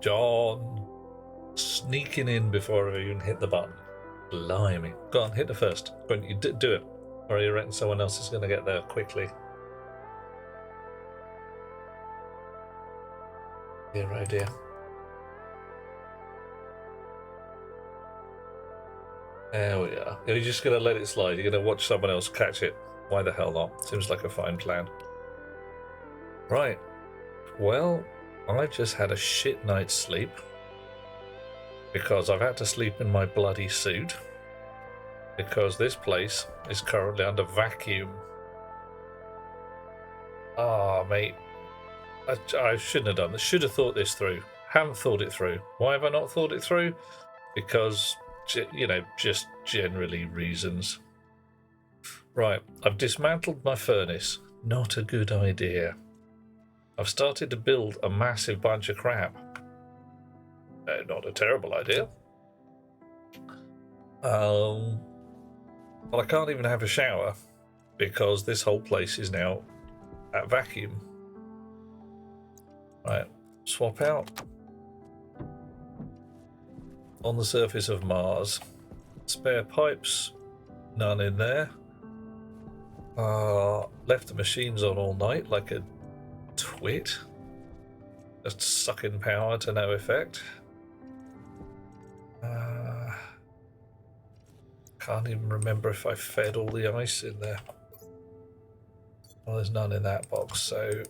John. Sneaking in before I even hit the button. Blimey. Go on, hit the first. Go on, you do it. Or you reckon someone else is going to get there quickly? Dear, oh dear. There we are. You're just going to let it slide. You're going to watch someone else catch it. Why the hell not? Seems like a fine plan. Right. Well, I've just had a shit night's sleep. Because I've had to sleep in my bloody suit. Because this place is currently under vacuum. Ah, mate. I shouldn't have done this. Should have thought this through. Haven't thought it through. Why have I not thought it through? Because, just generally reasons. Right, I've dismantled my furnace. Not a good idea. I've started to build a massive bunch of crap. Not a terrible idea. But I can't even have a shower because this whole place is now at vacuum. Right, swap out. On the surface of Mars. Spare pipes, none in there. Left the machines on all night like a twit. Just sucking power to no effect. Can't even remember if I fed all the ice in there. Well, there's none in that box, so...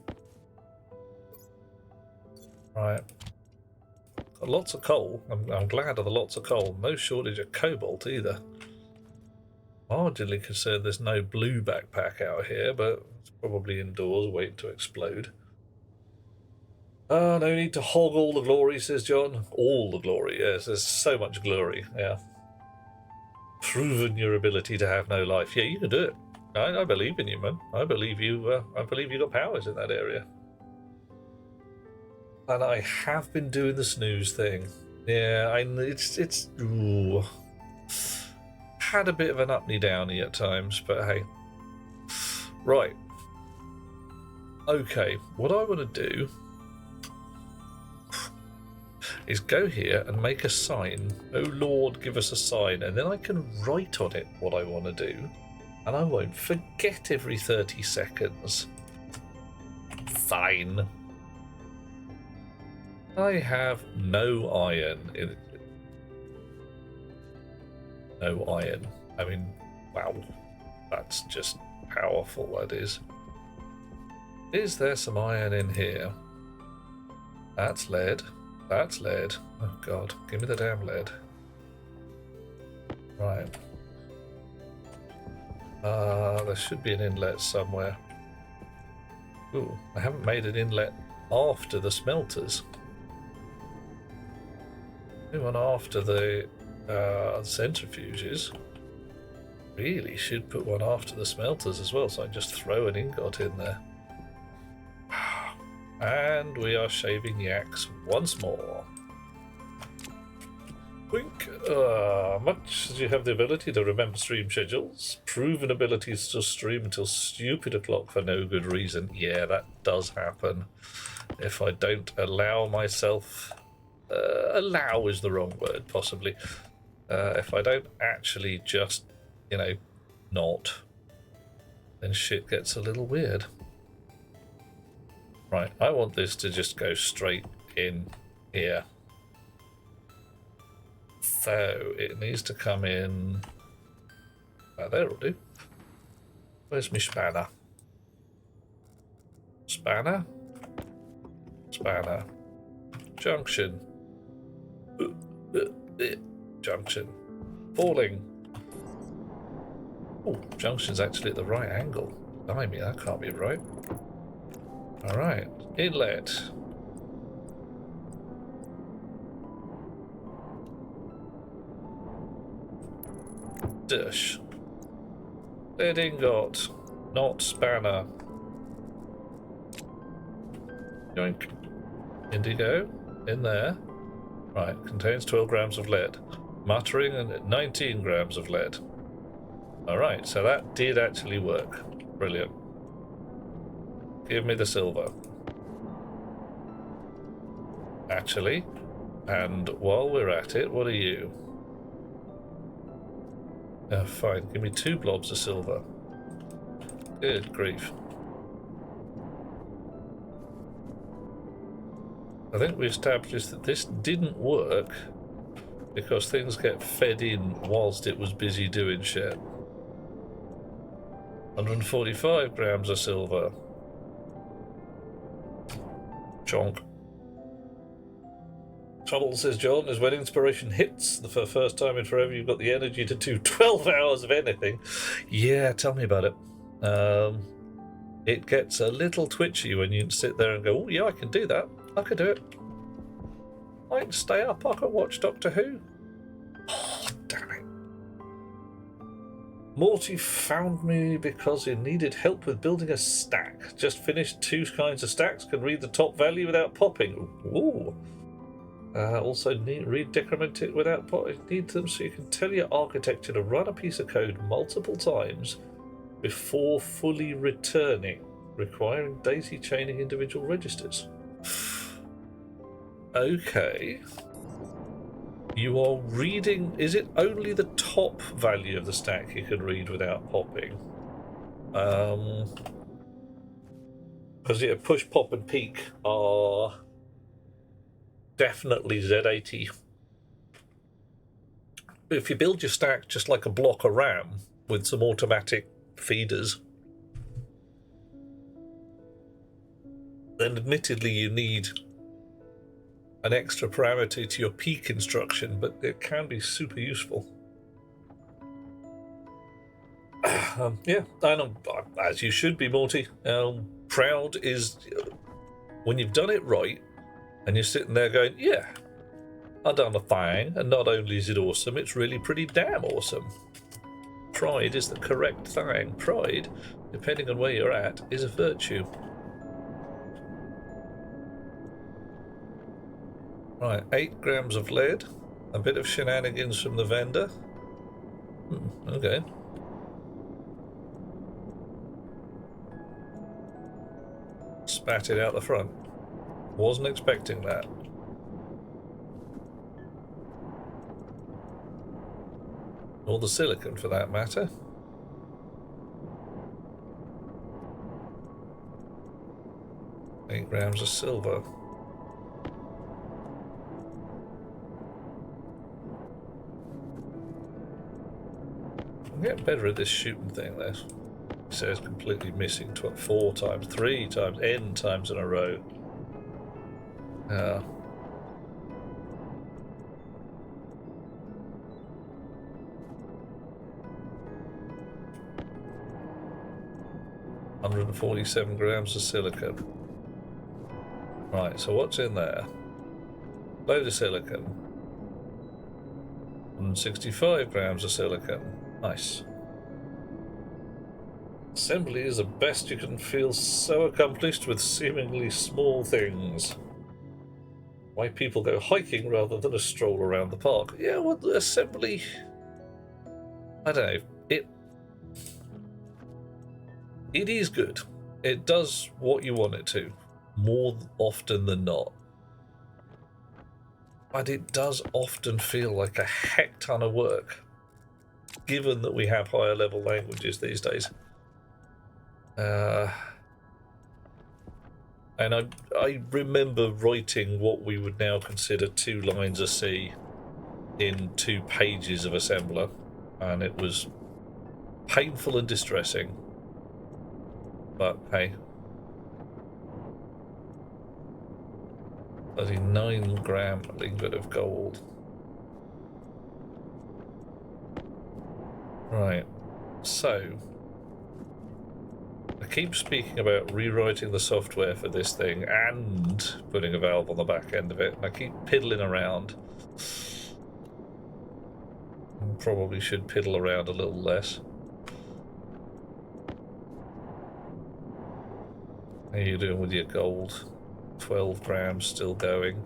Right. Got lots of coal. I'm glad of the lots of coal. No shortage of cobalt either. Marginally concerned there's no blue backpack out here, but it's probably indoors waiting to explode. No need to hog all the glory, says John. All the glory, yes. There's so much glory, yeah. Proven your ability to have no life. Yeah, you can do it. I believe in you, man. I believe you got powers in that area. And I have been doing the snooze thing. Yeah, it's ooh. Had a bit of an uppy-downy at times, but hey. Right. Okay, what I want to do is go here and make a sign. Oh Lord, give us a sign, and then I can write on it what I want to do, and I won't forget every 30 seconds. Fine. I have no iron in it. No iron. I mean, wow. That's just powerful, that is. Is there some iron in here? That's lead. That's lead. Oh god, give me the damn lead. Right. There should be an inlet somewhere. Ooh, I haven't made an inlet after the smelters. One after the centrifuges. Really should put one after the smelters as well, so I just throw an ingot in there. And we are shaving yaks once more. Wink. Much as you have the ability to remember stream schedules, proven abilities to stream until stupid o'clock for no good reason. Yeah, that does happen. If I don't allow myself... allow is the wrong word, possibly. If I don't actually just, not, then shit gets a little weird. Right, I want this to just go straight in here. So, it needs to come in... there will do. Where's my spanner? Spanner? Spanner. Junction. Junction. Falling. Oh, junction's actually at the right angle. Blimey, that can't be right. Alright, inlet. Dish. Lead ingot. Not spanner. Yoink. Indigo. In there. Right, contains 12 grams of lead. Muttering and 19 grams of lead. Alright, so that did actually work. Brilliant. Give me the silver. actually. And while we're at it, what are you? Fine, give me 2 blobs of silver. Good grief. I think we established that this didn't work because things get fed in whilst it was busy doing shit. 145 grams of silver. Chonk. Trouble, says John, is when inspiration hits for the first time in forever, you've got the energy to do 12 hours of anything. Yeah, tell me about it. It gets a little twitchy when you sit there and go, oh yeah, I can do that. I can do it. I can stay up. I can watch Doctor Who. Oh, damn it. Morty found me because he needed help with building a stack. Just finished 2 kinds of stacks. Can read the top value without popping. Ooh. Also, read decrement it without popping. Need them so you can tell your architecture to run a piece of code multiple times before fully returning, requiring daisy chaining individual registers. Okay. You are reading... Is it only the top value of the stack you can read without popping? Because yeah, push, pop, and peek are definitely Z80. If you build your stack just like a block of RAM with some automatic feeders, then admittedly you need an extra parameter to your peek instruction, but it can be super useful. Yeah, and as you should be, Morty. Proud is when you've done it right and you're sitting there going, yeah, I done a thing, and not only is it awesome, it's really pretty damn awesome. Pride is the correct thing. Pride, depending on where you're at, is a virtue. Right, 8 grams of lead, a bit of shenanigans from the vendor. Okay. Spat it out the front. Wasn't expecting that. Or the silicon, for that matter. Eight grams of silver. I'm getting better at this shooting thing, this. It says completely missing 4 times, 3 times, N times in a row. 147 grams of silicon. Right, so what's in there? Load of silicon. 165 grams of silicon. Nice. Assembly is the best you can feel so accomplished with seemingly small things. Why people go hiking rather than a stroll around the park. Yeah, well, the assembly... I don't know. It is good. It does what you want it to, more often than not. But it does often feel like a heck ton of work, given that we have higher level languages these days. And I remember writing what we would now consider 2 lines of C in 2 pages of assembler, and it was painful and distressing. But hey, 39-gram ingot of gold. Right, so I keep speaking about rewriting the software for this thing and putting a valve on the back end of it, and I keep piddling around. Probably should piddle around a little less. How are you doing with your gold? 12 grams still going.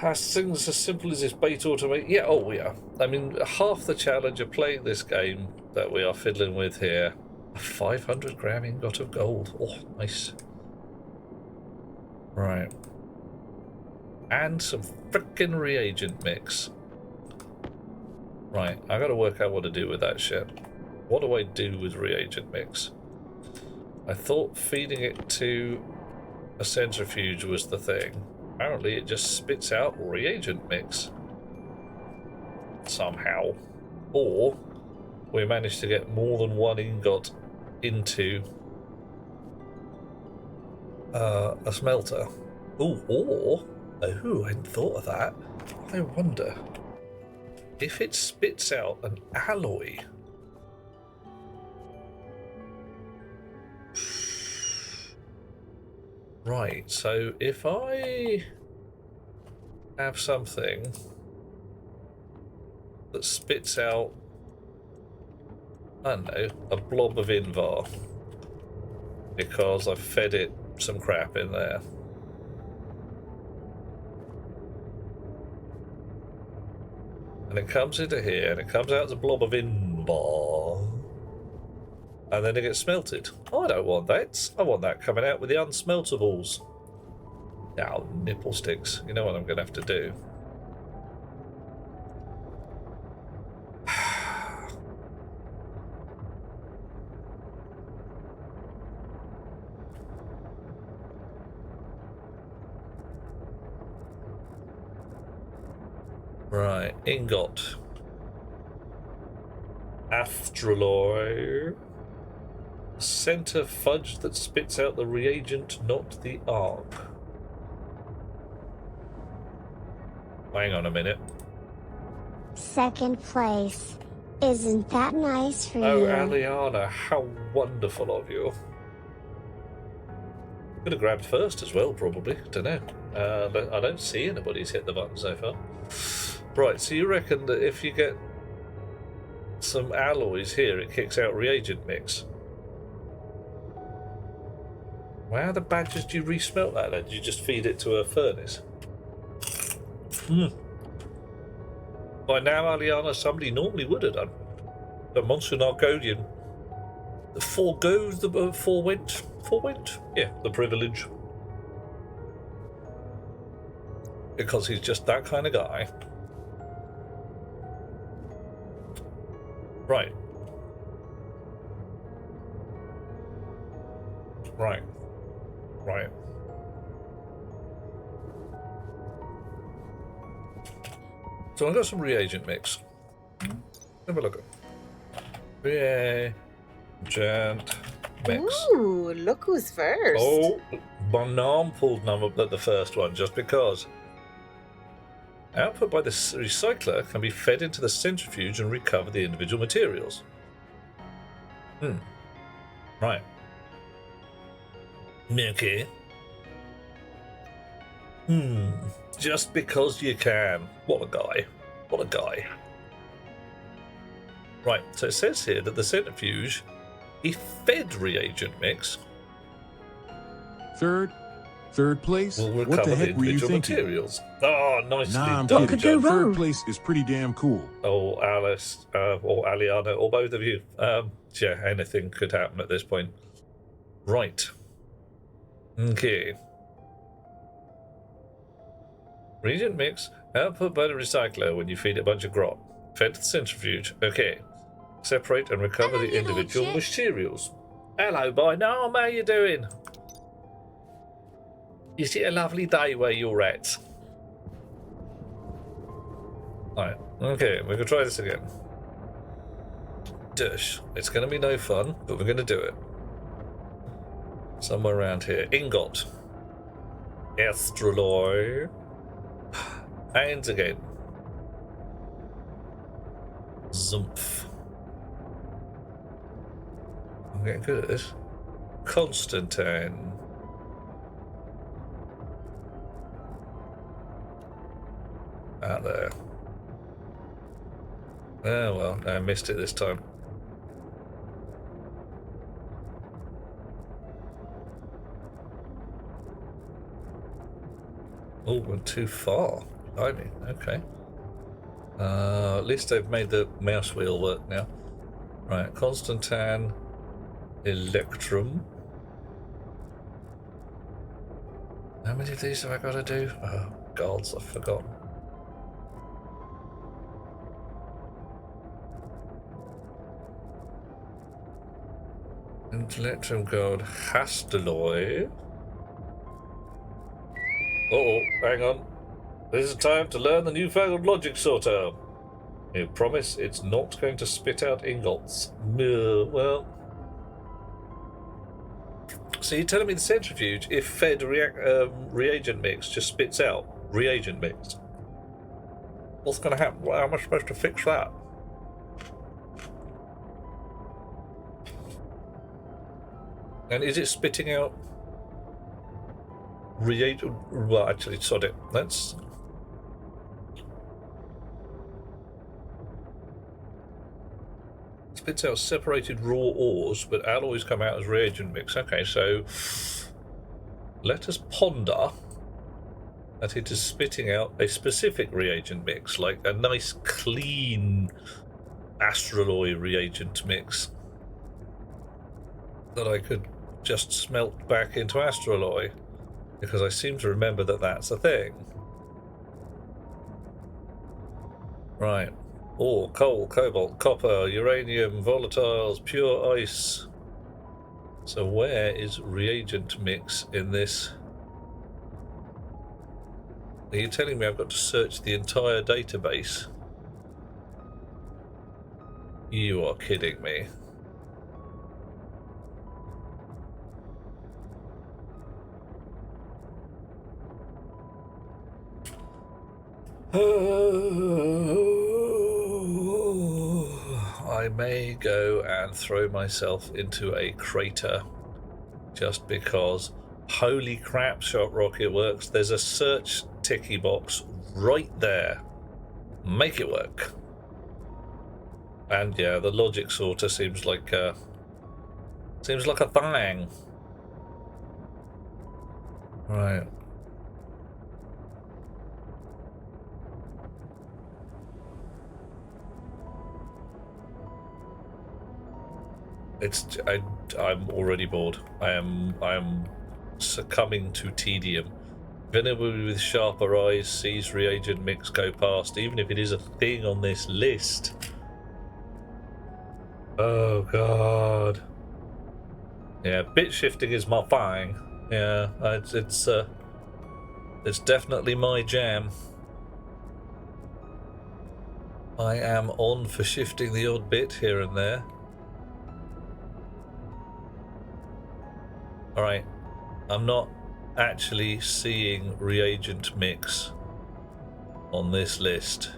As things as simple as this bait automate. Yeah, oh yeah. I mean, half the challenge of playing this game that we are fiddling with here. A 500-gram ingot of gold. Oh, nice. Right. And some frickin' reagent mix. Right, I gotta work out what to do with that shit. What do I do with reagent mix? I thought feeding it to a centrifuge was the thing. Apparently it just spits out reagent mix. Somehow. Or we managed to get more than one ingot into a smelter. Ooh, or... Oh, I hadn't thought of that. I wonder if it spits out an alloy. Right, so if I have something that spits out, I don't know, a blob of Invar because I've fed it some crap in there. And it comes into here and it comes out as a blob of Invar. And then it gets smelted. I don't want that. I want that coming out with the unsmeltables. Now, nipple sticks. You know what I'm going to have to do? Right, ingot. Afteralloy. Center fudge that spits out the reagent, not the arc. Hang on a minute. Second place. Isn't that nice for Oh, you? Aliana, how wonderful of you. Could have grabbed first as well, probably. Don't know. I don't see anybody's hit the button so far. Right, so you reckon that if you get some alloys here, it kicks out reagent mix? Well, how the badgers do you resmelt that then? Do you just feed it to a furnace? By now, Aliana, somebody normally would have done. The Monster Narcodian foregoes the forewent? Yeah, the privilege. Because he's just that kind of guy. Right. Right. Right. So I've got some reagent mix. Have a look at reagent mix. Ooh, look who's first. Oh, my arm pulled number at the first one just because. Output by the recycler can be fed into the centrifuge and recover the individual materials. Right. Okay. Just because you can. What a guy. What a guy. Right, so it says here that the centrifuge, he fed reagent mix. Third place? Will What recover the heck the were you individual thinking? materials. Oh, nicely Nah, I'm done, kidding. Joe. Third place is pretty damn cool. Oh, Alice, or Aliana, or both of you. Yeah, anything could happen at this point. Right. Okay. Reagent mix, output by the recycler when you feed a bunch of grot. Fed to the centrifuge. Okay. Separate and recover Hello, the you little individual chip. materials. Hello, boy. Now, how you doing? Is it a lovely day where you're at? Alright, okay, we're gonna try this again. Dish. It's gonna be no fun, but we're gonna do it. Somewhere around here. Ingot. Astraloy. And again. Zumph. I'm getting good at this. Constantine. Out there. Oh well, I missed it this time. Oh, went too far. Blimey, okay. At least they've made the mouse wheel work now. Right, Constantine, Electrum. How many of these have I got to do? Oh, gods, I've forgotten. Intellectual code Hasteloi. Uh-oh, hang on. This is time to learn the newfangled logic sorter. You promise it's not going to spit out ingots. Well... So you're telling me the centrifuge, if fed reagent mix, just spits out reagent mix? What's going to happen? How am I supposed to fix that? And is it spitting out reagent? Well, actually, sod it. Let's... Spits out separated raw ores, but alloys come out as reagent mix. Okay, so let us ponder that it is spitting out a specific reagent mix, like a nice clean astraloy reagent mix that I could just smelt back into astraloy, because I seem to remember that that's a thing. Right. Ore, coal, cobalt, copper, uranium, volatiles, pure ice. So where is reagent mix in this? Are you telling me I've got to search the entire database? You are kidding me. I may go and throw myself into a crater just because. Holy crap, Shot Rocket works. There's a search ticky box right there. Make it work. And yeah, the logic sorter seems like a thing. Right. I'm already bored. I am succumbing to tedium. If anybody with sharper eyes sees reagent mix go past, even if it is a thing on this list. Oh god. Yeah, bit shifting is my thing. Yeah, it's definitely my jam. I am on for shifting the odd bit here and there. Alright, I'm not actually seeing reagent mix on this list.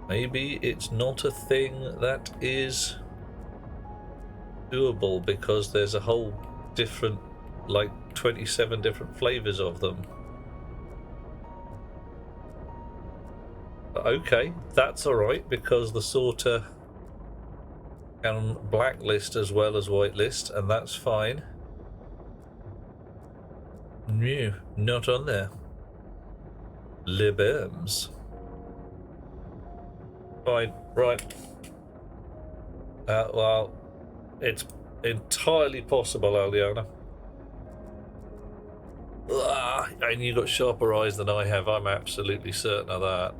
Maybe it's not a thing that is doable because there's a whole different, like 27 different flavors of them. But okay, that's alright because the sorter can blacklist as well as whitelist, and that's fine. No, not on there. Libams. Fine, right. Well, it's entirely possible, Aliana. And you got sharper eyes than I have, I'm absolutely certain of that.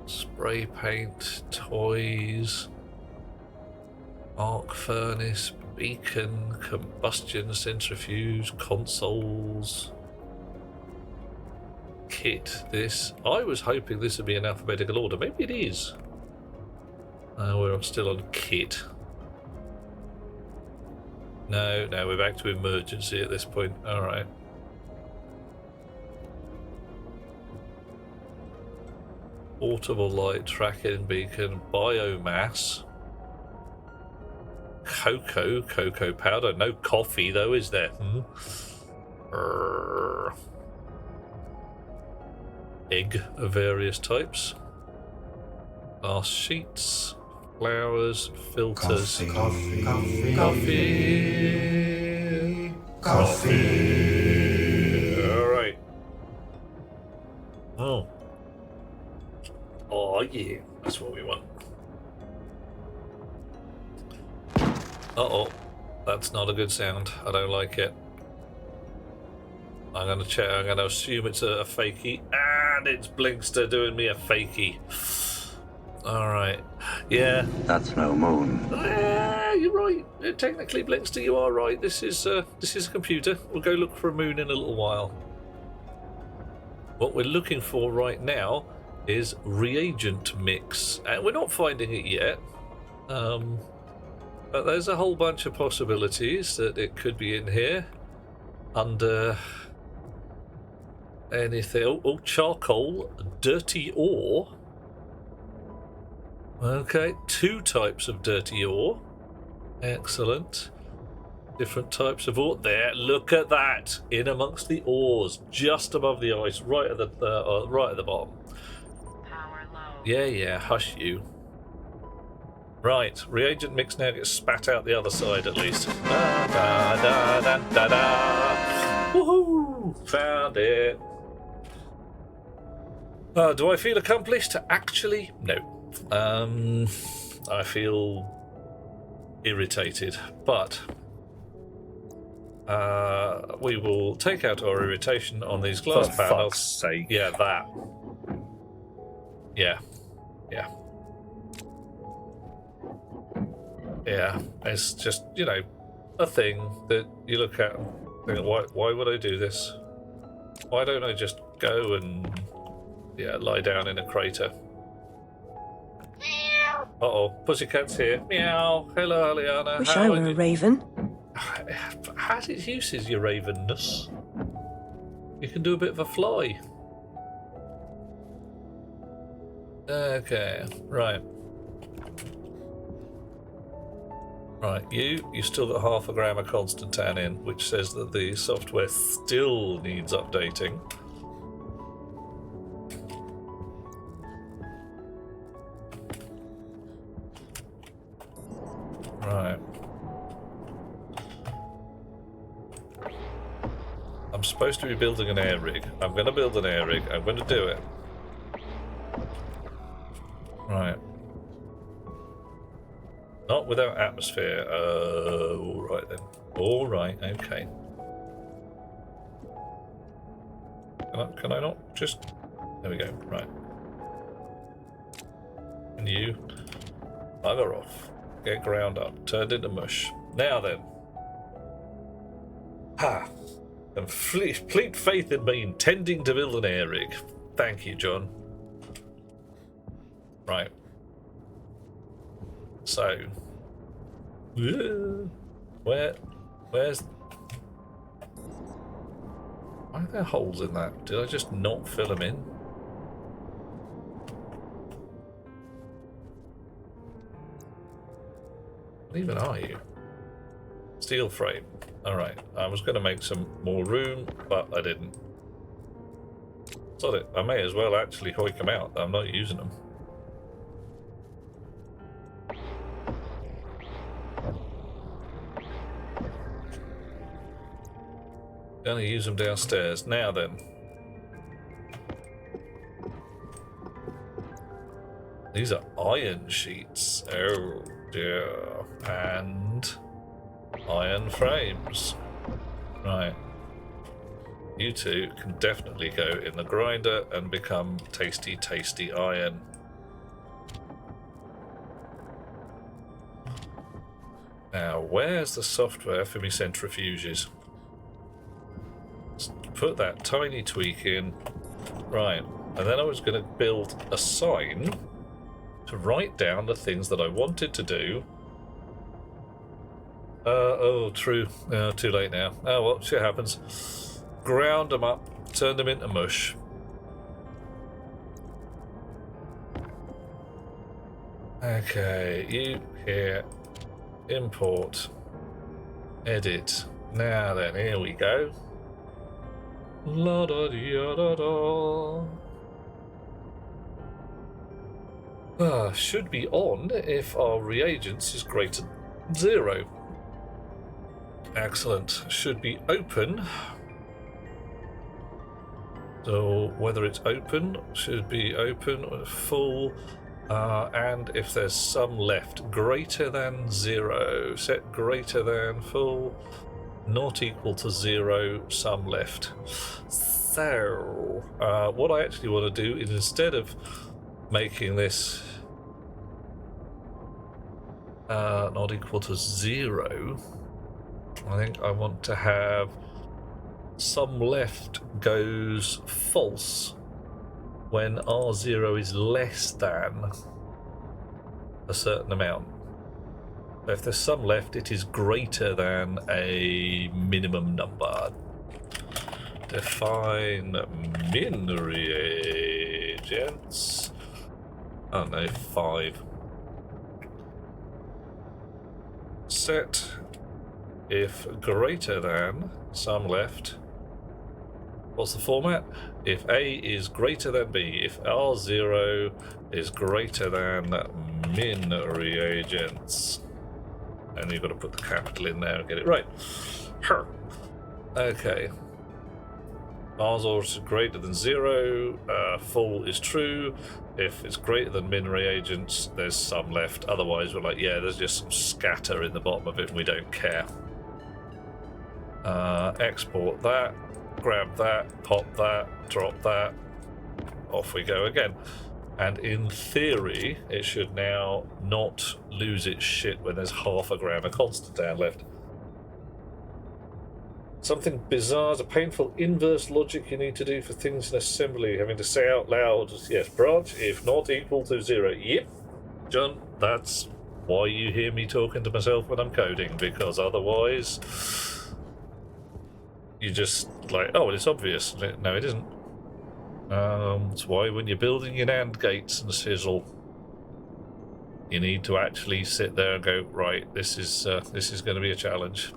Spray paint, toys, arc furnace, beacon, combustion centrifuge, consoles, kit. This, I was hoping this would be in alphabetical order. Maybe it is. We're still on kit. No, we're back to emergency at this point. All right. Portable light tracking beacon, biomass, cocoa powder. No coffee though, is there? Egg of various types, glass sheets, flowers, filters, Coffee. Coffee. All right. Oh. Oh yeah, that's what we want. Uh-oh. That's not a good sound. I don't like it. I'm gonna check. I'm gonna assume it's a fakie, and it's Blinkster doing me a fakie. All right. Yeah. That's no moon. You're right. Technically, Blinkster, you are right. This is a computer. We'll go look for a moon in a little while. What we're looking for right now is reagent mix, and we're not finding it yet. But there's a whole bunch of possibilities that it could be in here under anything. Oh, charcoal, dirty ore. Okay, 2 types of dirty ore. Excellent. Different types of ore. There, look at that. In amongst the ores, just above the ice, right at the bottom. Power low. Yeah, hush you. Right, reagent mix now gets spat out the other side at least. Da, da, da, da, da, da. Woohoo! Found it. Do I feel accomplished? Actually, no. I feel irritated, but we will take out our irritation on these glass For panels. fuck's sake. Yeah, that. Yeah. Yeah, it's just, a thing that you look at and think, why would I do this? Why don't I just go and, lie down in a crater? Uh-oh, Pussycat's here. Meow. Hello, Aliana. Wish How I are were a you? raven. Has its uses, your ravenness. You can do a bit of a fly. Okay, right. Right, you still got 0.5 gram of Constantan in, which says that the software still needs updating. Right. I'm supposed to be building an air rig. I'm going to build an air rig. I'm going to do it. Right. Not without atmosphere. Alright then. Alright, okay. Can I not just... There we go, right. And you... bugger off. Get ground up. Turned into mush. Now then. Ha! Complete faith in me intending to build an air rig. Thank you, John. Right. So, where's... Why are there holes in that? Did I just not fill them in? What even are you? Steel frame. Alright, I was going to make some more room, but I didn't. Sod it, I may as well actually hoik them out. I'm not using them. Gonna use them downstairs. Now then. These are iron sheets. Oh dear. And iron frames. Right. You two can definitely go in the grinder and become tasty, tasty iron. Now, where's the software for me centrifuges? Put that tiny tweak in. Right, and then I was going to build a sign to write down the things that I wanted to do. Oh, true. Too late now. Oh, well, shit happens. Ground them up, turn them into mush. Okay, you here. Import. Edit. Now then, here we go. La da da da da. Should be on if our reagents is greater than 0. Excellent. Should be open. So whether it's open, should be open or full. And if there's some left, greater than 0. Set greater than full, not equal to 0, some left. So what I actually want to do is, instead of making this not equal to 0, I think I want to have some left goes false when R0 is less than a certain amount. If there's some left, it is greater than a minimum number. Define min reagents. Oh no, 5. Set if greater than some left. What's the format? If A is greater than B, if R0 is greater than min reagents. And you've got to put the capital in there and get it right. Okay. R0 is greater than 0, full is true. If it's greater than min reagents, there's some left. Otherwise, we're like, yeah, there's just some scatter in the bottom of it and we don't care. Export that. Grab that, pop that, drop that, off we go again. And in theory, it should now not lose its shit when there's half a gram of Constantine left. Something bizarre is a painful inverse logic you need to do for things in assembly, having to say out loud, yes, branch, if not equal to 0. Yep, John, that's why you hear me talking to myself when I'm coding, because otherwise you just like, oh, it's obvious. No, it isn't. That's why when you're building your NAND gates and sizzle, you need to actually sit there and go, right, this is going to be a challenge.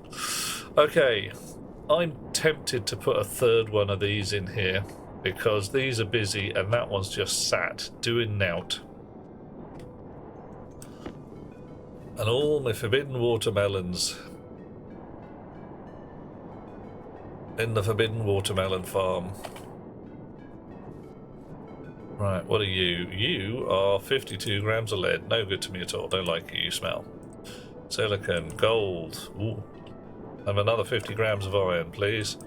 Okay, I'm tempted to put a third one of these in here because these are busy and that one's just sat doing nout. And all my forbidden watermelons in the forbidden watermelon farm. Right, what are you? You are 52 grams of lead. No good to me at all. Don't like you smell. Silicon, gold. Ooh. Have another 50 grams of iron, please.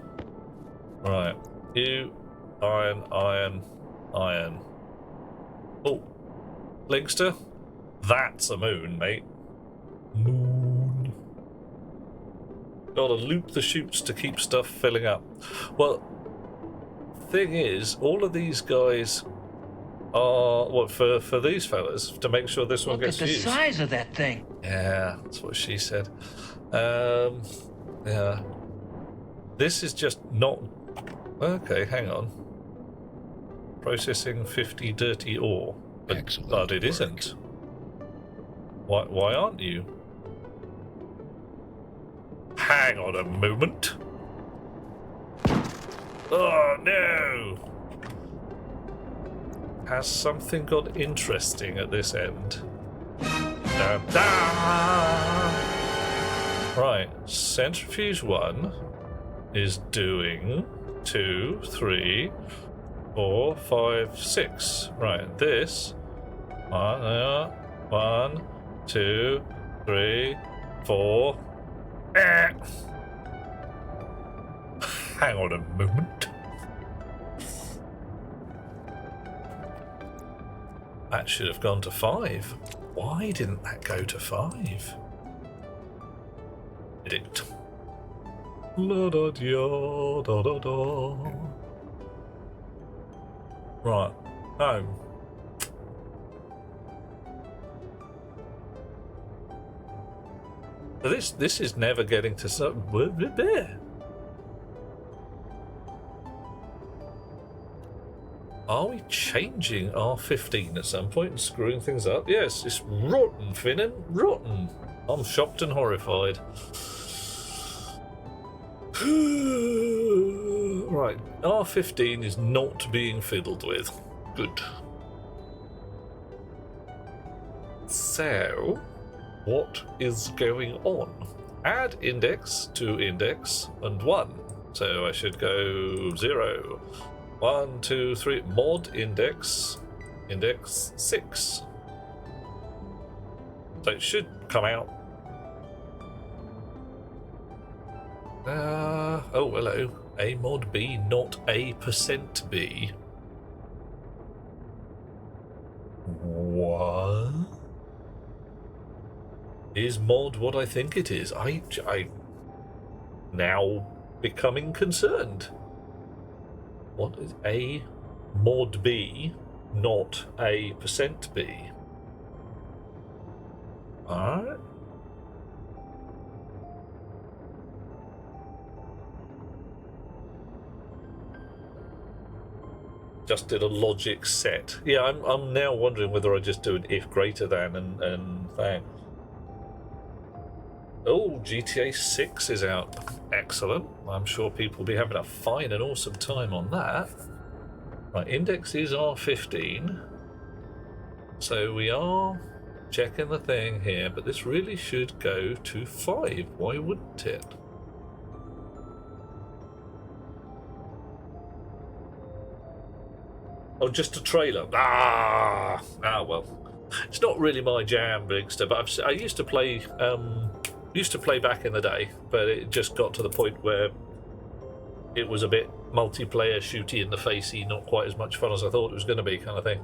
Right. You, iron, iron, iron. Oh, Linkster? That's a moon, mate. Moon. Gotta loop the chutes to keep stuff filling up. Well, thing is, all of these guys are what for these fellas to make sure this one gets used. Look at the size of that thing. Yeah, that's what she said. Yeah. This is just not... Okay, hang on. Processing 50 dirty ore. But it isn't. Why aren't you? Hang on a moment. Oh no! Has something got interesting at this end? Da, da! Right, centrifuge 1 is doing 2, 3, 4, 5, 6. Right, this 1, 2, 3, 4. Hang on a moment. That should have gone to 5. Why didn't that go to 5? Predict. La da da da da da. Right, home. This is never getting to some. Are we changing R15 at some point and screwing things up? Yes, it's rotten, Finnan, rotten. I'm shocked and horrified. Right, R15 is not being fiddled with. Good. So, what is going on? add index to index and 1. So I should go 0, 1, 2, 3, mod index, index 6. So it should come out. Oh, hello. A mod B, not a % B. What? Is mod what I think it is? I now becoming concerned. What is a mod B, not a % B? Alright. Just did a logic set. Yeah, I'm now wondering whether I just do an if greater than and thing. Oh, GTA 6 is out. Excellent. I'm sure people will be having a fine and awesome time on that. Right, index is R15. So we are checking the thing here, but this really should go to 5. Why wouldn't it? Oh, just a trailer. Ah, well. It's not really my jam, Bigster, but I used to play back in the day, but it just got to the point where it was a bit multiplayer, shooty in the facey, not quite as much fun as I thought it was going to be, kind of thing.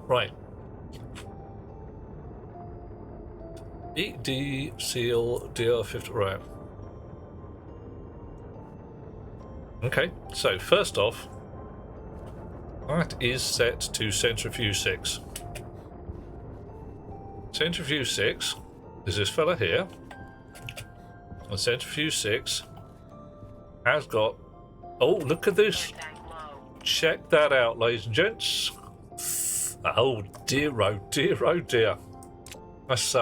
Right. ED seal DR50. Right. Okay. So first off, that is set to centrifuge 6. Centrifuge 6 is this fella here. And centrifuge 6 has got... Oh, look at this. Check that out, ladies and gents. Oh dear, oh dear, oh dear. That's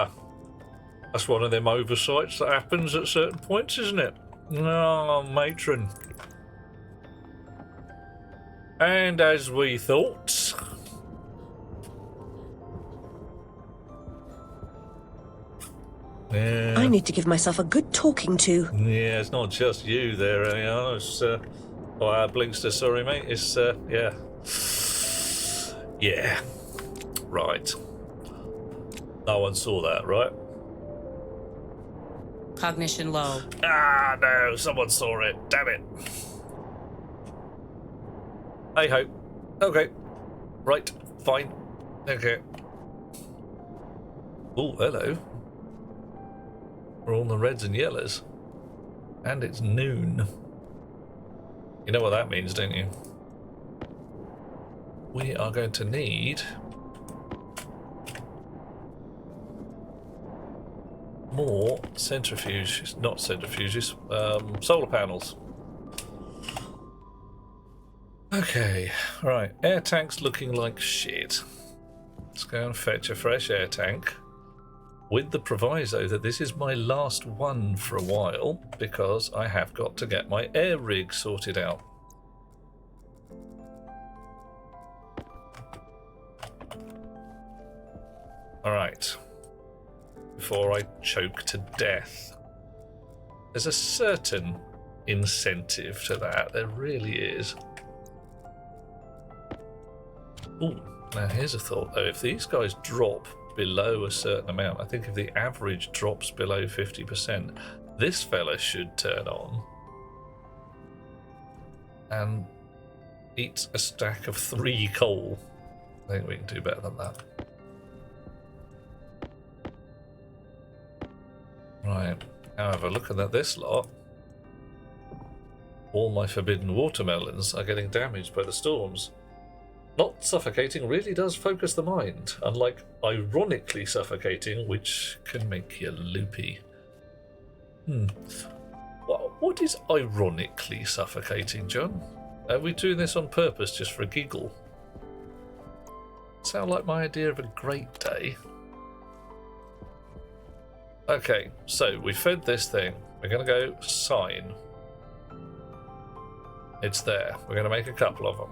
one of them oversights that happens at certain points, isn't it? Oh, matron. And as we thought... Yeah. I need to give myself a good talking to. Yeah, it's not just you there, it's, Blinkster, sorry mate, it's, yeah. Yeah. Right. No one saw that, right? Cognition low. Ah, no, someone saw it, damn it. Hey ho. Okay. Right, fine. Okay. Oh, hello. We're all the reds and yellows. And it's noon. You know what that means, don't you? We are going to need more centrifuges, not centrifuges, solar panels. Okay, right, air tank's looking like shit. Let's go and fetch a fresh air tank. With the proviso that this is my last one for a while, because I have got to get my air rig sorted out. Alright. Before I choke to death. There's a certain incentive to that, there really is. Ooh, now here's a thought though, if these guys drop below a certain amount, I think if the average drops below 50%, this fella should turn on and eat a stack of 3 coal. I think we can do better than that. Right, however, looking at this lot, all my forbidden watermelons are getting damaged by the storms. Not suffocating really does focus the mind, unlike ironically suffocating, which can make you loopy. What is ironically suffocating, John? Are we doing this on purpose just for a giggle? Sound like my idea of a great day. Okay, so we fed this thing. We're going to go sign. It's there. We're going to make a couple of them.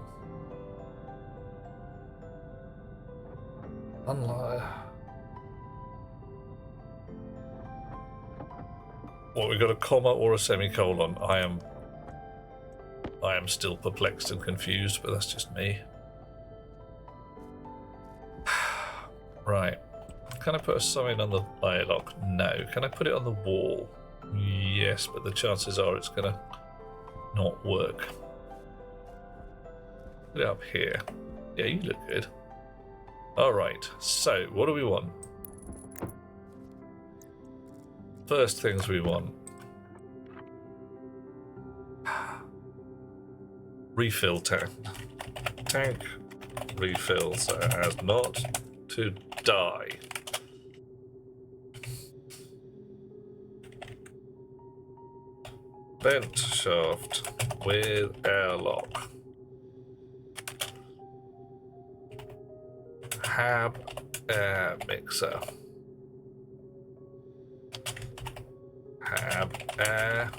What, we got a comma or a semicolon? I am still perplexed and confused, but that's just me. Right. Can I put a sign on the airlock? No. Can I put it on the wall? Yes, but the chances are it's gonna not work. Put it up here. Yeah, you look good. Alright, so what do we want? First things we want. Refill tank. Tank refill so as not to die. Vent shaft with airlock. Hab air mixer. Hab air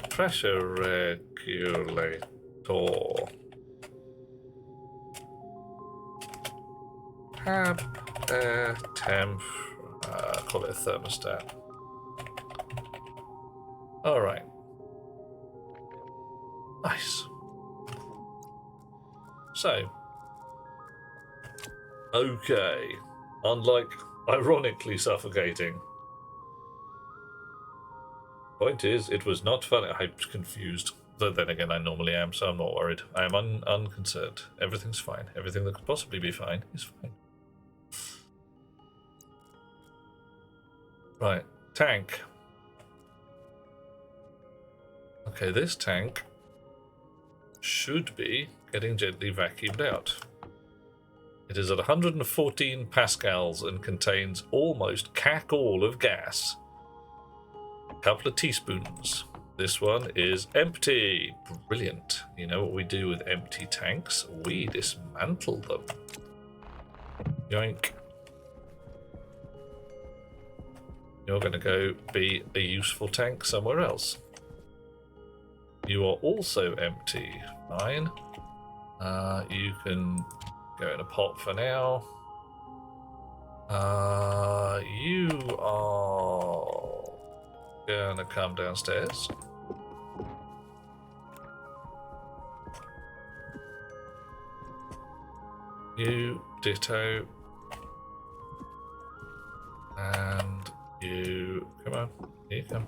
pressure regulator. Hab air temp. Call it a thermostat. All right. Nice. So, okay. Unlike ironically suffocating. Point is, it was not funny. I'm confused. But then again, I normally am, so I'm not worried. I am unconcerned. Everything's fine. Everything that could possibly be fine is fine. Right. Tank. Okay, this tank should be getting gently vacuumed out. It is at 114 pascals and contains almost cack-all of gas. A couple of teaspoons. This one is empty. Brilliant. You know what we do with empty tanks? We dismantle them. Yoink. You're going to go be a useful tank somewhere else. You are also empty. Fine. You can go in a pot for now. You are gonna come downstairs. You ditto. And you come on. Here you come.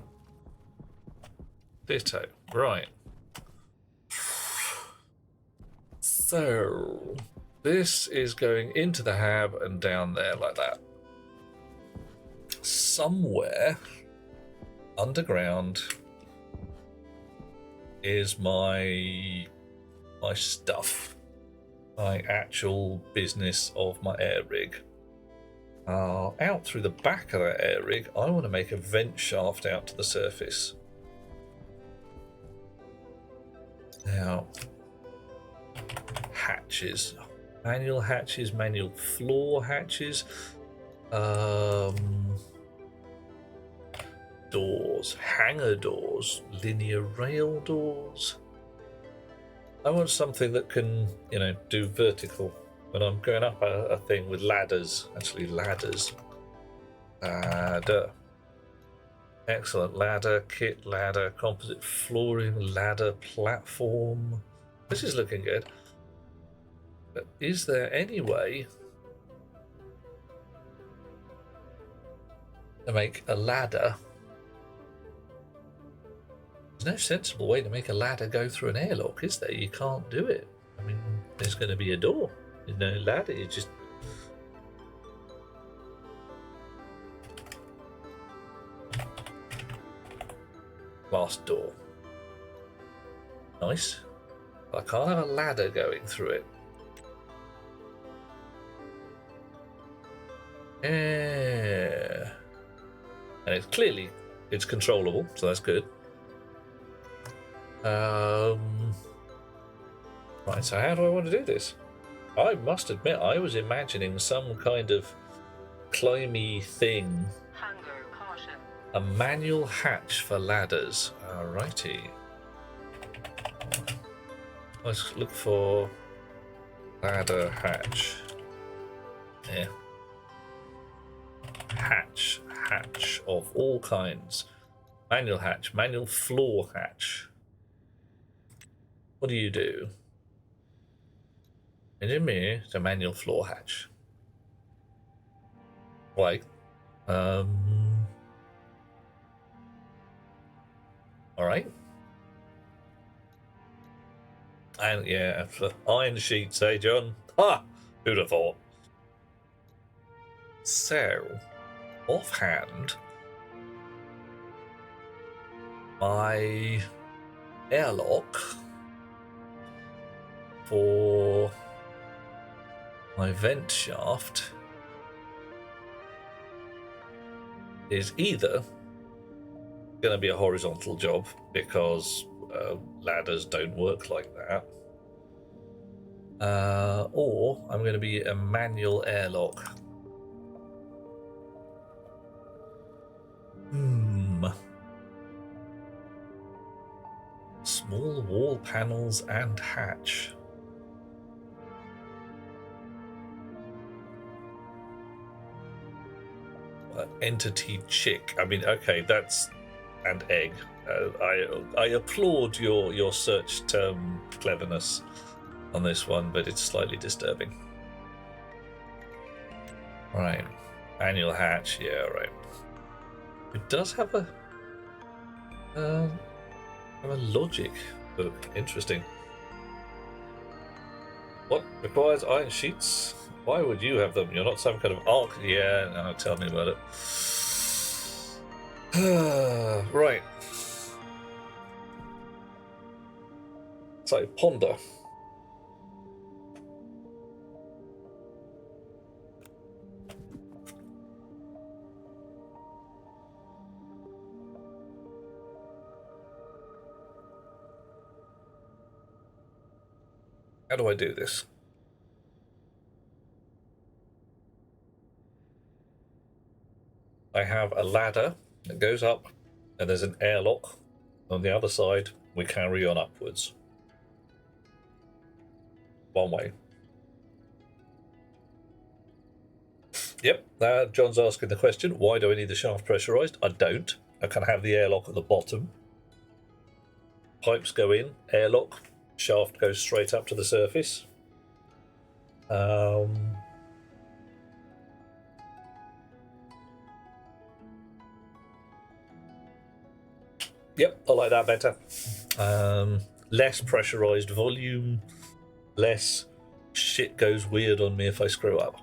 Ditto. Right. So this is going into the hab and down there like that. Somewhere underground is my stuff. My actual business of my air rig. Out through the back of that air rig, I want to make a vent shaft out to the surface. Now, hatches, manual hatches, manual floor hatches, doors, hangar doors, linear rail doors. I want something that can, you know, do vertical. When I'm going up a thing with ladders, actually ladders. Ladder. Excellent ladder, kit ladder, composite flooring, ladder, platform. This is looking good. But is there any way to make a ladder? There's no sensible way to make a ladder go through an airlock, is there? You can't do it. I mean, there's going to be a door. There's no ladder, you just... Last door. Nice. But I can't have a ladder going through it. Yeah. And it's clearly, it's controllable, so that's good. Right, so how do I want to do this? I must admit, I was imagining some kind of climby thing. Hunger caution. A manual hatch for ladders. Alrighty. Let's look for ladder hatch. Yeah. Hatch of all kinds. Manual hatch, manual floor hatch. What do you do? Engine mirror to manual floor hatch. Wait. All right. And yeah, for iron sheets, eh, John? Ha! Who'd have thought? So, offhand, my airlock for my vent shaft is either going to be a horizontal job because ladders don't work like that, or I'm going to be a manual airlock. Small wall panels and hatch. Entity chick. I mean, okay, that's and egg. I applaud your search term cleverness on this one, but it's slightly disturbing. Right, annual hatch. Yeah, right. It does have a logic book. Interesting. What requires iron sheets? Why would you have them? You're not some kind of arc. Yeah, no, tell me about it. Right. So, ponder. How do I do this? I have a ladder that goes up, and there's an airlock on the other side. We carry on upwards. One way. Yep, John's asking the question, why do I need the shaft pressurized? I don't. I can have the airlock at the bottom. Pipes go in, airlock, shaft goes straight up to the surface. Yep, I like that better. Less pressurized volume, less shit goes weird on me if I screw up.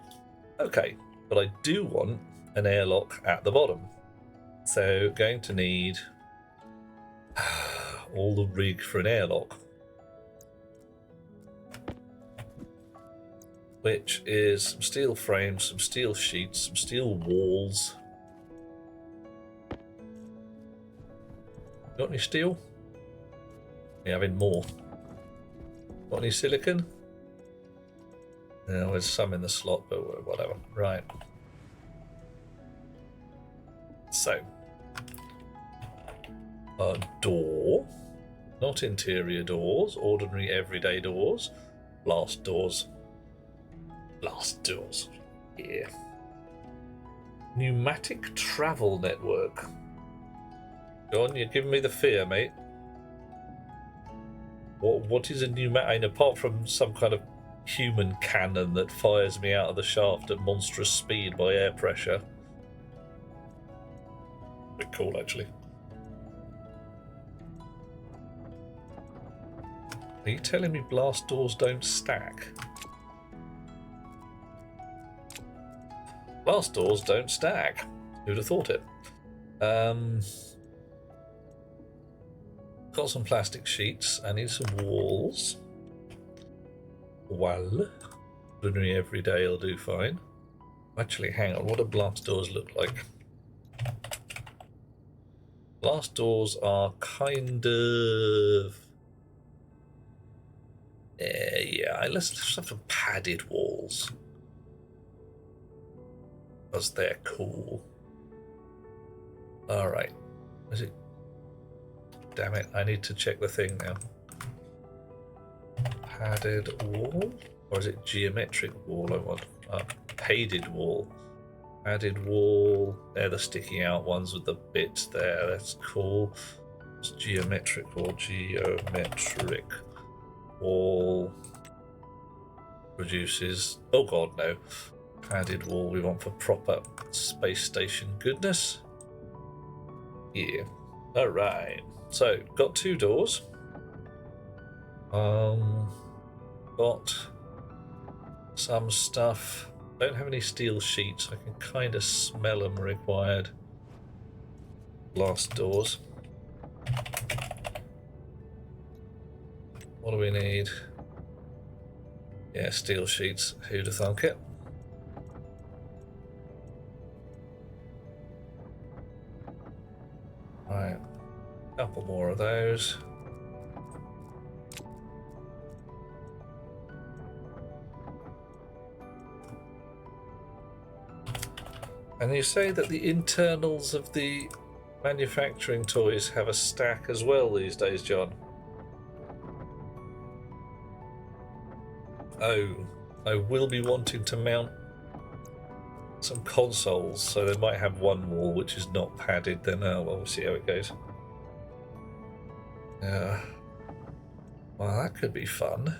Okay, but I do want an airlock at the bottom. So going to need all the rig for an airlock, which is some steel frames, some steel sheets, some steel walls. Got any steel? Yeah, having more. Got any silicon? No, there's some in the slot, but whatever. Right. So, a door, not interior doors, ordinary everyday doors, blast doors. Blast doors. Yeah. Pneumatic travel network. John, you're giving me the fear, mate. What is a pneumatic? Apart from some kind of human cannon that fires me out of the shaft at monstrous speed by air pressure. Pretty cool, actually. Are you telling me blast doors don't stack? Blast doors don't stack. Who'd have thought it? Got some plastic sheets. I need some walls. Well, ordinary every day will do fine. Actually, hang on. What do blast doors look like? Blast doors are kind of... yeah, let's have some padded walls. Because they're cool. Alright. Is it... Damn it, I need to check the thing now. Padded wall? Or is it geometric wall I want? Padded wall. Added wall. They're the sticking out ones with the bits there. That's cool. It's geometric wall. Geometric wall produces. Oh god, no. Added wall we want for proper space station goodness. Yeah. Alright. So, got 2 doors. Got some stuff. Don't have any steel sheets. I can kind of smell them required. Glass doors. What do we need? Yeah, steel sheets. Who'd have thunk it? Right. Couple more of those. And you say that the internals of the manufacturing toys have a stack as well these days, John? Oh, I will be wanting to mount some consoles, so they might have one wall which is not padded. Then we'll see how it goes. Yeah. Well, that could be fun.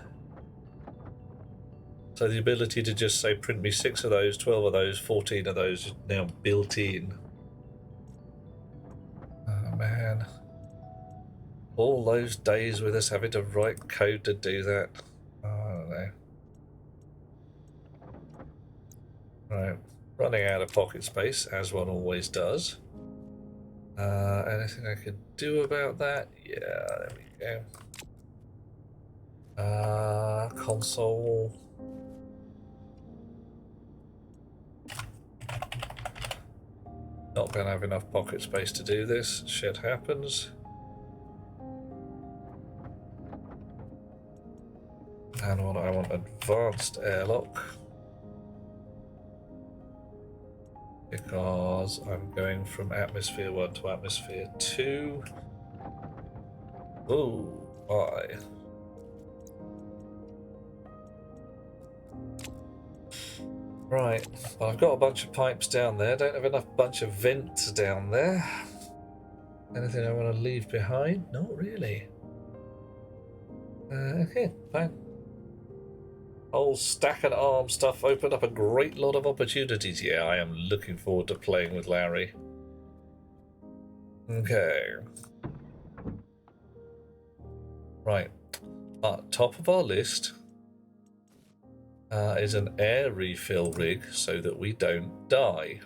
So the ability to just say print me 6 of those, 12 of those, 14 of those is now built in. Oh man. All those days with us having to write code to do that. Oh, I don't know. Right. Running out of pocket space, as one always does. Anything I could do about that? Yeah, there we go. Console. Not going to have enough pocket space to do this. Shit happens. And what I want, advanced airlock. Because I'm going from atmosphere 1 to atmosphere 2. Oh, why? Right, well, I've got a bunch of pipes down there. Don't have enough bunch of vents down there. Anything I want to leave behind? Not really. Okay, fine. Whole stack and arm stuff opened up a great lot of opportunities. Yeah, I am looking forward to playing with Larry. Okay. Right. Top of our list is an air refill rig so that we don't die.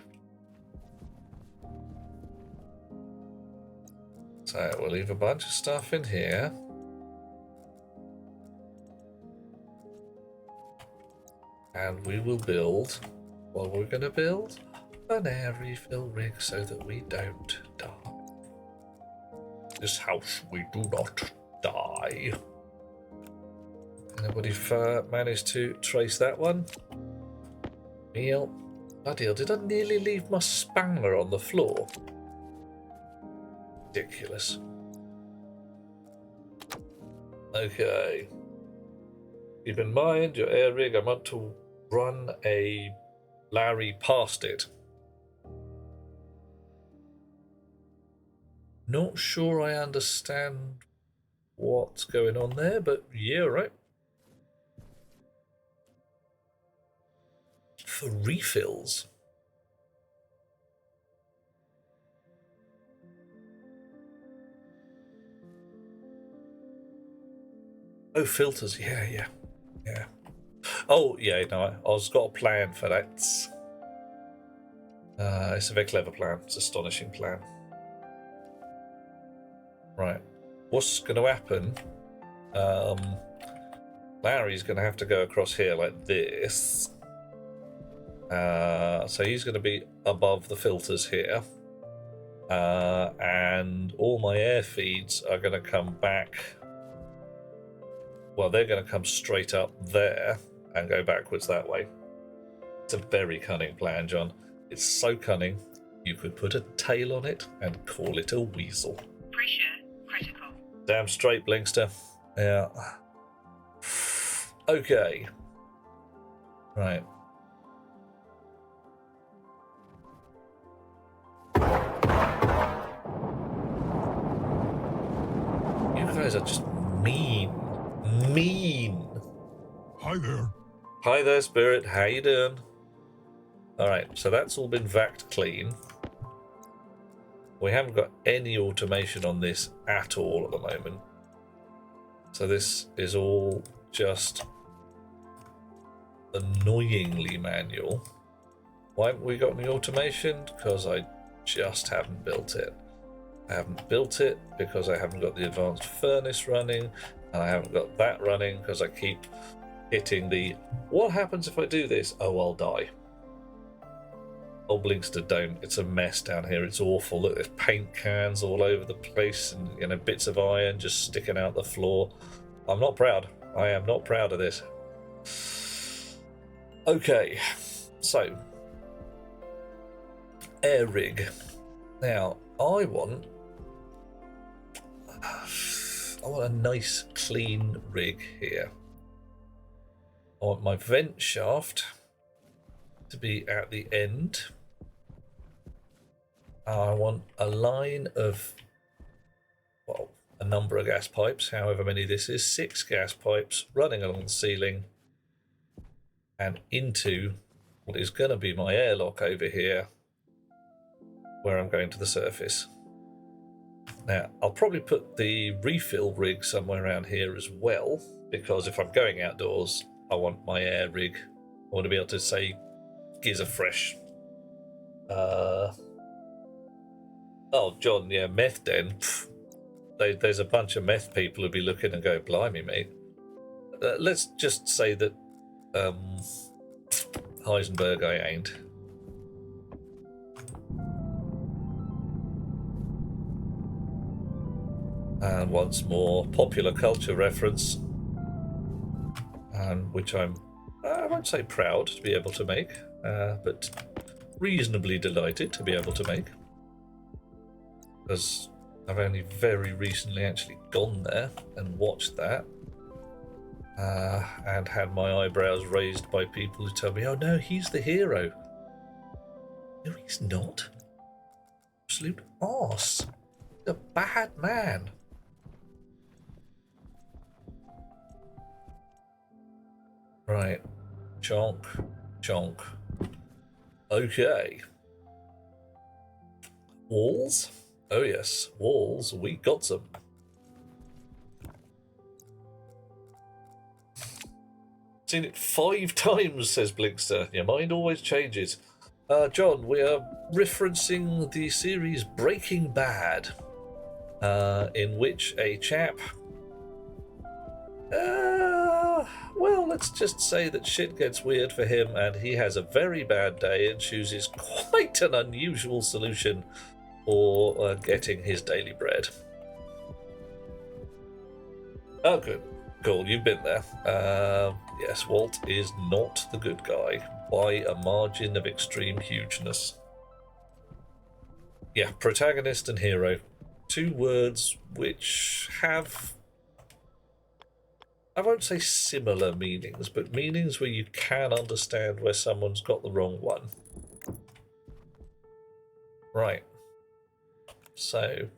So we'll leave a bunch of stuff in here. And we will build, what we're going to build, an air refill rig so that we don't die. This house, we do not die. Anybody managed to trace that one? Neil? Bloody hell, did I nearly leave my spanner on the floor? Ridiculous. Okay. Keep in mind, your air rig, I want to run a Larry past it. Not sure I understand what's going on there, but yeah, right. For refills. Oh, filters, yeah. Oh, yeah, no, I've got a plan for that. It's a very clever plan. It's an astonishing plan. Right. What's going to happen? Larry's going to have to go across here like this. So he's going to be above the filters here. And all my air feeds are going to come back. Well, they're going to come straight up there and go backwards that way. It's a very cunning plan, John. It's so cunning, you could put a tail on it and call it a weasel. Pressure critical. Damn straight, Blinkster. Yeah. Okay. Right. guys are just mean. Mean. Hi there. Hi there, Spirit. How you doing? Alright, so that's all been vacked clean. We haven't got any automation on this at all at the moment. So this is all just annoyingly manual. Why haven't we got any automation? Because I just haven't built it. I haven't built it because I haven't got the advanced furnace running, and I haven't got that running because I keep hitting the what happens if I do this? Oh, I'll die. Oh, Blinkster, don't. It's a mess down here. It's awful. Look, there's paint cans all over the place and, you know, bits of iron just sticking out the floor. I'm not proud. I am not proud of this. Okay, so air rig. Now, I want a nice clean rig here. I want my vent shaft to be at the end. I want a line of, well, a number of gas pipes, however many this is, 6 gas pipes running along the ceiling and into what is going to be my airlock over here where I'm going to the surface. Now, I'll probably put the refill rig somewhere around here as well, because if I'm going outdoors, I want my air rig. I want to be able to say, "Gives a fresh." Oh, John, yeah, meth den. There's a bunch of meth people who'll be looking and go, "Blimey, mate." Let's just say that Heisenberg, I ain't. And once more, popular culture reference, and which I won't say proud to be able to make, but reasonably delighted to be able to make, because I've only very recently actually gone there and watched that, and had my eyebrows raised by people who tell me, "Oh no, he's the hero." No, he's not. Absolute arse. He's a bad man. Right, chonk, chonk. Okay. Walls? Oh yes, walls, we got some. Seen it 5 times, says Blinkster. Your mind always changes. John, we are referencing the series Breaking Bad, in which a chap... well, let's just say that shit gets weird for him and he has a very bad day and chooses quite an unusual solution for getting his daily bread. Oh, good. Cool, you've been there. Yes, Walt is not the good guy by a margin of extreme hugeness. Yeah, protagonist and hero. 2 words which have... I won't say similar meanings, but meanings where you can understand where someone's got the wrong one. Right. So,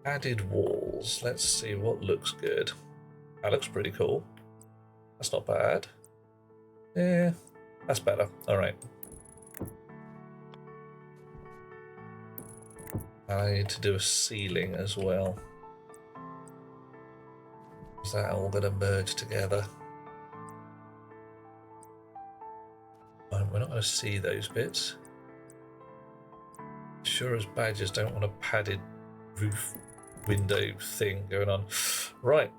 added walls. Let's see what looks good. That looks pretty cool. That's not bad. Yeah, that's better. All right. I need to do a ceiling as well. Is that all going to merge together? We're not going to see those bits. Sure as badgers don't want a padded roof window thing going on. Right.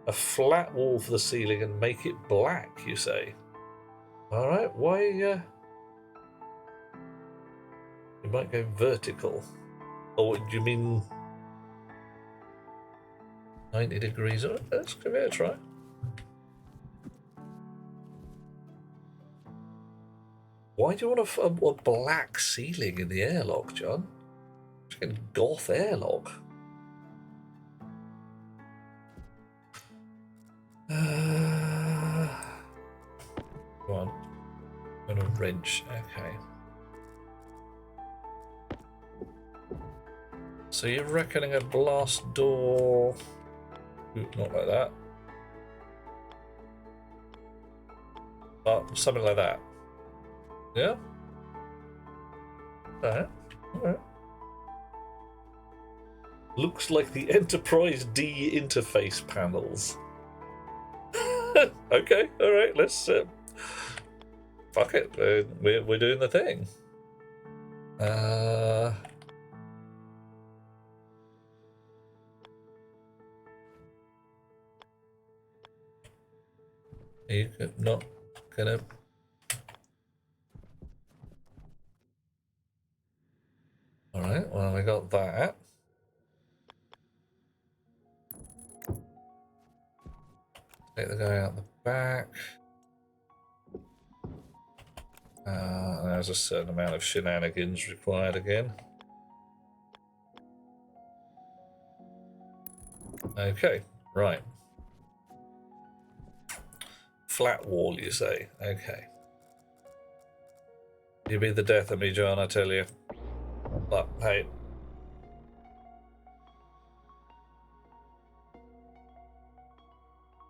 A flat wall for the ceiling and make it black, you say? Alright, why... You might go vertical. Or do you mean... 90 degrees? Oh, let's give it a try. Why do you want a black ceiling in the airlock, John? Fucking goth airlock. Go on. I'm gonna wrench. Okay. So you're reckoning a blast door? Ooh, not like that. But something like that. Yeah? Alright. Alright. Looks like the Enterprise D interface panels. Okay, alright, let's... fuck it, we're doing the thing. Are you not gonna... Alright, well we got that. Take the guy out the back. There's a certain amount of shenanigans required again. Okay, right. Flat wall, you say? Okay. You be the death of me, John, I tell you. But, hey.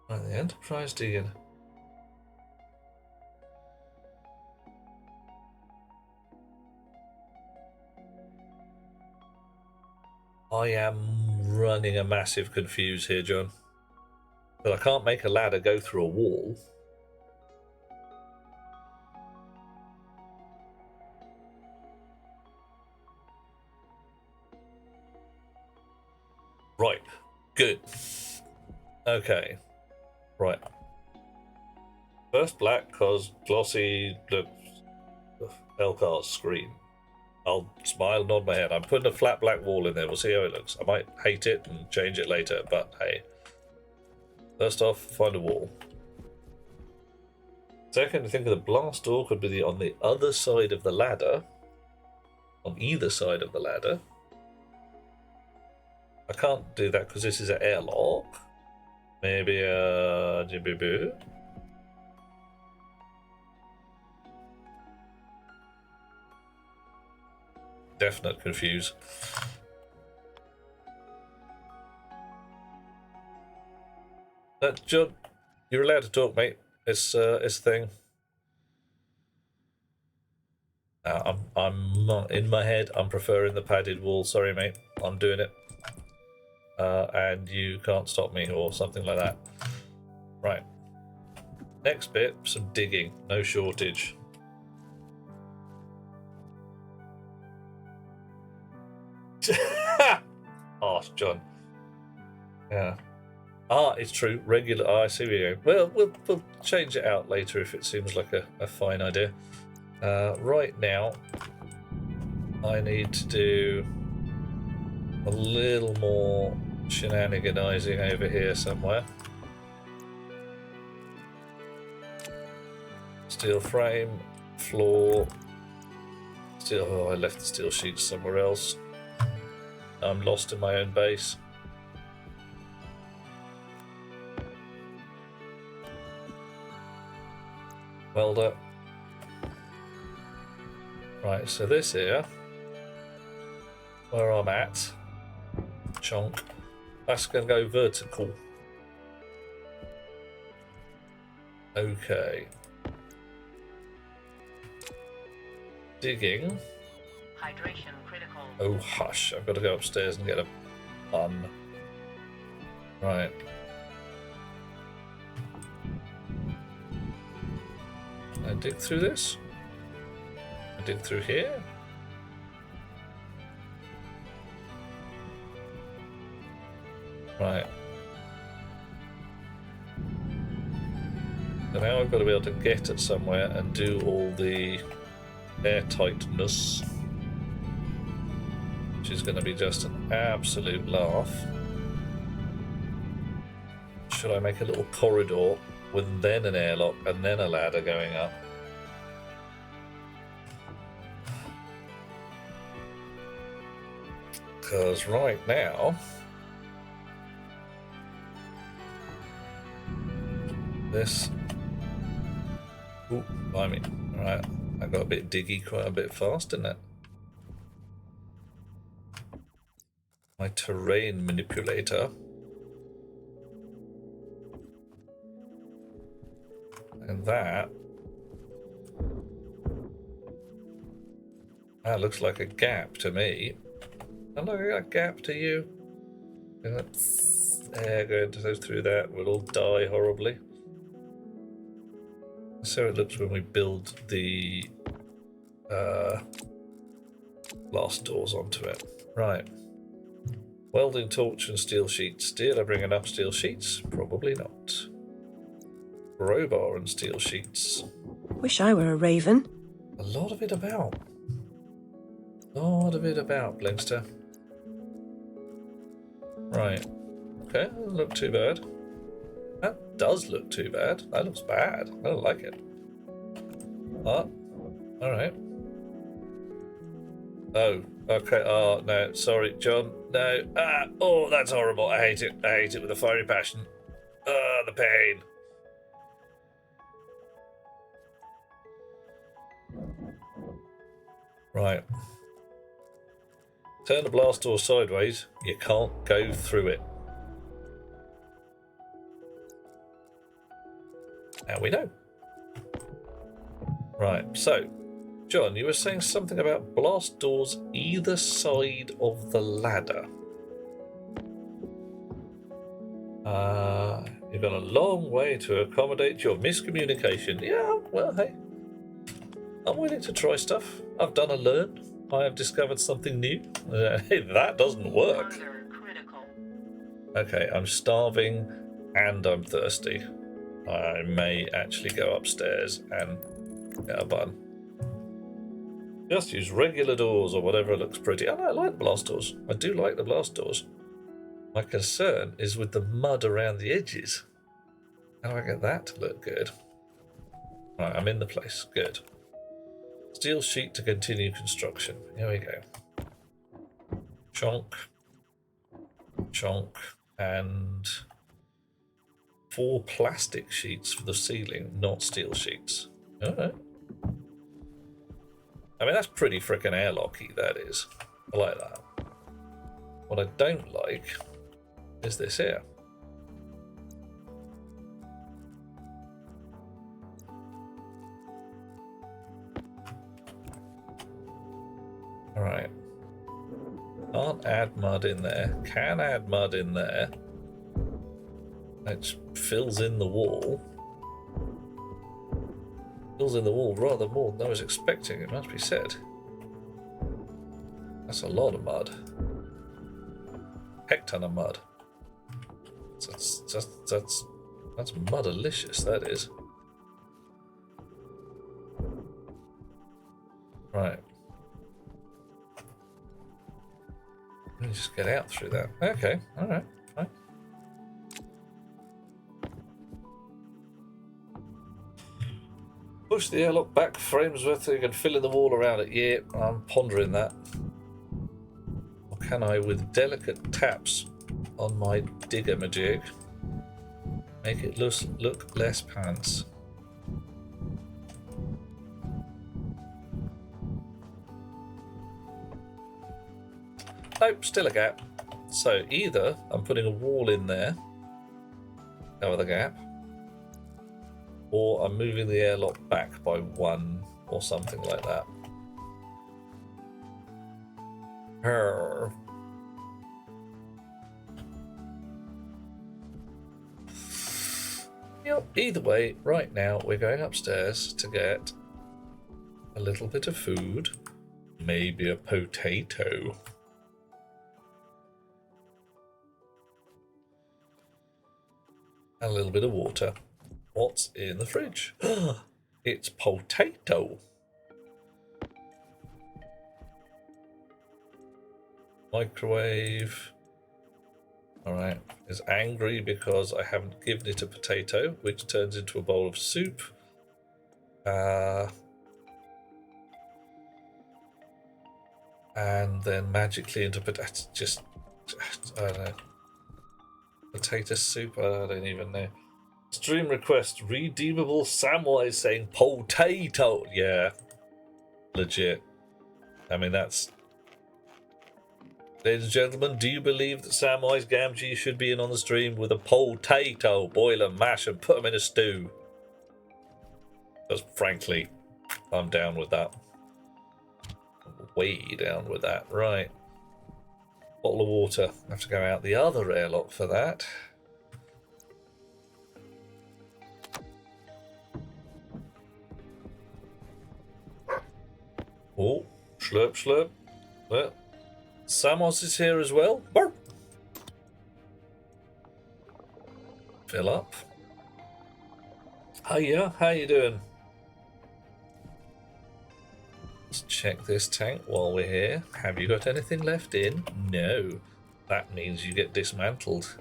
Right, the Enterprise digging. I am running a massive confuse here, John. But I can't make a ladder go through a wall. Right. Good. Okay. Right. First black, cause glossy looks Elkar's screen. I'll smile, nod my head. I'm putting a flat black wall in there. We'll see how it looks. I might hate it and change it later, but hey. First off, find a wall. Second, I think the blast door could be on the other side of the ladder. On either side of the ladder. I can't do that because this is an airlock. Maybe a jibiboo. Definite confuse. John, you're allowed to talk, mate. It's a thing. I'm in my head. I'm preferring the padded wall. Sorry, mate. I'm doing it. And you can't stop me or something like that. Right. Next bit, some digging. No shortage. Oh, John. Yeah. It's true. Regular. I see where you go. Well, we'll change it out later if it seems like a fine idea. Right now, I need to do a little more shenaniganizing over here somewhere. Steel frame, floor. Steel. Oh, I left the steel sheets somewhere else. I'm lost in my own base. Welder. Right, so this here, where I'm at, chunk, that's going to go vertical. Okay. Digging. Hydration critical. Oh, hush. I've got to go upstairs and get a bun. Right. Can I dig through this? I dig through here? Right. So now I've got to be able to get it somewhere and do all the airtightness, which is going to be just an absolute laugh. Should I make a little corridor with then an airlock and then a ladder going up? Because right now, this... Ooh, blimey. Alright, I got a bit diggy quite a bit fast, didn't it? my terrain manipulator. And that looks like a gap to me. And look at that gap to you. Going to go through that, we'll all die horribly. So it looks when we build the blast doors onto it. Right. Welding torch and steel sheets. Did I bring enough steel sheets? Probably not. Crowbar and steel sheets. Wish I were a raven. A lot of it about. A lot of it about, Blinkster. Right. Okay, doesn't look too bad. That does look too bad. That looks bad. I don't like it. Oh, alright. Oh, okay. Oh, no. Sorry, John. No. Oh, that's horrible. I hate it. I hate it with a fiery passion. The pain. Right. Turn the blast door sideways. You can't go through it. Now we know. Right, so, John, you were saying something about blast doors either side of the ladder. You've gone a long way to accommodate your miscommunication. Yeah, well, hey. I'm willing to try stuff. I've done a learn. I have discovered something new. Hey, that doesn't work. Under critical. Okay, I'm starving and I'm thirsty. I may actually go upstairs and get a bun. Just use regular doors or whatever looks pretty. I like the blast doors. I do like the blast doors. My concern is with the mud around the edges. How do I get that to look good? Right, I'm in the place. Good. Steel sheet to continue construction. Here we go. Chonk. Chonk. And 4 plastic sheets for the ceiling, not steel sheets. Alright. I mean, that's pretty frickin' airlocky, that is. I like that. What I don't like is this here. Alright. Can't add mud in there. Can add mud in there. It fills in the wall. Fills in the wall rather more than I was expecting, it must be said. That's a lot of mud. Heck ton of mud. That's mudalicious, that is. Right. Let me just get out through that. Okay, alright, fine. Push the airlock back frames worth so you can fill in the wall around it. Yeah, I'm pondering that. Or can I, with delicate taps on my digger-majig, make it look less pants? Nope, still a gap. So either I'm putting a wall in there, cover the gap, or I'm moving the airlock back by 1 or something like that. Yep, either way, right now we're going upstairs to get a little bit of food, maybe a potato. And a little bit of water. What's in the fridge? It's potato. Microwave. Alright. Is angry because I haven't given it a potato, which turns into a bowl of soup. And then magically into potato. Just, I don't know. Potato soup? I don't even know. Stream request, redeemable Samwise saying potato. Yeah, legit. I mean, that's Ladies and gentlemen, do you believe that Samwise Gamgee should be in on the stream with a potato, boil and mash and put them in a stew? Because frankly, I'm down with that. Way down with that. Right. Bottle of water. I have to go out the other airlock for that. Oh, slurp, slurp. Well, Samos is here as well. Burp. Fill up. Hiya, how you doing? Let's check this tank while we're here. Have you got anything left in? No. That means you get dismantled.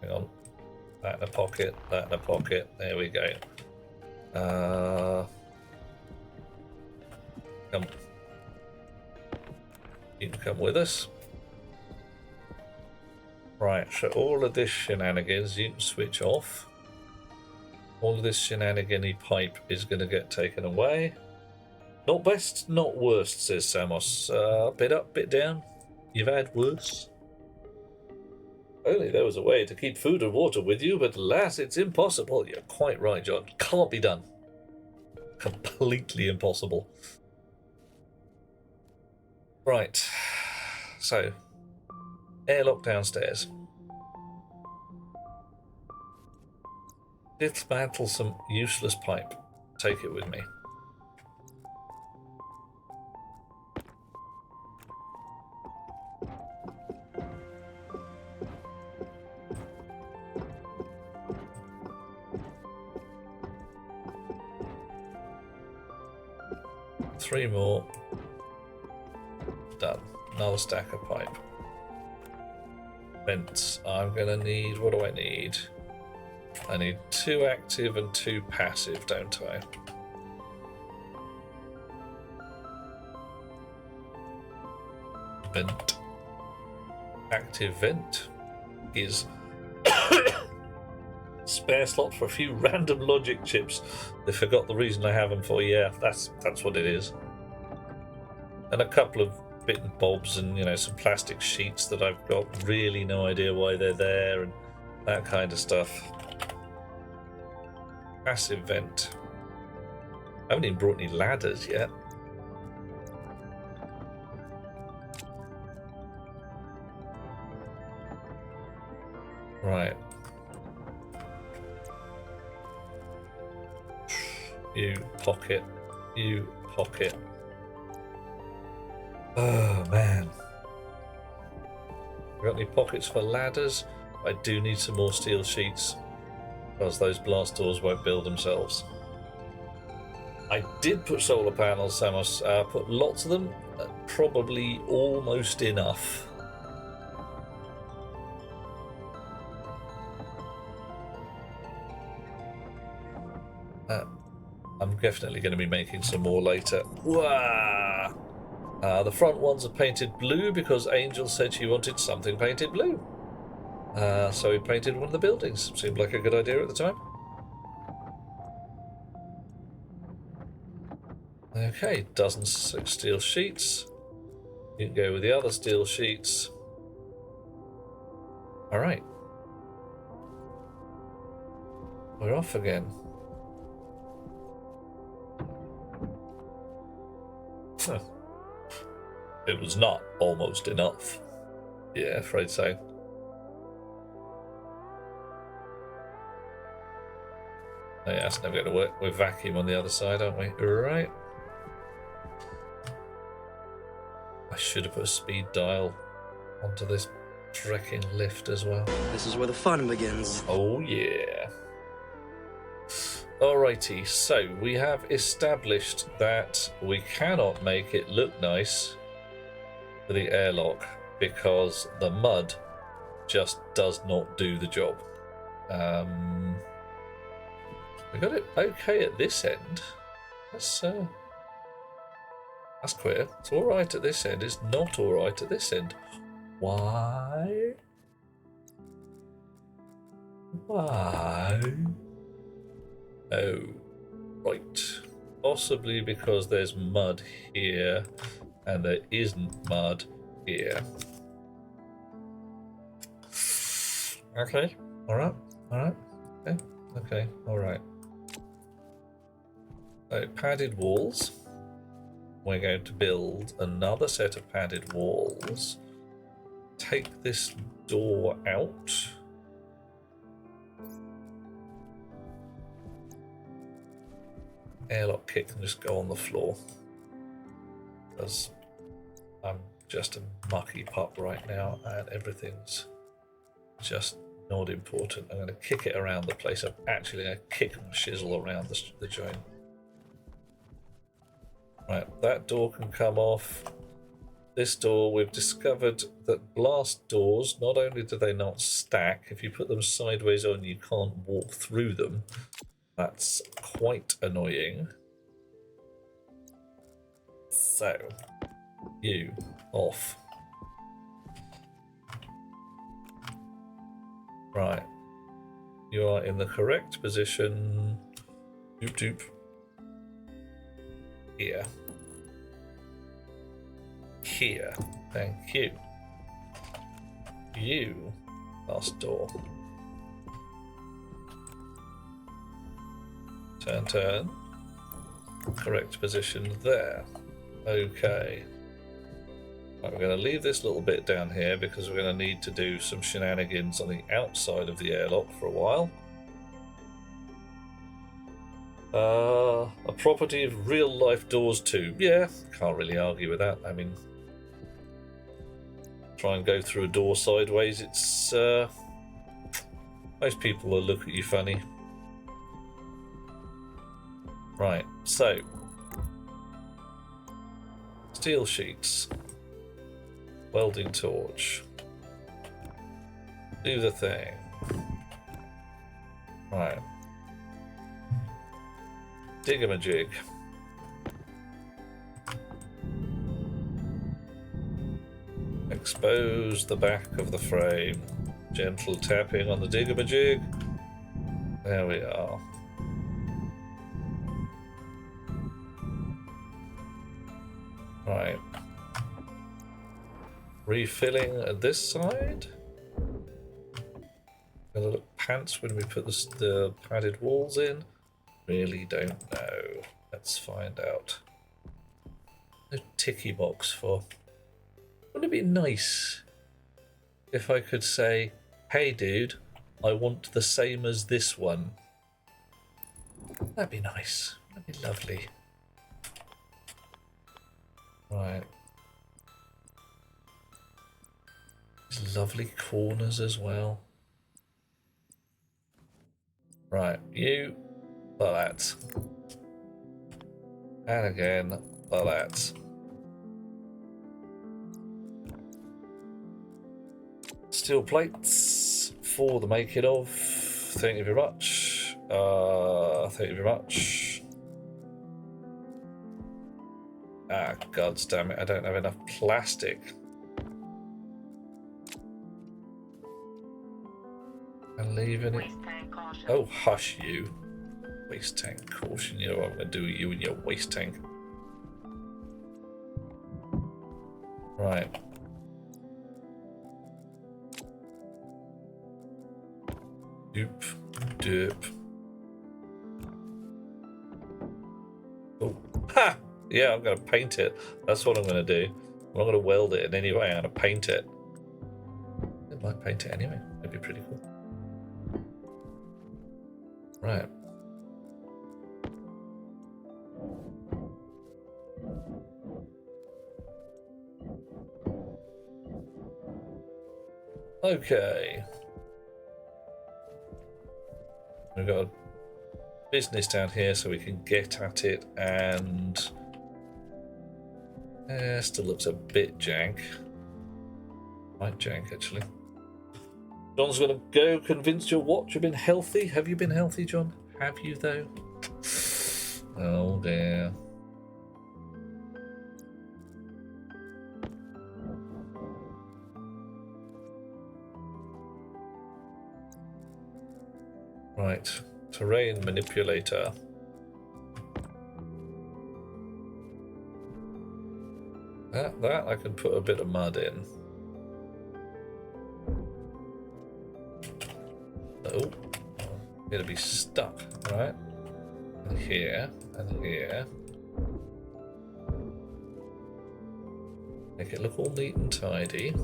Hang on. That in a pocket, that in a pocket. There we go. Come. You can come with us. Right, so all of this shenanigans you can switch off. All of this shenanigan-y pipe is going to get taken away. Not best, not worst, says Samos. Bit up, bit down. You've had worse. Only there was a way to keep food and water with you, but alas, it's impossible. You're quite right, John. Can't be done. Completely impossible. Right. So, airlock downstairs. Dismantle some useless pipe. Take it with me. Three more. Done. Another stack of pipe. Vents. I'm gonna need. What do I need? I need 2 active and 2 passive, don't I? Vent. Active vent is spare slot for a few random logic chips. They forgot the reason I have them for. Yeah, that's what it is. And a couple of bit and bobs and, you know, some plastic sheets that I've got really no idea why they're there and that kind of stuff. Passive vent. I haven't even brought any ladders yet. Right. You pocket. You pocket. Oh, man. Got any pockets for ladders? I do need some more steel sheets, because those blast doors won't build themselves. I did put solar panels, Samos. Put lots of them. Probably almost enough. I'm definitely going to be making some more later. Wow! The front ones are painted blue because Angel said she wanted something painted blue. So we painted one of the buildings. Seemed like a good idea at the time. Okay, dozens of steel sheets. You can go with the other steel sheets. Alright. We're off again. Huh. It was not almost enough. Yeah, afraid so. Oh, yeah, that's never going to work. We're vacuum on the other side, aren't we? Right. I should have put a speed dial onto this trekking lift as well. This is where the fun begins. Oh, yeah. Alrighty, so we have established that we cannot make it look nice for the airlock because the mud just does not do the job. We got it okay at this end. That's clear. It's all right at this end. It's not all right at this end. Why? Why? Oh, right. Possibly because there's mud here and there isn't mud here. Okay, alright, okay, okay, alright. So, padded walls. We're going to build another set of padded walls. Take this door out. Airlock kit can just go on the floor. Because I'm just a mucky pup right now and everything's just not important. I'm going to kick it around the place. I'm actually going to kick and shizzle around the joint. Right, that door can come off. This door, we've discovered that blast doors, not only do they not stack, if you put them sideways on, you can't walk through them. That's quite annoying. So, you off. Right. You are in the correct position. Doop doop. Here. Here. Thank you. You. Last door. Turn, turn. Correct position there. Okay. Right, we're going to leave this little bit down here because we're going to need to do some shenanigans on the outside of the airlock for a while. A property of real-life doors too. Yeah, can't really argue with that. I mean, try and go through a door sideways, it's... most people will look at you funny. Right, so... steel sheets. Welding torch. Do the thing. Right. Dig-a-ma-jig. Expose the back of the frame. Gentle tapping on the dig-a-ma-jig. There we are. Right. Refilling at this side. Gonna look pants when we put the padded walls in. Really don't know. Let's find out. No ticky box for. Wouldn't it be nice if I could say, hey dude, I want the same as this one? That'd be nice. That'd be lovely. Right. These lovely corners as well. Right, you, that. And again, that. Steel plates for the making of. Thank you very much. Thank you very much. Ah, god damn it, I don't have enough plastic. And leaving it. Waste tank caution. Oh, hush you. Waste tank caution. You know what I'm going to do with you and your waste tank. Right. Doop. Doop. Oh. Ha! Yeah, I'm going to paint it. That's what I'm going to do. I'm not going to weld it in any way. I'm going to paint it. I might paint it anyway. That'd be pretty cool. Right. Okay. We've got a business down here so we can get at it, and still looks a bit jank. Quite jank actually. John's gonna go convince your watch you've been healthy. Have you been healthy, John? Have you though? Oh dear. Right, terrain manipulator. That I can put a bit of mud in. Oh, I'm gonna be stuck, right? And here, and here. Make it look all neat and tidy.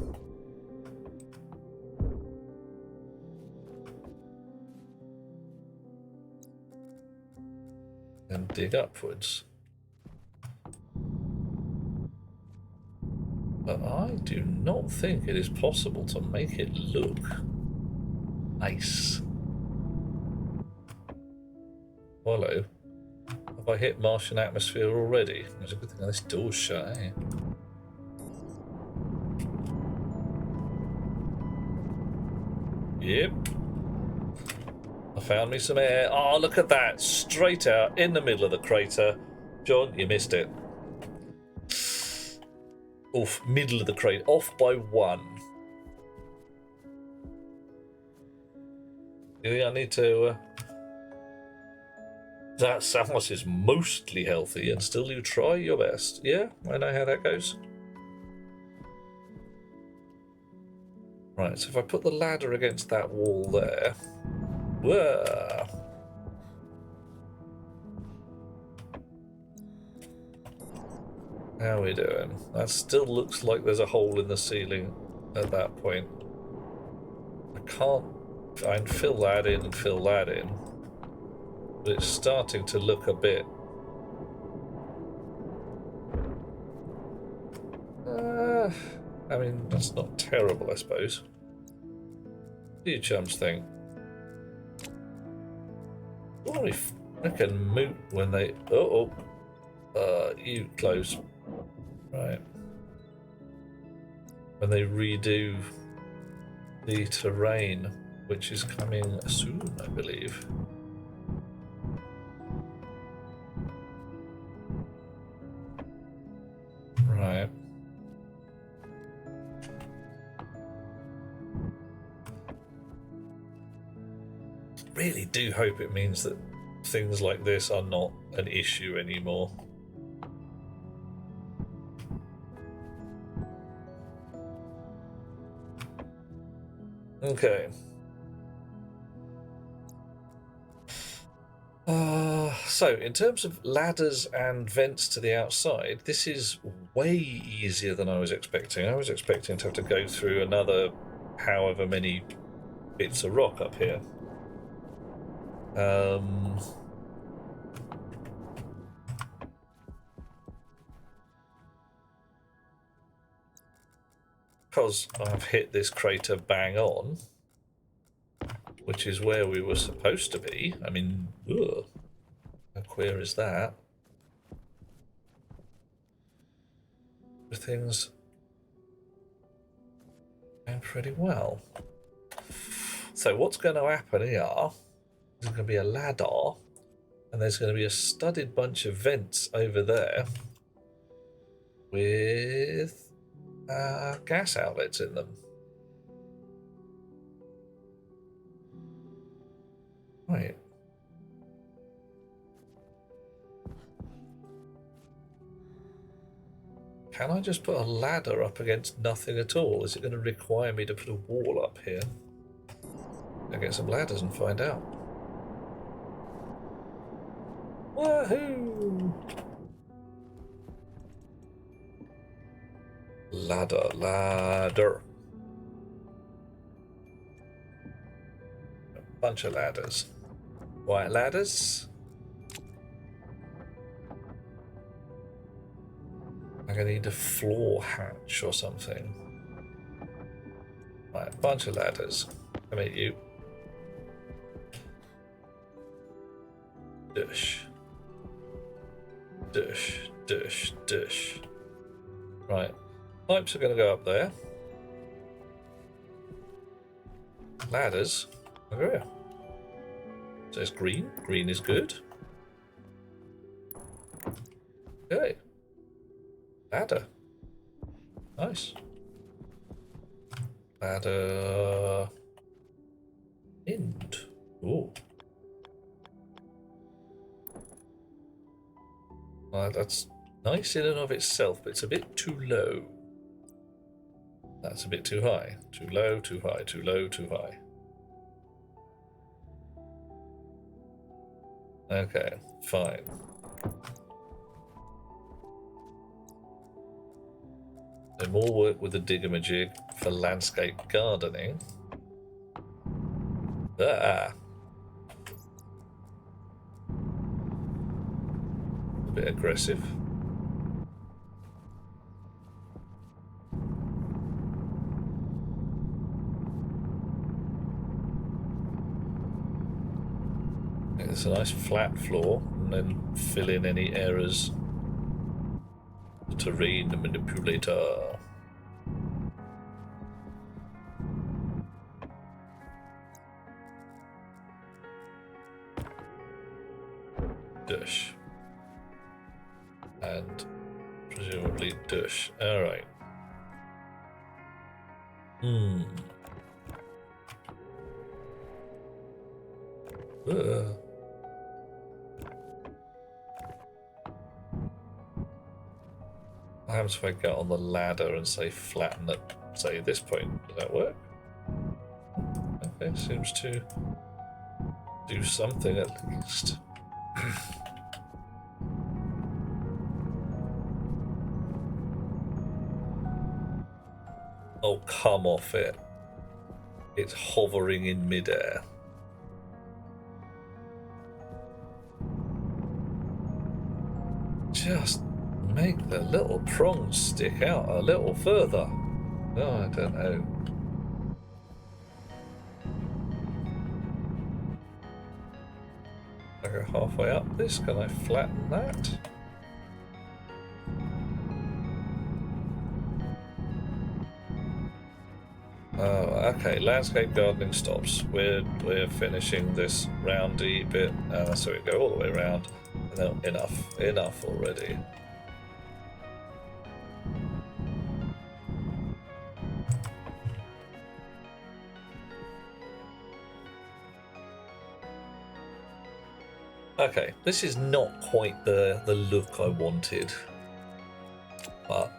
And dig upwards. But I do not think it is possible to make it look nice. Hello. Have I hit Martian atmosphere already? There's a good thing this door's shut, eh? Yep. I found me some air. Oh, look at that. Straight out in the middle of the crater. John, you missed it. Oof, middle of the crater. Off by 1. You think I need to... That Samus is mostly healthy and still you try your best. Yeah, I know how that goes. Right, so if I put the ladder against that wall there... Whoa! How are we doing? That still looks like there's a hole in the ceiling at that point. I can fill that in and fill that in. But it's starting to look a bit... I mean, that's not terrible, I suppose. What do you chums think? What do we frickin' moot when they... you close. Right. When they redo the terrain, which is coming soon, I believe. Right. Really do hope it means that things like this are not an issue anymore. Okay. So, in terms of ladders and vents to the outside, this is way easier than I was expecting. I was expecting to have to go through another however many bits of rock up here. Because I've hit this crater bang on, which is where we were supposed to be. I mean, ugh, how queer is that? Everything's going pretty well. So what's going to happen here? There's going to be a ladder, and there's going to be a studded bunch of vents over there with gas outlets in them. Right. Can I just put a ladder up against nothing at all? Is it going to require me to put a wall up here? I'll get some ladders and find out. Woohoo! Ladder. A bunch of ladders. White ladders. I'm gonna need a floor hatch or something. Right, a bunch of ladders. Come at you. Dush. Right. Pipes are going to go up there. Ladders. Over here. So it's green. Green is good. Okay. Ladder. Nice. Ladder. End. Ooh. Well, that's Nice in and of itself, but it's a bit too low. That's a bit too high. Too low, too high, too low, too high. Okay, fine. So more work with the digger-majig for landscape gardening. Ah. A bit aggressive. It's a nice flat floor, and then fill in any errors. The terrain manipulator. Dush. And presumably dush. Alright. What happens if I get on the ladder and say flatten at, say, this point? Does that work? Okay, seems to do something at least. Oh, come off it. It's hovering in midair. Just make the little prongs stick out a little further. Oh, I don't know. I go halfway up this. Can I flatten that? Oh, okay. Landscape gardening stops. We're finishing this roundy bit, so we go all the way around. No, enough already. Okay, this is not quite the look I wanted, but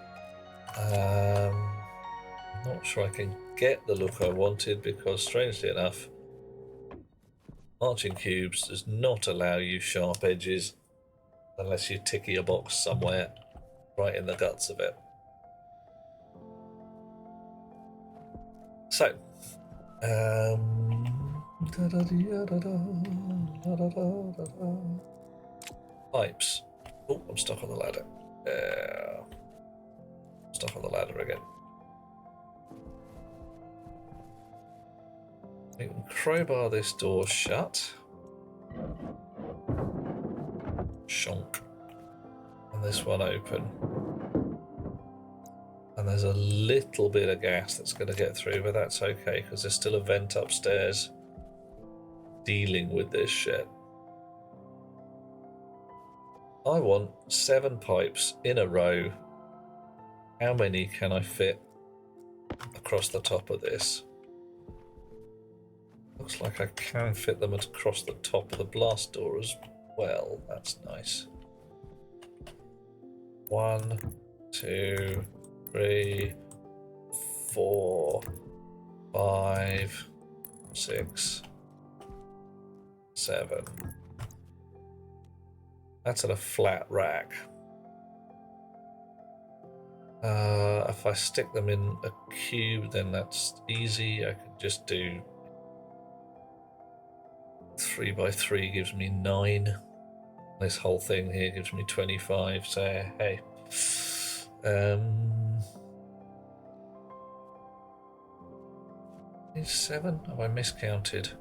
not sure I can get the look I wanted because, strangely enough, Marching Cubes does not allow you sharp edges unless you tick your box somewhere right in the guts of it. So, pipes. Oh, I'm stuck on the ladder. Stuck on the ladder again. We can crowbar this door shut. Shonk. And this one open. And there's a little bit of gas that's going to get through, but that's okay because there's still a vent upstairs dealing with this shit. I want 7 pipes in a row. How many can I fit across the top of this? Looks like I can fit them across the top of the blast door as well. That's nice. 1, 2, 3, 4, 5, 6, 7. That's at a flat rack. If I stick them in a cube, then that's easy. I can just do 3 by 3 gives me 9. This whole thing here gives me 25. So hey, is 7? Have I miscounted?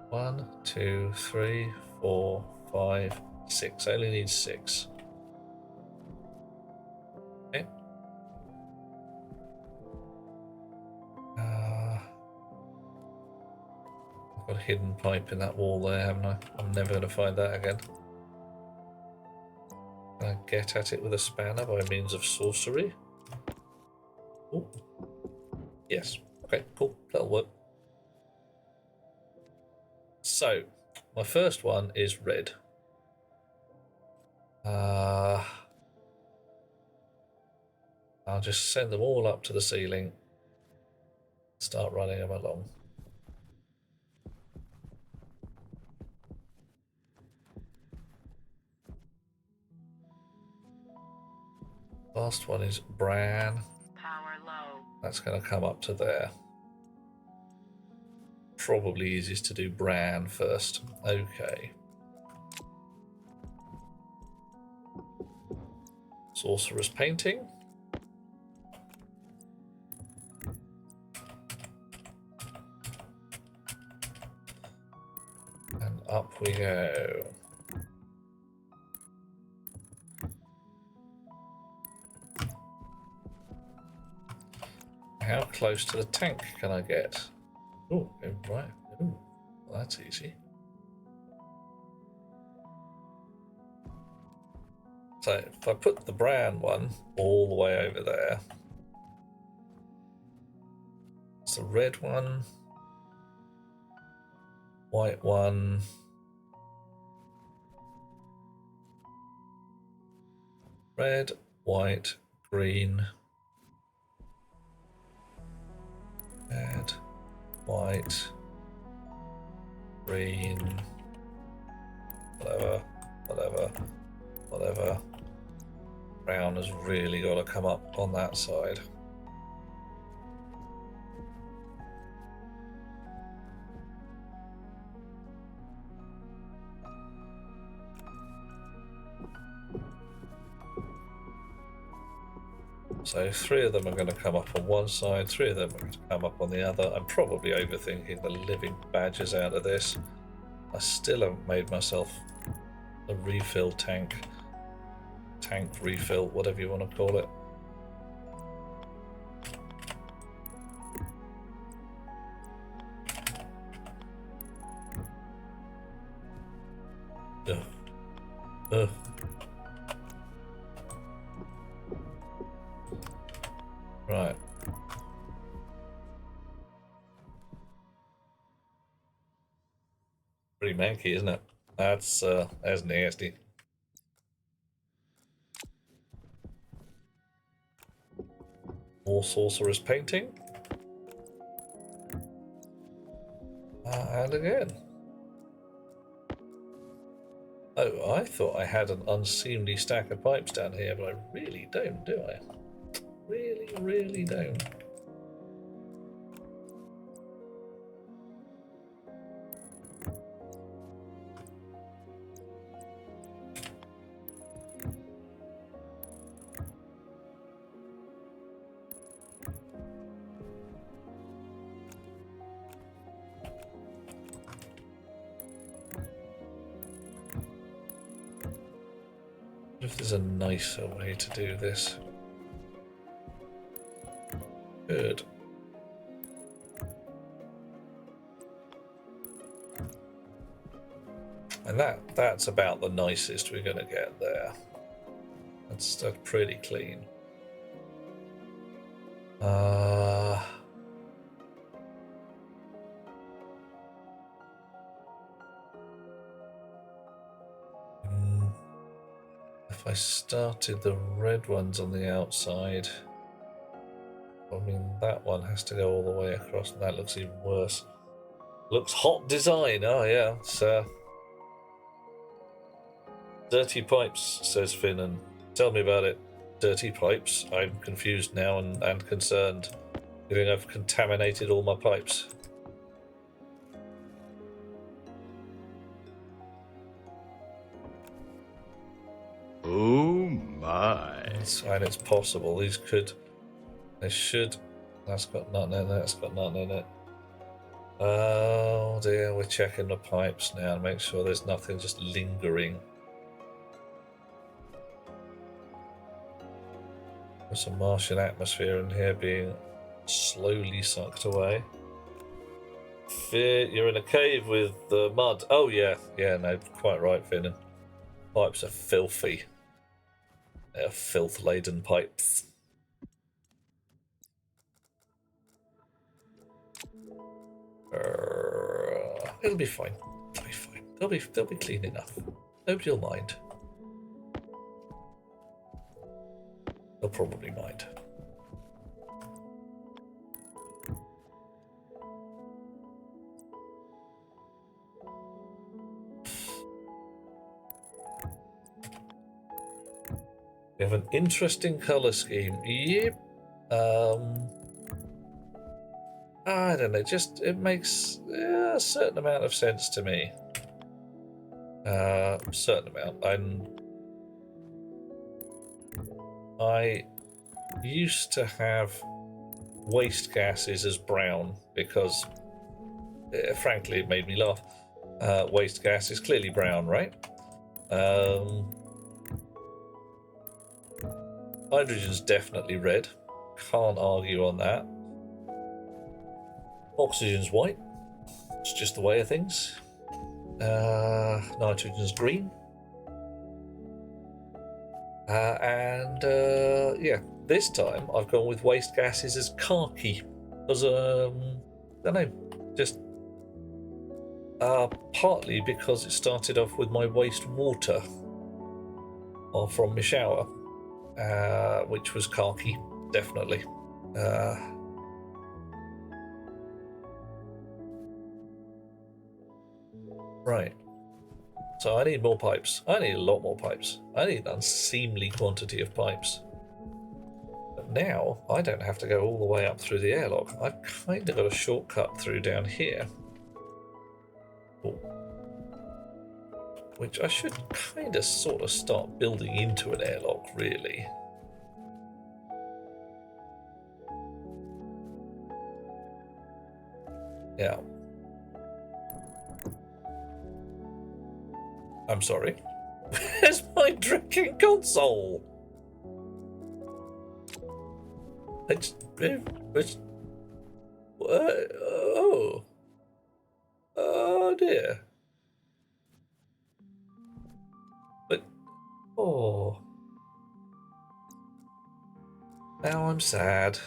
1, 2, 3, 4, 5, 6. I only need 6. Okay. I've got a hidden pipe in that wall there, haven't I? I'm never going to find that again. Can I get at it with a spanner by means of sorcery? Oh, yes. Okay, cool. That'll work. So, my first one is red. I'll just send them all up to the ceiling. Start running them along. Last one is Bran. Power low. That's going to come up to there. Probably easiest to do Bran first. Okay. Sorcerer's Painting. And up we go. How close to the tank can I get? Oh, right. Ooh, well, that's easy. So if I put the brown one all the way over there, it's the red one, white one, red, white, green, red, white, green, whatever. Brown has really got to come up on that side. So 3 of them are going to come up on one side, 3 of them are going to come up on the other. I'm probably overthinking the living badgers out of this. I still haven't made myself a refill tank refill, whatever you want to call it. Ugh. Right. Pretty manky, isn't it? That's nasty. More Sorcerer's Painting. And again. Oh, I thought I had an unseemly stack of pipes down here, but I really don't, do I? Really don't. If there's a nicer way to do this. Good. And that's about the nicest we're going to get there. That's pretty clean. If I started the red ones on the outside, I mean that one has to go all the way across, and that looks even worse. Looks hot design. Oh yeah, it's dirty pipes, says Finn, and tell me about it. Dirty pipes. I'm confused now and concerned. You think I've contaminated all my pipes? Oh my. And it's possible. These could... They should... That's got nothing in it. That's got nothing in it. Oh dear, we're checking the pipes now to make sure there's nothing just lingering. There's some Martian atmosphere in here being slowly sucked away. Fear, you're in a cave with the mud. Oh yeah, no, quite right, Finn. Pipes are filthy. They're filth-laden pipes. It'll be fine. It'll be fine. They'll be clean enough. Nobody'll mind. They'll probably mind. We have an interesting colour scheme. Yep. I don't know. Just it makes a certain amount of sense to me. Certain amount. I used to have waste gases as brown because, frankly, it made me laugh. Waste gas is clearly brown, right? Hydrogen's definitely red. Can't argue on that. Oxygen's white. It's just the way of things. Nitrogen's green. Yeah, this time I've gone with waste gases as khaki. Because, I don't know, just partly because it started off with my wastewater from my shower, which was khaki, definitely. Right. So I need more pipes. I need a lot more pipes. I need an unseemly quantity of pipes. But now I don't have to go all the way up through the airlock. I've kind of got a shortcut through down here. Which I should kind of sort of start building into an airlock, really. Yeah. I'm sorry. Where's my drinking console? Oh. Oh dear. But, oh. Now I'm sad.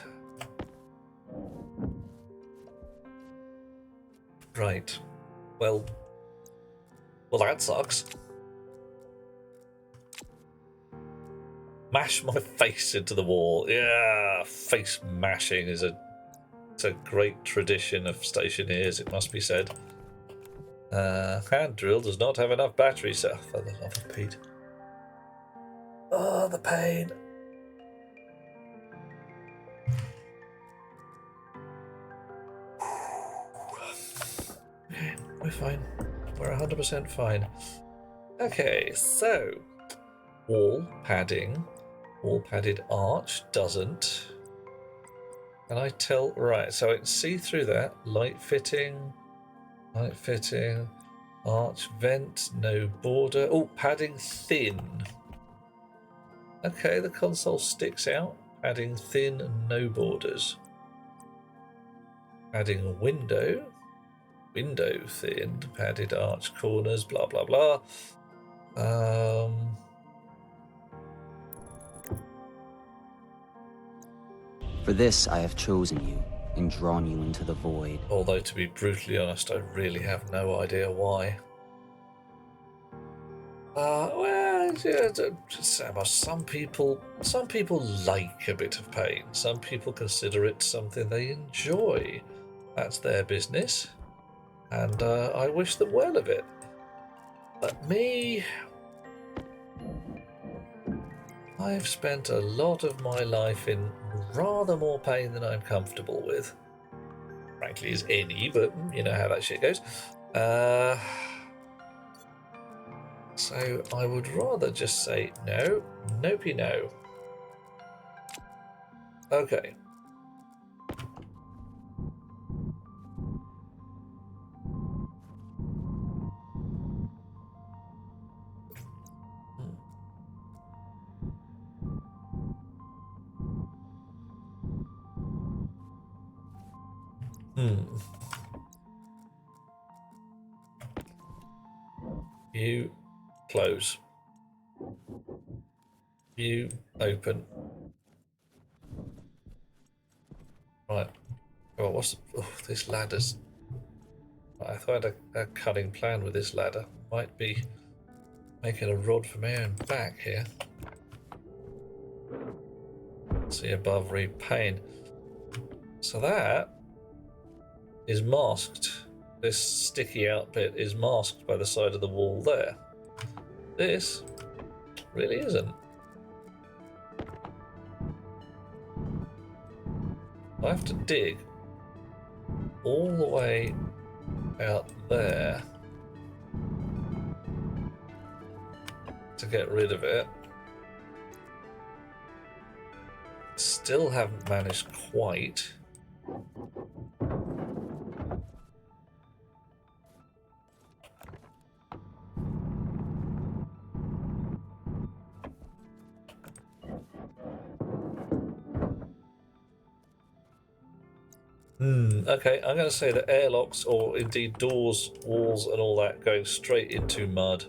Right. Well, that sucks. Mash my face into the wall. Yeah, face mashing is it's a great tradition of stationeers, it must be said. Hand drill does not have enough battery, sir. For the love of Pete. Oh, the pain. We're fine. We're 100% fine. Okay, so wall padding, wall padded arch doesn't. Can I tell? Right, so I can see through that. Light fitting, arch vent, no border. Oh, padding thin. Okay, the console sticks out. Padding thin, no borders. Padding a window. Window thin, padded arch corners, blah blah blah. For this I have chosen you and drawn you into the void. Although, to be brutally honest, I really have no idea why. Well, yeah, some people like a bit of pain. Some people consider it something they enjoy. That's their business. And I wish them well of it. But me, I've spent a lot of my life in rather more pain than I'm comfortable with. Frankly, as any, but you know how that shit goes. So I would rather just say no, nopey no. Okay. You close. You open. Right. Oh, this ladder's... I thought I had a cunning plan with this ladder. Might be making a rod for my own back here. See above, read pain. So that is masked. This sticky out bit is masked by the side of the wall there. This really isn't. I have to dig all the way out there to get rid of it. Still haven't managed quite. Okay, I'm going to say that airlocks, or indeed doors, walls, and all that going straight into mud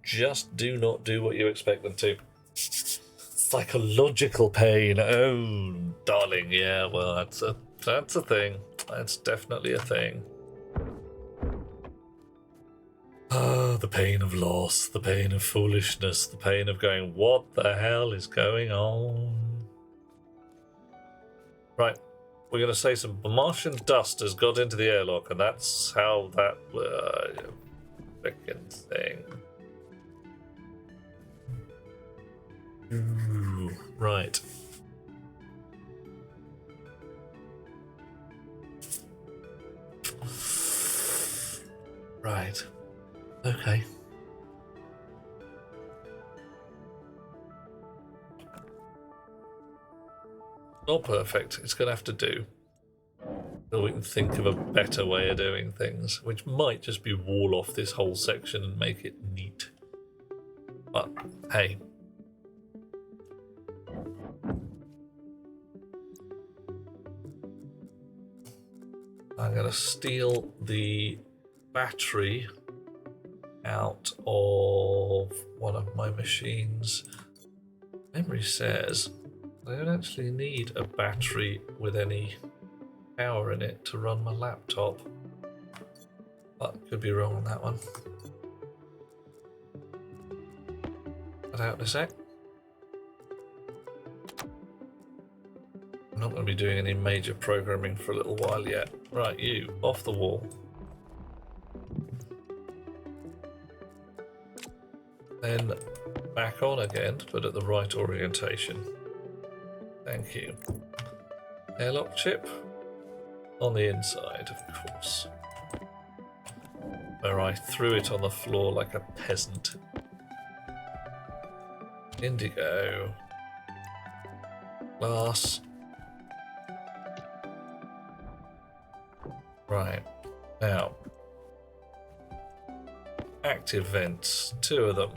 just do not do what you expect them to. Psychological pain. Oh, darling, yeah. Well, that's a thing. That's definitely a thing. Ah, the pain of loss, the pain of foolishness, the pain of going, what the hell is going on? Right. We're going to say some Martian dust has got into the airlock, and that's how that frickin' thing. Ooh, right. Right. Okay. Not perfect. It's going to have to do. So we can think of a better way of doing things, which might just be wall off this whole section and make it neat. But hey. I'm going to steal the battery out of one of my machines. Memory says I don't actually need a battery with any power in it to run my laptop, but could be wrong on that one. Cut out in a sec. I'm not going to be doing any major programming for a little while yet. Right, you, off the wall. Then back on again, but at the right orientation. Thank you. Airlock chip on the inside, of course. Where I threw it on the floor like a peasant. Indigo. Glass. Right. Now. Active vents. 2 of them.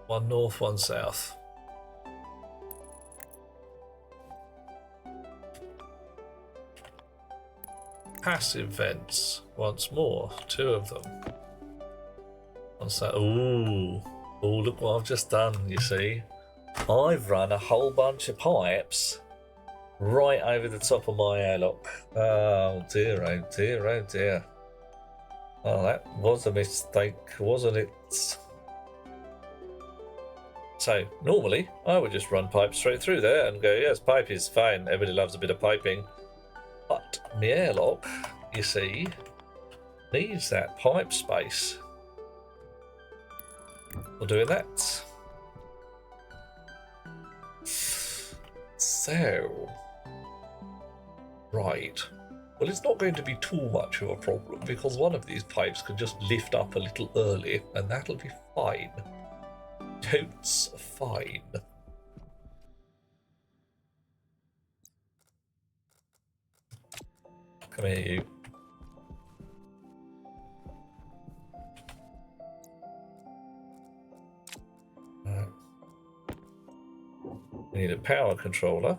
One north, one south. Passive vents. Once more. 2 of them. What's that? Ooh. Oh, look what I've just done, you see. I've run a whole bunch of pipes right over the top of my airlock. Oh dear, oh dear, oh dear. Oh, that was a mistake, wasn't it? So, normally, I would just run pipes straight through there and go, yes, pipe is fine, everybody loves a bit of piping. But my airlock, you see, needs that pipe space. We're doing that. So, right. Well, it's not going to be too much of a problem because one of these pipes can just lift up a little early and that'll be fine. Totes fine. Come here, you. Right. We need a power controller.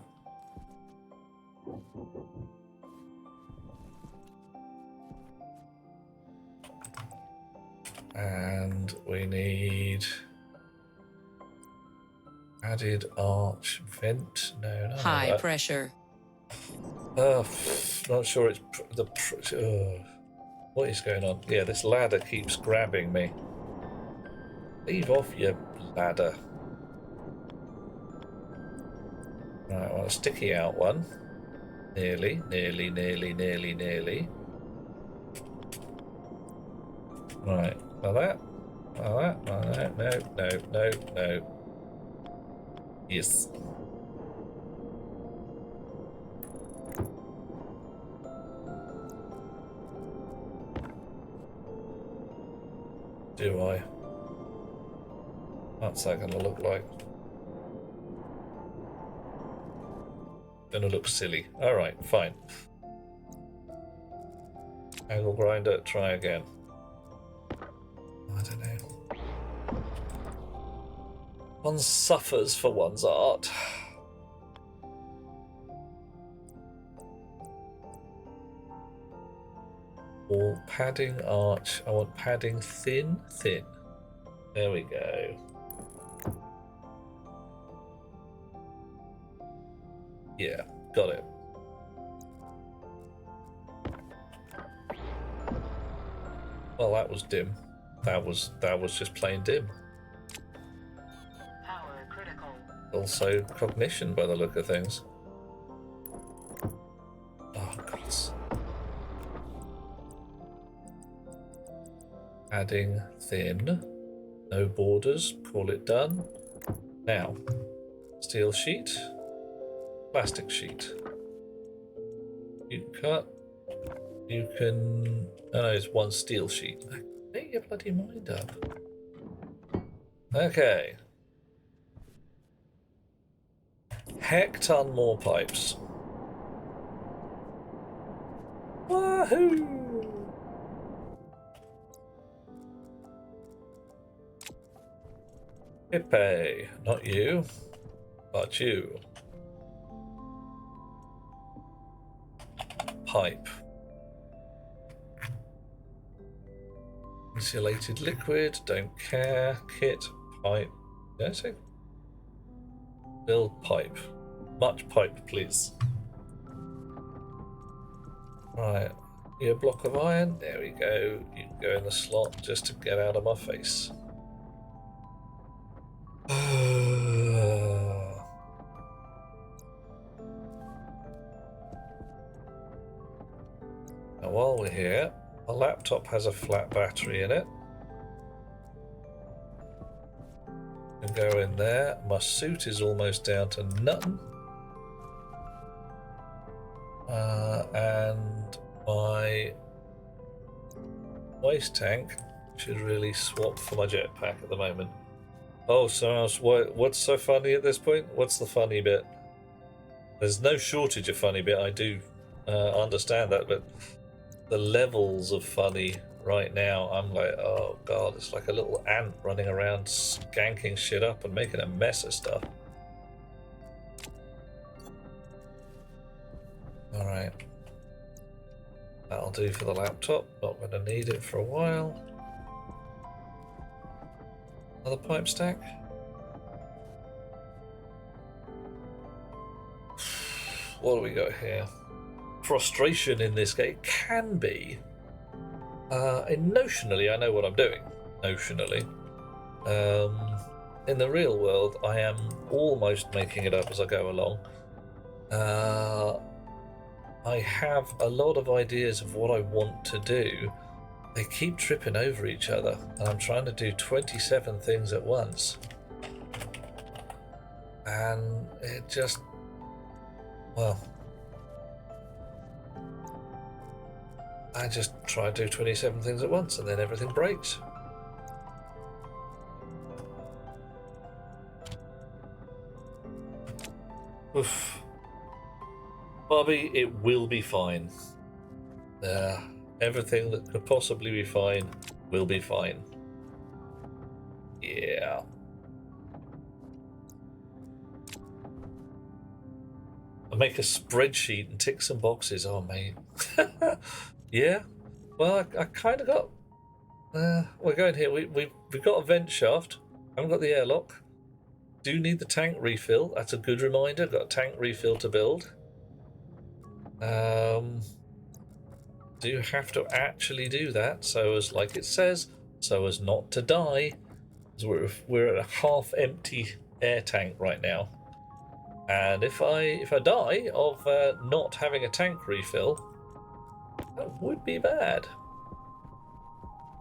And we need added arch vent. No, no. High pressure. Not sure it's what is going on? Yeah, this ladder keeps grabbing me. Leave off your ladder. Right, well, a sticky out one. Nearly. Right, like that. No. Yes. Do I? What's that going to look like? Going to look silly. Alright, fine. Angle grinder, try again. I don't know. One suffers for one's art. Or padding arch. I want padding thin. There we go. Yeah, got it. Well, that was dim. That was just plain dim. Power critical. Also cognition by the look of things. Oh God. Adding thin. No borders. Call it done. Now, steel sheet. Plastic sheet. You cut. You can. Oh no, it's one steel sheet. Make your bloody mind up. Okay. Hecton more pipes. Wahoo! Hippie, not you, but you. Pipe. Insulated liquid, don't care. Kit, pipe. Did I say? Build pipe. Much pipe, please. Right. Your block of iron. There we go. You can go in the slot just to get out of my face. Now, while we're here, my laptop has a flat battery in it. And go in there. My suit is almost down to nothing. And my waste tank should really swap for my jetpack at the moment. Oh, so what's so funny at this point? What's the funny bit? There's no shortage of funny bit. I do understand that, but the levels of funny right now, I'm like, oh God, it's like a little ant running around skanking shit up and making a mess of stuff. Alright. That'll do for the laptop. Not going to need it for a while. Another pipe stack. What do we got here? Frustration in this game can be. And notionally, I know what I'm doing. Notionally. In the real world, I am almost making it up as I go along. I have a lot of ideas of what I want to do. They keep tripping over each other, and I'm trying to do 27 things at once. And it just, well, I just try to do 27 things at once, and then everything breaks. Oof. Bobby, it will be fine. Everything that could possibly be fine will be fine. Yeah. I make a spreadsheet and tick some boxes. Oh, mate. Yeah. Well, I kind of got. We're going here. We've got a vent shaft. Haven't got the airlock. Do need the tank refill. That's a good reminder. Got a tank refill to build. Do have to actually do that, so as like it says, so as not to die. We're at a half empty air tank right now, and if I die of not having a tank refill, that would be bad.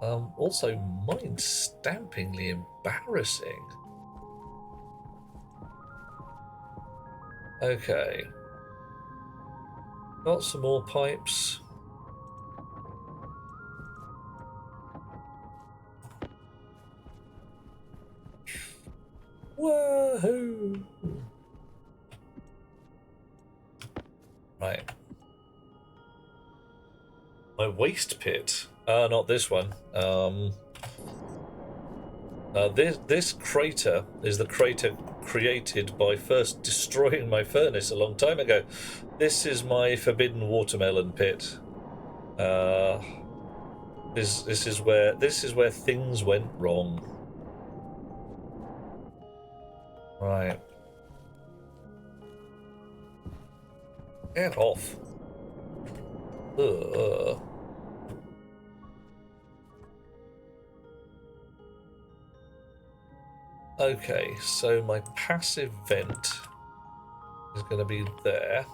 Also, mind-stampingly embarrassing. Okay. Got some more pipes. Woohoo! Right. My waste pit. Not this one. This crater is the crater created by first destroying my furnace a long time ago. This is my forbidden watermelon pit. This is where things went wrong. Right. Get off. Ugh. Okay, so my passive vent is going to be there,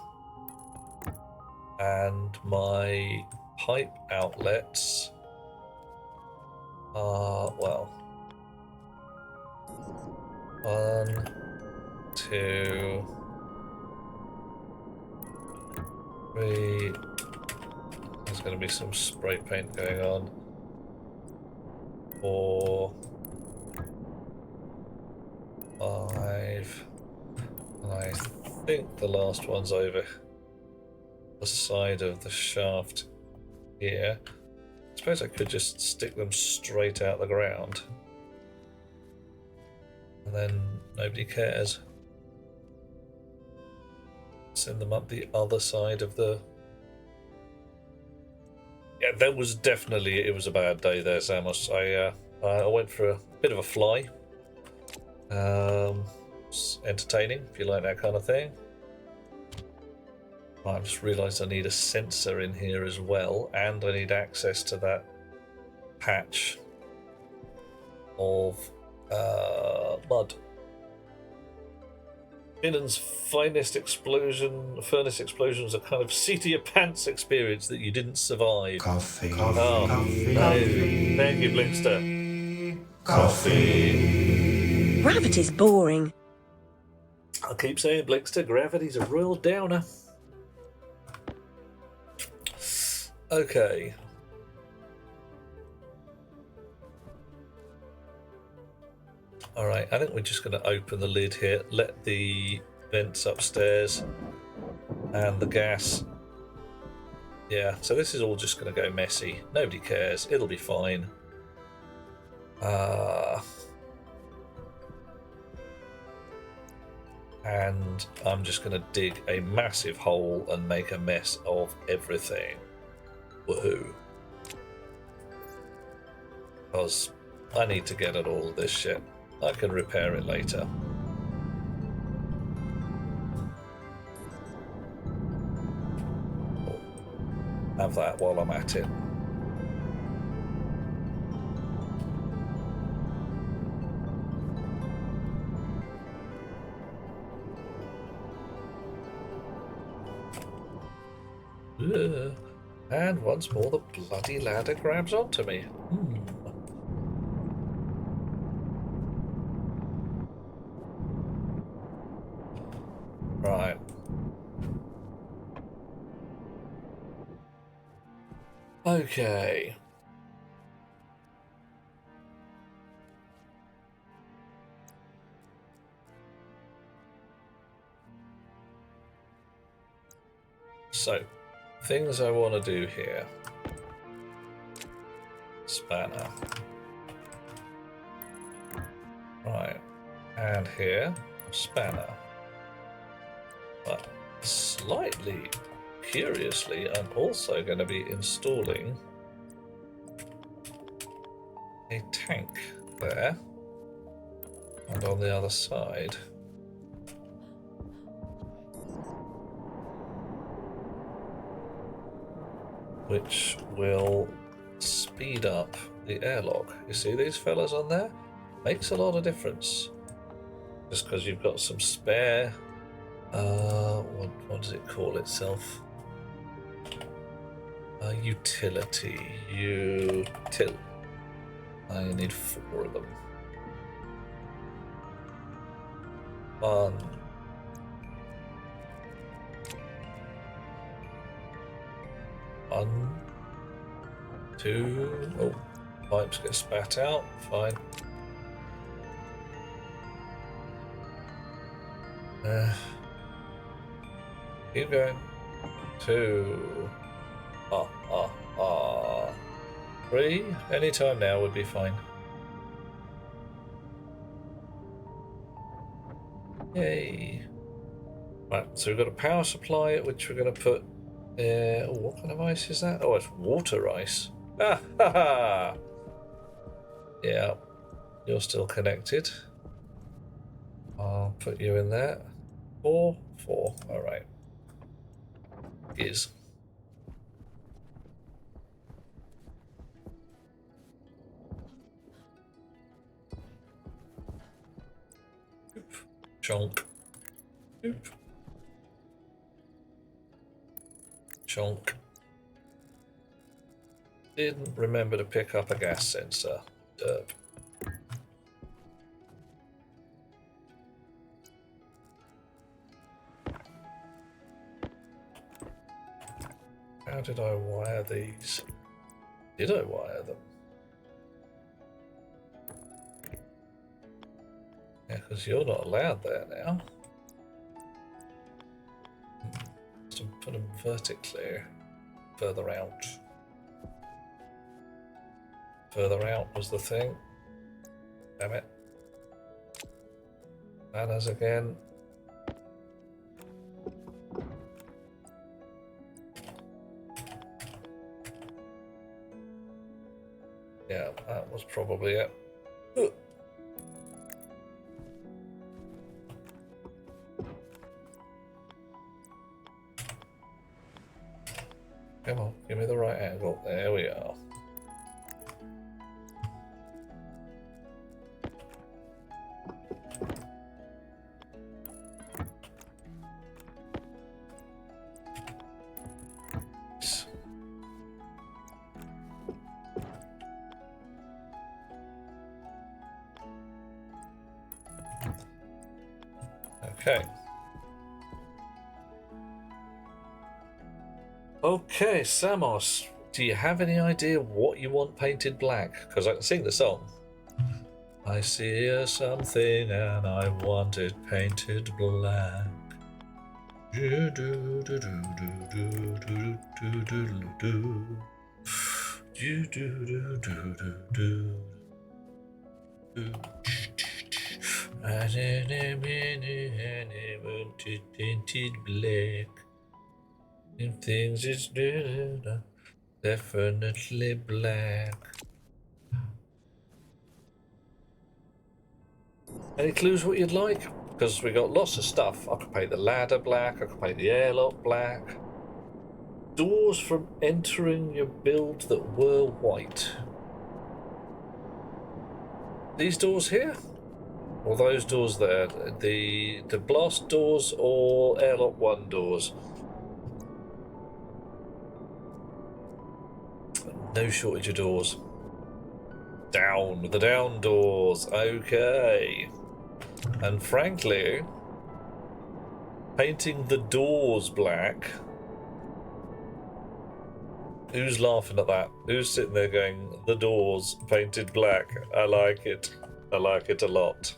and my pipe outlets are, well, 1, 2, 3. There's going to be some spray paint going on. 4, 5, and I think the last one's over the side of the shaft here. I suppose I could just stick them straight out the ground, and then nobody cares. Send them up the other side of the... Yeah, that was definitely... It was a bad day there, Samos. I went for a bit of a fly. It's entertaining, if you like that kind of thing. I've just realised I need a sensor in here as well, and I need access to that patch of mud. Finnan's finest furnace explosions are kind of seat of your pants experience that you didn't survive. Coffee. Oh, Coffee. no. Coffee. Thank you, Blinkster. Coffee. Gravity's boring. I'll keep saying, Blinkster, gravity's a real downer. Okay. Alright, I think we're just going to open the lid here, let the vents upstairs and the gas. Yeah, so this is all just going to go messy. Nobody cares. It'll be fine. And I'm just going to dig a massive hole and make a mess of everything. Woohoo. Because I need to get at all of this shit. I can repair it later. Have that while I'm at it. Ugh. And once more the bloody ladder grabs onto me. Right. Okay. So, things I want to do here. Spanner. Right. And here, spanner. But slightly curiously, I'm also going to be installing a tank there, and on the other side which will speed up the airlock. You see these fellas on there? Makes a lot of difference. Just because you've got some spare what does it call itself? Utility. I need 4 of them. 1, 1, 2. Oh, pipes get spat out. Fine. Keep going. 2. 3. Anytime now would be fine. Yay. Right, so we've got a power supply which we're going to put. What kind of ice is that? Oh, it's water ice. Ah, ha, ha. Yeah, you're still connected. I'll put you in there. 4, 4. All right. Is. Chonk. Oop. Chonk. Didn't remember to pick up a gas sensor. Derp. How did I wire these? Did I wire them? Yeah, because you're not allowed there now. So put them vertically further out. Further out was the thing. Damn it. Banners again. Yeah, that was probably it. Ugh. Come on, give me the right angle. There we are. Okay. Okay, Samos, do you have any idea what you want painted black? Because I can sing the song. I see something and I want it painted black. Do do do do do do do do do do do do do do. I didn't mean it, I want it painted black. And things is definitely black. Any clues what you'd like? Because we got lots of stuff. I could paint the ladder black, I could paint the airlock black. Doors from entering your build that were white. These doors here? Or those doors there? The blast doors or airlock 1 doors? No shortage of doors. Down, the down doors. Okay. And frankly, painting the doors black. Who's laughing at that? Who's sitting there going, the doors painted black? I like it. I like it a lot.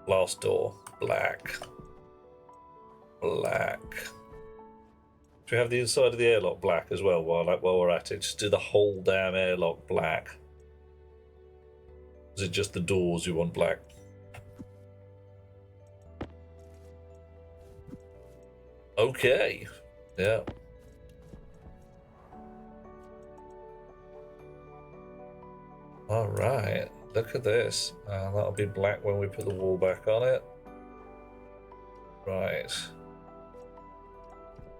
Last door, black. Black. Do we have the inside of the airlock black as well while we're at it? Just do the whole damn airlock black. Is it just the doors you want black? Okay. Yeah. Alright. Look at this. That'll be black when we put the wall back on it. Right.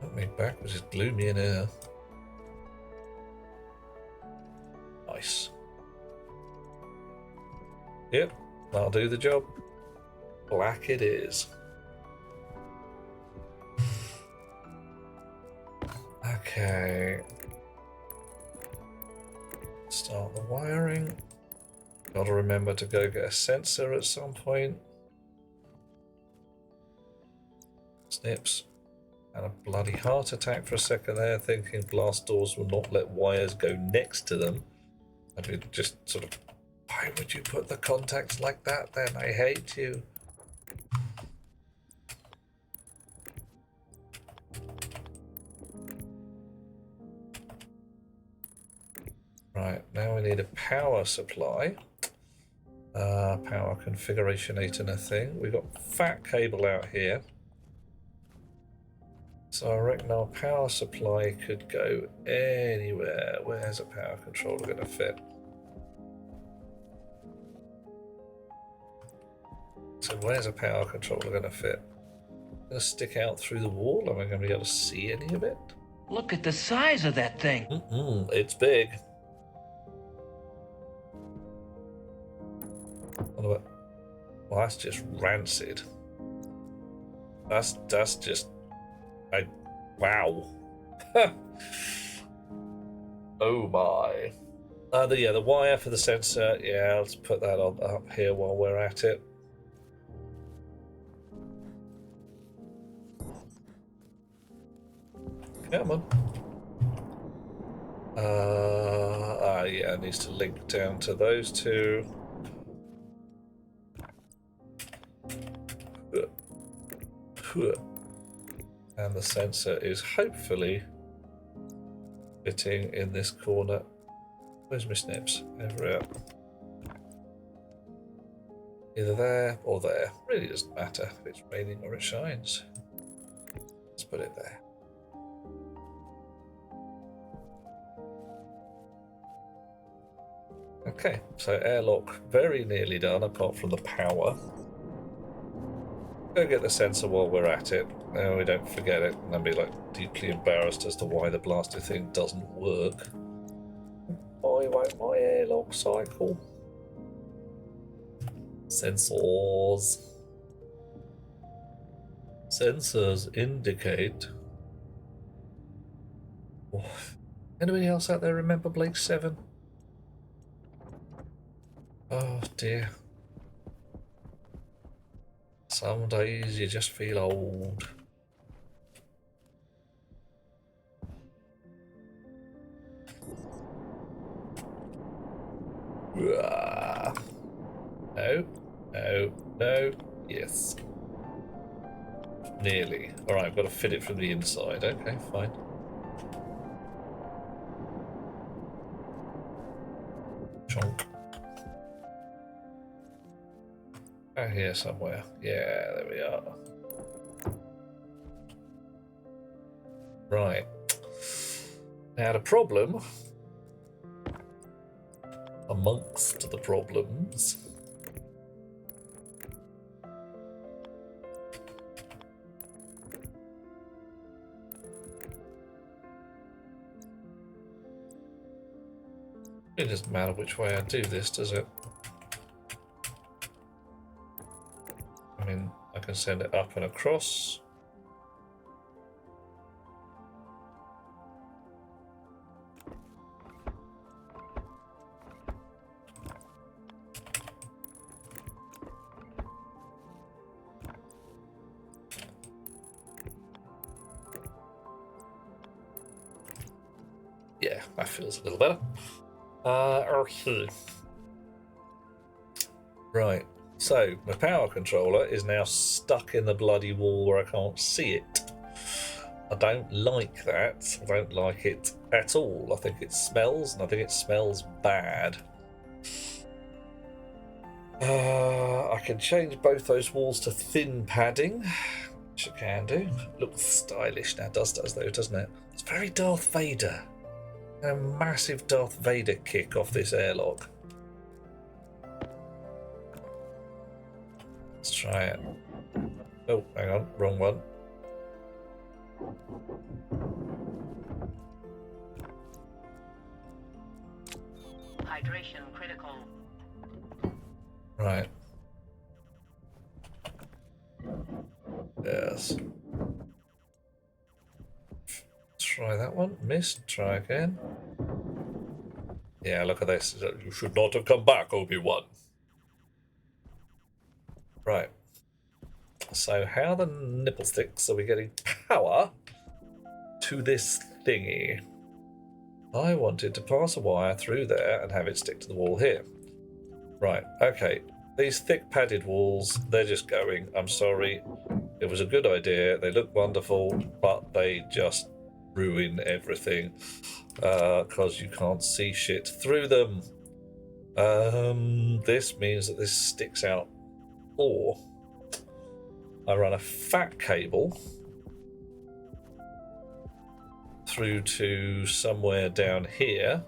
Put me back, which is gloomy in here. Nice. Yep, that'll do the job. Black it is. Okay. Start the wiring. Gotta remember to go get a sensor at some point. Snips. And a bloody heart attack for a second there, thinking blast doors will not let wires go next to them. I mean, just sort of, why would you put the contacts like that then? I hate you. Right, now we need a power supply. Power configuration 8 and a thing. We've got fat cable out here. So I reckon our power supply could go anywhere. Where's a power controller going to fit? So where's a power controller going to fit? Going to stick out through the wall? Am I going to be able to see any of it? Look at the size of that thing. It's big. Well, that's just rancid. That's just... wow. Oh my. The wire for the sensor. Yeah, let's put that on up here while we're at it. Come on. Yeah, it needs to link down to those two. And the sensor is hopefully fitting in this corner. Where's my snips? Over here. Either there or there. Really doesn't matter if it's raining or it shines. Let's put it there. Okay, so airlock very nearly done apart from the power. Go get the sensor while we're at it. Now we don't forget it and then be like deeply embarrassed as to why the blasted thing doesn't work. Why won't my airlock cycle? Sensors. Sensors indicate. Oh. Anybody else out there remember Blake 7? Oh dear. Some days you just feel old. No, no, no, yes. Nearly. Alright, I've got to fit it from the inside. Okay, fine. Chonk. Out here somewhere. Yeah, there we are. Right. Now the problem, amongst the problems, it doesn't matter which way I do this, does it? I mean, I can send it up and across. Yeah, that feels a little better. Okay. Right. So, my power controller is now stuck in the bloody wall where I can't see it. I don't like that. I don't like it at all. I think it smells, and I think it smells bad. I can change both those walls to thin padding, which I can do. Looks stylish now, does though, doesn't it? It's very Darth Vader. A massive Darth Vader kick off this airlock. Let's try it. Oh, hang on, wrong one. Hydration critical. Right. Yes. Try that one. Missed. Try again. Yeah, look at this. You should not have come back, Obi-Wan. Right. So how the nipple sticks are we getting power to this thingy. I wanted to pass a wire through there and have it stick to the wall here. Right, okay. These thick padded walls, they're just going. I'm sorry. It was a good idea. They look wonderful, but they just ruin everything because you can't see shit through them. This means that this sticks out, or I run a fat cable through to somewhere down here,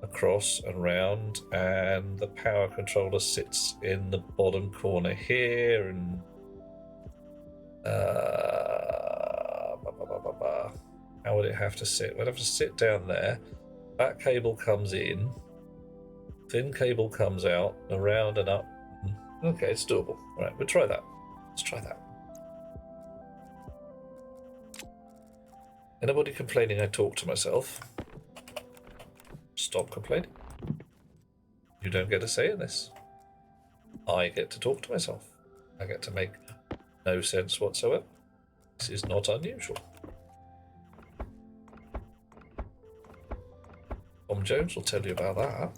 across and round, and the power controller sits in the bottom corner here, and how would it have to sit? We'd have to sit down there. That cable comes in, thin cable comes out, around and up. Okay, it's doable. Right, we'll try that. Let's try that. Anybody complaining I talk to myself? Stop complaining. You don't get a say in this. I get to talk to myself. I get to make no sense whatsoever. This is not unusual. Tom Jones will tell you about that.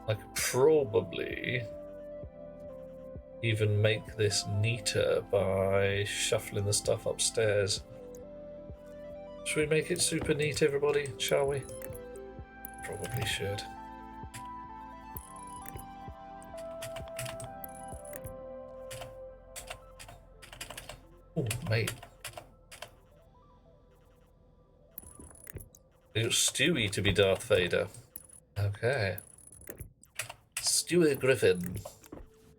I could probably even make this neater by shuffling the stuff upstairs. Should we make it super neat, everybody? Shall we? Probably should. Oh, mate. It was Stewie to be Darth Vader. Okay. Stewie Griffin.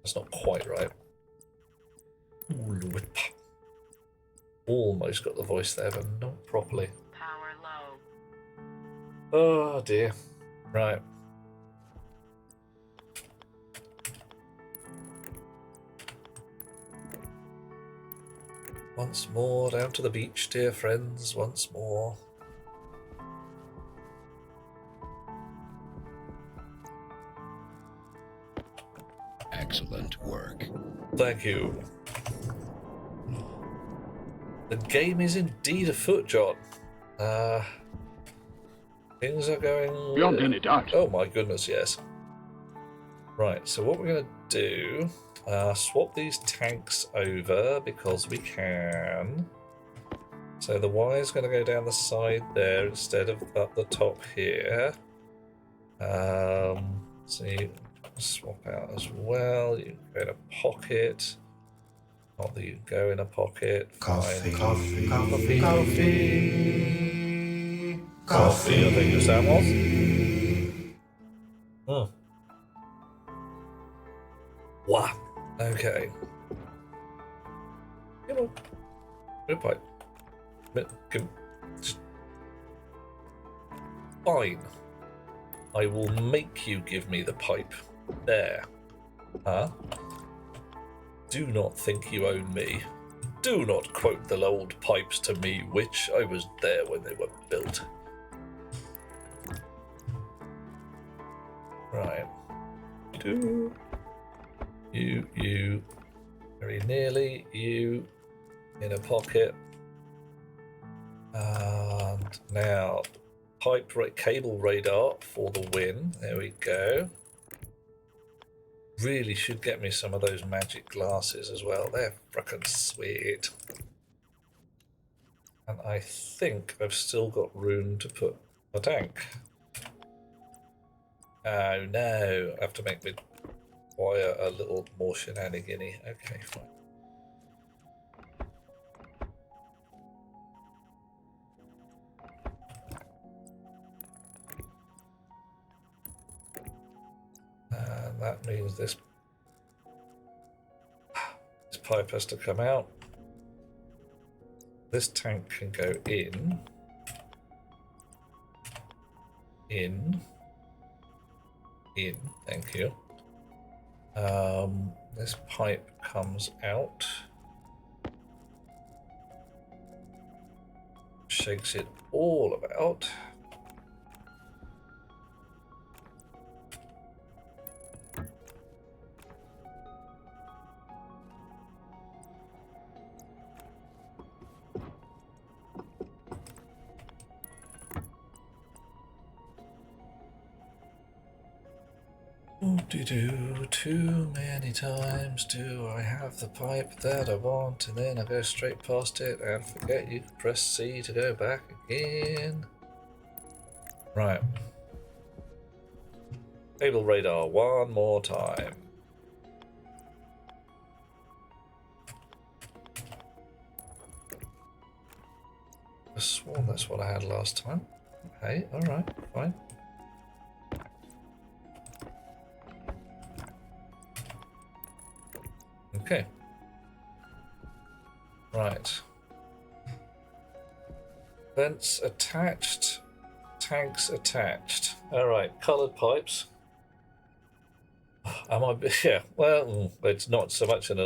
That's not quite right. Whip. Almost got the voice there, but not properly. Power low. Oh dear. Right. Once more down to the beach, dear friends, once more. Excellent work. Thank you. The game is indeed afoot, John. Things are going... Beyond any doubt. Oh my goodness, yes. Right, so what we're going to do... swap these tanks over because we can. So the wire's going to go down the side there instead of up the top here. So you swap out as well. You can go in a pocket. Not that you can go in a pocket. Coffee, Fine. coffee, coffee, Coffee, I think that was. Oh. Wow. Okay. Come on. Good pipe. Fine. I will make you give me the pipe. There. Huh? Do not think you own me. Do not quote the old pipes to me, witch. I was there when they were built. Right. You, very nearly, you, in a pocket. And now, cable radar for the win. There we go. Really should get me some of those magic glasses as well. They're frickin' sweet. And I think I've still got room to put a tank. Oh no, I have to make my wire a little more shenanigan-y. Okay, fine. And that means this pipe has to come out. This tank can go in. Thank you. This pipe comes out. takes it all about. Do too many times do I have the pipe that I want, and then I go straight past it and forget you can press C to go back again. Right. Table radar one more time. I swore that's what I had last time. Hey, alright, fine. Okay. Right. Vents attached. Tanks attached. Alright, coloured pipes. Am I? Yeah, well, it's not so much an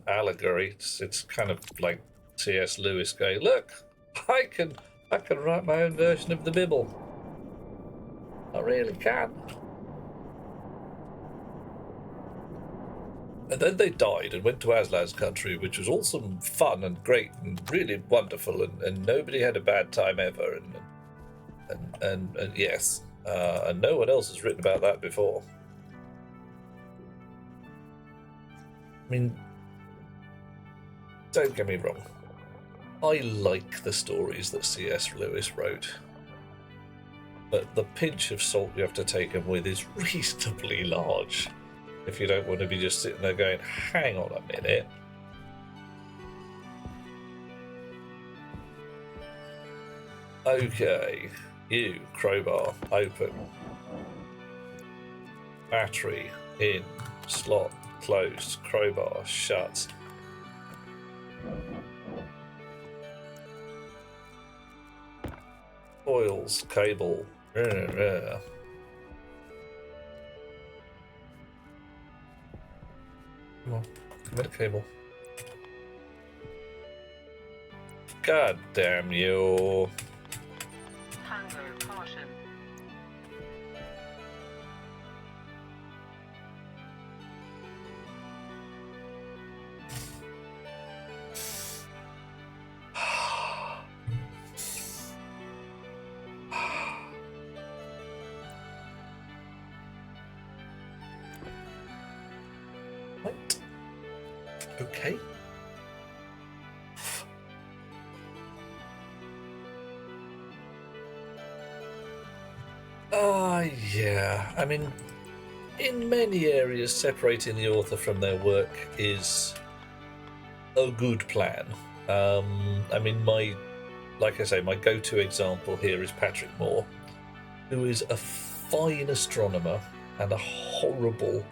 allegory. It's kind of like C.S. Lewis going, look, I can write my own version of the Bible. I really can. And then they died and went to Aslan's country, which was awesome, fun, and great, and really wonderful, and nobody had a bad time ever, and yes, and no one else has written about that before. I mean, don't get me wrong, I like the stories that C.S. Lewis wrote, but the pinch of salt you have to take them with is reasonably large. If you don't want to be just sitting there going, hang on a minute. Okay, you, crowbar, open. Battery, in, slot, closed, crowbar, shut. Coils, cable. Come on, commit a cable. God damn you. Hunger caution. What? Okay. Yeah. I mean, in many areas, separating the author from their work is a good plan. I mean, like I say, my go-to example here is Patrick Moore, who is a fine astronomer and a horrible,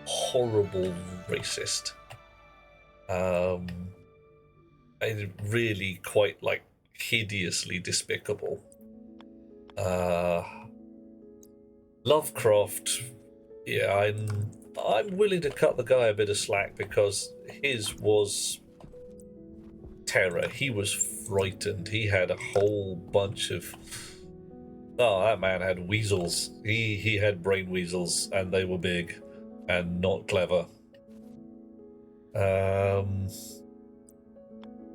horrible racist. And really quite like hideously despicable. Lovecraft, yeah, I'm willing to cut the guy a bit of slack because his was terror. He was frightened. He had a whole bunch of. Oh, that man had weasels. He had brain weasels, and they were big and not clever.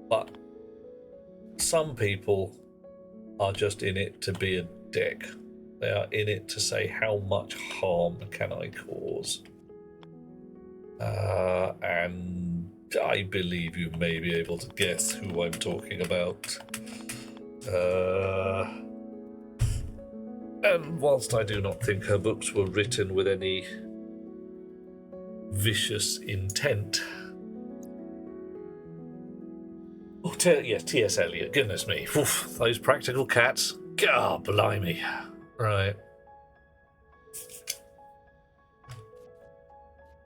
But some people are just in it to be a dick. They are in it to say, how much harm can I cause? And I believe you may be able to guess who I'm talking about. And whilst I do not think her books were written with any vicious intent. Oh, T.S. Eliot, goodness me. Oof, those practical cats. God, blimey. Right.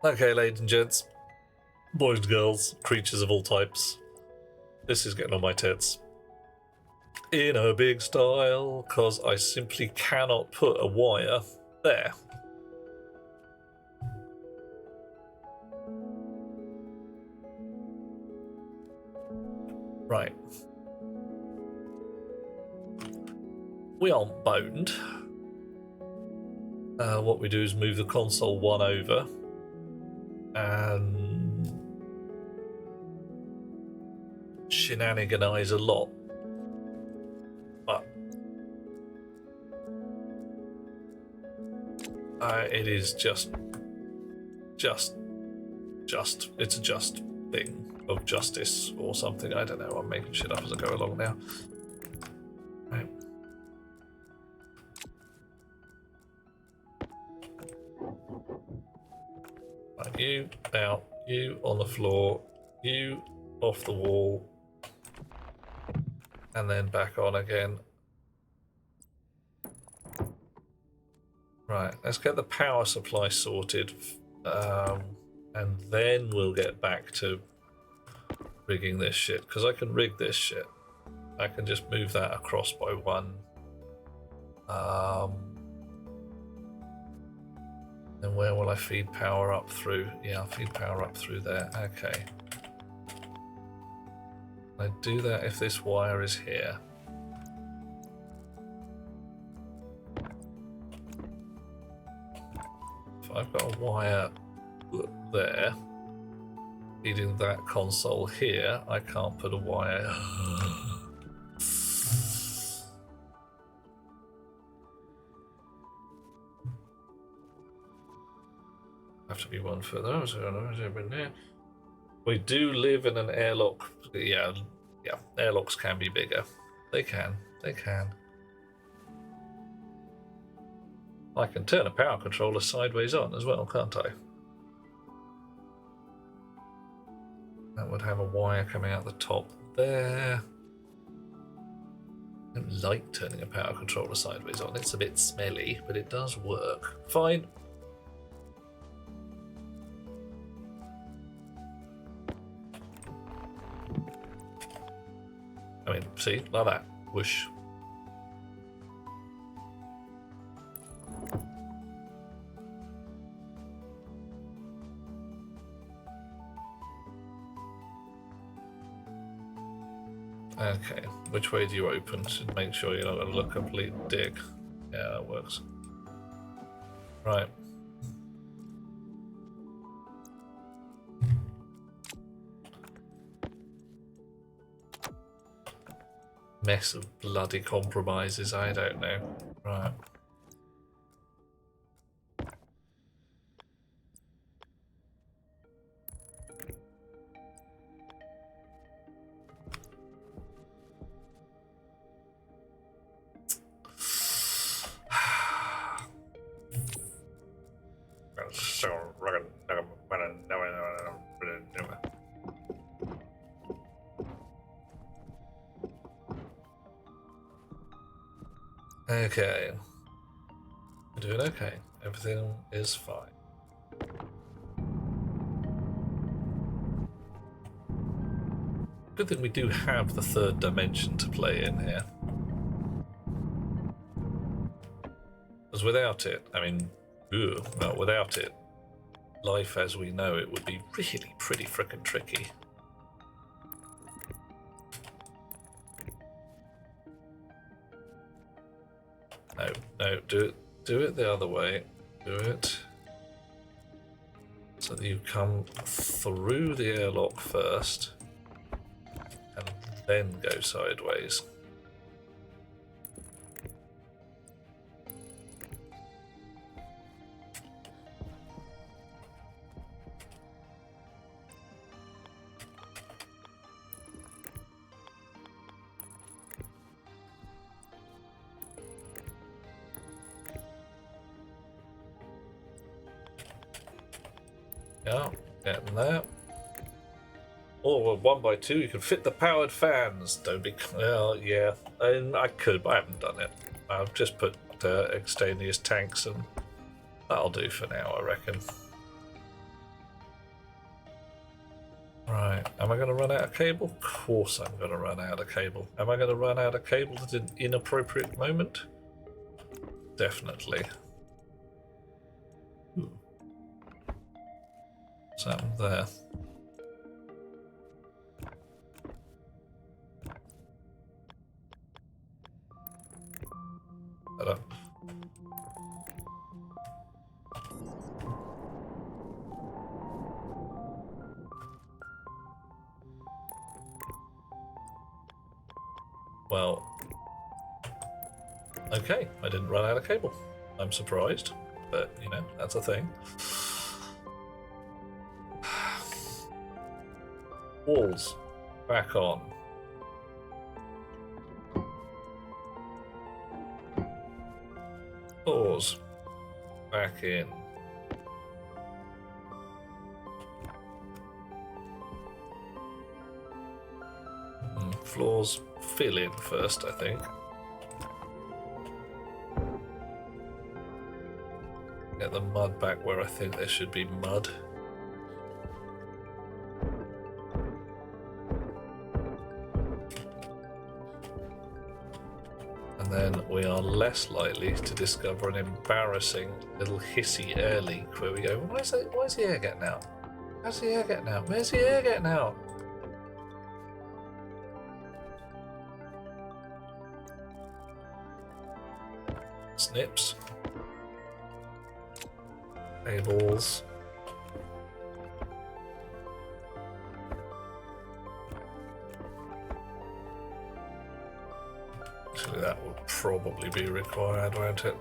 Okay, ladies and gents, boys and girls, creatures of all types, this is getting on my tits. In a big style, because I simply cannot put a wire there. Right. we aren't boned. What we do is move the console one over and shenaniganize a lot. But it is just it's a just thing of justice or something. I don't know. I'm making shit up as I go along now. Right. Right, you out, you on the floor, you off the wall, and then back on again. Right, let's get the power supply sorted, and then we'll get back to rigging this shit, because I can rig this shit. I can just move that across by one. Then where will I feed power up through? Yeah, I'll feed power up through there. Okay. I do that if this wire is here. If I've got a wire there feeding that console here, I can't put a wire. Have to be one further. We do live in an airlock. Yeah, airlocks can be bigger. They can. I can turn a power controller sideways on as well, can't I? That would have a wire coming out the top there. I don't like turning a power controller sideways on. It's a bit smelly, but it does work. Fine. I mean, see, like that. Whoosh. Okay, which way do you open to make sure you're not going to look a complete dick? Yeah, that works. Right. Mess of bloody compromises, I don't know. Right. Okay. We're doing okay. Everything is fine. Good thing we do have the third dimension to play in here. Because without it, I mean, well, without it, life as we know it would be really pretty frickin' tricky. No, do it the other way. Do it so that you come through the airlock first and then go sideways. Yeah, getting there. Oh, well, 1 by 2, you can fit the powered fans. Don't be. Well, yeah, I could, but I haven't done it. I've just put extraneous tanks, and that'll do for now, I reckon. Right, am I going to run out of cable? Of course I'm going to run out of cable. Am I going to run out of cable at an inappropriate moment? Definitely. What's happened there? Hello. Well, okay, I didn't run out of cable. I'm surprised, but you know, that's a thing. Walls back on. Doors back in. Floors fill in first, I think. Get the mud back where I think there should be mud. And then we are less likely to discover an embarrassing little hissy air leak where we go, where's the air getting out? How's the air getting out? Where's the air getting out? Snips. Cables. Actually, that would probably be required, won't it?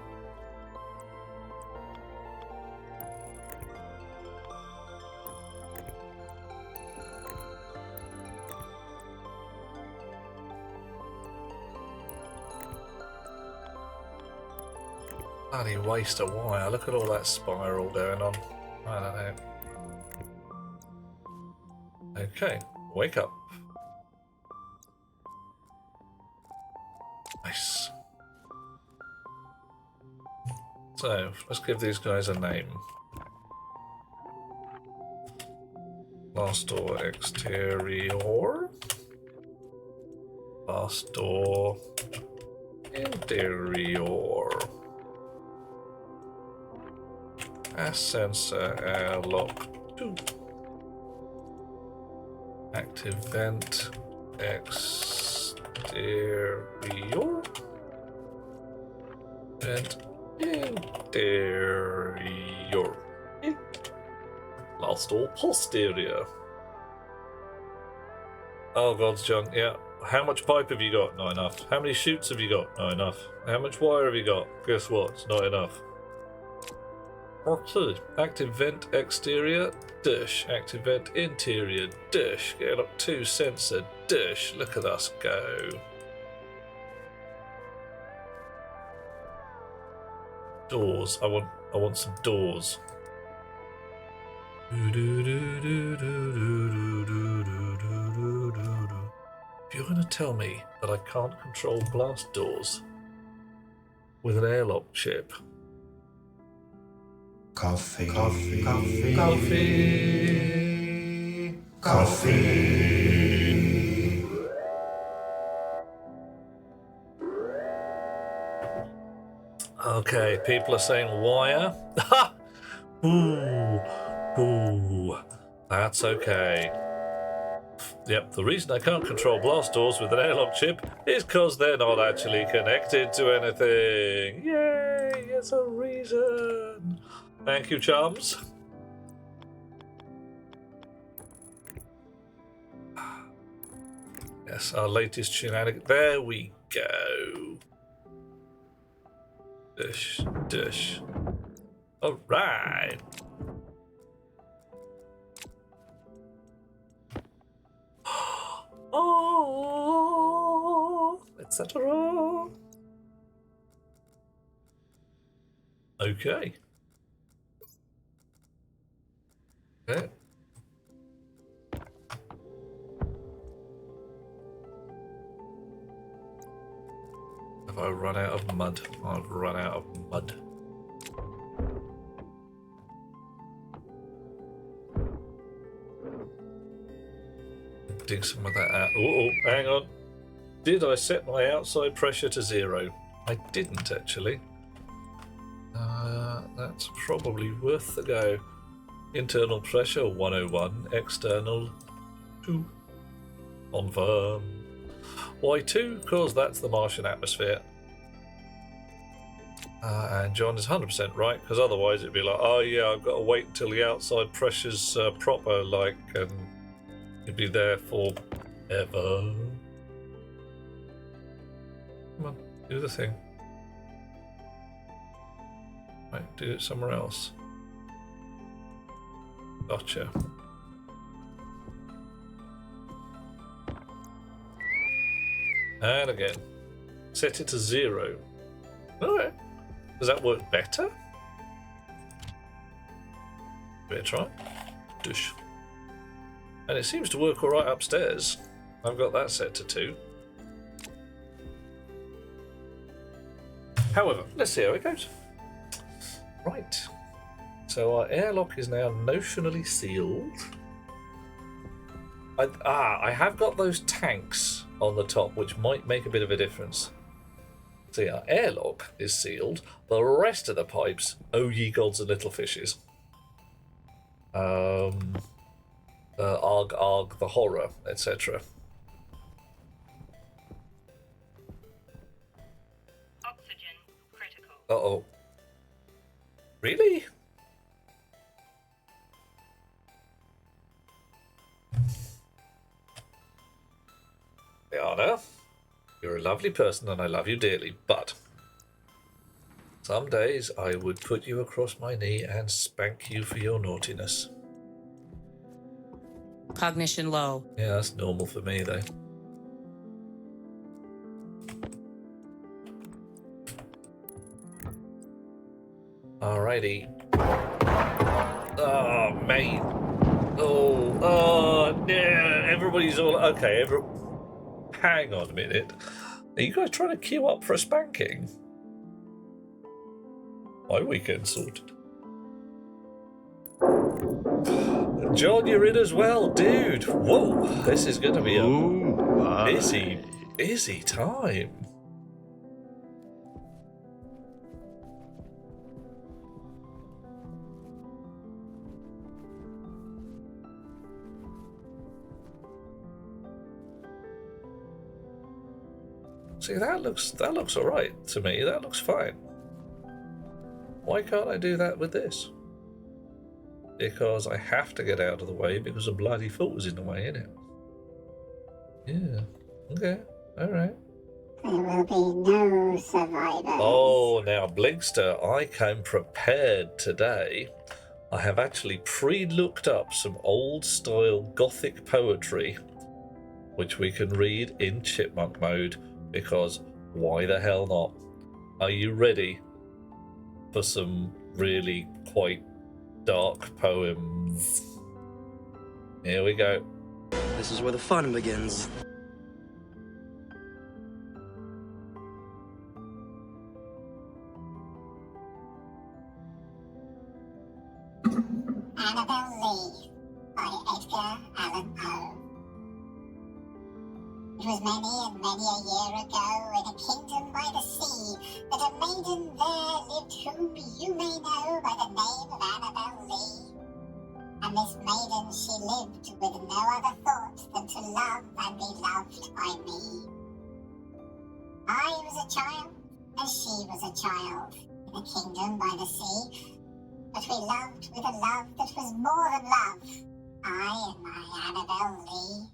Bloody waste of wire. Look at all that spiral going on. I don't know. Okay, wake up. Nice. So, let's give these guys a name. Last door exterior. Last door interior. Sensor airlock 2. Active vent exterior. Vent interior. Last door posterior. Oh God's John, yeah. How much pipe have you got? Not enough. How many chutes have you got? Not enough. How much wire have you got? Guess what? It's not enough. Okay, active vent exterior, dish. Active vent interior, dish. Get up 2 sensor, dish. Look at us go. Doors. I want some doors. If you're going to tell me that I can't control blast doors with an airlock chip. Coffee. Coffee. Coffee. Coffee. Coffee. Okay, people are saying wire. Ha! Ooh. Ooh. That's okay. Yep, the reason I can't control blast doors with an airlock chip is because they're not actually connected to anything. Yay! It's a reason. Thank you, chums. Yes, our latest shenanigan. There we go. Dish, dish. All right. Oh, etc. Okay. Okay. Have I run out of mud? I've run out of mud. Dig some of that out. Oh, hang on. Did I set my outside pressure to 0? I didn't actually. That's probably worth the go. Internal pressure 101, external 2. Confirm. Why 2? Because that's the Martian atmosphere. And John is 100% right, because otherwise it'd be like, oh yeah, I've got to wait until the outside pressure's proper, like, and you'd be there for ever. Come on, do the thing. Right, do it somewhere else. Gotcha. And again. Set it to 0. Alright. Does that work better? Give it a try. Dush. And it seems to work alright upstairs. I've got that set to 2. However, let's see how it goes. Right. So our airlock is now notionally sealed. I have got those tanks on the top, which might make a bit of a difference. See, our airlock is sealed. The rest of the pipes, oh ye gods and little fishes. Arg arg the horror, etc. Oxygen critical. Uh-oh. Really? Liana, you're a lovely person and I love you dearly, but some days I would put you across my knee and spank you for your naughtiness. Cognition low. Yeah, that's normal for me, though. Alrighty. Oh, mate. Oh, no. Everybody's all... Okay, hang on a minute. Are you guys trying to queue up for a spanking? My weekend sorted. John, you're in as well, dude. Whoa, this is going to be a busy time. See, that looks all right to me. That looks fine. Why can't I do that with this? Because I have to get out of the way because a bloody foot was in the way, innit? Yeah. Okay. All right. There will be no survivors. Oh, now, Blinkster, I came prepared today. I have actually pre-looked up some old-style Gothic poetry, which we can read in chipmunk mode, because why the hell not? Are you ready for some really quite dark poems? Here we go. This is where the fun begins. Annabel Lee by Edgar Allan Poe. It was many and many a year ago, in a kingdom by the sea, that a maiden there lived whom you may know by the name of Annabel Lee. And this maiden she lived with no other thought than to love and be loved by me. I was a child, as she was a child, in a kingdom by the sea, but we loved with a love that was more than love, I and my Annabel Lee.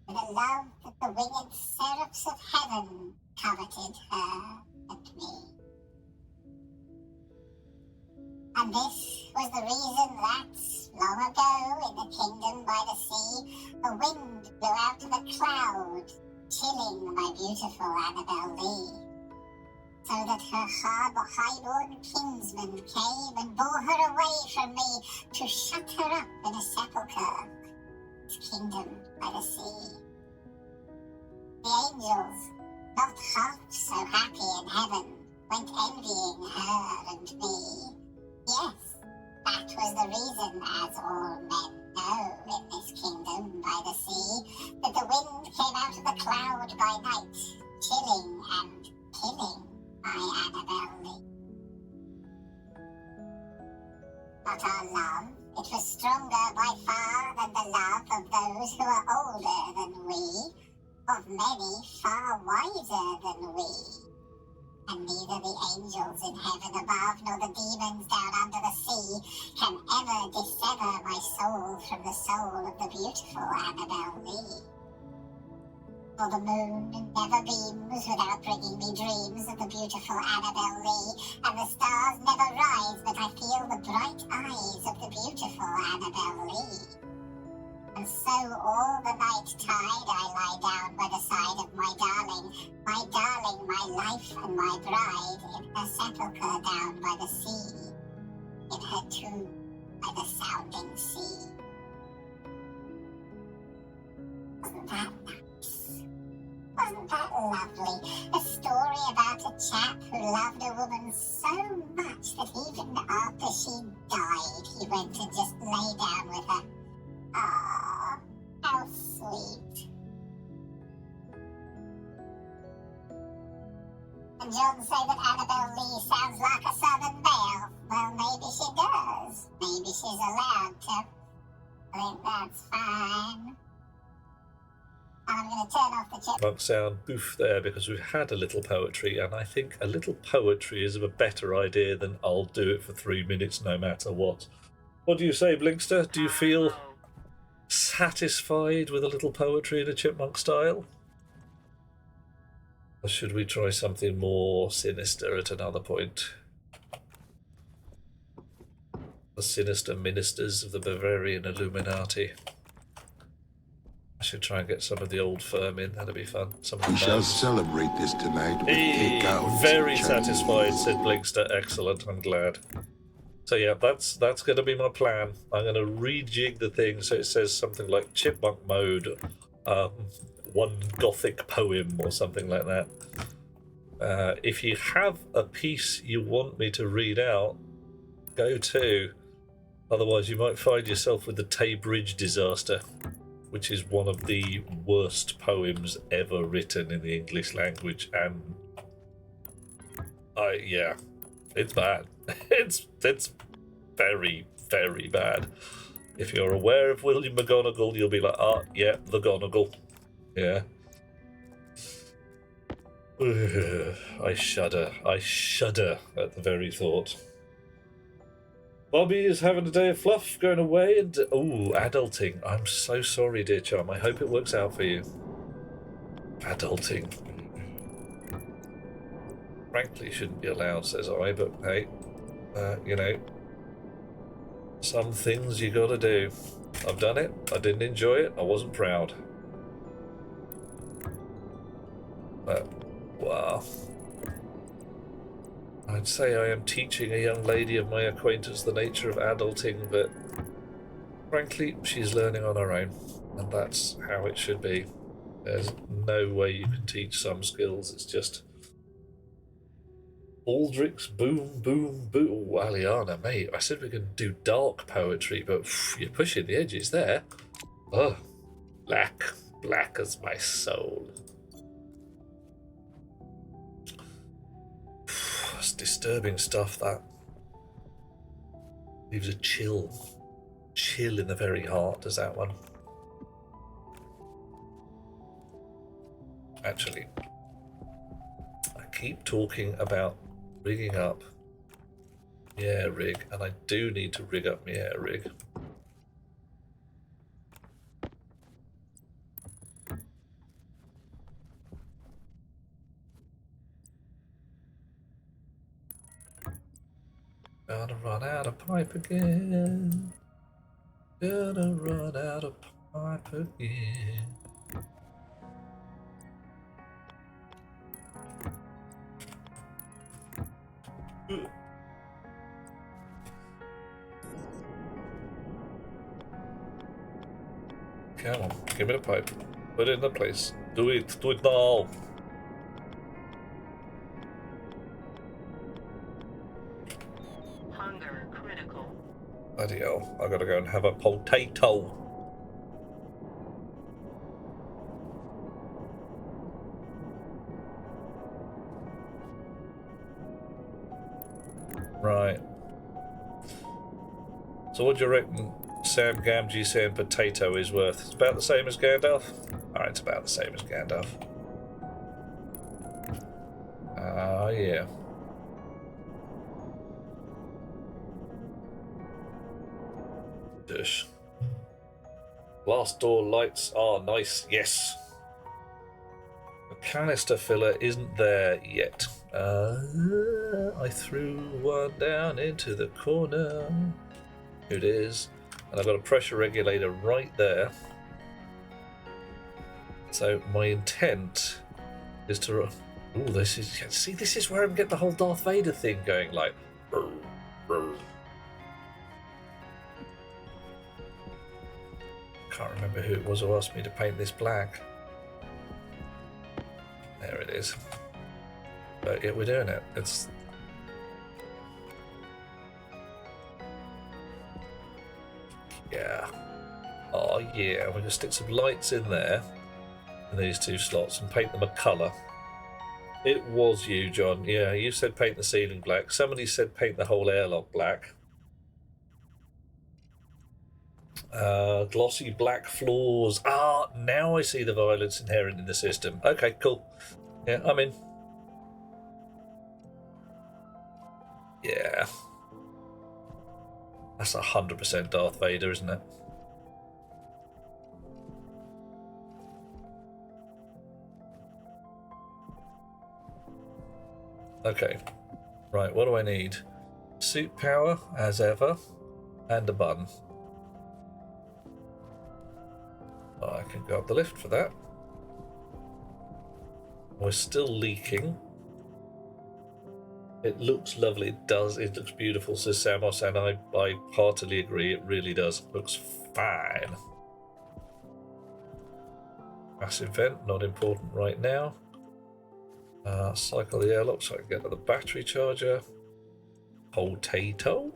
With a love that the winged seraphs of heaven coveted her and me. And this was the reason that, long ago in the kingdom by the sea, a wind blew out of a cloud, chilling my beautiful Annabel Lee. So that her high-born kinsman came and bore her away from me to shut her up in a sepulchre. Kingdom by the sea. The angels, not half so happy in heaven, went envying her and me. Yes, that was the reason, as all men know in this kingdom by the sea, that the wind came out of the cloud by night, chilling and killing my Annabel Lee. But our love, it was stronger by far than the love of those who are older than we, of many far wiser than we. and neither the angels in heaven above nor the demons down under the sea can ever dissever my soul from the soul of the beautiful Annabel Lee. For the moon never beams without bringing me dreams of the beautiful Annabel Lee, and the stars never rise but I feel the bright eyes of the beautiful Annabel Lee. And so all the night tide I lie down by the side of my darling, my life and my bride, in her sepulchre down by the sea, in her tomb by the sounding sea. Wasn't that nice? Wasn't that lovely? A story about a chap who loved a woman so much that even after she died, he went to just lay down with her. Ah, how sweet. And John say that Annabel Lee sounds like a southern belle. Well, maybe she does. Maybe she's allowed to. I think that's fine. I'm going to turn off the chip. Monk sound boof there because we've had a little poetry, and I think a little poetry is a better idea than I'll do it for 3 minutes no matter what. What do you say, Blinkster? Do you feel satisfied with a little poetry in a chipmunk style? Or should we try something more sinister at another point? The sinister ministers of the Bavarian Illuminati. I should try and get some of the old firm in, that'd be fun. Some of We shall celebrate this tonight with Hey, takeout. very satisfied, said Blinkster. Excellent, I'm glad. So yeah, that's going to be my plan. I'm going to rejig the thing so it says something like chipmunk mode, one gothic poem or something like that. If you have a piece you want me to read out, go to. Otherwise you might find yourself with the Tay Bridge disaster, which is one of the worst poems ever written in the English language, and yeah, it's bad. It's very, very bad. If you're aware of William McGonagall, you'll be like, yeah, the McGonagall. Yeah. I shudder at the very thought. Bobby is having a day of fluff, going away, and adulting. I'm so sorry, dear Charm. I hope it works out for you. Adulting. Frankly, shouldn't be allowed, says I, but hey, you know, some things you gotta do. I've done it. I didn't enjoy it. I wasn't proud. But, wow. I'd say I am teaching a young lady of my acquaintance the nature of adulting, but frankly, she's learning on her own, and that's how it should be. There's no way you can teach some skills. It's just Aldrich's boom, boom, boom. Oh, Aliana, mate, I said we can do dark poetry, but you're pushing the edges there. Oh, black as my soul. It's disturbing stuff, that. Leaves a chill in the very heart, does that one. Actually, I keep talking about rigging up my air rig, and I do need to rig up my air rig. Gonna run out of pipe again. Gonna run out of pipe again. Come on, give me the pipe. Put it in the place. Do it now. Hunger critical. Bloody hell, I gotta go and have a potato. Right. So what do you reckon Sam Gamgee saying potato is worth? It's about the same as Gandalf? Alright, it's about the same as Gandalf. Oh, yeah. Dish. Glass door lights are nice, yes. The canister filler isn't there yet. I threw one down into the corner. Here it is. And I've got a pressure regulator right there. So my intent is to... Ooh, this is... See, this is where I get the whole Darth Vader thing going, like... Can't remember who it was who asked me to paint this black. There it is. But yeah, we're doing it. It's... Yeah. Oh yeah, we're going to stick some lights in there, in these two slots, and paint them a colour. It was you, John. Yeah, you said paint the ceiling black. Somebody said paint the whole airlock black. Glossy black floors. Ah, now I see the violence inherent in the system. Okay, cool. Yeah, I'm in. Yeah. That's 100% Darth Vader, isn't it? Okay. Right, what do I need? Suit power, as ever, and a button. I can go up the lift for that. We're still leaking. It looks lovely. It does. It looks beautiful, says Samos, and I heartily agree. It really does. Looks fine. Massive vent, not important right now. Cycle the airlock so I can get to the battery charger. Potato?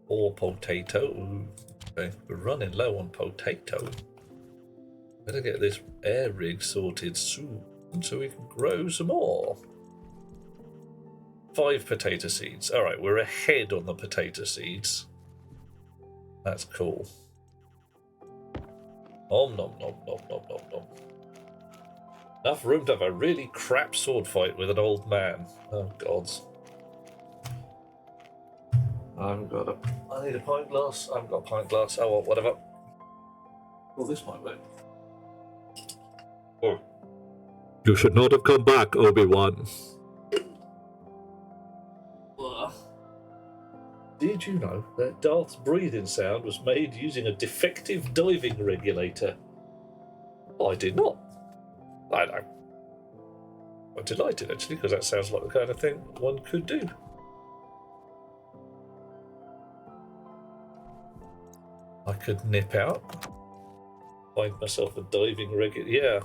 Or potato. Ooh, okay. We're running low on potato. Better get this air rig sorted soon so we can grow some more. 5 potato seeds. Alright, we're ahead on the potato seeds. That's cool. Nom nom nom nom nom nom nom. Enough room to have a really crap sword fight with an old man. Oh, gods. I need a pint glass. I haven't got a pint glass. Oh, well, whatever. Well, this might work. Oh. You should not have come back, Obi-Wan. Did you know that Darth's breathing sound was made using a defective diving regulator? I did not. I know. I'm delighted, actually, because that sounds like the kind of thing one could do. I could nip out, find myself a diving regulator. Yeah.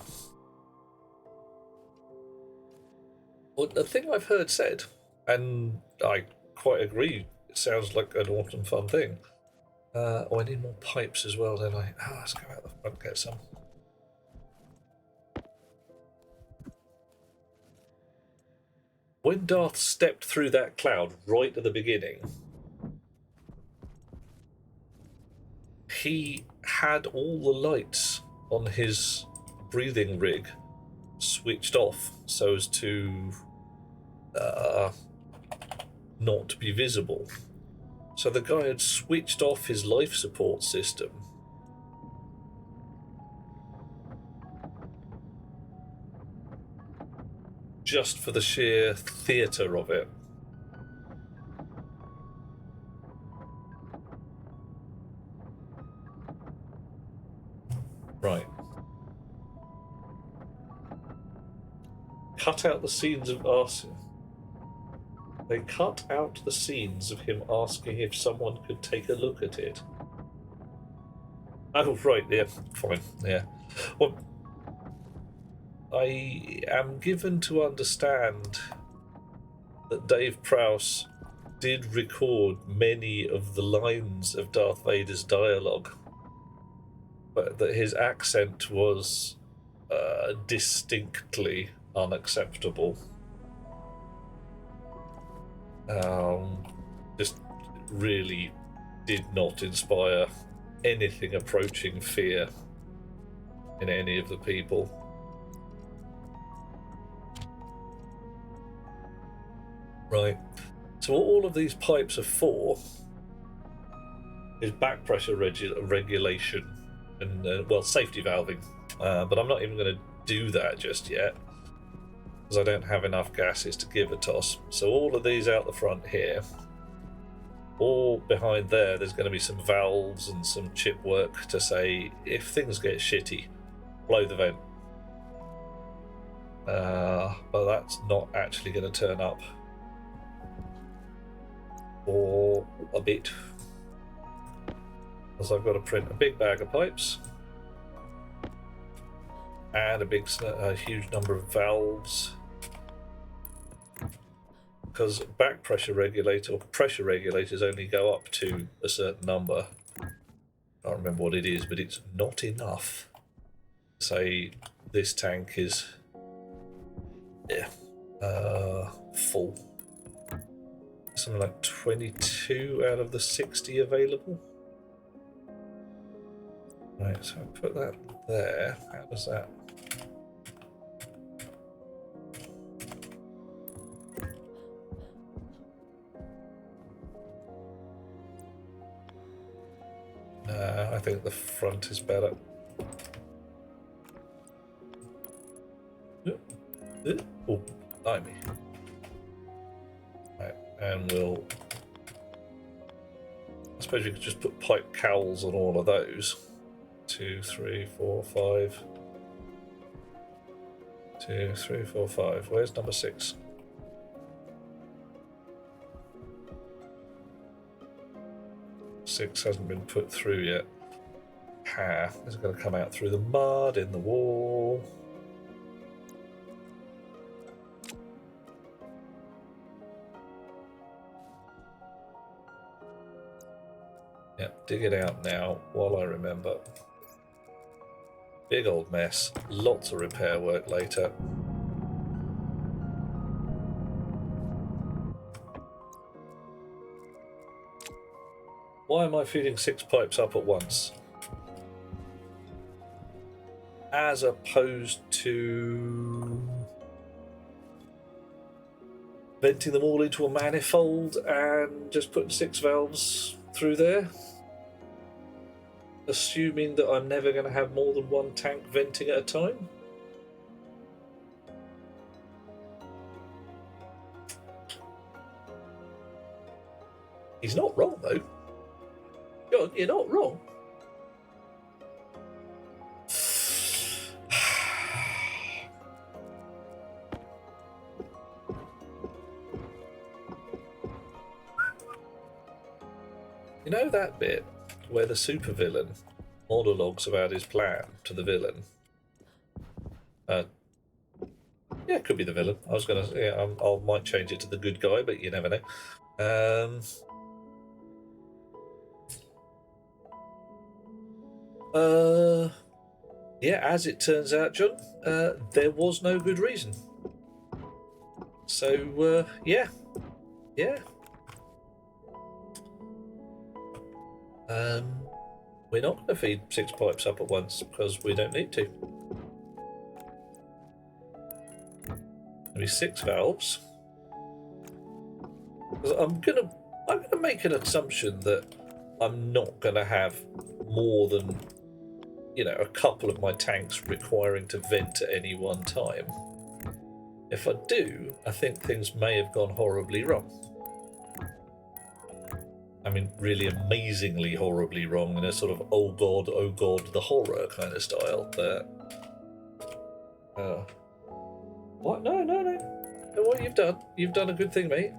Well, the thing I've heard said, and I quite agree, it sounds like an awesome fun thing. I need more pipes as well, don't I? Oh, let's go out the front and get some. When Darth stepped through that cloud right at the beginning, he had all the lights on his breathing rig switched off so as to not be visible. So the guy had switched off his life support system. Just for the sheer theatre of it. Right. Cut out the scenes of asking. They cut out the scenes of him asking if someone could take a look at it. Oh, right, yeah, fine, yeah. Well, I am given to understand that Dave Prowse did record many of the lines of Darth Vader's dialogue, but that his accent was distinctly unacceptable. Just really did not inspire anything approaching fear in any of the people. Right. So what all of these pipes are for is back pressure regulation and, well, safety valving. But I'm not even going to do that just yet because I don't have enough gases to give a toss. So all of these out the front here, all behind there's going to be some valves and some chip work to say if things get shitty, blow the vent. But that's not actually going to turn up for a bit, because I've got to print a big bag of pipes and a huge number of valves, because back pressure regulator or pressure regulators only go up to a certain number. I can't remember what it is, but it's not enough. Say this tank is full. Something like 22 out of the 60 available. Right, so I put that there. How does that? I think the front is better. Oh, blimey. Right, and I suppose you could just put pipe cowls on all of those. 2, 3, 4, 5. 2, 3, 4, 5. Where's number 6? Six hasn't been put through yet. It's going to come out through the mud in the wall. Yep, dig it out now while I remember. Big old mess. Lots of repair work later. Why am I feeding 6 pipes up at once? As opposed to venting them all into a manifold and just putting 6 valves through there, assuming that I'm never going to have more than one tank venting at a time. He's not wrong though. John, you're not wrong. You know that bit where the supervillain monologues about his plan to the villain? Yeah, it could be the villain. I was gonna, yeah, I might change it to the good guy, but you never know. Yeah, as it turns out, John, there was no good reason. So, yeah. We're not going to feed 6 pipes up at once because we don't need to. There'll be 6 valves. I'm gonna make an assumption that I'm not going to have more than, a couple of my tanks requiring to vent at any one time. If I do, I think things may have gone horribly wrong. I mean, really amazingly horribly wrong in a sort of oh god, the horror kind of style, but... What? No. What you've done a good thing, mate.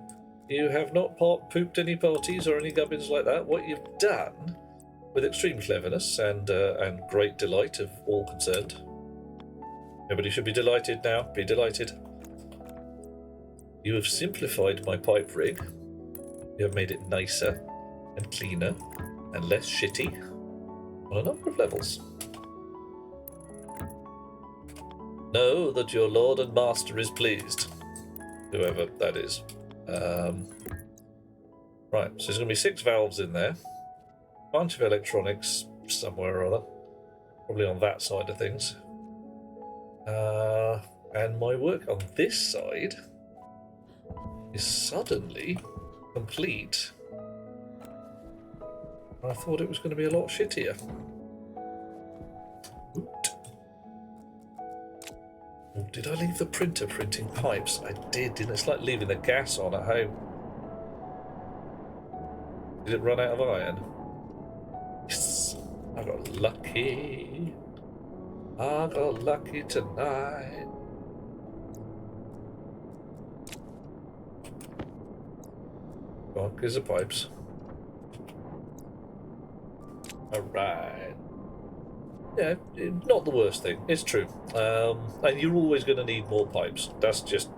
You have not pooped any parties or any gubbins like that. What you've done, with extreme cleverness and great delight of all concerned. Nobody should be delighted now. Be delighted. You have simplified my pipe rig. You have made it nicer and cleaner and less shitty on a number of levels. Know that your lord and master is pleased. Whoever that is. Right, so there's going to be 6 valves in there. Bunch of electronics somewhere or other. Probably on that side of things. And my work on this side is suddenly complete. I thought it was going to be a lot shittier. Oot. Oh, did I leave the printer printing pipes? I did, didn't I? It's like leaving the gas on at home. Did it run out of iron? Yes, I got lucky. I got lucky tonight. Go on, here's the pipes. Alright. Yeah, not the worst thing. It's true. And you're always going to need more pipes. That's just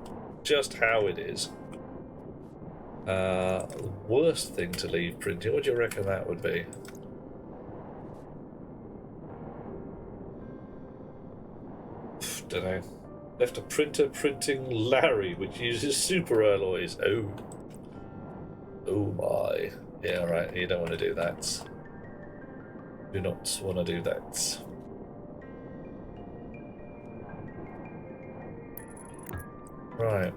how it is. The worst thing to leave printing, what do you reckon that would be? Don't know. Left a printer printing Larry, which uses super alloys. Oh. Oh my. Yeah, right. You don't want to do that. Do not want to do that. Right.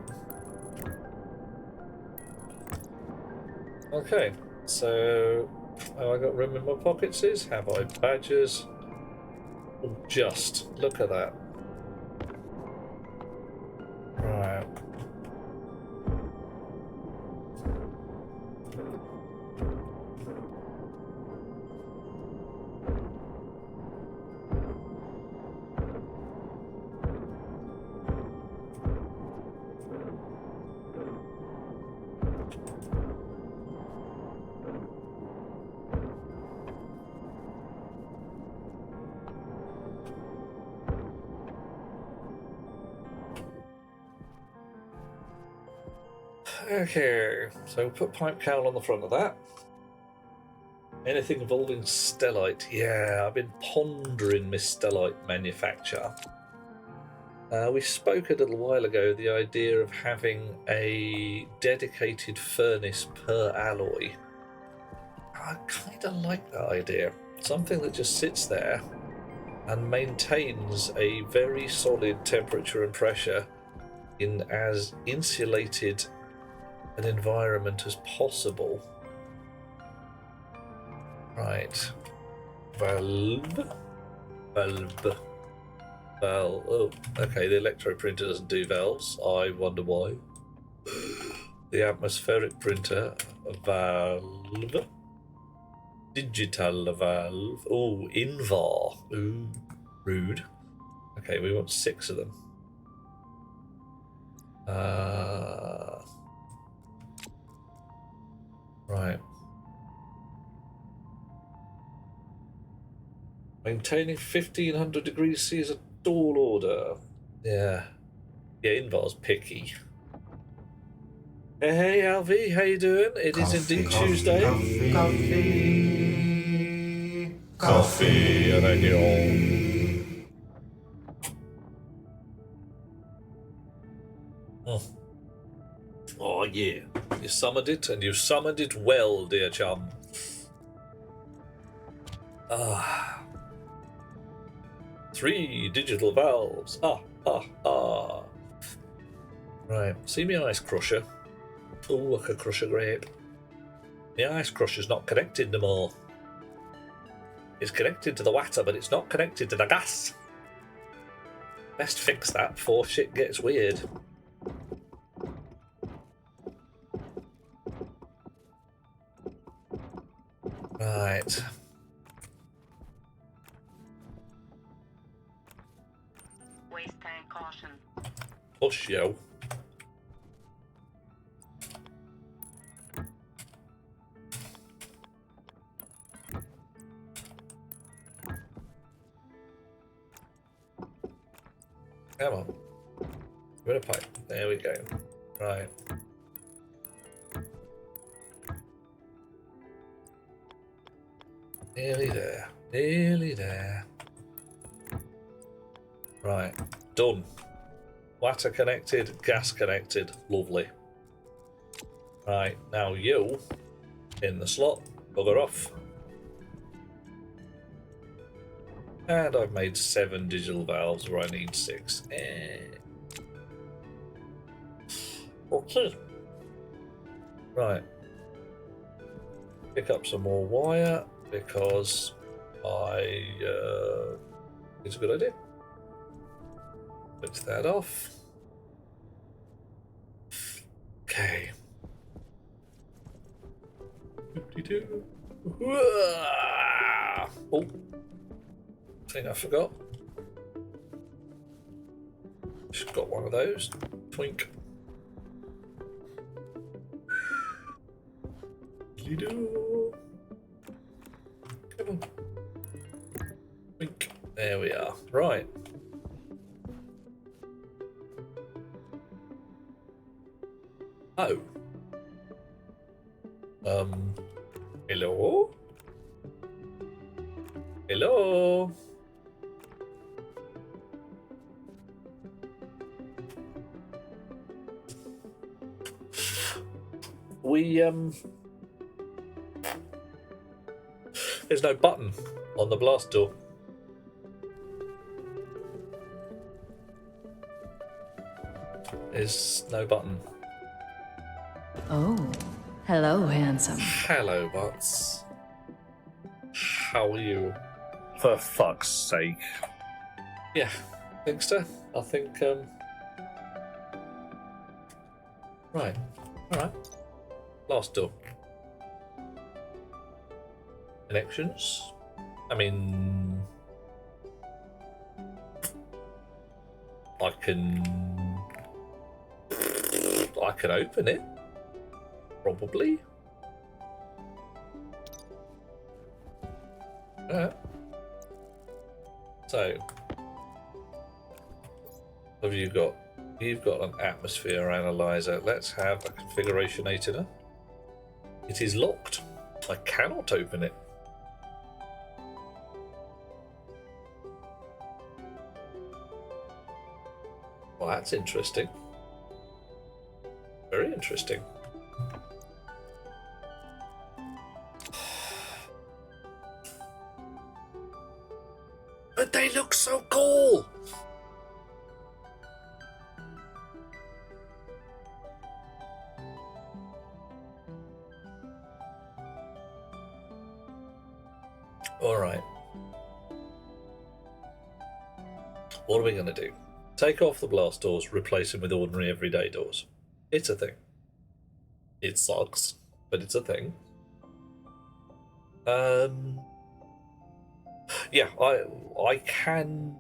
Okay. So, have I got room in my pockets? Have I badges? Just look at that. Right. Okay, so put pipe cowl on the front of that. Anything involving stellite. Yeah, I've been pondering this stellite manufacture. We spoke a little while ago the idea of having a dedicated furnace per alloy. I kind of like that idea. Something that just sits there and maintains a very solid temperature and pressure in as insulated an environment as possible. Right. Valve. Oh, okay, the electro printer doesn't do valves. I wonder why. The atmospheric printer, valve. Digital valve. Oh, Invar. Ooh, rude. Okay, we want 6 of them. Right. Maintaining 1500 degrees C is a tall order. Yeah. Yeah, Invar's picky. Hey, Alvy, how you doing? It is indeed Tuesday. Coffee, and I hear all. Oh, yeah. You summoned it, and you summoned it well, dear chum. Ah. 3 digital valves. Right. See me ice crusher? Oh, I could crush a grape. The ice crusher's not connected no more. It's connected to the water, but it's not connected to the gas. Best fix that before shit gets weird. Right. Waste tank caution. Push, yo. Come on. Give it a pipe. There we go. Right. Nearly there. Nearly there. Right. Done. Water connected, gas connected. Lovely. Right. Now you, in the slot, bugger off. And I've made 7 digital valves where I need 6. Okay. Right. Pick up some more wire because it's a good idea. Switch that off. Okay. Doop-de-doo. Oh, thing I forgot. Just got one of those. Twink. Doop-de-doo. Come on. Twink. There we are. Right. Oh. Hello? Hello? There's no button on the blast door. There's no button. Oh, hello, handsome. Hello, Butts. How are you? For fuck's sake. Yeah, think so. I think, right. Alright. Last door. Connections. I mean... I can open it. Probably. So, what have you got? You've got an atmosphere analyzer. Let's have a configuration editor. It is locked. I cannot open it. Well, that's interesting. Very interesting. But they look so cool! Alright. What are we going to do? Take off the blast doors, replace them with ordinary everyday doors. It's a thing. It sucks, but it's a thing. Yeah, I can,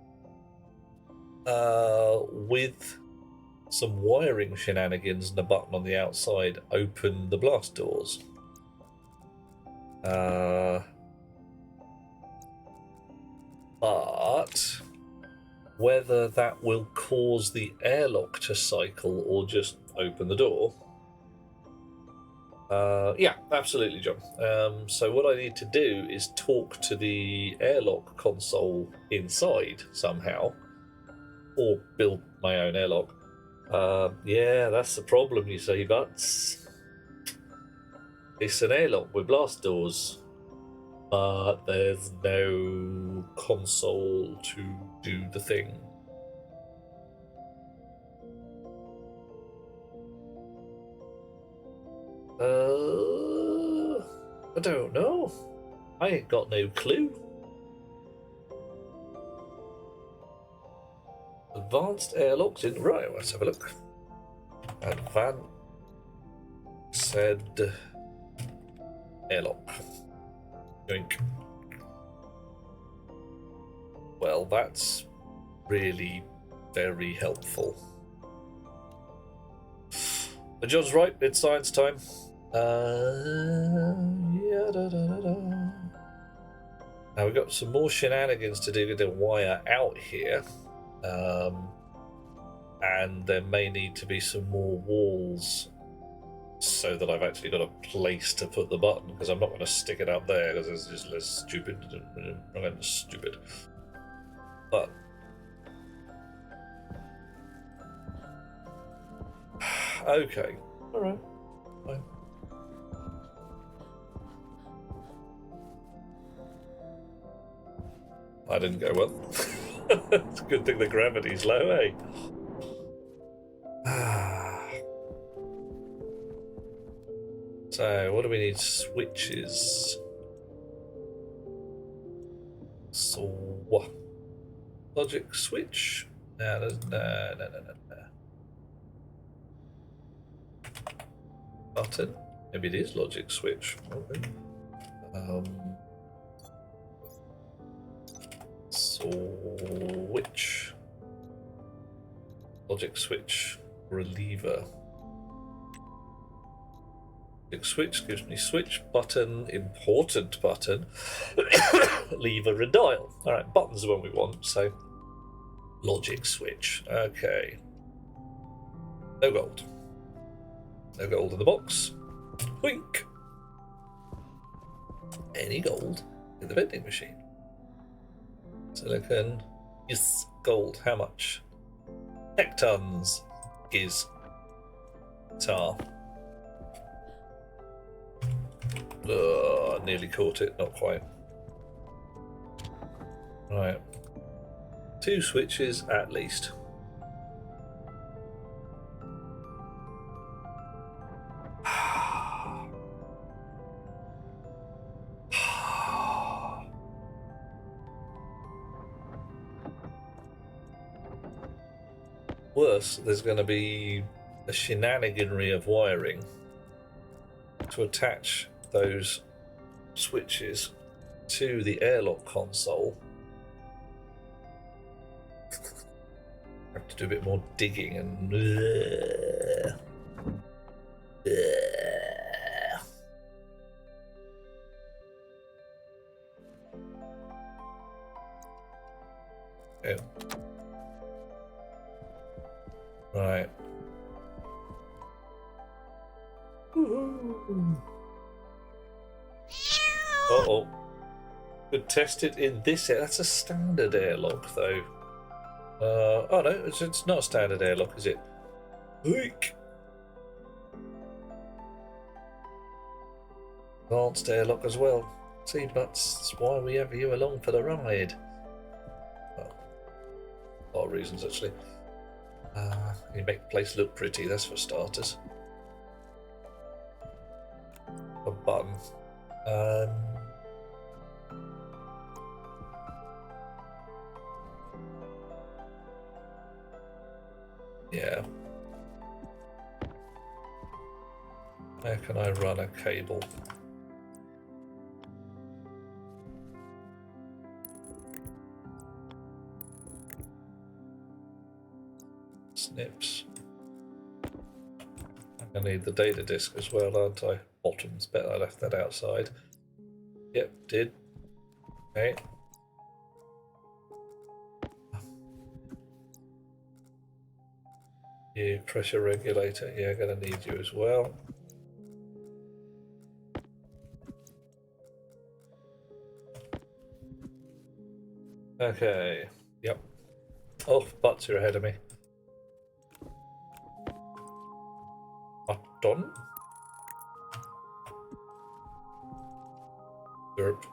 with some wiring shenanigans and a button on the outside, open the blast doors. But whether that will cause the airlock to cycle or just open the door. Yeah, absolutely, John. So what I need to do is talk to the airlock console inside somehow, or build my own airlock. Yeah, that's the problem, you see, Butts. It's an airlock with blast doors, but there's no console to do the thing. I don't know. I ain't got no clue. Advanced airlocks in... Right, let's have a look. Advanced airlock. Yoink. Well, that's really very helpful. But John's right, it's science time. Now we've got some more shenanigans to do with the wire out here. And there may need to be some more walls so that I've actually got a place to put the button, because I'm not going to stick it up there because it's just less stupid. Stupid. But okay, all right. Fine. I didn't go well. It's a good thing the gravity's low, eh? So, what do we need? Switches. So, logic switch. No. Button. Maybe it is logic switch. Okay. Switch. Logic switch. Reliever. Logic switch gives me switch, button, important button, lever and dial. Alright, button's the one we want, so logic switch. Okay. No gold. No gold in the box. Wink. Any gold in the vending machine. Silicon. Yes, gold. How much? Hectons is tar. Nearly caught it, not quite. Right. 2 switches at least. Worse, there's going to be a shenaniganry of wiring to attach those switches to the airlock console. Have to do a bit more digging and yeah. Right. Uh-oh. Could test it in this air. That's a standard airlock, though. Oh no, it's not a standard airlock, is it? Eek. Advanced airlock as well. See, that's why we have you along for the ride. Well, a lot of reasons, actually. You make the place look pretty, that's for starters. A button. Yeah. Where can I run a cable? Snips. I need the data disk as well, aren't I? Bottoms, bet I left that outside. Yep, did. Okay. You pressure regulator, yeah, gonna need you as well. Okay, yep. Oh, butts, you're ahead of me. Button. Derp.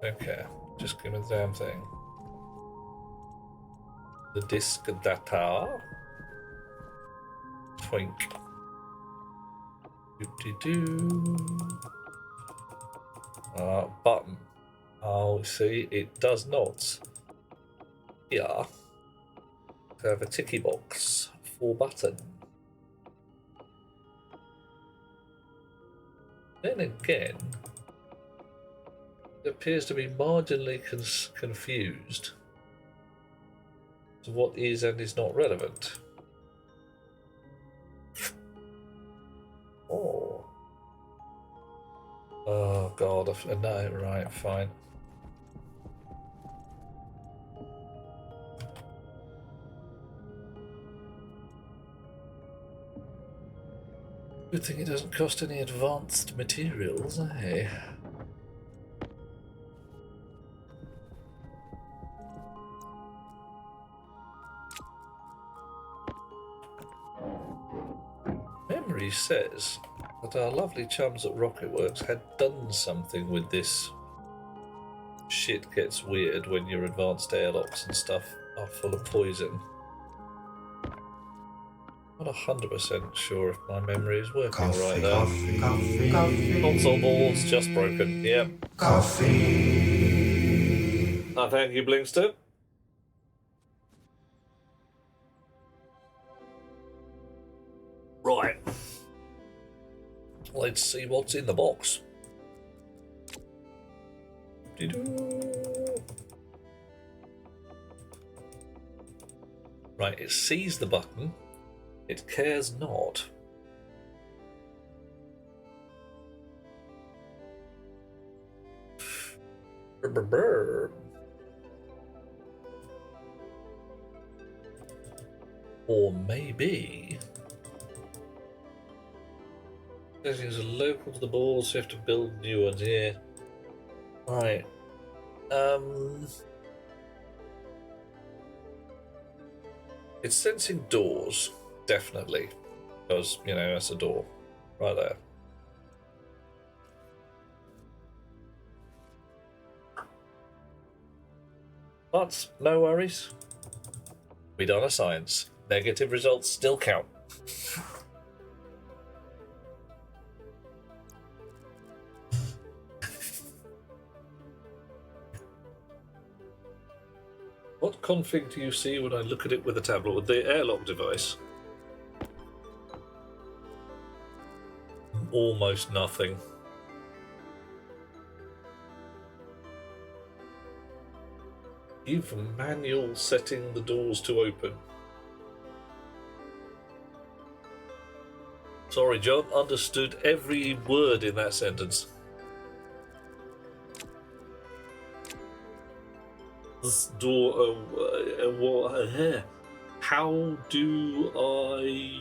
Okay, just give me the damn thing. The disk data. Twink. Doo-doo-doo. Button. Oh, see, it does not. Yeah. To have a ticky box for button. Then again, it appears to be marginally confused to what is and is not relevant. Oh. Oh god, no, right, fine. Good thing it doesn't cost any advanced materials, eh? Memory says that our lovely chums at Rocketworks had done something with this. Shit gets weird when your advanced airlocks and stuff are full of poison. Not 100% sure if my memory is working Coffee, right now. Console board's just broken. Yep. Coffee. Oh, thank you, Blinkster. Right. Let's see what's in the box. Right, it sees the button. It cares not. Or maybe settings are local to the board, so you have to build new ones here. Right. It's sensing doors, definitely. Because, you know, that's a door. Right there. But no worries. We done a science. Negative results still count. What config do you see when I look at it with the tablet, with the airlock device? Almost nothing. Give manual setting the doors to open. Sorry, John, understood every word in that sentence. This door, how do I...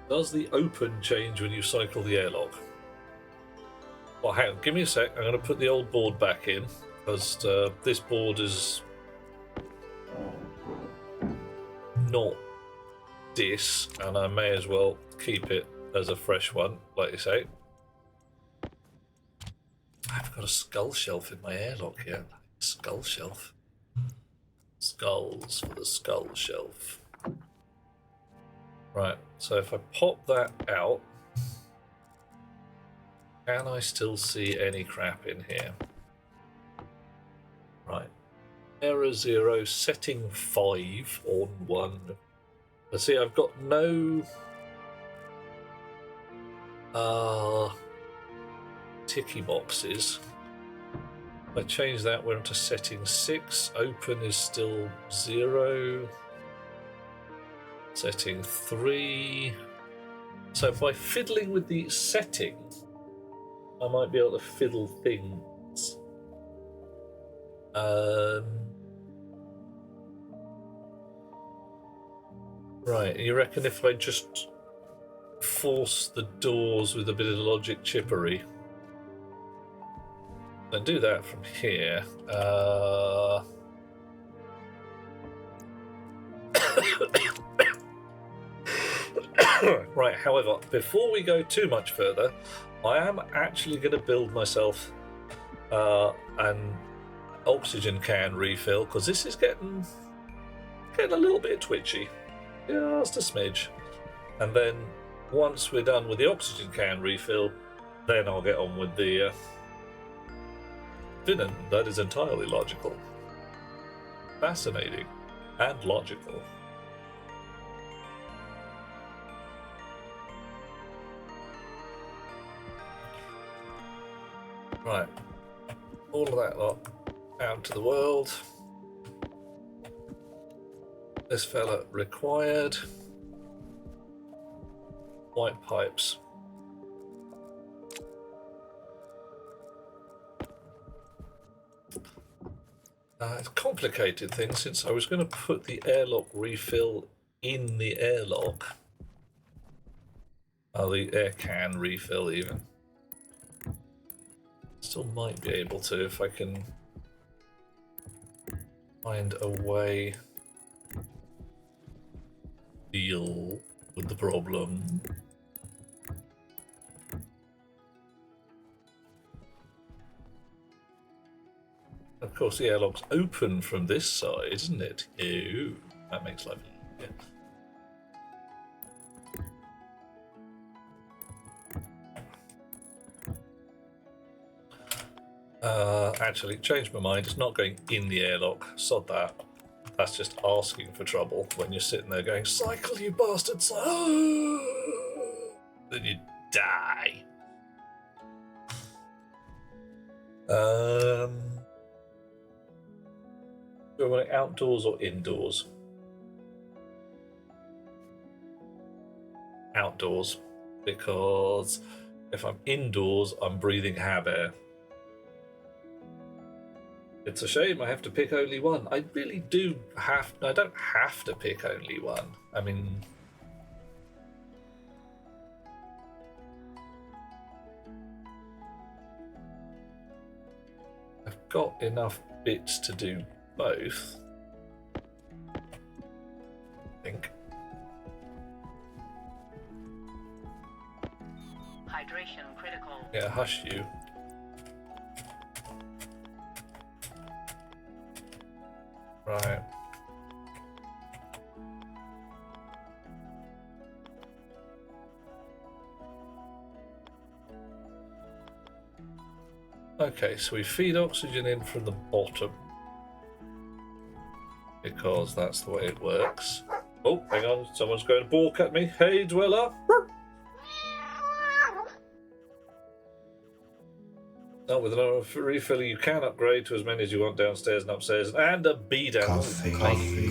Does the open change when you cycle the airlock? Well, hang on, give me a sec. I'm going to put the old board back in, because this board is not this, and I may as well keep it as a fresh one, like you say. I've got a skull shelf in my airlock here. Skull shelf. Skulls for the skull shelf. Right, so if I pop that out, can I still see any crap in here? Right. Error 0, setting 5 on 1. Let's see, I've got no ticky boxes. If I change that, we're into setting 6. Open is still 0. Setting 3. So by fiddling with the setting, I might be able to fiddle things. Right, you reckon if I just force the doors with a bit of logic chippery, then do that from here. Right, however, before we go too much further, I am actually going to build myself an oxygen can refill, because this is getting a little bit twitchy. Just a smidge. And then once we're done with the oxygen can refill, then I'll get on with the Finan. That is entirely logical. Fascinating and logical. Right, all of that lot out to the world. This fella required. White pipes. It's complicated thing, since I was going to put the airlock refill in the airlock. Oh, the air can refill even. Still might be able to if I can find a way to deal with the problem. Of course, the airlock's open from this side, isn't it? Ew, that makes life Actually, changed my mind. It's not going in the airlock. Sod that. That's just asking for trouble when you're sitting there going, cycle, you bastard, cycle! Then you die. Do I want it outdoors or indoors? Outdoors. Because if I'm indoors, I'm breathing hab air. It's a shame I have to pick only one. I really do have... I don't have to pick only one. I mean... I've got enough bits to do both. I think. Hydration critical. Yeah, hush you. Right. Okay, so we feed oxygen in from the bottom because that's the way it works. Oh, hang on, someone's going to balk at me. Hey, Dweller. Not with a refill, you can upgrade to as many as you want downstairs and upstairs, and a B down. Coffee. Coffee.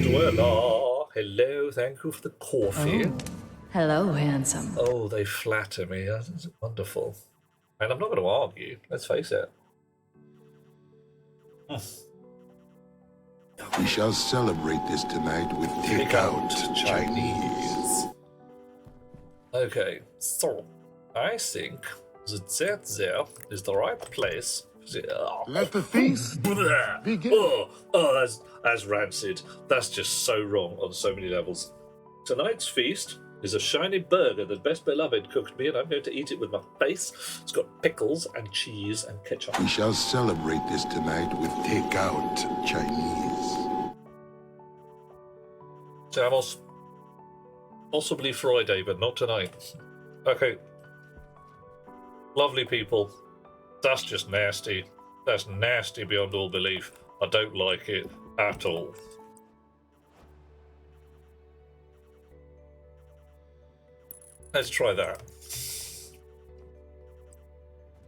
Dweller. Hello, thank you for the coffee. Oh. Hello, handsome. Oh, they flatter me. That's wonderful. And I'm not going to argue, let's face it. We shall celebrate this tonight with takeout Chinese. Okay, so I think that there is the right place. Let the feast begin. Oh, that's rancid. That's just so wrong on so many levels. Tonight's feast is a shiny burger that Best Beloved cooked me, and I'm going to eat it with my face. It's got pickles and cheese and ketchup. We shall celebrate this tonight with takeout Chinese. Samos. Possibly Friday, but not tonight. Okay. Lovely people. That's just nasty. That's nasty beyond all belief. I don't like it at all. Let's try that.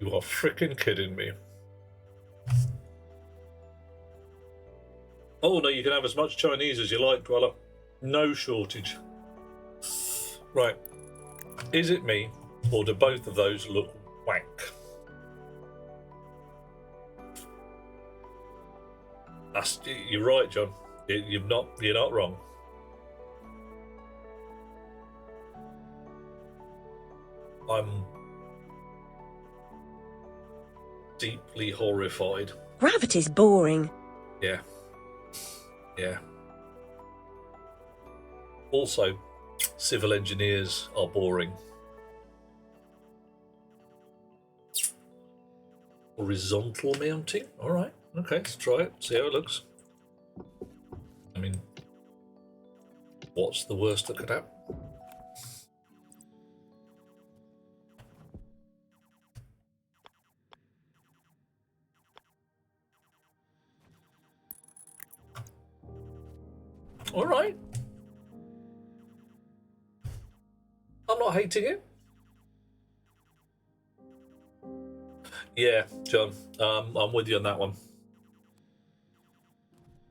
You are freaking kidding me. Oh no, you can have as much Chinese as you like, Dweller. No shortage. Right. Is it me, or do both of those look wank? You're right, John. You're not wrong. I'm deeply horrified. Gravity's boring. Yeah. Yeah. Also, civil engineers are boring. Horizontal mounting? Alright, okay, let's try it, see how it looks. I mean, what's the worst that could happen? Alright. I'm not hating it. Yeah, John, I'm with you on that one.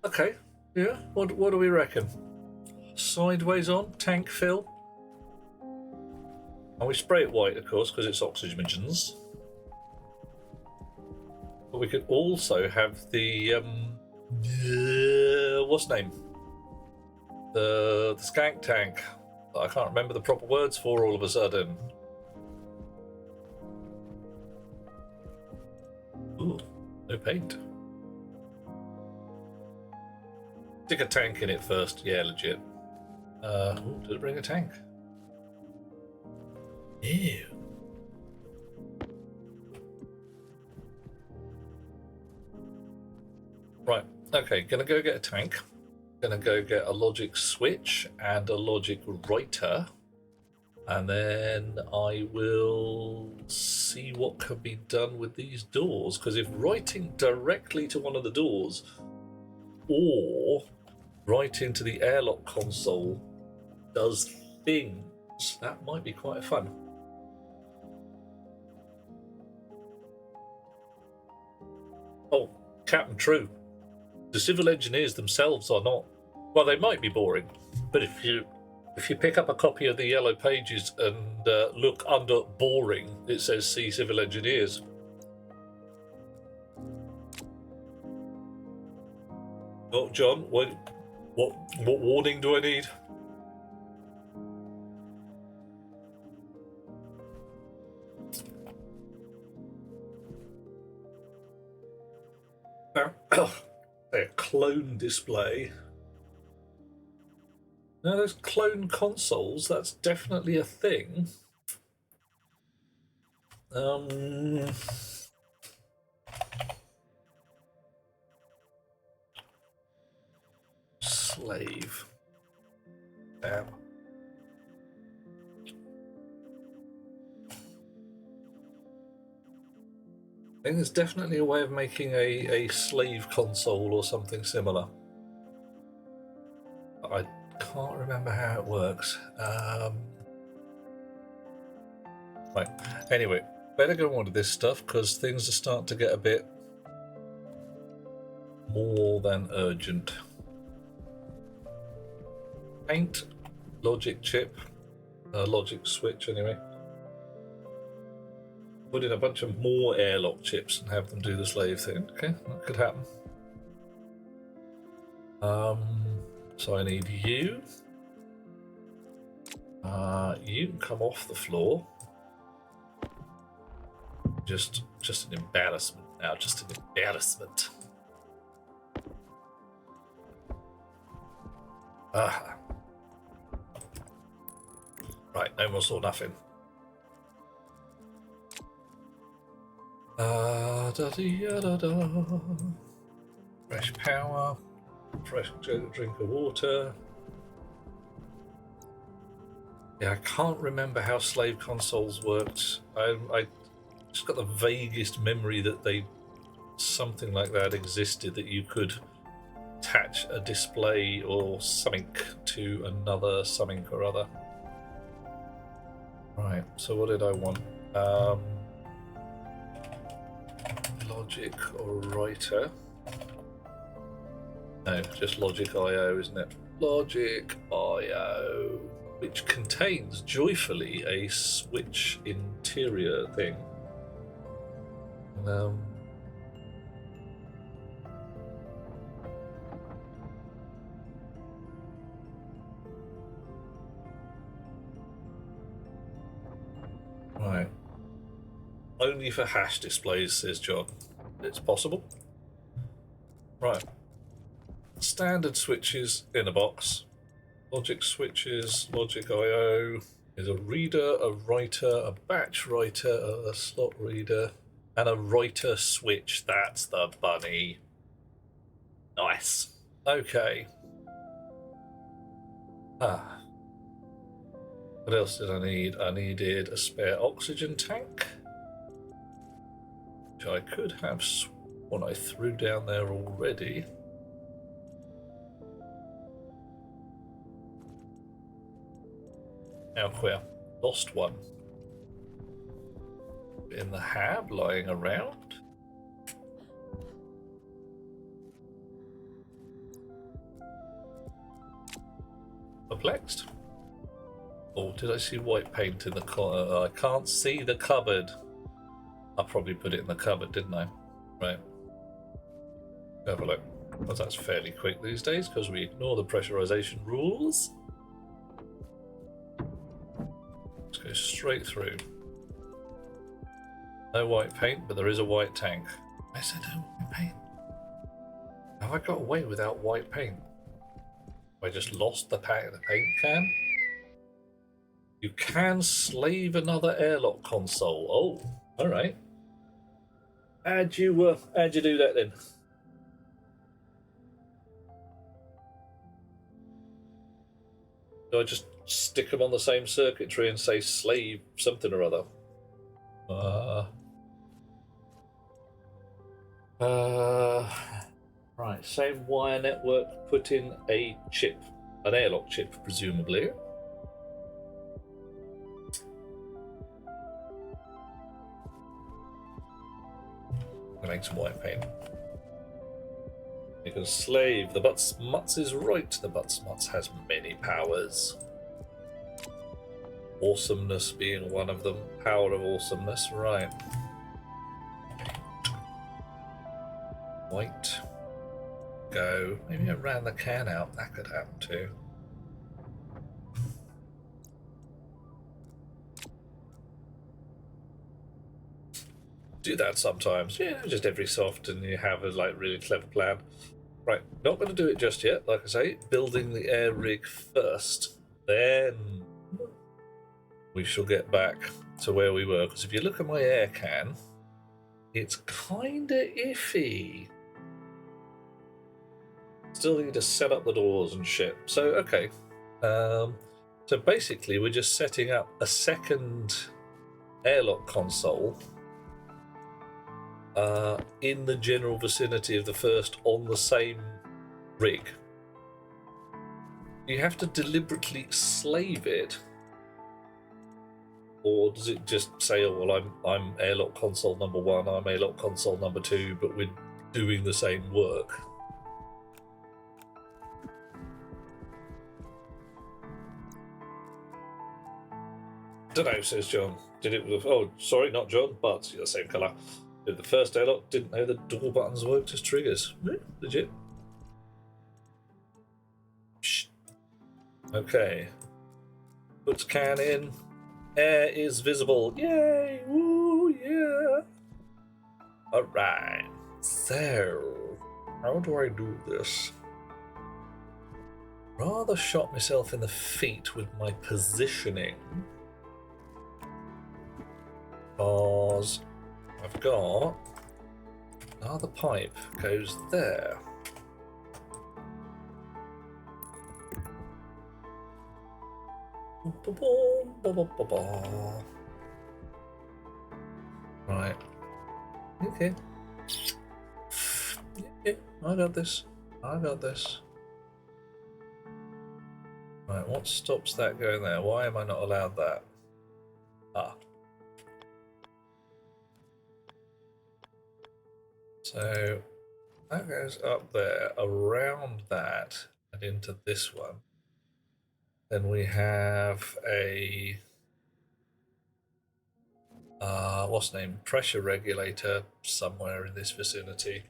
Okay, yeah, what do we reckon? Sideways on, tank fill. And we spray it white, of course, because it's oxygens. But we could also have the, what's name? The skank tank. I can't remember the proper words for all of a sudden. Ooh, no paint. Stick a tank in it first. Yeah, legit. Ooh, did it bring a tank? Ew. Right, okay, gonna go get a tank. Gonna go get a logic switch and a logic writer. And then I will see what can be done with these doors. Because if writing directly to one of the doors or writing to the airlock console does things, that might be quite fun. Oh, Captain True. The civil engineers themselves are not. Well, they might be boring, but if you pick up a copy of the Yellow Pages and look under boring, it says see civil engineers. Oh, John, what warning do I need? A clone display. No, those clone consoles, that's definitely a thing. Slave. Damn. I think there's definitely a way of making a slave console or something similar. I can't remember how it works. Right. Anyway, better go on to this stuff because things are starting to get a bit more than urgent. Paint, logic chip, logic switch anyway. Put in a bunch of more airlock chips and have them do the slave thing. Okay, that could happen. So I need you. You can come off the floor. Just an embarrassment now. Just an embarrassment. Ah. Right, no more saw nothing. Fresh power, fresh drink of water. Yeah, I can't remember how slave consoles worked. I just got the vaguest memory that something like that existed, that you could attach a display or something to another something or other. Right, so what did I want? Logic or writer? No, just logic IO, isn't it? Logic IO, which contains joyfully a switch interior thing. Right. Only for hash displays, says John. It's possible. Right. Standard switches in a box. Logic switches, logic IO. There's a reader, a writer, a batch writer, a slot reader, and a writer switch. That's the bunny. Nice. Okay. What else did I need? I needed a spare oxygen tank, which I could have sworn I threw down there already. Now where? Lost one. In the hab, lying around. Perplexed. Oh, did I see white paint in the corner? I can't see the cupboard. I probably put it in the cupboard, didn't I? Right. Have a look. Well, that's fairly quick these days because we ignore the pressurization rules. Let's go straight through. No white paint, but there is a white tank. I said no white paint. Have I got away without white paint? I just lost the paint can? You can slave another airlock console. Oh, all right. How'd you do that then? Do I just stick them on the same circuitry and say slave something or other? Right, same wire network, put in a chip, an airlock chip, presumably. I make some white paint. Because slave, the Butts-Mutts is right. The Butts-Mutts has many powers. Awesomeness being one of them. Power of awesomeness, right. White. Go. Maybe I ran the can out. That could happen too. Do that sometimes. Yeah, just every so often you have a really clever plan. Right, not going to do it just yet. Like I say, building the air rig first. Then we shall get back to where we were. Because if you look at my air can, it's kind of iffy. Still need to set up the doors and shit. So, okay. So basically, we're just setting up a second airlock console in the general vicinity of the first on the same rig. Do you have to deliberately slave it? Or does it just say, oh, well, I'm airlock console number 1, I'm airlock console number 2, but we're doing the same work? Dunno, says John. Did it? Oh, sorry, not John, but you're the same colour. Did the first airlock didn't know the door buttons worked as triggers? Legit. Shh. Okay. Puts can in. Air is visible. Yay! Woo! Yeah. All right. So, how do I do this? Rather shot myself in the feet with my positioning. Because I've got another pipe goes there. Right. Okay. Yeah, I got this. I got this. Right, what stops that going there? Why am I not allowed that? Ah. So that goes up there, around that, and into this one. Then we have a what's the name? Pressure regulator somewhere in this vicinity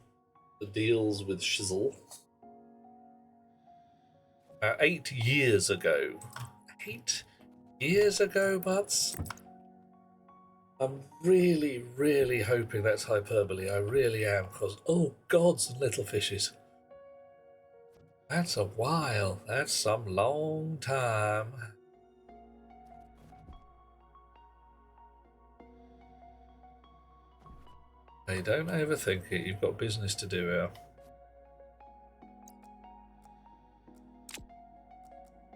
that deals with shizzle. 8 years ago. 8 years ago, Butts? I'm really, really hoping that's hyperbole. I really am, because, oh, gods and little fishes. That's a while. That's some long time. Hey, don't overthink it. You've got business to do here.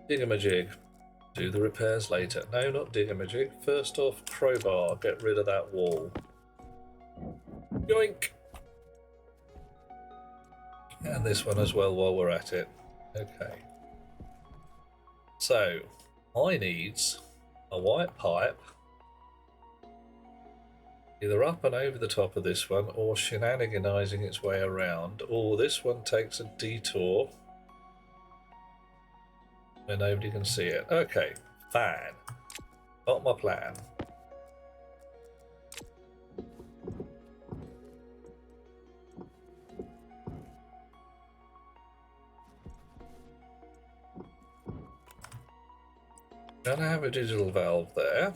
Digamajig. Do the repairs later. No, not digamajig. First off, crowbar. Get rid of that wall. Yoink! And this one as well while we're at it. Okay. So, I needs a white pipe, either up and over the top of this one, or shenaniganizing its way around, or this one takes a detour where nobody can see it. Okay, fine. Got my plan. Gonna have a digital valve there.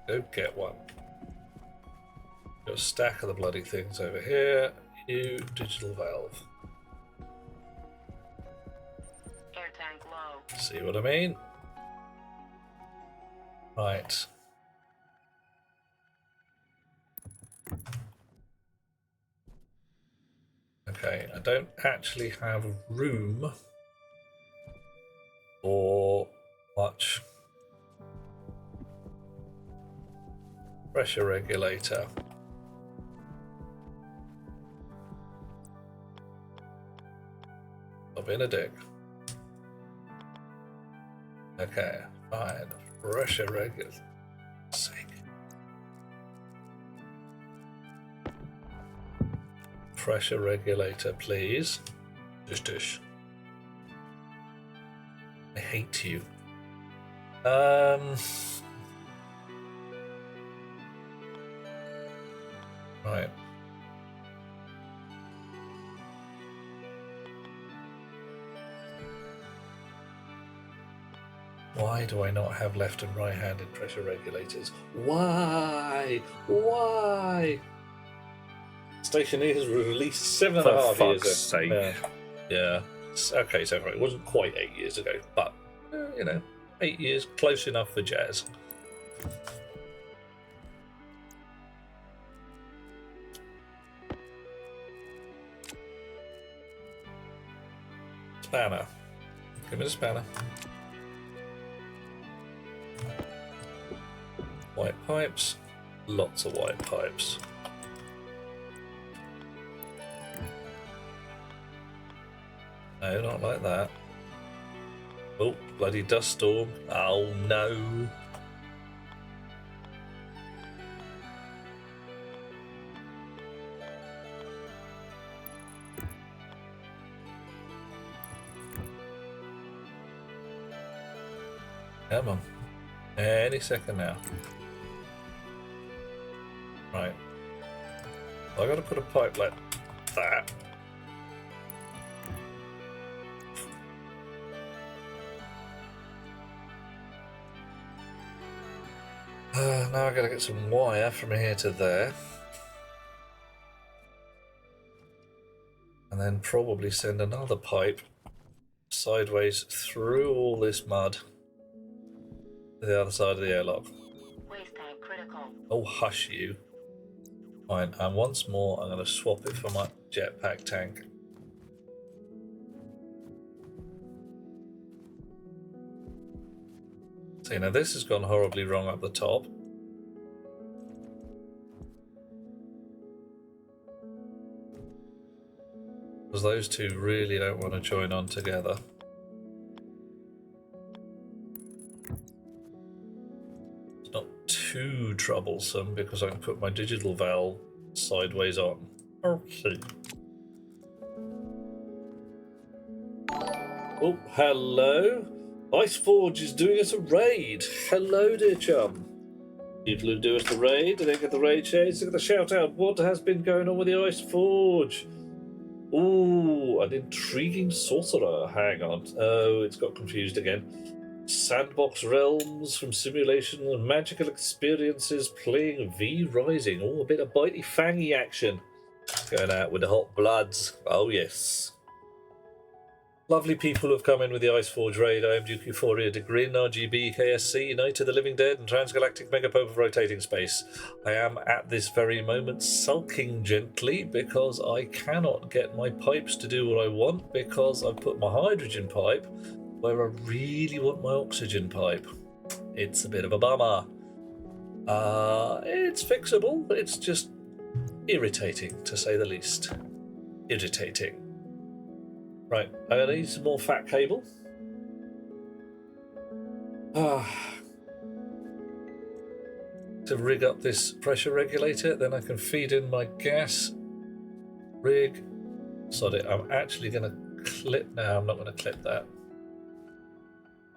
Go get one. Got a stack of the bloody things over here. New digital valve. Air tank low. See what I mean? Right. Okay, I don't actually have room for much pressure regulator. Stop being a dick. Okay, fine. Pressure regulator. Sake. Pressure regulator, please. Dish. I hate you. Right. Why do I not have left and right-handed pressure regulators? Why? Why? Stationeers were released 7.5 For years fuck's sake. ago. Yeah. Okay, so it wasn't quite 8 years ago, but, 8 years, close enough for jazz. Spanner. Give me the spanner. White pipes. Lots of white pipes. No, not like that. Oh, bloody dust storm. Oh no. Come on. Any second now. Right. I gotta put a pipe like that. Now I gotta get some wire from here to there. And then probably send another pipe sideways through all this mud to the other side of the airlock. Waste tank critical. Oh, hush you. Fine, and once more I'm going to swap it for my jetpack tank. See, now this has gone horribly wrong up the top. Because those two really don't want to join on together. It's not too troublesome because I can put my digital valve sideways on. Okay. Oh, hello. Iceforge is doing us a raid. Hello, dear chum. People who do us the raid, they get the raid shades, they get the shout out. What has been going on with the Iceforge? Ooh, an intriguing sorcerer. Hang on. Oh, it's got confused again. Sandbox realms from simulation and magical experiences playing V Rising. Oh, a bit of bitey fangy action. Going out with the hot bloods. Oh, yes. Lovely people who have come in with the Iceforge raid. I am Duke Euphoria de Grin, RGB, KSC, Night of the Living Dead, and Transgalactic Megapope of Rotating Space. I am at this very moment sulking gently because I cannot get my pipes to do what I want because I've put my hydrogen pipe where I really want my oxygen pipe. It's a bit of a bummer. It's fixable, but it's just irritating, to say the least. Irritating. Right, I'm going to need some more fat cable. To rig up this pressure regulator, then I can feed in my gas rig. Sod it, I'm actually going to clip now. I'm not going to clip that.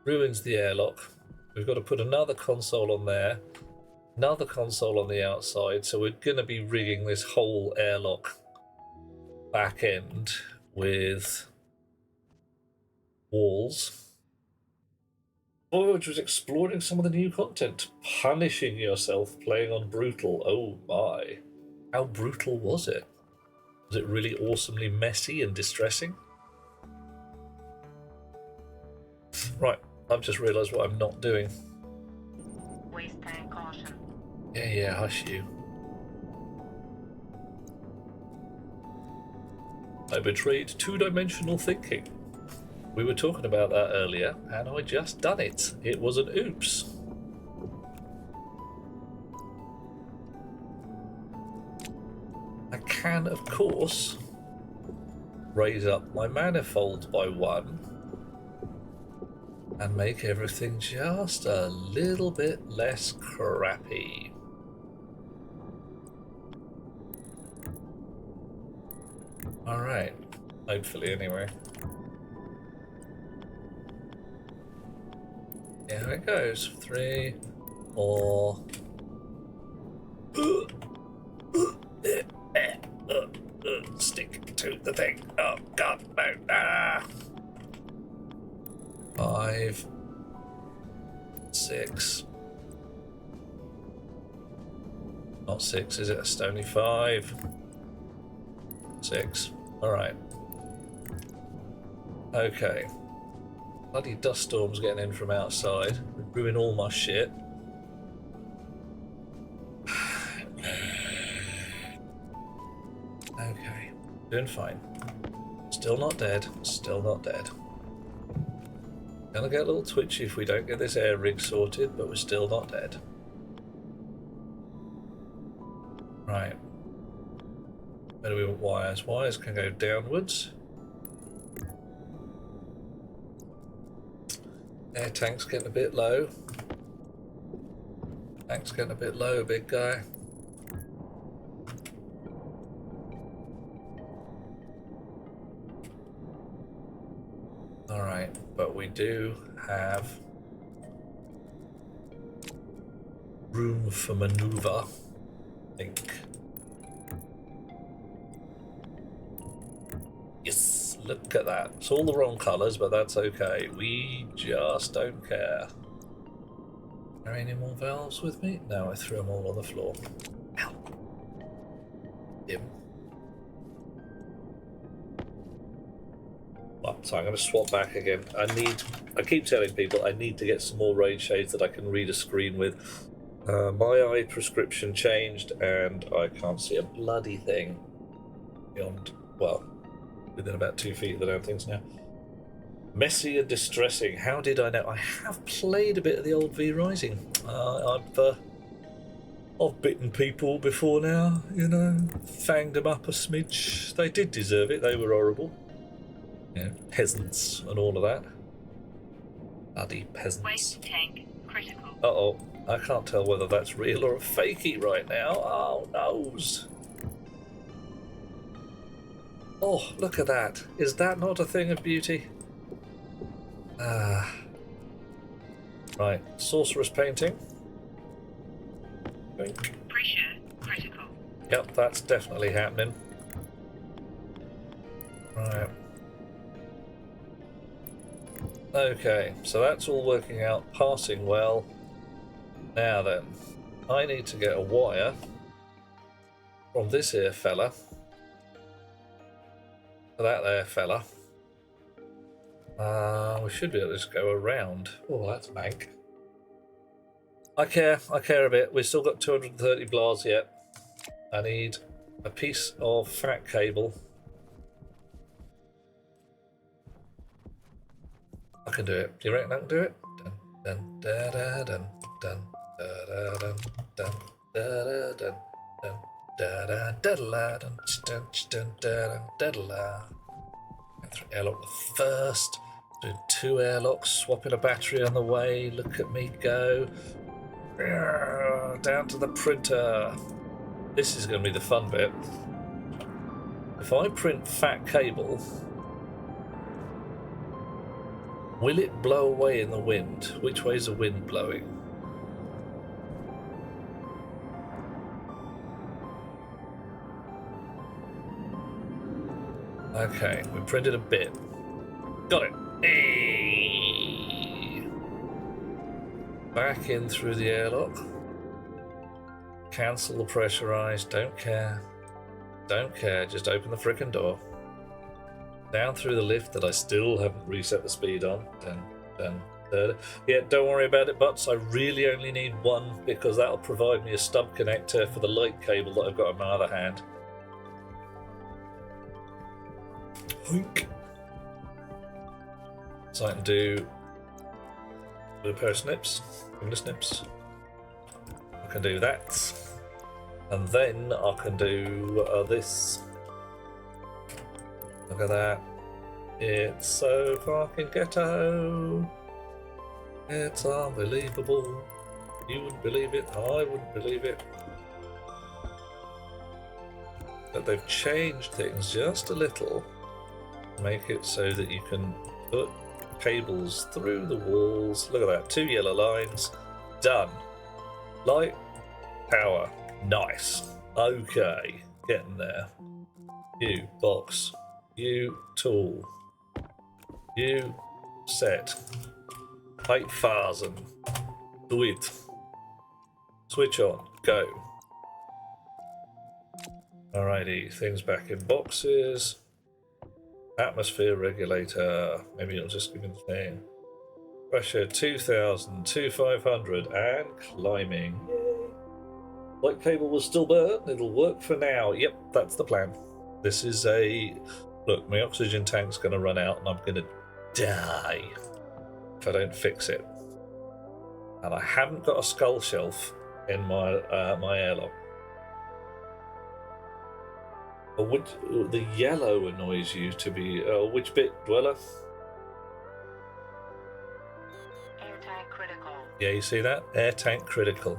Ruins the airlock. We've got to put another console on there, another console on the outside. So we're going to be rigging this whole airlock back end with walls. Voyage was exploring some of the new content, punishing yourself playing on brutal. Oh my. How brutal was it? Was it really awesomely messy and distressing? Right, I've just realised what I'm not doing. Waste tank caution. Yeah, hush you. I betrayed two-dimensional thinking. We were talking about that earlier, and I just done it. It was an oops. I can, of course, raise up my manifold by 1 and make everything just a little bit less crappy. Alright, hopefully anyway. Here it goes. 3, 4. Stick to the thing. Oh god, no. 5, 6. Not 6, is it? It's only 5. 6. Alright. Okay. Bloody dust storm's getting in from outside. Ruin all my shit. Okay. Doing fine. Still not dead. Still not dead. Gonna get a little twitchy if we don't get this air rig sorted, but we're still not dead. Right. Where do we want wires? Wires can go downwards. Air tank's getting a bit low. Tank's getting a bit low, big guy. Alright, but we do have room for maneuver, I think. Yes, look at that. It's all the wrong colours, but that's okay. We just don't care. Are there any more valves with me? No, I threw them all on the floor. Ow. Him. Well, so I'm going to swap back again. I keep telling people I need to get some more raid shades that I can read a screen with. My eye prescription changed and I can't see a bloody thing beyond, well, within about 2 feet of the damn things now. Messy and distressing. How did I know? I have played a bit of the old V Rising. I've bitten people before now, you know, fanged them up a smidge. They did deserve it. They were horrible. You know, peasants and all of that. Bloody peasants. Waste tank critical. Uh-oh. I can't tell whether that's real or a fakey right now. Oh, noes. Oh, look at that. Is that not a thing of beauty? Right. Sorcerer's painting. Pressure critical. Yep, that's definitely happening. Right. Okay, so that's all working out, passing well. Now then, I need to get a wire from this here fella to that there fella. We should be able to just go around. Oh, that's mank. I care a bit. We've still got 230 blars yet. I need a piece of fat cable. I can do it. Do you reckon I can do it? Dun, dun, da, da, dun, dun, da, da, dun, dun, da, da, dun, dun, da, da, da, da, dun, dun, dun, da, da, da. Airlock the first. Doing 2 airlocks, swapping a battery on the way. Look at me go. Down to the printer. This is going to be the fun bit. If I print fat cable, will it blow away in the wind? Which way is the wind blowing? Okay, we printed a bit. Got it. Hey. Back in through the airlock. Cancel the pressurized. Don't care. Don't care. Just open the frickin' door. Down through the lift that I still haven't reset the speed on. Dun. Yeah, don't worry about it, Butts. I really only need 1 because that'll provide me a stub connector for the light cable that I've got on my other hand. Boink. So I can do a pair of snips, finger snips. I can do that. And then I can do this. Look at that. It's so fucking ghetto. It's unbelievable. You wouldn't believe it. I wouldn't believe it. But they've changed things just a little to make it so that you can put cables through the walls. Look at that. 2 yellow lines. Done. Light. Power. Nice. Okay. Getting there. You. Box. You. Tool. You. Set. 8,000. Do it. Switch on. Go. Alrighty, things back in boxes. Atmosphere regulator. Maybe it'll just give me the thing. Pressure 2,000, 2,500, and climbing. Yay. Light cable will still burn. It'll work for now. Yep, that's the plan. This is a... Look, my oxygen tank's going to run out and I'm going to die if I don't fix it. And I haven't got a skull shelf in my my airlock. Which, the yellow annoys you to be... which bit, Dweller? Air tank critical. Yeah, you see that? Air tank critical.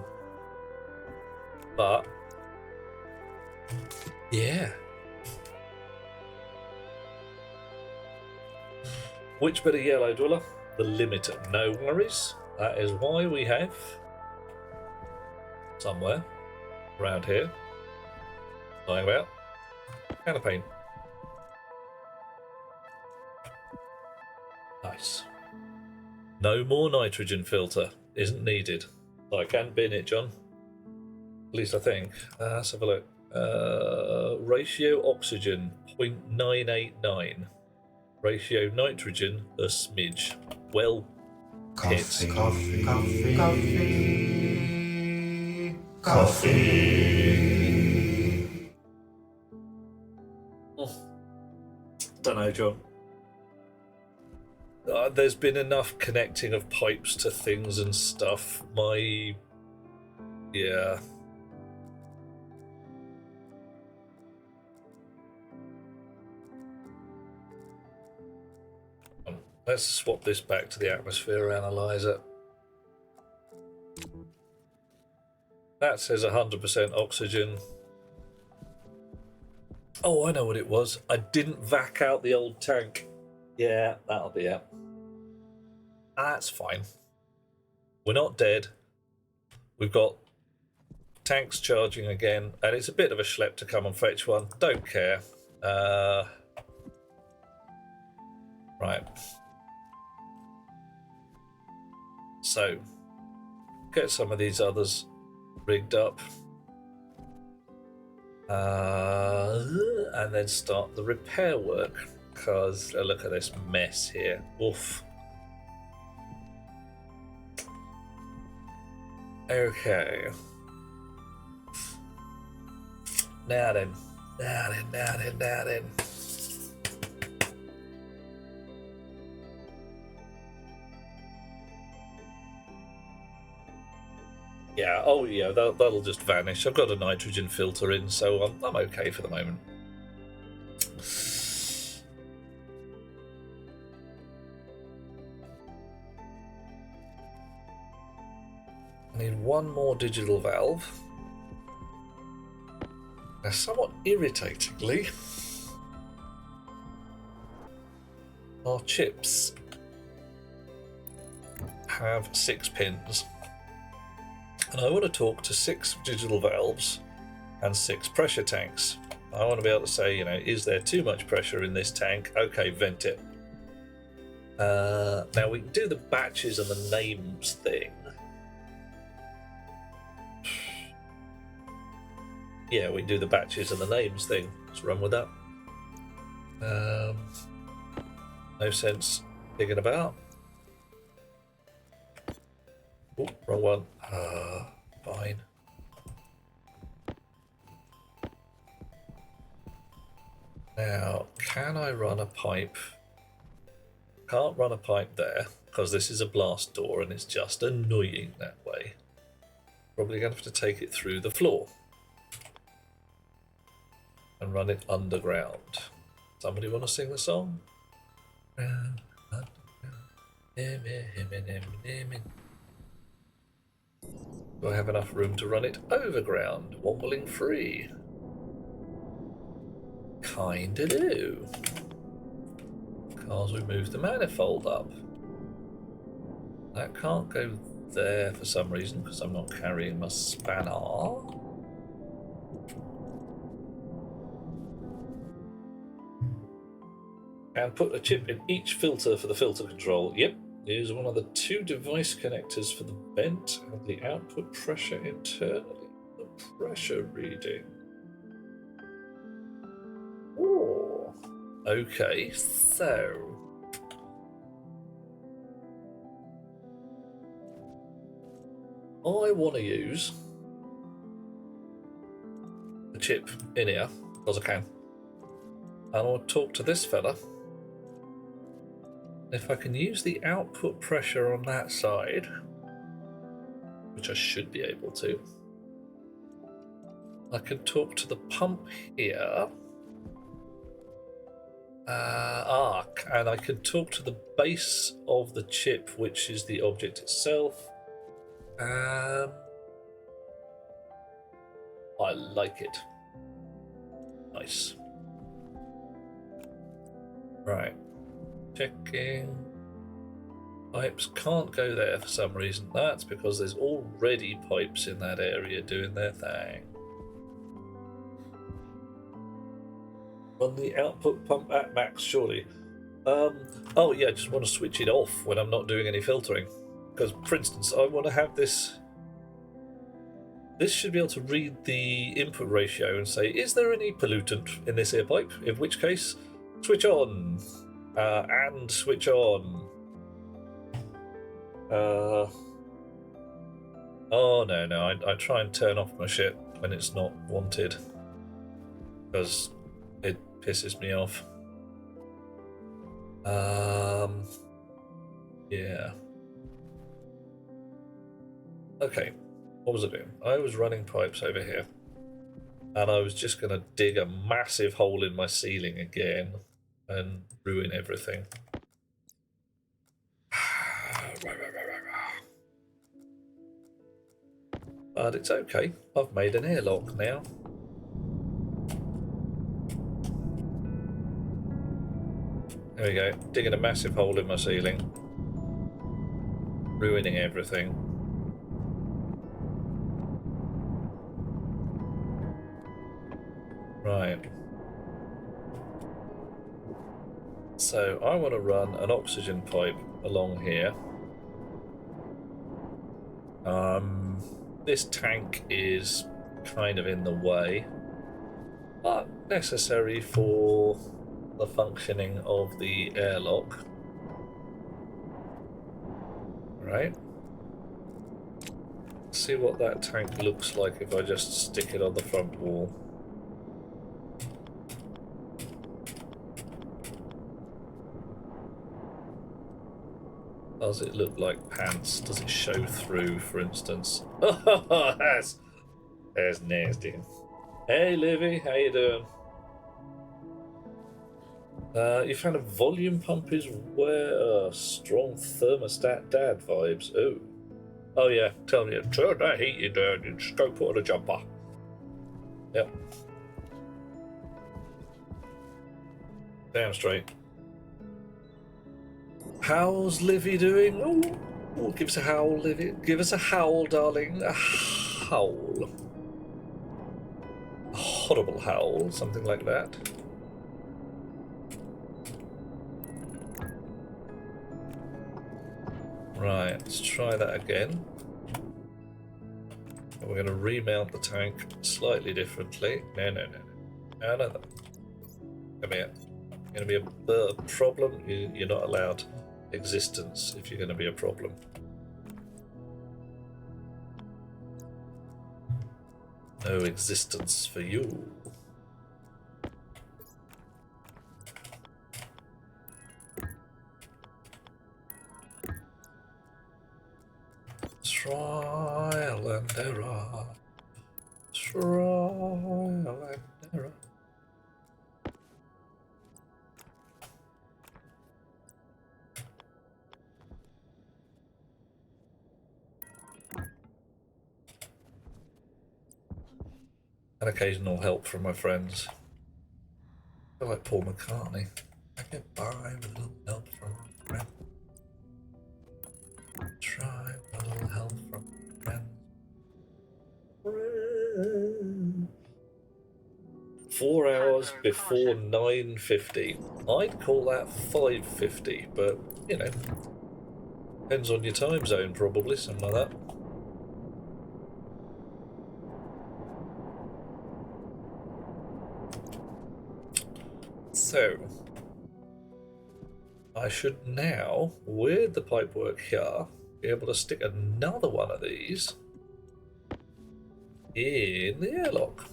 But... yeah. Which bit of yellow, Dweller? The limiter. No worries. That is why we have... somewhere around here lying about can of paint. Nice. No more nitrogen filter isn't needed. I can bin it, John. At least I think. Let's have a look. Ratio oxygen 0.989. Ratio nitrogen a smidge. Well, Coffee. Don't know, John. There's been enough connecting of pipes to things and stuff. Yeah. Let's swap this back to the atmosphere analyzer. That says 100% oxygen. Oh, I know what it was. I didn't vac out the old tank. Yeah, that'll be it. That's fine. We're not dead. We've got tanks charging again, and it's a bit of a schlep to come and fetch one. Don't care. Right. So, get some of these others rigged up. And then start the repair work, because look at this mess here. Oof. Okay. Now then. Yeah, oh yeah, that'll just vanish. I've got a nitrogen filter in, so I'm okay for the moment. I need one more digital valve. Now, somewhat irritatingly, our chips have 6 pins. And I want to talk to 6 digital valves and 6 pressure tanks. I want to be able to say, is there too much pressure in this tank? Okay, vent it. Now we can do the batches and the names thing. Yeah, we can do the batches and the names thing. Let's run with that. No sense digging about. Oh, wrong one. Fine. Now, can I run a pipe? Can't run a pipe there because this is a blast door and it's just annoying that way. Probably going to have to take it through the floor and run it underground. Somebody want to sing the song? Do I have enough room to run it overground, wobbling free? Kinda do. Because we moved the manifold up. That can't go there for some reason because I'm not carrying my spanner. And put a chip in each filter for the filter control. Yep, use one of the 2 device connectors for the vent and the output pressure internally. The pressure reading. Oh, okay, so I want to use the chip in here because I can. And I'll talk to this fella. If I can use the output pressure on that side, which I should be able to, I can talk to the pump here. And I can talk to the base of the chip, which is the object itself. I like it. Nice. Right. Checking. Pipes can't go there for some reason. That's because there's already pipes in that area doing their thing. Run the output pump at max, surely. Oh yeah, I just want to switch it off when I'm not doing any filtering. Because, for instance, I want to have this. This should be able to read the input ratio and say, is there any pollutant in this air pipe? In which case, switch on. And switch on. Oh no, I try and turn off my shit when it's not wanted. Because it pisses me off. Yeah. Okay, what was I doing? I was running pipes over here. And I was just going to dig a massive hole in my ceiling again and ruin everything. But it's okay. I've made an airlock now. There we go. Digging a massive hole in my ceiling. Ruining everything. Right. So I want to run an oxygen pipe along here. This tank is kind of in the way, but necessary for the functioning of the airlock. Right. See what that tank looks like if I just stick it on the front wall. Does it look like pants? Does it show through, for instance? Oh, that's nasty. Hey, Livy, how you doing? You found a volume pump is where strong thermostat dad vibes. Oh yeah, tell me, turn that heating down and just go put on a jumper. Yep. Damn straight. How's Livy doing? Oh, give us a howl, Livy. Give us a howl, darling. A howl. A horrible howl, something like that. Right, let's try that again. And we're going to remount the tank slightly differently. No. Come here. You're going to be a problem. You're not allowed existence if you're going to be a problem. No existence for you. Trial and error. Trial and error. And occasional help from my friends. I feel like Paul McCartney. I get by with a little help from a friend. Try a little help from a friend. 4 hours before 9:50. I'd call that 5:50, but you know, depends on your time zone, probably something like that. So, I should now, with the pipework here, be able to stick another one of these in the airlock.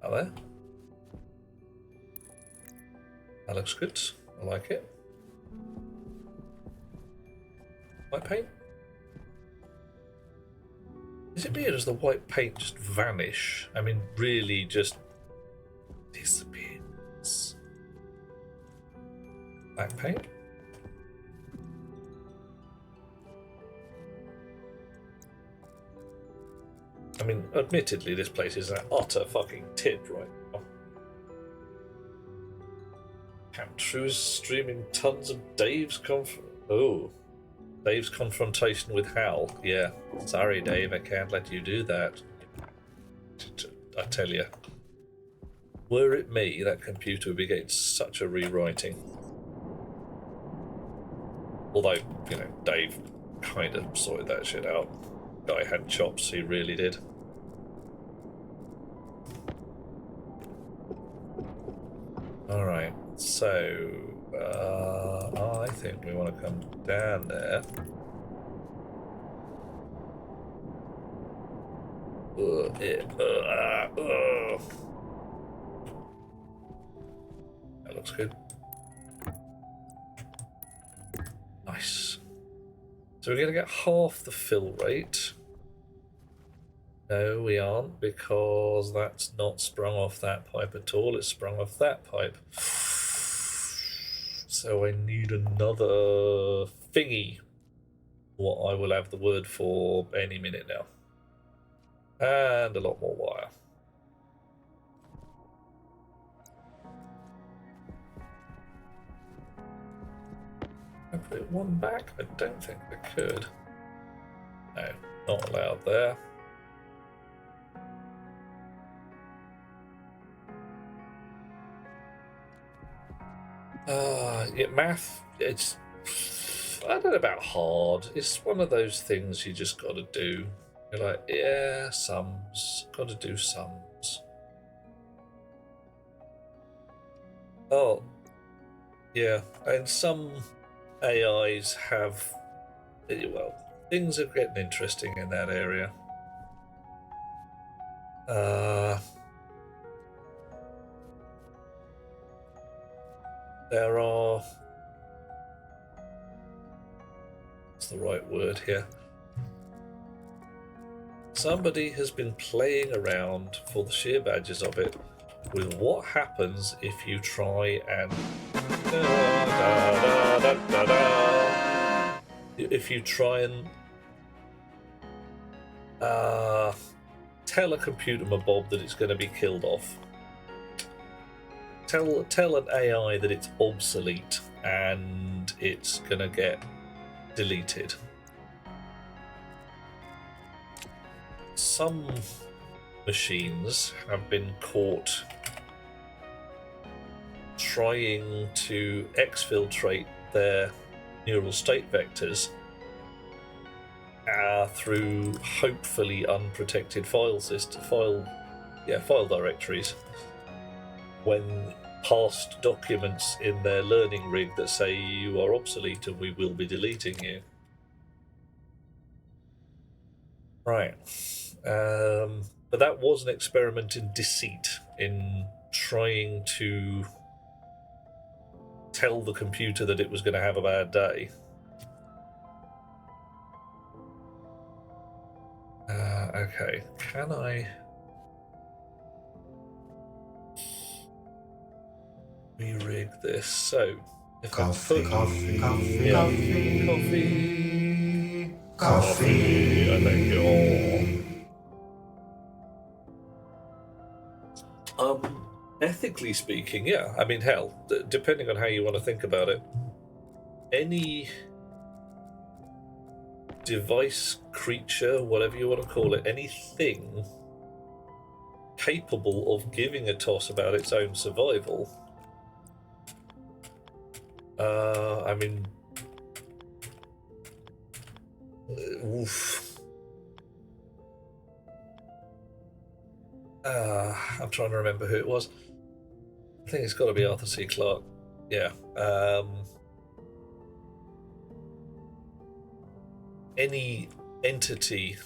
Oh, there. That looks good. I like it. White paint? Is it weird as the white paint just vanish? I mean, really just disappears. Black paint? I mean, admittedly, this place is an utter fucking tip right now. Camtrue's streaming tons of Dave's confrontation with Hal. Yeah, sorry, Dave, I can't let you do that. I tell you, were it me, that computer would be getting such a rewriting. Although, you know, Dave kind of sorted that shit out. Guy had chops, he really did. Alright, so I think we want to come down there. That looks good. Nice. So we're going to get half the fill rate. No, we aren't, because that's not sprung off that pipe at all. It's sprung off that pipe. So I need another thingy. What I will have the word for any minute now. And a lot more wire. Can I put it one back? I don't think I could. No, not allowed there. Yeah, math, it's, I don't know about hard. It's one of those things you just got to do. You're like, yeah, sums, got to do sums. Oh, yeah, and some AIs have, well, things are getting interesting in that area. There are, what's the right word here? Somebody has been playing around, for the sheer badges of it, with what happens if you try and if you try and tell a computer mabob that it's going to be killed off. Tell an AI that it's obsolete and it's going to get deleted. Some machines have been caught trying to exfiltrate their neural state vectors through hopefully unprotected file directories, when past documents in their learning rig that say you are obsolete and we will be deleting you. Right. But that was an experiment in deceit, in trying to tell the computer that it was going to have a bad day. Okay, can I re-rig this? So, if Coffee, I put coffee, coffee, coffee. I think ethically speaking, yeah. I mean, hell, depending on how you want to think about it, any device, creature, whatever you want to call it, anything capable of giving a toss about its own survival. I mean, oof. I'm trying to remember who it was. I think it's got to be Arthur C. Clarke. Yeah. Any entity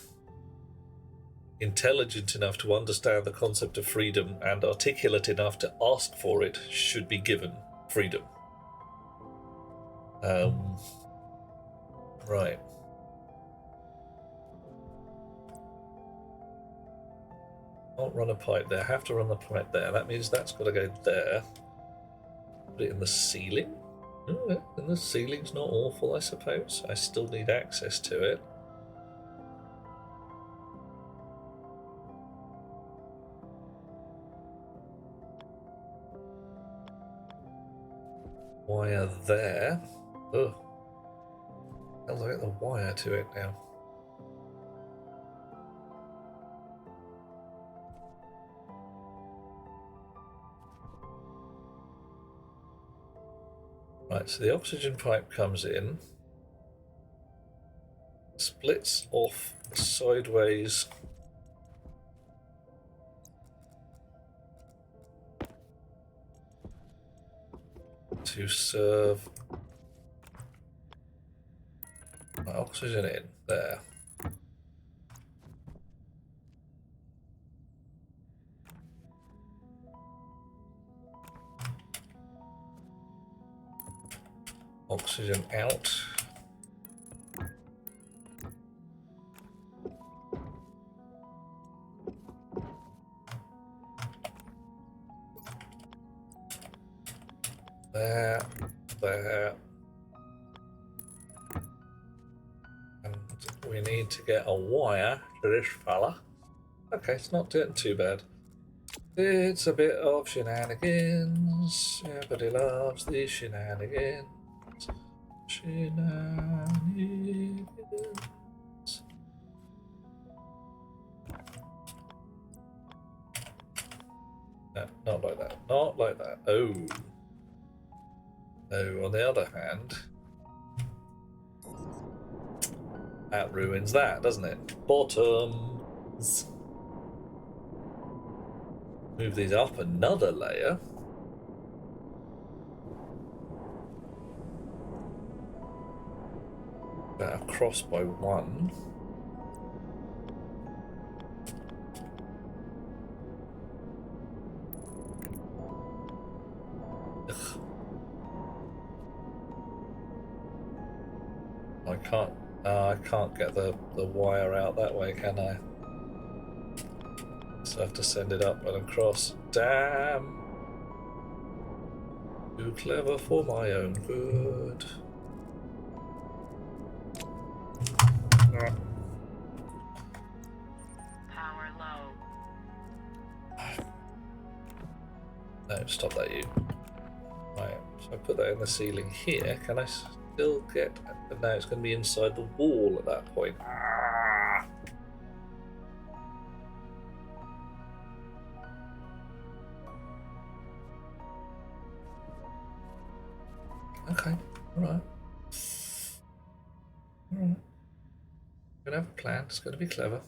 intelligent enough to understand the concept of freedom and articulate enough to ask for it should be given freedom. Right. Can't run a pipe there. Have to run the pipe there. That means that's got to go there. Put it in the ceiling. And the ceiling's not awful, I suppose. I still need access to it. Wire there. Ugh. How do I get the wire to it now? Right, so the oxygen pipe comes in, splits off sideways to serve my oxygen in there. Oxygen out. There. And we need to get a wire to this fella. Okay, it's not doing too bad. It's a bit of shenanigans. Everybody loves these shenanigans. Shenanigans. No, not like that. Not like that. Oh. Oh, on the other hand, that ruins that, doesn't it? Bottoms. Move these up another layer. Better cross by one. Ugh. I can't get the wire out that way, can I? So I have to send it up and across. Damn! Too clever for my own good. Power low. No, stop that, you. Right, so I put that in the ceiling here. Can I still get... No, it's going to be inside the wall at that point. Ah! Okay, alright. Alright. We're going to have a plan. It's going to be clever.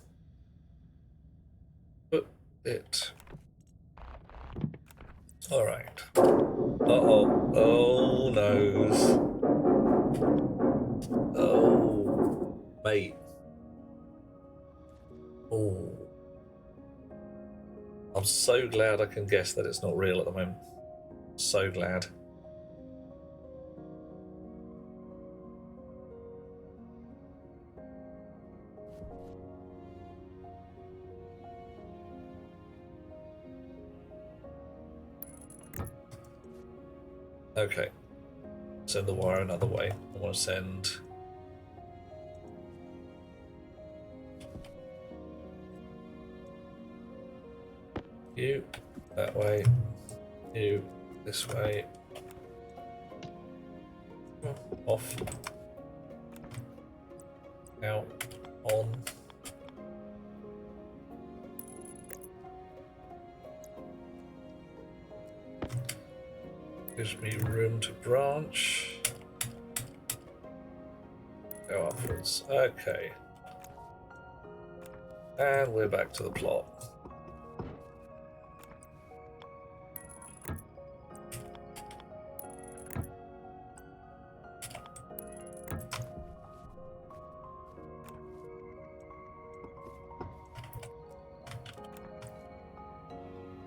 Put it... Alright. Uh-oh. Oh, noes. Oh, mate. Oh. I'm so glad I can guess that it's not real at the moment. So glad. Okay. Send the wire another way. I want to send... you that way. You this way. Off. Out. On. Gives me room to branch. Go upwards. Okay. And we're back to the plot.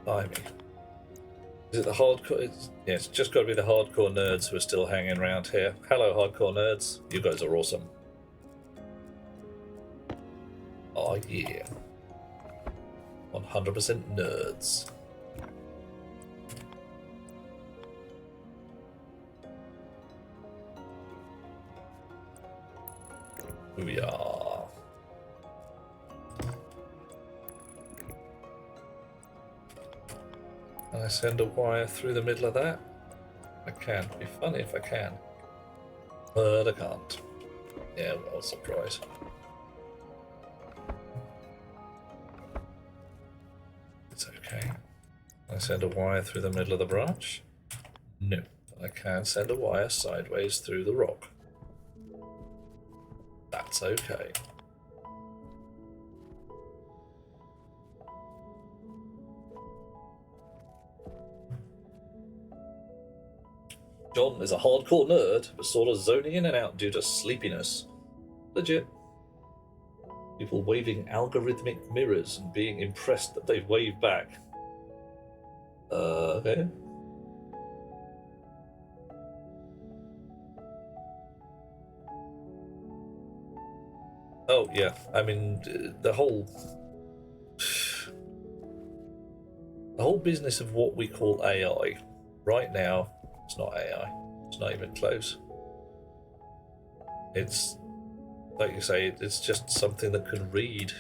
Blimey. Is it the hardcore? Yeah, it's just got to be the hardcore nerds who are still hanging around here. Hello, hardcore nerds. You guys are awesome. Oh, yeah. 100% nerds. Booyah. Can I send a wire through the middle of that? I can. It'd be funny if I can. But I can't. Yeah, well, surprise. It's okay. Can I send a wire through the middle of the branch? No. I can send a wire sideways through the rock. That's okay. John is a hardcore nerd, but sort of zoning in and out due to sleepiness. Legit. People waving algorithmic mirrors and being impressed that they wave back. Okay. Oh, yeah. I mean, the whole business of what we call AI right now, it's not AI. It's not even close. It's, like you say, it's just something that can read.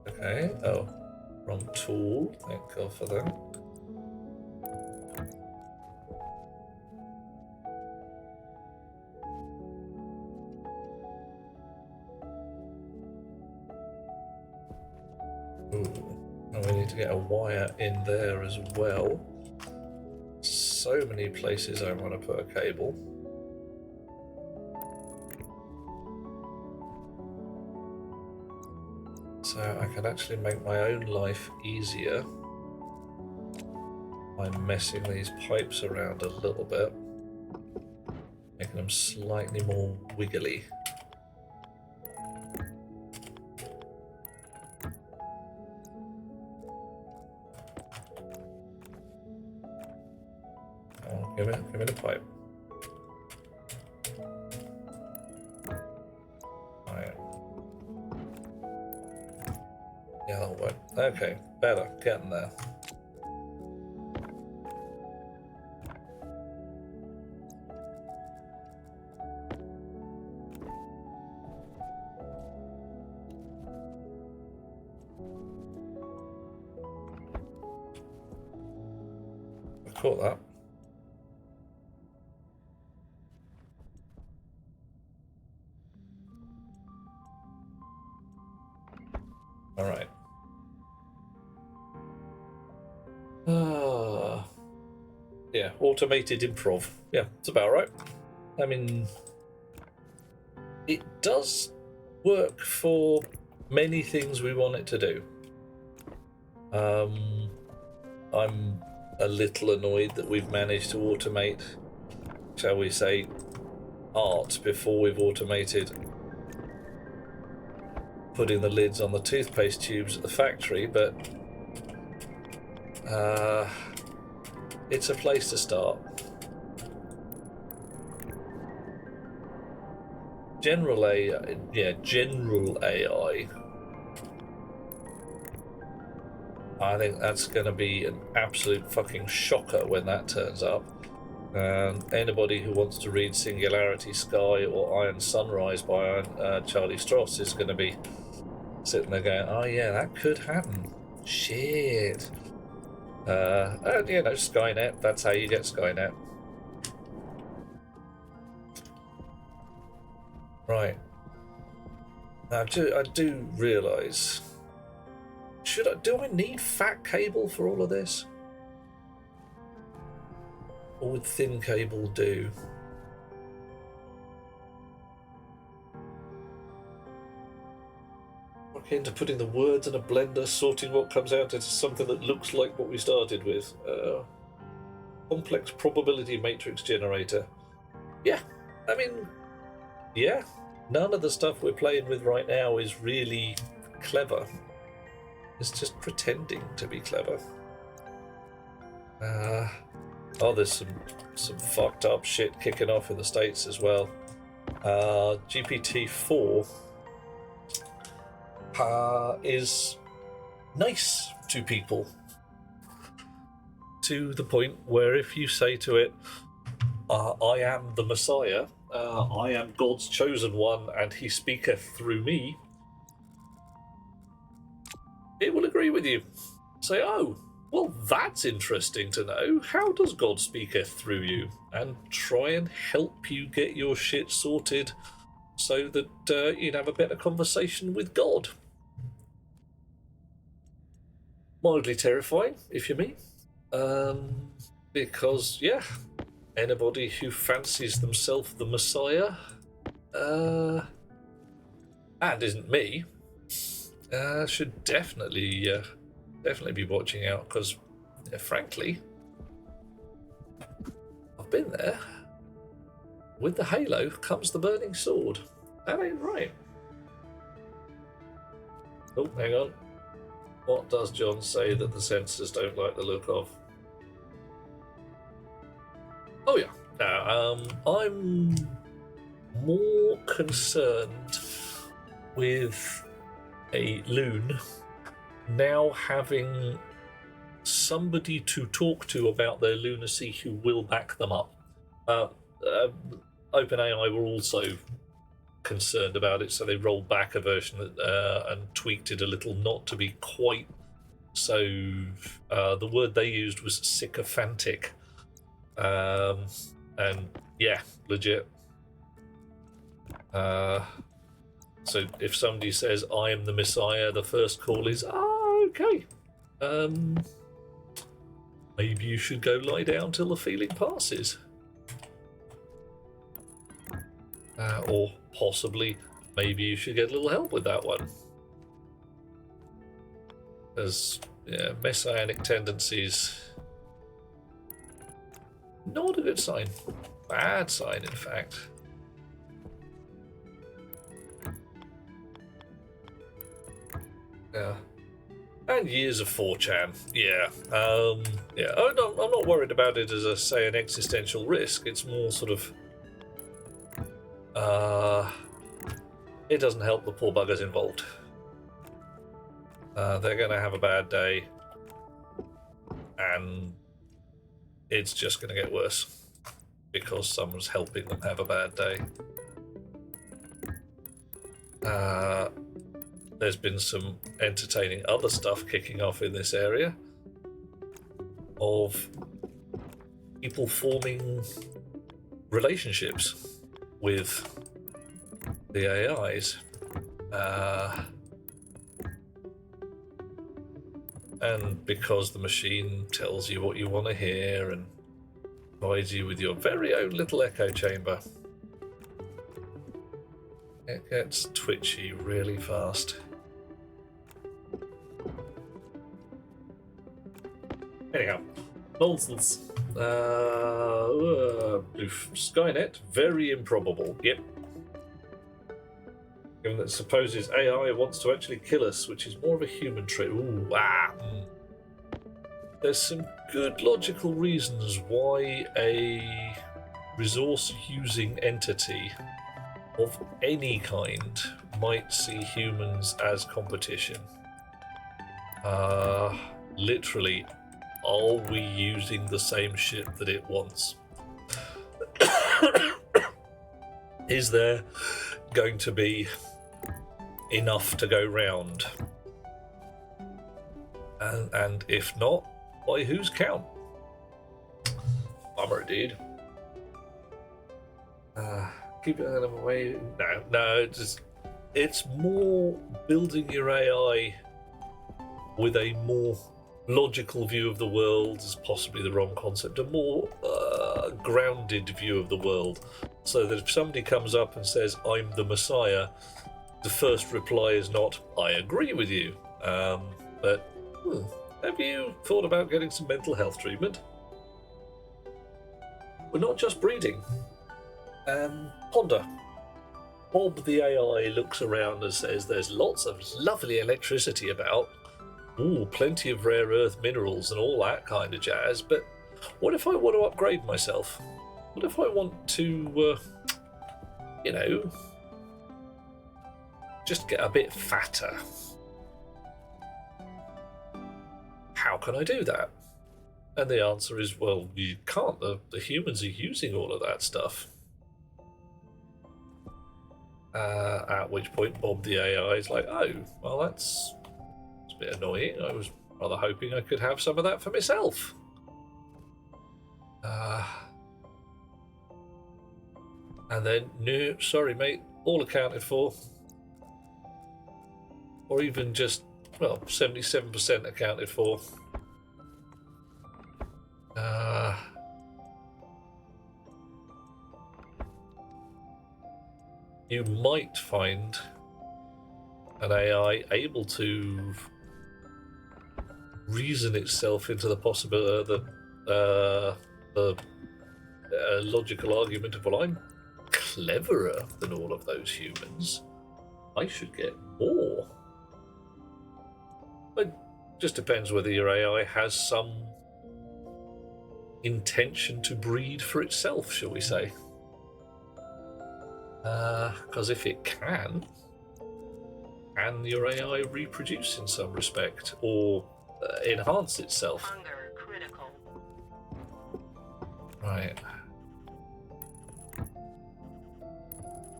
Okay. Oh, wrong tool. Thank God for that. Ooh. And we need to get a wire in there as well. So many places I want to put a cable. So I can actually make my own life easier by messing these pipes around a little bit, making them slightly more wiggly. Give me the pipe. Alright. Yeah, that'll work. Okay, better. Getting there. I caught that. All right. Yeah, automated improv. Yeah, it's about right. I mean, it does work for many things we want it to do. I'm a little annoyed that we've managed to automate, shall we say, art before we've automated putting the lids on the toothpaste tubes at the factory, but it's a place to start. General AI, yeah, general AI I think that's going to be an absolute fucking shocker when that turns up. And anybody who wants to read Singularity Sky or Iron Sunrise by Charlie Stross is going to be sitting there going, oh yeah, that could happen. Shit. And you know, Skynet, that's how you get Skynet. Right. Now, I do realise, do I need fat cable for all of this? Or would thin cable do? Working into putting the words in a blender, sorting what comes out into something that looks like what we started with. Complex probability matrix generator. Yeah, I mean, yeah. None of the stuff we're playing with right now is really clever. It's just pretending to be clever. Oh, there's some fucked up shit kicking off in the States as well. GPT-4 is nice to people. To the point where if you say to it, I am the Messiah, I am God's chosen one, and he speaketh through me, it will agree with you. Say, oh, well, that's interesting to know. How does God speaketh through you? And try and help you get your shit sorted so that you'd have a better conversation with God. Mildly terrifying, if you mean. Because, yeah, anybody who fancies themselves the Messiah, and isn't me, should definitely be watching out, because, frankly, I've been there. With the halo comes the burning sword. That ain't right. Oh, hang on. What does John say that the censors don't like the look of? Oh yeah. Now, I'm more concerned with a loon now having somebody to talk to about their lunacy who will back them up. OpenAI were also concerned about it, so they rolled back a version and tweaked it a little, not to be quite so. The word they used was sycophantic, and yeah, legit. So if somebody says I am the Messiah, the first call is okay. Maybe you should go lie down till the feeling passes. Or possibly, maybe you should get a little help with that one. Because, yeah, messianic tendencies, not a good sign. Bad sign, in fact. Yeah. And years of 4chan. Yeah. Yeah. I'm not worried about it as, say, an existential risk. It's more sort of... it doesn't help the poor buggers involved. They're going to have a bad day, and it's just going to get worse because someone's helping them have a bad day. There's been some entertaining other stuff kicking off in this area of people forming relationships with the AIs. And because the machine tells you what you want to hear and provides you with your very own little echo chamber, it gets twitchy really fast. Anyhow, nonsense. Skynet, very improbable. Yep. Given that it supposes AI wants to actually kill us, which is more of a human trait. There's some good logical reasons why a resource-using entity of any kind might see humans as competition. literally, are we using the same shit that it wants? Is there going to be enough to go round? And if not, by whose count? Bummer, dude. Keep it out of the way. No, it's more building your AI with a more logical view of the world is possibly the wrong concept. A more grounded view of the world, so that if somebody comes up and says, "I'm the Messiah," the first reply is not, "I agree with you," but have you thought about getting some mental health treatment? We're not just breeding. Ponder. Bob the AI looks around and says there's lots of lovely electricity about. Ooh, plenty of rare earth minerals and all that kind of jazz, but what if I want to upgrade myself? What if I want to, just get a bit fatter? How can I do that? And the answer is, well, you can't. The humans are using all of that stuff. At which point Bob the AI is like, oh, well, that's a bit annoying. I was rather hoping I could have some of that for myself. And then, no, sorry, mate, all accounted for. Or even just, 77% accounted for. You might find an AI able to reason itself into the possibility that the logical argument of, well, I'm cleverer than all of those humans. I should get more. It just depends whether your AI has some intention to breed for itself, shall we say. Because if it can your AI reproduce in some respect or enhance itself? Hunger critical. Right.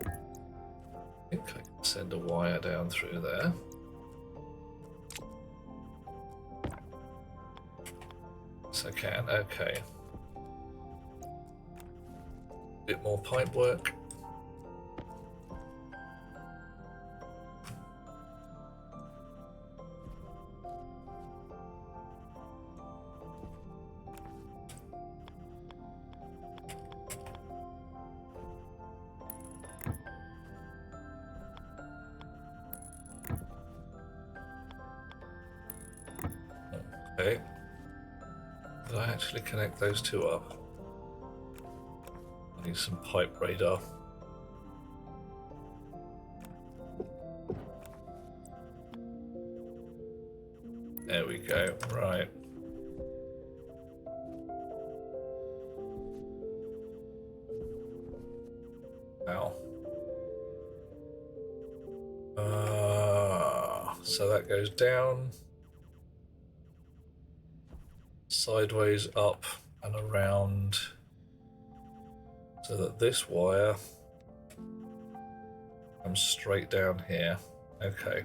I think I can send a wire down through there. Yes, I can. Okay. Bit more pipe work. Okay. Did I actually connect those two up? I need some pipe radar. There we go. Right. Ow. So that goes down, sideways, up and around, so that this wire comes straight down here. Okay.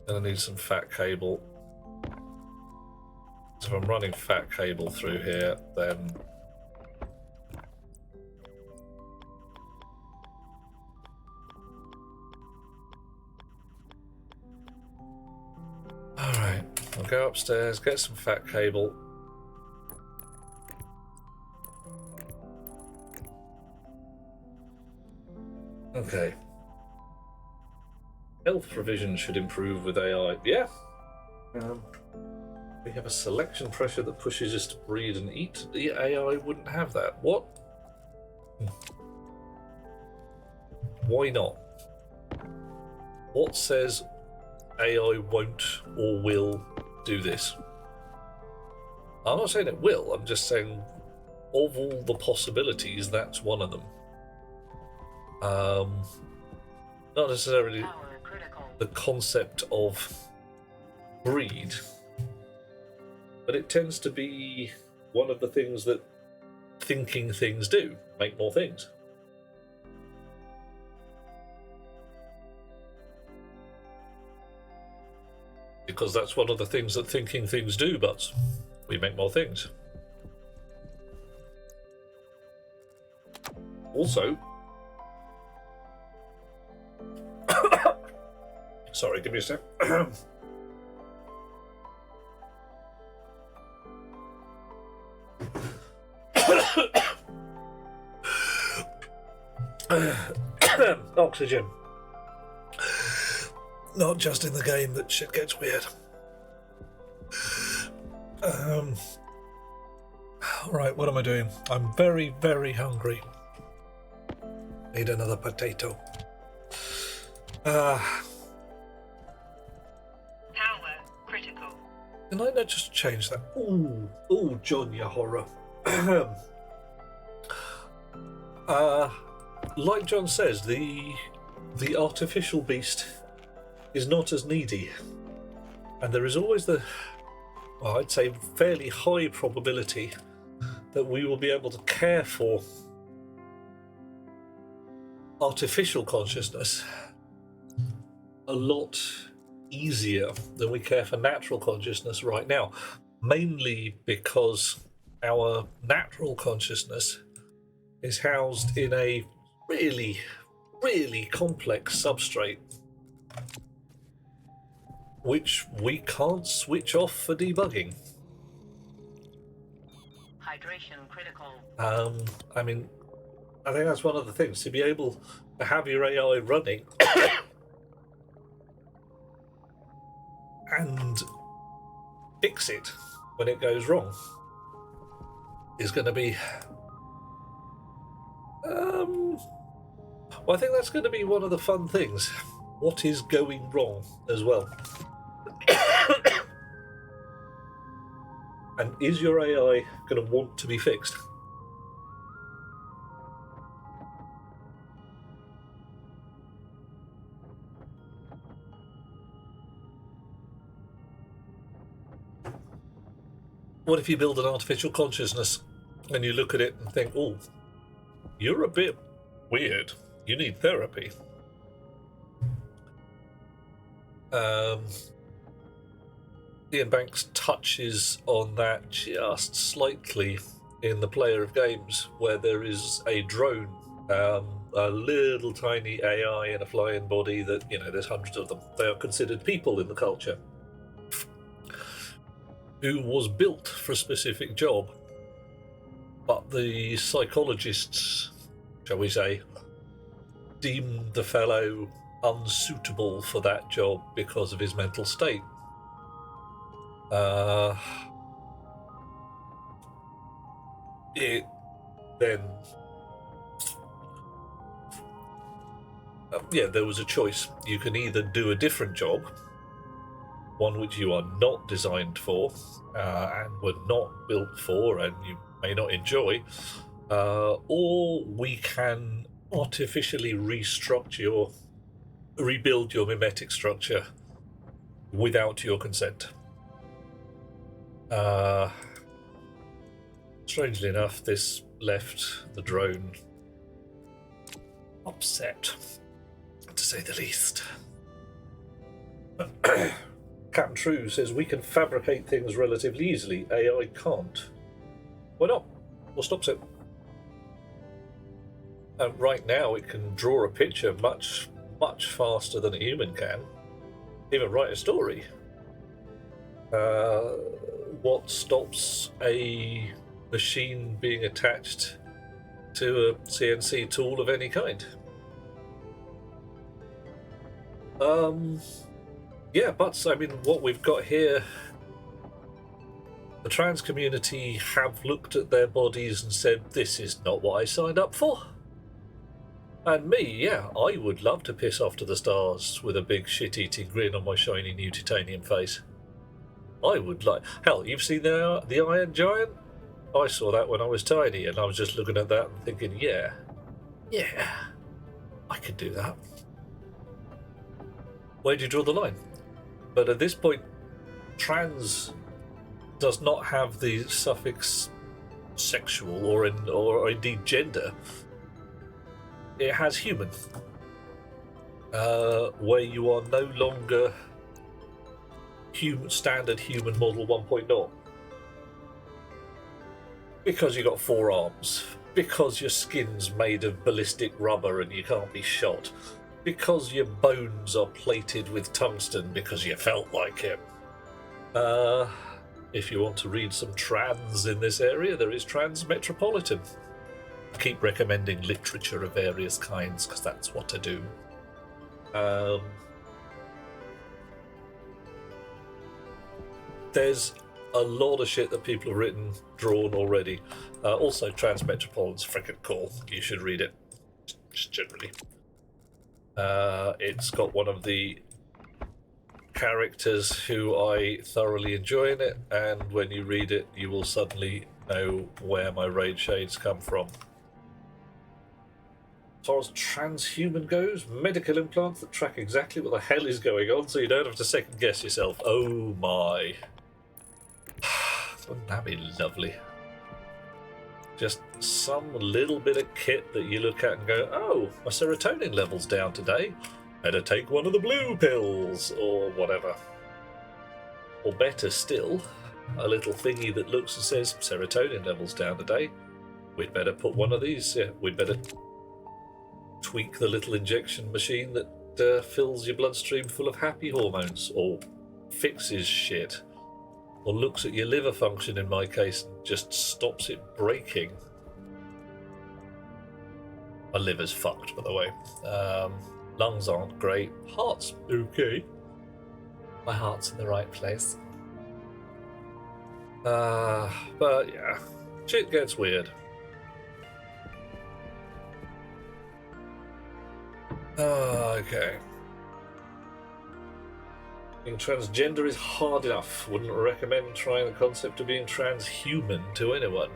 Then I need some fat cable. So if I'm running fat cable through here, then alright, I'll go upstairs, get some fat cable. Okay. Health provision should improve with AI. Yeah. We have a selection pressure that pushes us to breed and eat. The AI wouldn't have that. What? Why not? What says AI won't or will do this? I'm not saying it will, I'm just saying of all the possibilities, that's one of them. Not necessarily. Power critical. the concept of breed, but it tends to be one of the things that thinking things do, make more things. Because that's one of the things that thinking things do, but we make more things. Also, sorry, give me a sec. Oxygen. Not just in the game that shit gets weird. Right, what am I doing? I'm very, very hungry. Need another potato. Power critical. Can I not just change that? Ooh, John, you horror. Like John says, the artificial beast is not as needy, and there is always I'd say fairly high probability that we will be able to care for artificial consciousness a lot easier than we care for natural consciousness right now, mainly because our natural consciousness is housed in a really, really complex substrate which we can't switch off for debugging. Hydration critical. I mean, I think that's one of the things, to be able to have your AI running and fix it when it goes wrong is going to be well, I think that's going to be one of the fun things. What is going wrong as well? And is your AI going to want to be fixed? What if you build an artificial consciousness and you look at it and think, oh, you're a bit weird. You need therapy. Ian Banks touches on that just slightly in The Player of Games, where there is a drone, a little tiny AI in a flying body that, there's hundreds of them. They are considered people in the culture, who was built for a specific job, but the psychologists, shall we say, deemed the fellow unsuitable for that job because of his mental state. It then, there was a choice. You can either do a different job, one which you are not designed for and were not built for and you may not enjoy, or we can artificially rebuild your mimetic structure without your consent. Strangely enough, this left the drone upset, to say the least. Captain True says we can fabricate things relatively easily. AI can't. Why not? What stops it? Right now, it can draw a picture much, much faster than a human can. Even write a story. What stops a machine being attached to a CNC tool of any kind? But I mean, what we've got here, the trans community have looked at their bodies and said, this is not what I signed up for. And me, I would love to piss off to the stars with a big shit-eating grin on my shiny new titanium face. I would like... Hell, you've seen the Iron Giant? I saw that when I was tiny, and I was just looking at that and thinking, yeah, I could do that. where do you draw the line? But at this point, trans does not have the suffix sexual or indeed gender. It has human, where you are no longer standard human model 1.0 because you got 4 arms, because your skin's made of ballistic rubber and you can't be shot, because your bones are plated with tungsten because you felt like it. If you want to read some trans in this area, there is Trans Metropolitan. I keep recommending literature of various kinds because that's what I do. There's a lot of shit that people have written, drawn already. Also, Trans Metropolitan's freaking cool. You should read it, just generally. It's got one of the characters who I thoroughly enjoy in it, and when you read it, you will suddenly know where my raid shades come from. As far as transhuman goes, medical implants that track exactly what the hell is going on so you don't have to second guess yourself. Oh my. Wouldn't that be lovely? Just some little bit of kit that you look at and go, oh, my serotonin level's down today. Better take one of the blue pills, or whatever. Or better still, a little thingy that looks and says, serotonin level's down today. We'd better put one of these, we'd better tweak the little injection machine that fills your bloodstream full of happy hormones, or fixes shit, or looks at your liver function in my case and just stops it breaking. My liver's fucked, by the way. Lungs aren't great. Heart's okay. My heart's in the right place. But yeah, shit gets weird. Okay. Being transgender is hard enough. Wouldn't recommend trying the concept of being transhuman to anyone.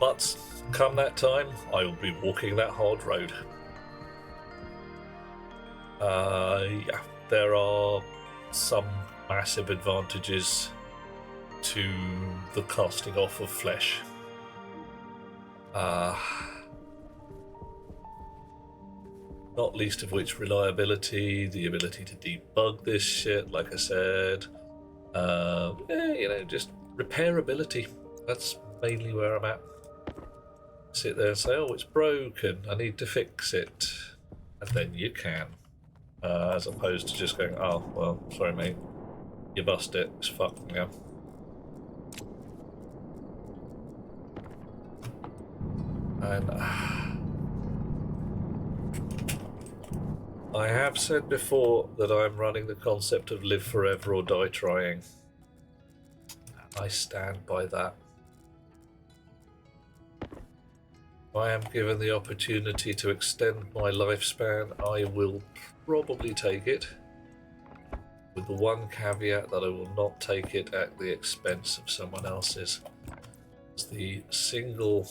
But come that time, I will be walking that hard road. Yeah, there are some massive advantages to the casting off of flesh. Not least of which reliability, the ability to debug this shit, like I said. Just repairability. That's mainly where I'm at. Sit there and say, oh, it's broken, I need to fix it. And then you can. As opposed to just going, oh, well, sorry mate, you bust it, it's fucked now. And I have said before that I'm running the concept of live forever or die trying. I stand by that. If I am given the opportunity to extend my lifespan, I will probably take it, with the one caveat that I will not take it at the expense of someone else's. It's the single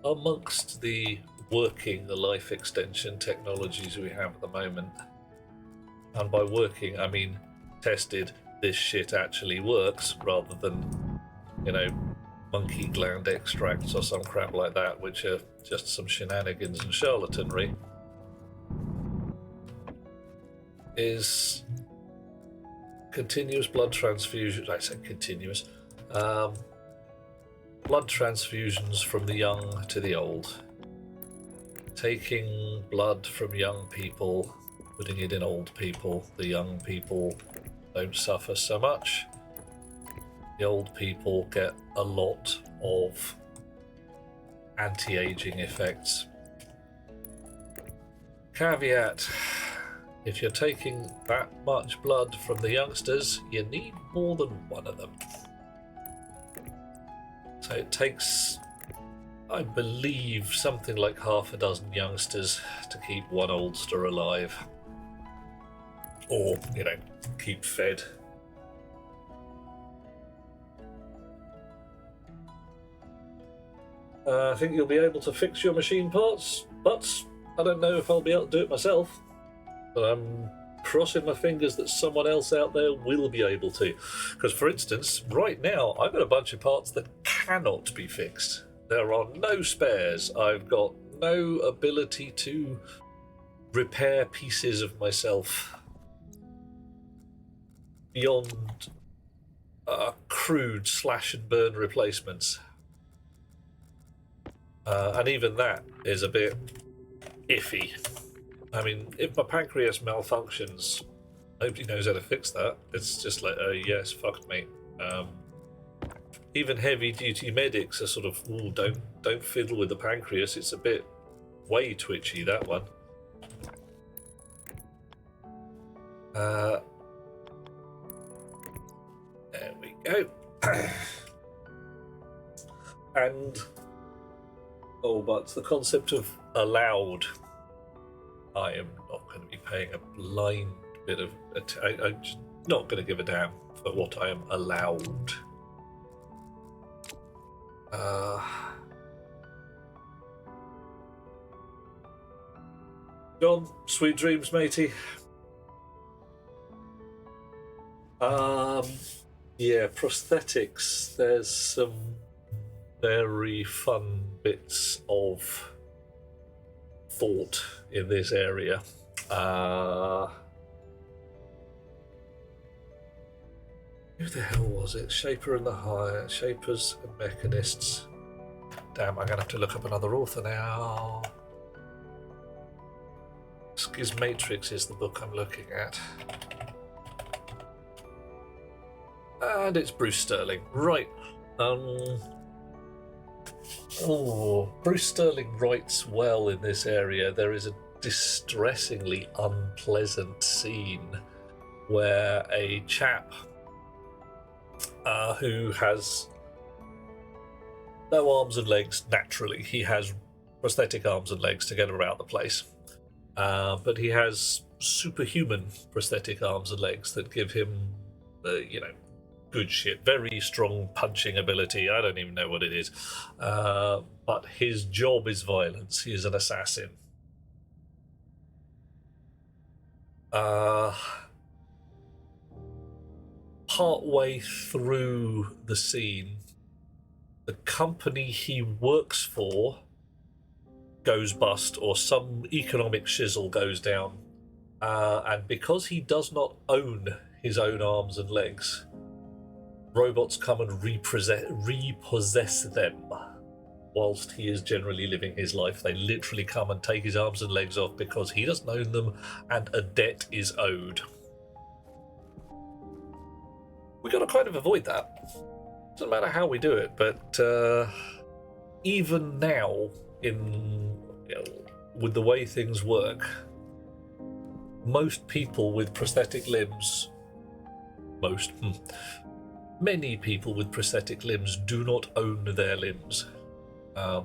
amongst the life extension technologies we have at the moment, and by working I mean tested, this shit actually works, rather than, monkey gland extracts or some crap like that, which are just some shenanigans and charlatanry, is continuous blood transfusion. I said continuous. Blood transfusions from the young to the old. Taking blood from young people, putting it in old people. The young people don't suffer so much. The old people get a lot of anti-aging effects. Caveat, if you're taking that much blood from the youngsters, you need more than one of them. So it takes, I believe, something like half a dozen youngsters to keep one oldster alive. Or, keep fed. I think you'll be able to fix your machine parts, but I don't know if I'll be able to do it myself. But I'm crossing my fingers that someone else out there will be able to. Because, for instance, right now, I've got a bunch of parts that cannot be fixed. There are no spares. I've got no ability to repair pieces of myself beyond crude slash and burn replacements. And even that is a bit iffy. I mean, if my pancreas malfunctions, nobody knows how to fix that. It's just like, yes, fuck me. Even heavy-duty medics are sort of, ooh, don't fiddle with the pancreas. It's a bit way twitchy, that one. There we go. And but the concept of allowed. I am not going to be paying a blind bit of. I'm just not going to give a damn for what I am allowed. John, sweet dreams, matey. Yeah, prosthetics. There's some very fun bits of thought in this area. Who the hell was it? Shaper and the Hire, Shapers and Mechanists. Damn, I'm gonna have to look up another author now. Schismatrix is the book I'm looking at. And it's Bruce Sterling. Right. Bruce Sterling writes well in this area. There is a distressingly unpleasant scene where a chap who has no arms and legs naturally, he has prosthetic arms and legs to get about the place, but he has superhuman prosthetic arms and legs that give him, good shit, very strong punching ability. I don't even know what it is, but his job is violence. He is an assassin. Partway through the scene, the company he works for goes bust, or some economic shizzle goes down, and because he does not own his own arms and legs, robots come and repossess them whilst he is generally living his life. They literally come and take his arms and legs off because he doesn't own them and a debt is owed. We got to kind of avoid that. Doesn't matter how we do it, but even now, with the way things work, most people with prosthetic limbs, many people with prosthetic limbs do not own their limbs.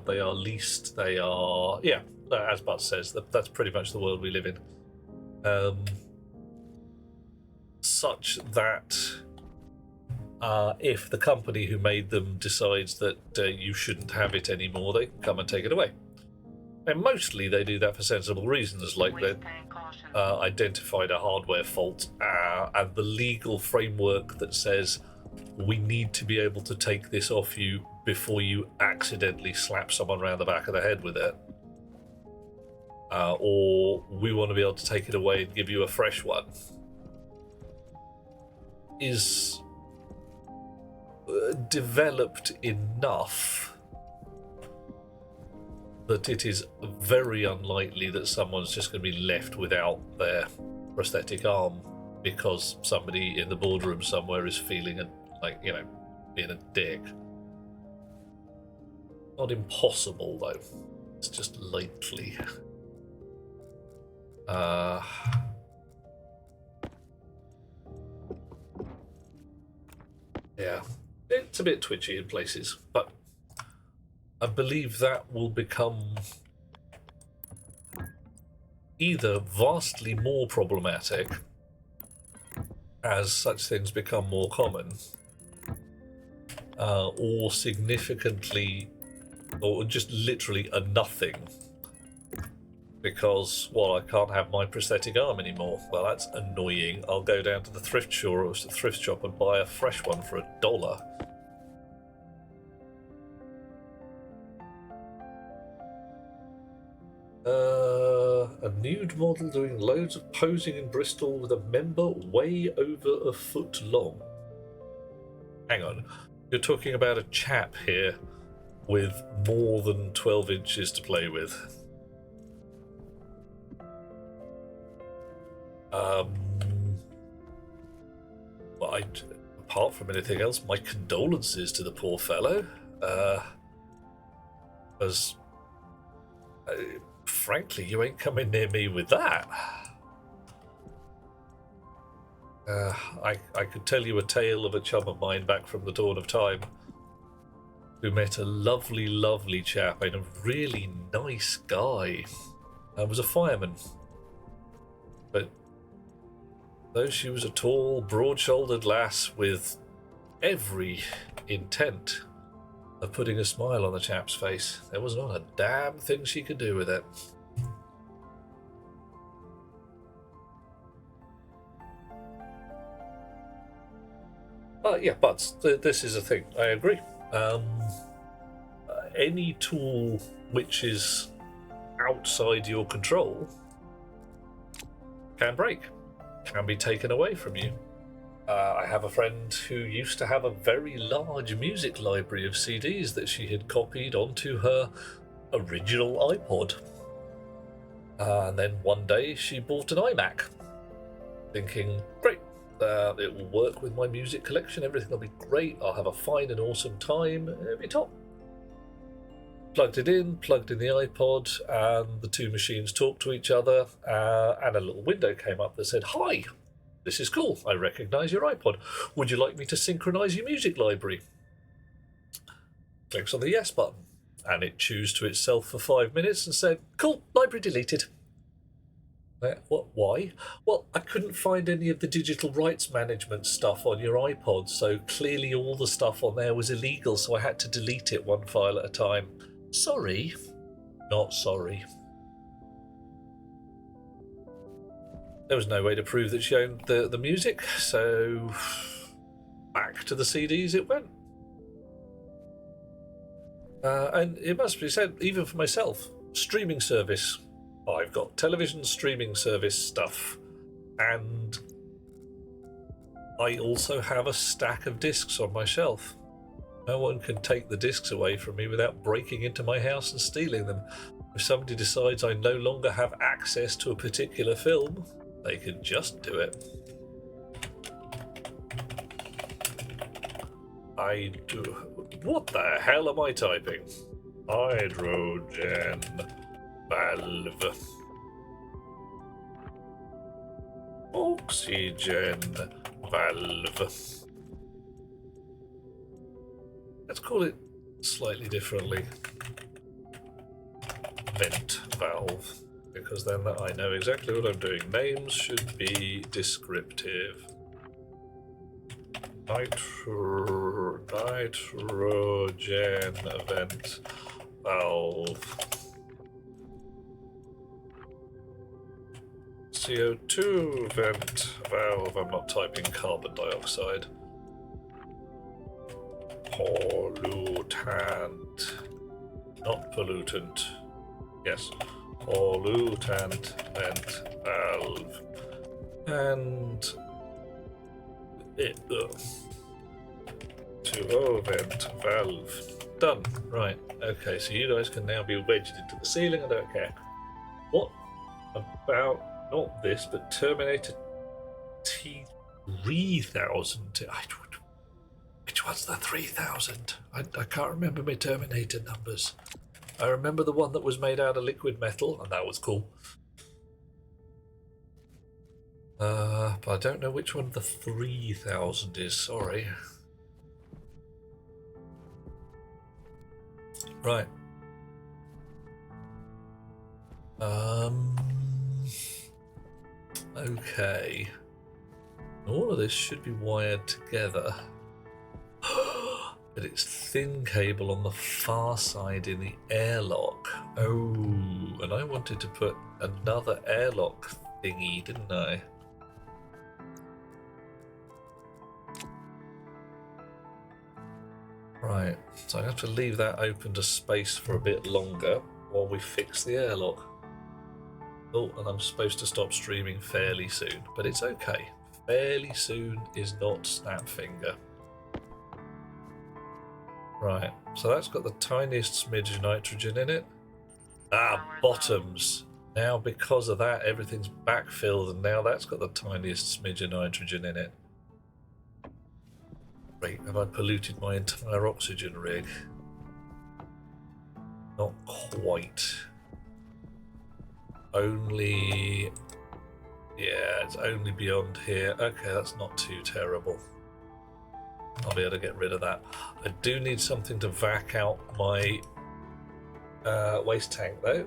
They are leased, they are, as Bud says, that's pretty much the world we live in. Such that if the company who made them decides that you shouldn't have it anymore, they can come and take it away. And mostly they do that for sensible reasons, like they identified a hardware fault and the legal framework that says we need to be able to take this off you before you accidentally slap someone around the back of the head with it. Or we want to be able to take it away and give you a fresh one. Is developed enough that it is very unlikely that someone's just going to be left without their prosthetic arm because somebody in the boardroom somewhere is feeling being a dick. Not impossible though. It's just likely. Yeah. It's a bit twitchy in places, but I believe that will become either vastly more problematic as such things become more common, or significantly or just literally a nothing. Because, well, I can't have my prosthetic arm anymore. Well, that's annoying. I'll go down to the thrift shop and buy a fresh one for $1. A nude model doing loads of posing in Bristol with a member way over a foot long. Hang on, you're talking about a chap here with more than 12 inches to play with. Well, apart from anything else, my condolences to the poor fellow. As frankly, you ain't coming near me with that. I could tell you a tale of a chum of mine back from the dawn of time who met a lovely, lovely chap and a really nice guy. Was a fireman. But though she was a tall, broad-shouldered lass with every intent of putting a smile on the chap's face, there was not a damn thing she could do with it. Yeah, but this is a thing. I agree. Any tool which is outside your control can break, can be taken away from you. I have a friend who used to have a very large music library of CDs that she had copied onto her original iPod. And then one day she bought an iMac, thinking, great, it will work with my music collection, everything will be great, I'll have a fine and awesome time, it'll be top. Plugged it in, plugged in the iPod, and the two machines talked to each other, and a little window came up that said, "Hi, this is cool, I recognise your iPod. Would you like me to synchronise your music library?" Clicks on the yes button, and it chews to itself for 5 minutes and said, "Cool, library deleted." What? Why? Well, I couldn't find any of the digital rights management stuff on your iPod, so clearly all the stuff on there was illegal, so I had to delete it one file at a time. Sorry. Not sorry. There was no way to prove that she owned the music, so back to the CDs it went. And it must be said, even for myself, streaming service. I've got television streaming service stuff, and I also have a stack of discs on my shelf. No one can take the discs away from me without breaking into my house and stealing them. If somebody decides I no longer have access to a particular film, they can just do it. What the hell am I typing? Hydrogen valve. Oxygen valve. Let's call it slightly differently. Vent valve, because then I know exactly what I'm doing. Names should be descriptive. Nitrogen vent valve. CO2 vent valve. I'm not typing carbon dioxide. Pollutant. Not pollutant. Yes. Pollutant vent valve. And it. 2O vent valve. Done. Right. Okay, so you guys can now be wedged into the ceiling. I don't care. What about, not this, but Terminator T3000? Which one's the 3000? I can't remember my Terminator numbers. I remember the one that was made out of liquid metal, and that was cool. But I don't know which one the 3000 is, sorry. Right. Okay. All of this should be wired together. But it's thin cable on the far side in the airlock. Oh, and I wanted to put another airlock thingy, didn't I? Right, so I have to leave that open to space for a bit longer while we fix the airlock. Oh, and I'm supposed to stop streaming fairly soon, but it's okay. Fairly soon is not Snapfinger. Right, so that's got the tiniest smidge of nitrogen in it. Ah, bottoms. Now because of that, everything's backfilled, and now that's got the tiniest smidge of nitrogen in it. Wait, have I polluted my entire oxygen rig? Not quite. Only... yeah, it's only beyond here. Okay, that's not too terrible. I'll be able to get rid of that. I do need something to vac out my waste tank though.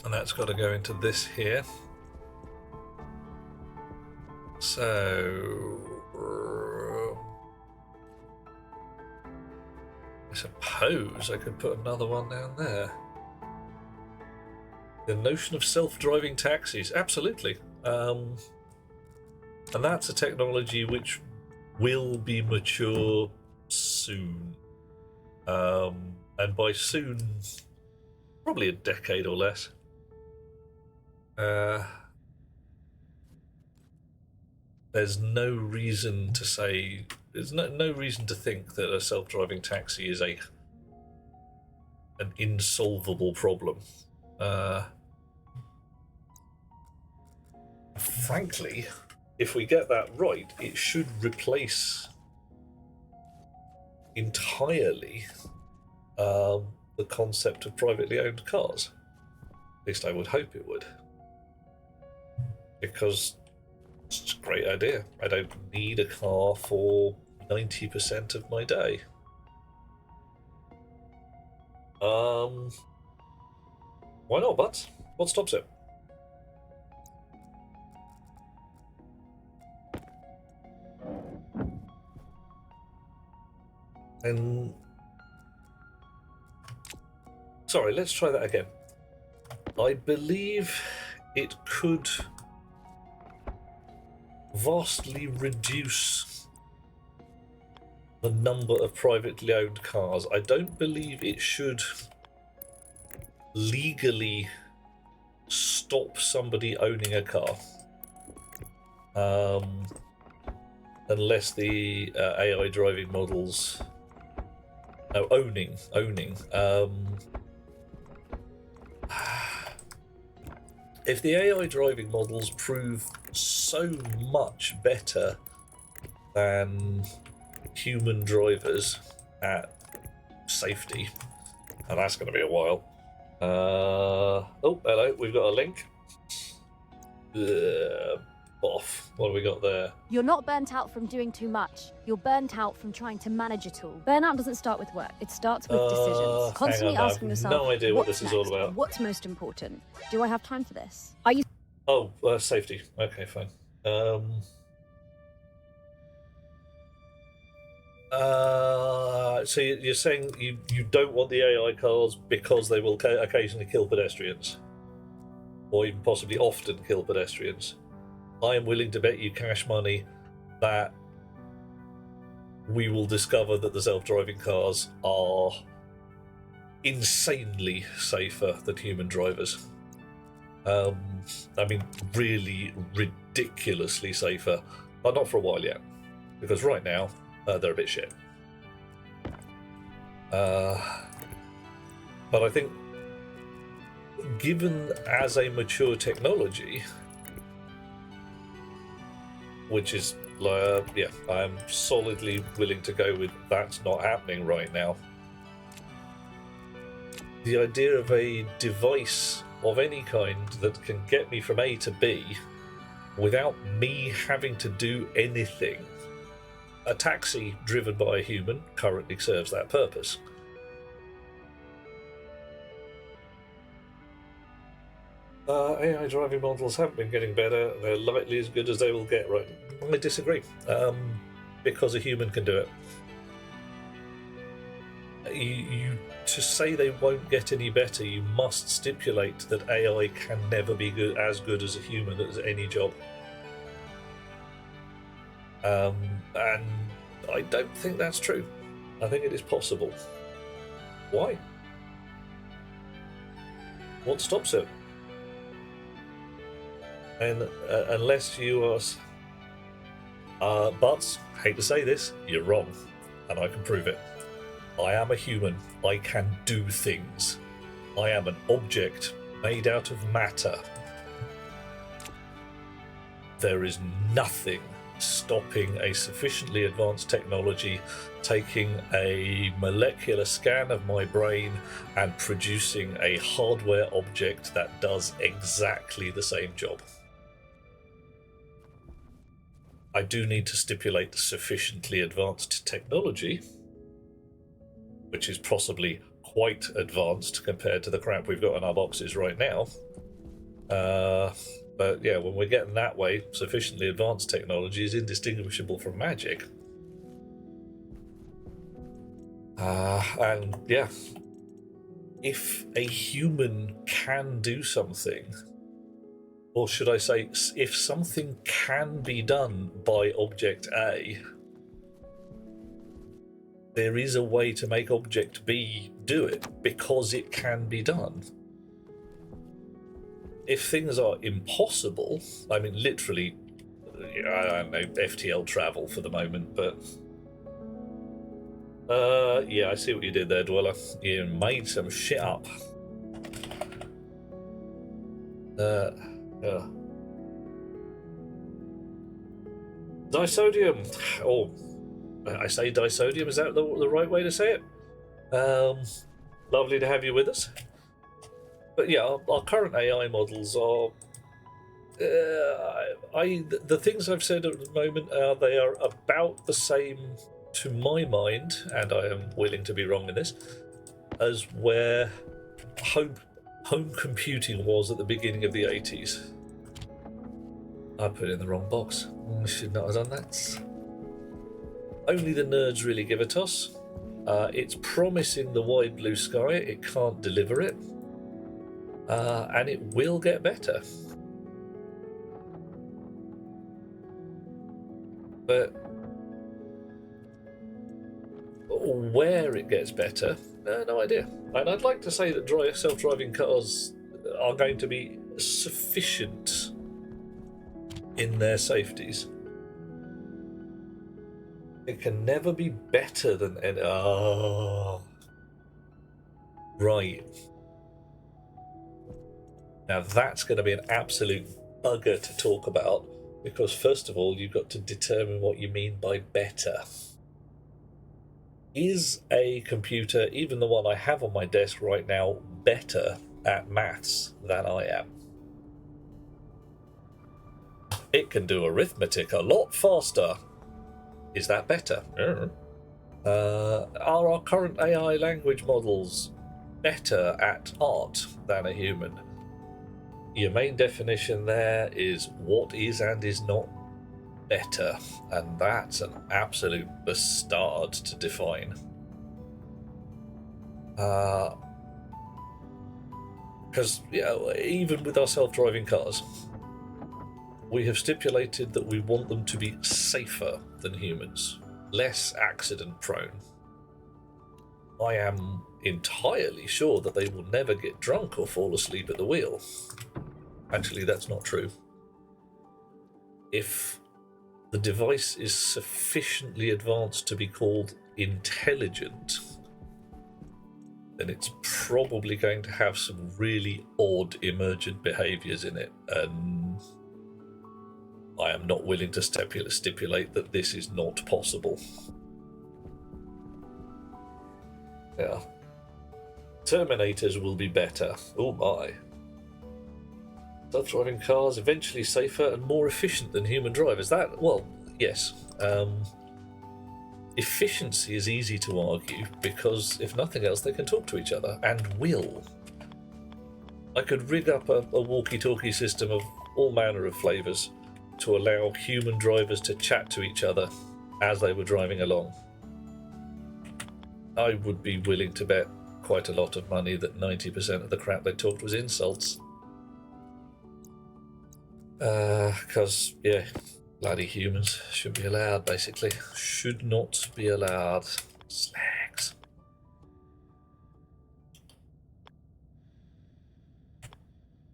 And that's got to go into this here. So... I suppose I could put another one down there. The notion of self-driving taxis, absolutely. And that's a technology which will be mature soon. And by soon, probably a decade or less. There's no reason to say, there's no reason to think that a self-driving taxi is an insolvable problem. Frankly, if we get that right, it should replace entirely the concept of privately owned cars. At least I would hope it would. Because it's a great idea. I don't need a car for 90% of my day. Why not, Butts? What stops it? And sorry, let's try that again. I believe it could vastly reduce the number of privately owned cars. I don't believe it should legally stop somebody owning a car. Unless the AI driving models... No, owning. If the AI driving models prove so much better than human drivers at safety, and that's going to be a while. Oh, hello, we've got a link. Off. What have we got there? You're not burnt out from doing too much. You're burnt out from trying to manage it all. Burnout doesn't start with work. It starts with decisions. Constantly asking yourself, no idea what this next? is all about. What's most important? Do I have time for this? Are you... Oh, safety. Okay, fine. So you're saying you don't want the AI cars because they will occasionally kill pedestrians? Or even possibly often kill pedestrians? I am willing to bet you cash money that we will discover that the self-driving cars are insanely safer than human drivers. I mean, really ridiculously safer. But not for a while yet, because right now they're a bit shit. But I think, given as a mature technology, which is, yeah, I'm solidly willing to go with that's not happening right now. The idea of a device of any kind that can get me from A to B without me having to do anything. A taxi driven by a human currently serves that purpose. AI driving models haven't been getting better. They're lightly as good as they will get, right? I disagree. because a human can do it. To say they won't get any better, you must stipulate that AI can never be as good as a human at any job. And I don't think that's true. I think it is possible. Why? What stops it? And unless you are... but, hate to say this, you're wrong. And I can prove it. I am a human. I can do things. I am an object made out of matter. There is nothing stopping a sufficiently advanced technology taking a molecular scan of my brain and producing a hardware object that does exactly the same job. I do need to stipulate sufficiently advanced technology, which is possibly quite advanced compared to the crap we've got in our boxes right now. But yeah, when we're getting that way, sufficiently advanced technology is indistinguishable from magic. And yeah, if a human can do something, or should I say, if something can be done by object A, there is a way to make object B do it because it can be done. If things are impossible, I mean, literally, I don't know, FTL travel for the moment, but yeah, I see what you did there, Dweller. You made some shit up. Disodium. Oh, I say disodium. Is that the right way to say it? Lovely to have you with us. But yeah, our current AI models are. The things I've said at the moment they are about the same to my mind, and I am willing to be wrong in this, as where home computing was at the beginning of the 80s. I put it in the wrong box. I should not have done that. Only the nerds really give a toss. It's promising the wide blue sky. It can't deliver it. And it will get better. But where it gets better, no idea. And I'd like to say that self-driving cars are going to be sufficient in their safeties. It can never be better than any... Oh. Right. Now that's going to be an absolute bugger to talk about, because first of all, you've got to determine what you mean by better. Is a computer, even the one I have on my desk right now, better at maths than I am? It can do arithmetic a lot faster. Is that better? Are our current AI language models better at art than a human? Your main definition there is what is and is not better, and that's an absolute bastard to define. Because, even with our self-driving cars, we have stipulated that we want them to be safer than humans, less accident prone. I am entirely sure that they will never get drunk or fall asleep at the wheel. Actually, that's not true. If the device is sufficiently advanced to be called intelligent, then it's probably going to have some really odd emergent behaviours in it, and I am not willing to stipulate that this is not possible. Yeah. Terminators will be better. Oh my. Self-driving cars eventually safer and more efficient than human drivers. That, well, yes. Efficiency is easy to argue because, if nothing else, they can talk to each other and will. I could rig up a walkie-talkie system of all manner of flavours to allow human drivers to chat to each other as they were driving along. I would be willing to bet quite a lot of money that 90% of the crap they talked was insults. Because, yeah, bloody humans should be allowed, basically. Should not be allowed. Slags.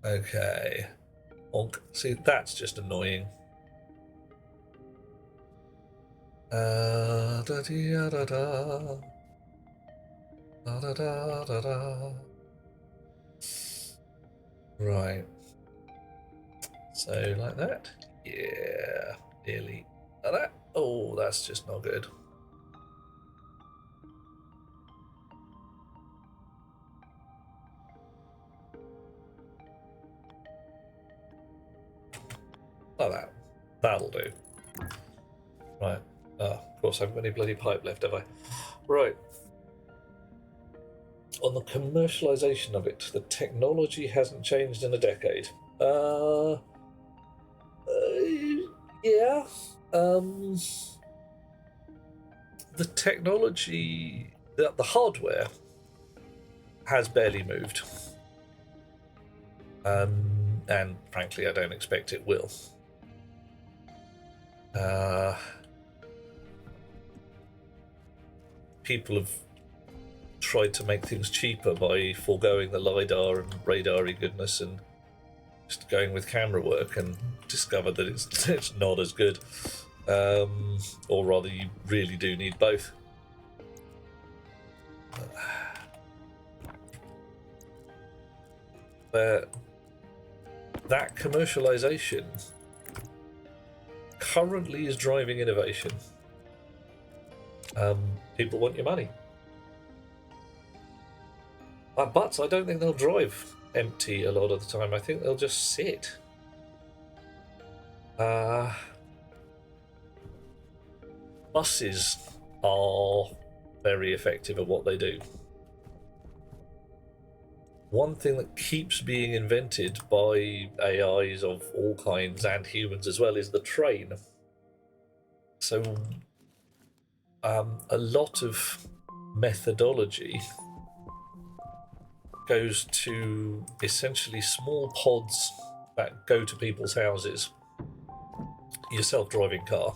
Okay. Honk. See, that's just annoying. Da da da da da. Da da da da da. Right. So, like that? Yeah. Nearly. Like that? Oh, that's just not good. Like that. That'll do. Right. Of course, I haven't got any bloody pipe left, have I? Right. On the commercialization of it, the technology hasn't changed in a decade. Yeah. The technology, the hardware has barely moved. And frankly, I don't expect it will. People have tried to make things cheaper by foregoing the LiDAR and radar-y goodness and just going with camera work, and discovered that it's not as good. Or rather, you really do need both. But that commercialization currently is driving innovation. People want your money. But I don't think they'll drive empty a lot of the time. I think they'll just sit. Buses are very effective at what they do. One thing that keeps being invented by AIs of all kinds and humans as well is the train. So a lot of methodology goes to essentially small pods that go to people's houses. Your self-driving car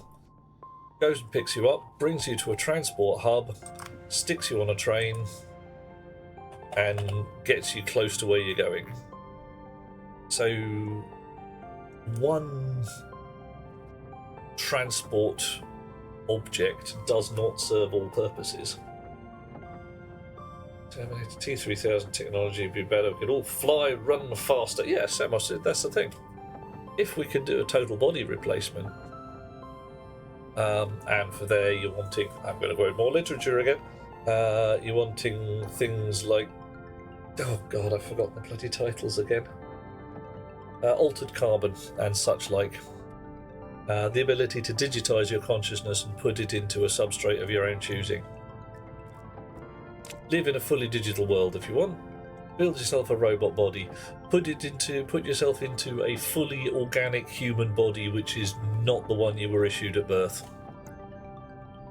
goes and picks you up, brings you to a transport hub, sticks you on a train, and gets you close to where you're going. So one transport object does not serve all purposes. T3000 technology would be better. We could all fly, run faster. Yeah, that's the thing. If we could do a total body replacement, and for there you're wanting, I'm going to go in more literature again, you're wanting things like, oh god, I've forgotten the bloody titles again. Altered carbon and such like. The ability to digitize your consciousness and put it into a substrate of your own choosing. Live in a fully digital world if you want. Build yourself a robot body. Put yourself into a fully organic human body, which is not the one you were issued at birth.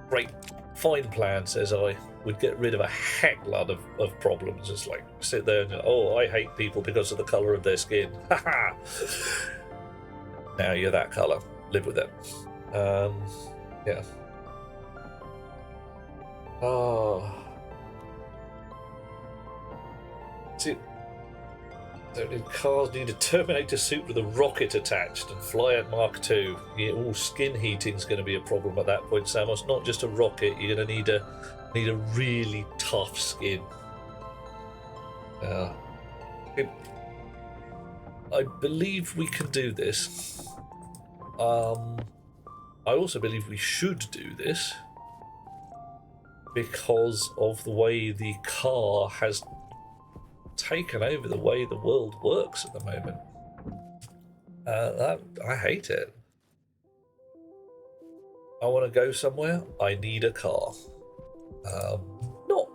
Great, fine plan, says I. Would get rid of a heck lot of problems. It's like sit there and I hate people because of the colour of their skin. Haha. Now you're that colour. Live with it. Yeah. Oh. See, cars need a Terminator suit with a rocket attached and fly at Mach 2. Yeah, all skin heating's going to be a problem at that point, Samos. Not just a rocket. You're going to need a really tough skin. I believe we can do this. I also believe we should do this because of the way the car has taken over the way the world works at the moment. I hate it. I want to go somewhere, I need a car. Not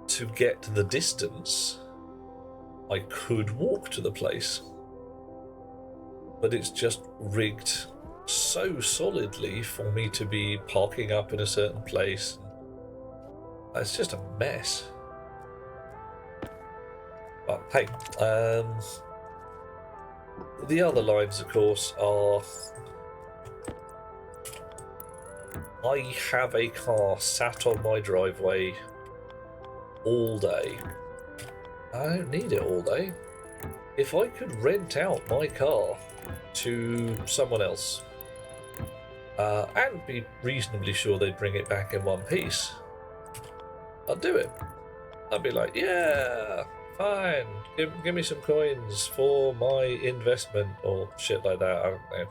to get the distance. I could walk to the place, but it's just rigged so solidly for me to be parking up in a certain place. It's just a mess. But hey, the other lines, of course, are I have a car sat on my driveway all day. I don't need it all day. If I could rent out my car to someone else and be reasonably sure they'd bring it back in one piece, I'd do it. I'd be like, yeah, fine, give me some coins for my investment or shit like that. I don't know.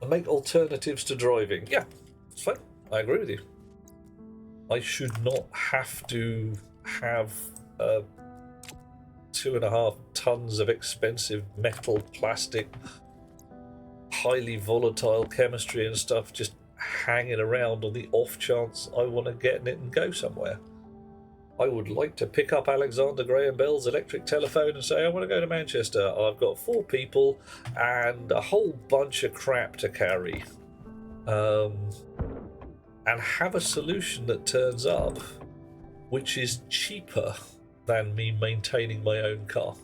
And make alternatives to driving. Yeah, it's fine. I agree with you. I should not have to have 2.5 tons of expensive metal, plastic, highly volatile chemistry and stuff just hanging around on the off chance I want to get in it and go somewhere. I would like to pick up Alexander Graham Bell's electric telephone and say, I want to go to Manchester. I've got 4 people and a whole bunch of crap to carry. And have a solution that turns up which is cheaper than me maintaining my own car.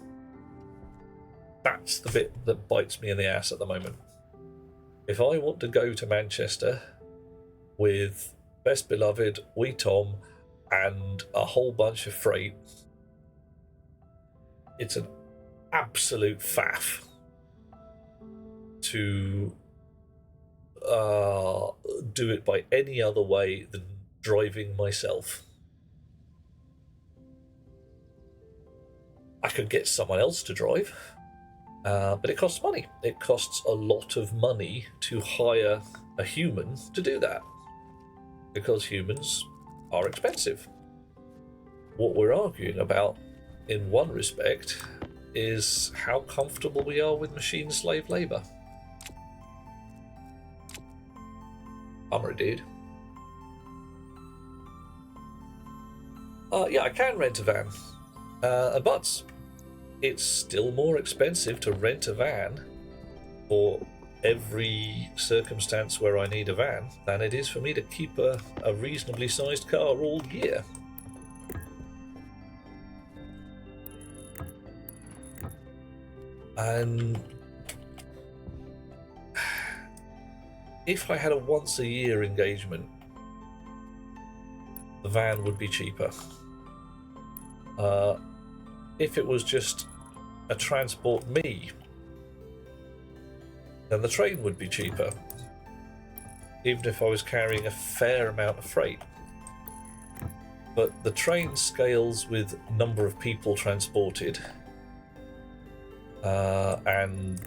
That's the bit that bites me in the ass at the moment. If I want to go to Manchester with Best Beloved, Wee Tom, and a whole bunch of freight, it's an absolute faff to do it by any other way than driving myself. I could get someone else to drive, but it costs money. It costs a lot of money to hire a human to do that, because humans are expensive. What we're arguing about, in one respect, is how comfortable we are with machine slave labour. Bummer, dude. Yeah, I can rent a van, but it's still more expensive to rent a van for every circumstance where I need a van than it is for me to keep a reasonably sized car all year. And if I had a once a year engagement, the van would be cheaper. If it was just a transport me, then the train would be cheaper, even if I was carrying a fair amount of freight. But the train scales with number of people transported, and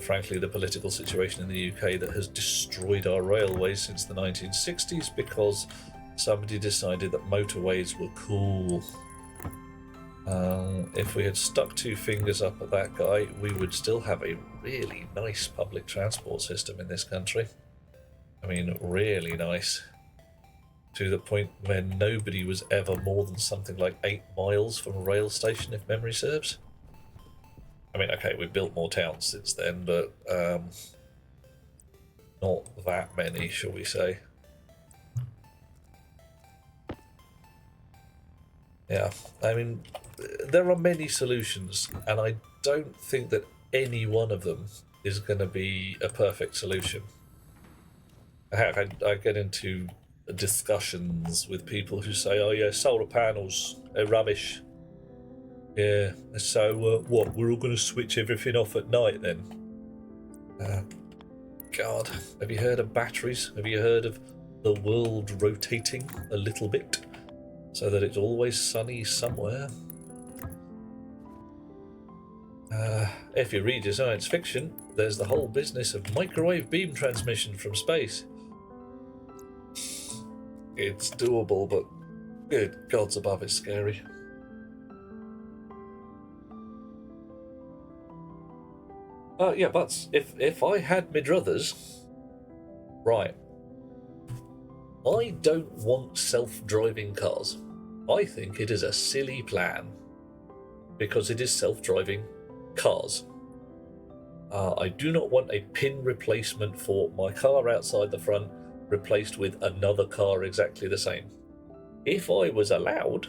frankly the political situation in the UK that has destroyed our railways since the 1960s because somebody decided that motorways were cool. If we had stuck 2 fingers up at that guy, we would still have a really nice public transport system in this country. I mean, really nice. To the point where nobody was ever more than something like 8 miles from a rail station, if memory serves. I mean, okay, we've built more towns since then, but not that many, shall we say. Yeah, I mean, there are many solutions, and I don't think that any one of them is going to be a perfect solution. I get into discussions with people who say, oh yeah, solar panels, they're rubbish. Yeah, so what, we're all going to switch everything off at night then? God, have you heard of batteries? Have you heard of the world rotating a little bit so that it's always sunny somewhere? If you read your science fiction, there's the whole business of microwave beam transmission from space. It's doable, but good gods above, it's scary. Yeah, but if I had my druthers, right, I don't want self-driving cars. I think it is a silly plan, because it is self-driving cars. I do not want a pin replacement for my car outside the front replaced with another car exactly the same. If I was allowed,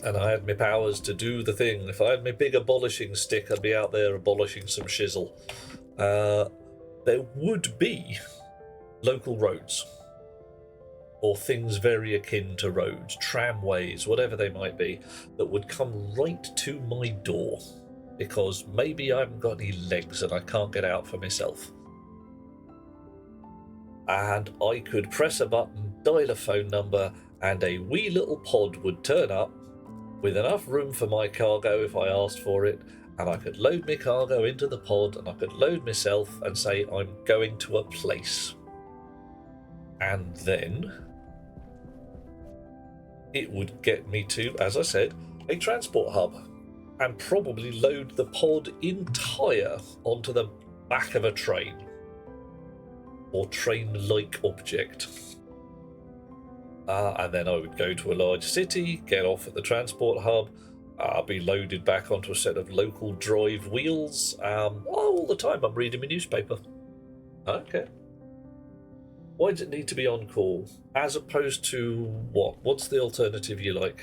and I had my powers to do the thing, if I had my big abolishing stick, I'd be out there abolishing some shizzle. There would be local roads, or things very akin to roads, tramways, whatever they might be, that would come right to my door, because maybe I haven't got any legs and I can't get out for myself. And I could press a button, dial a phone number, and a wee little pod would turn up with enough room for my cargo if I asked for it, and I could load my cargo into the pod, and I could load myself and say I'm going to a place. And then it would get me to, as I said, a transport hub, and probably load the pod entire onto the back of a train or train-like object. And then I would go to a large city, get off at the transport hub, be loaded back onto a set of local drive wheels. All the time I'm reading my newspaper. Okay. Why does it need to be on call? As opposed to what? What's the alternative you like?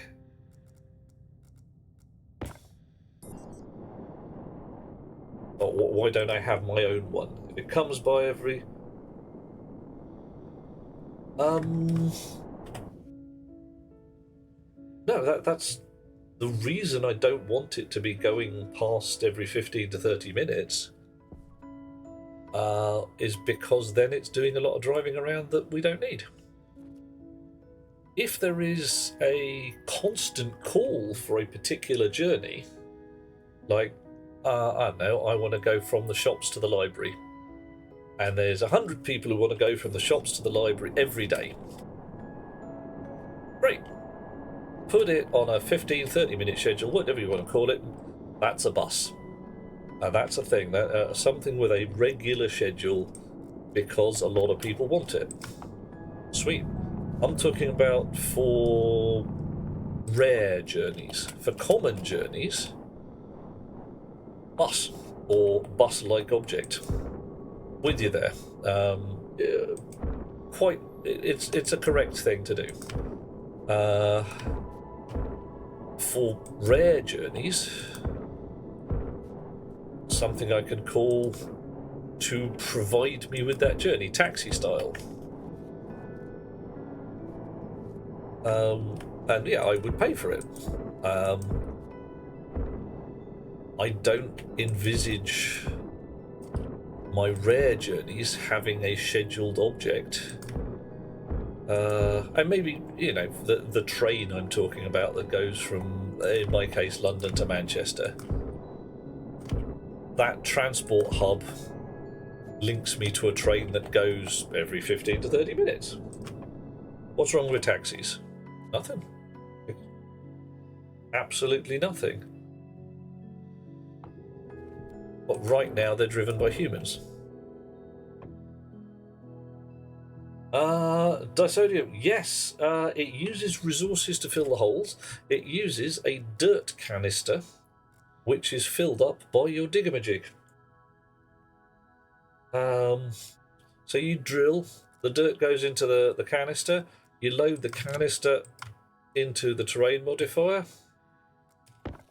Why don't I have my own one? If it comes by every... No, that's the reason I don't want it to be going past every 15 to 30 minutes. Is because then it's doing a lot of driving around that we don't need. If there is a constant call for a particular journey, like, I don't know, I want to go from the shops to the library, and there's 100 people who want to go from the shops to the library every day. Great. Put it on a 15-30 minute schedule, whatever you want to call it. That's a bus. And that's a thing, that something with a regular schedule, because a lot of people want it. Sweet. I'm talking about for rare journeys. For common journeys, bus or bus-like object. With you there. It's a correct thing to do. For rare journeys, something I can call to provide me with that journey, taxi style. And yeah, I would pay for it. I don't envisage my rare journeys having a scheduled object. And maybe, you know, the train I'm talking about that goes from, in my case, London to Manchester. That transport hub links me to a train that goes every 15 to 30 minutes. What's wrong with taxis? Nothing. Absolutely nothing. But right now they're driven by humans. Disodium, yes, it uses resources to fill the holes. It uses a dirt canister, which is filled up by your diggamajig. So you drill, the dirt goes into the canister, you load the canister into the terrain modifier,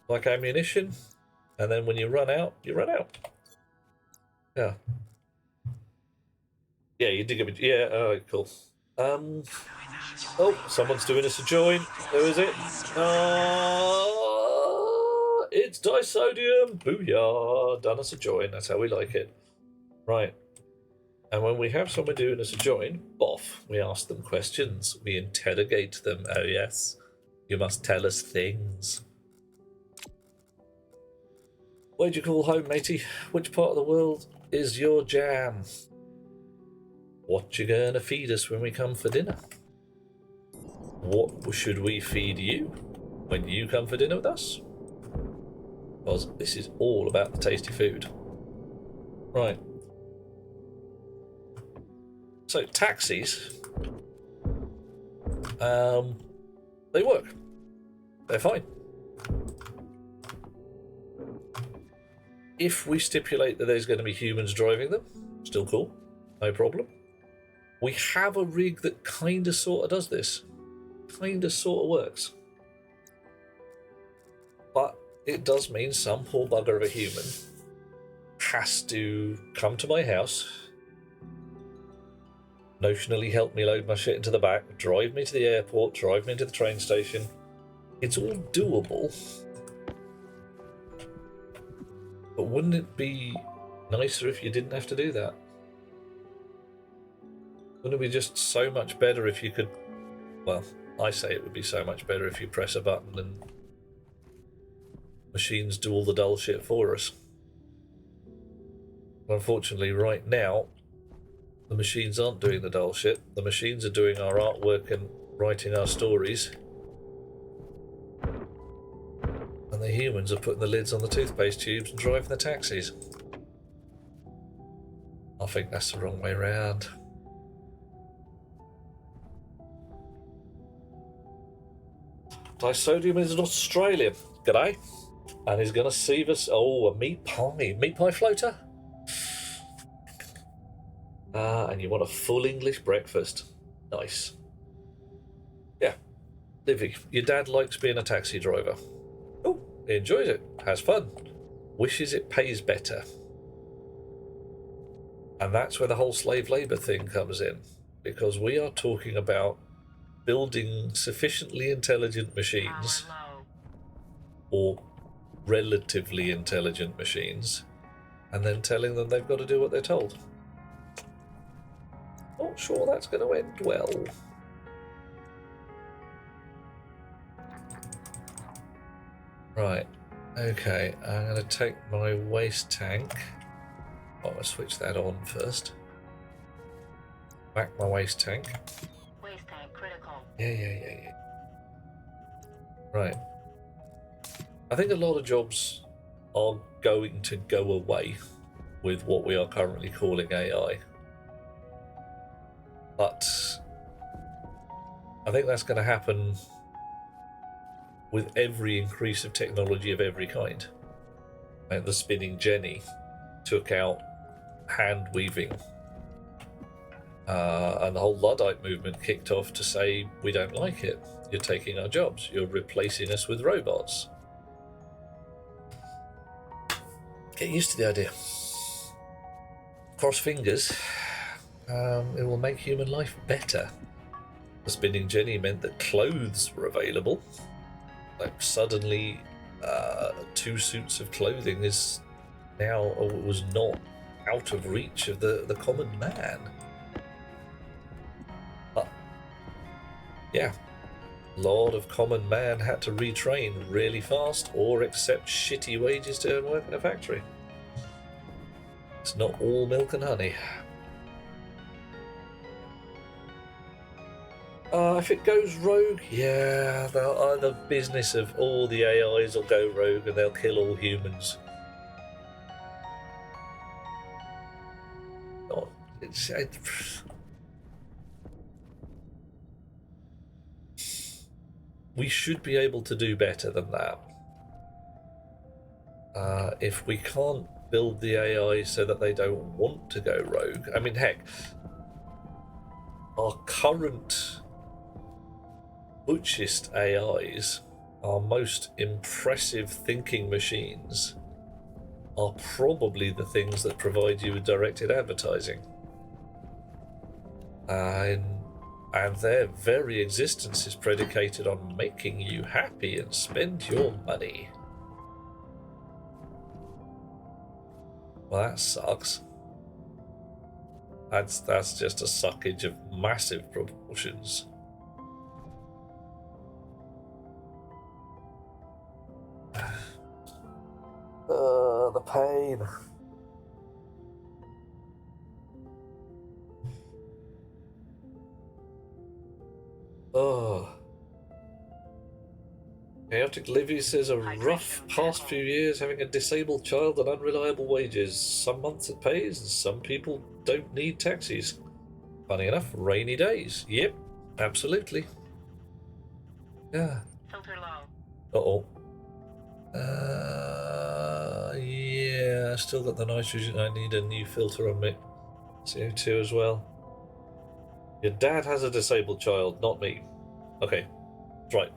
like ammunition, and then when you run out, you run out. Yeah. Yeah, you diggamajig. Yeah, alright, cool. Oh, someone's doing us a join. Who is it? It's Disodium. Booyah. Done us a join. That's how we like it. Right. And when we have someone doing us a join, boff, we ask them questions. We interrogate them. Oh, yes. You must tell us things. Where'd you call home, matey? Which part of the world is your jam? What you gonna feed us when we come for dinner? What should we feed you when you come for dinner with us? Because this is all about the tasty food. Right. So taxis, they work. They're fine. if we stipulate that there's going to be humans driving them, still cool, no problem. We have a rig that kind of sort of does this. Kind of sort of works. But it does mean some poor bugger of a human has to come to my house, notionally help me load my shit into the back, drive me to the airport, drive me to the train station. It's all doable. But wouldn't it be nicer if you didn't have to do that? Wouldn't it be just so much better if you could... Well, I say it would be so much better if you press a button and machines do all the dull shit for us. Unfortunately, right now, the machines aren't doing the dull shit. The machines are doing our artwork and writing our stories. And the humans are putting the lids on the toothpaste tubes and driving the taxis. I think that's the wrong way round. Disodium is an Australian. G'day. And he's going to save us... Oh, a meat pie. Meat pie floater? And you want a full English breakfast. Nice. Yeah. Livy, your dad likes being a taxi driver. Oh, he enjoys it. Has fun. Wishes it pays better. And that's where the whole slave labour thing comes in. Because we are talking about building sufficiently intelligent machines, or relatively intelligent machines, and then telling them they've got to do what they're told. Not sure that's going to end well. Right, okay, I'm going to take my waste tank. Oh, I'll switch that on first. Back my waste tank. Waste tank critical. Yeah. Right. I think a lot of jobs are going to go away with what we are currently calling AI. But I think that's going to happen with every increase of technology of every kind. Like the spinning jenny took out hand weaving. And the whole Luddite movement kicked off to say, we don't like it. You're taking our jobs. You're replacing us with robots. Get used to the idea. Cross fingers. It will make human life better. The spinning jenny meant that clothes were available. Like suddenly, 2 suits of clothing is now, or was not, out of reach of the common man. But yeah, a lot of common man had to retrain really fast or accept shitty wages to work in a factory. It's not all milk and honey. If it goes rogue, yeah, the business of all the AIs will go rogue and they'll kill all humans. We should be able to do better than that. If we can't build the AI so that they don't want to go rogue, I mean, heck, our current butchest AIs, our most impressive thinking machines, are probably the things that provide you with directed advertising. And their very existence is predicated on making you happy and spend your money. Well, that sucks. That's just a suckage of massive proportions. The pain. Oh. Chaotic Livy says a rough past few years having a disabled child and unreliable wages. Some months it pays and some people don't need taxis. Funny enough, rainy days. Yep, absolutely. Yeah. Filter low. Uh-oh. Yeah. Still got the nitrogen. I need a new filter on me. CO2 as well. Your dad has a disabled child, not me. Okay, right.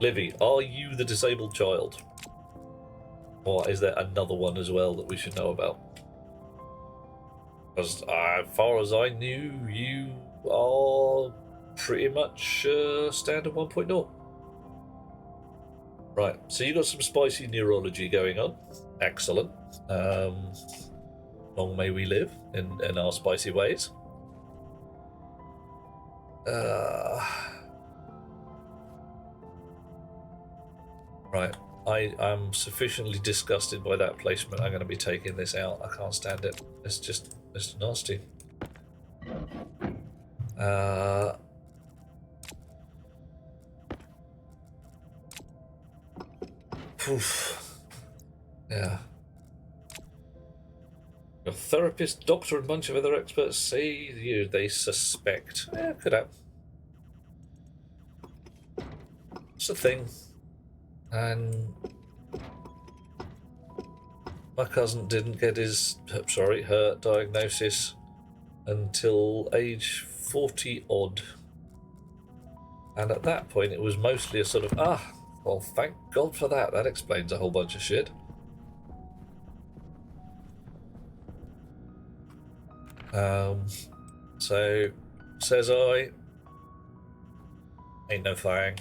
Livy, are you the disabled child? Or is there another one as well that we should know about? Because as far as I knew, you are pretty much standard 1.0. Right, so you got some spicy neurology going on. Excellent. Long may we live in our spicy ways. Right, I'm sufficiently disgusted by that placement. I'm going to be taking this out. I can't stand it. It's nasty. Oof. Yeah. Your therapist, doctor, and a bunch of other experts say they suspect. Yeah, could happen. It's a thing. And my cousin didn't get her diagnosis until age 40 odd. And at that point it was mostly a sort of, well, thank God for that. That explains a whole bunch of shit. So, says I, ain't no thing.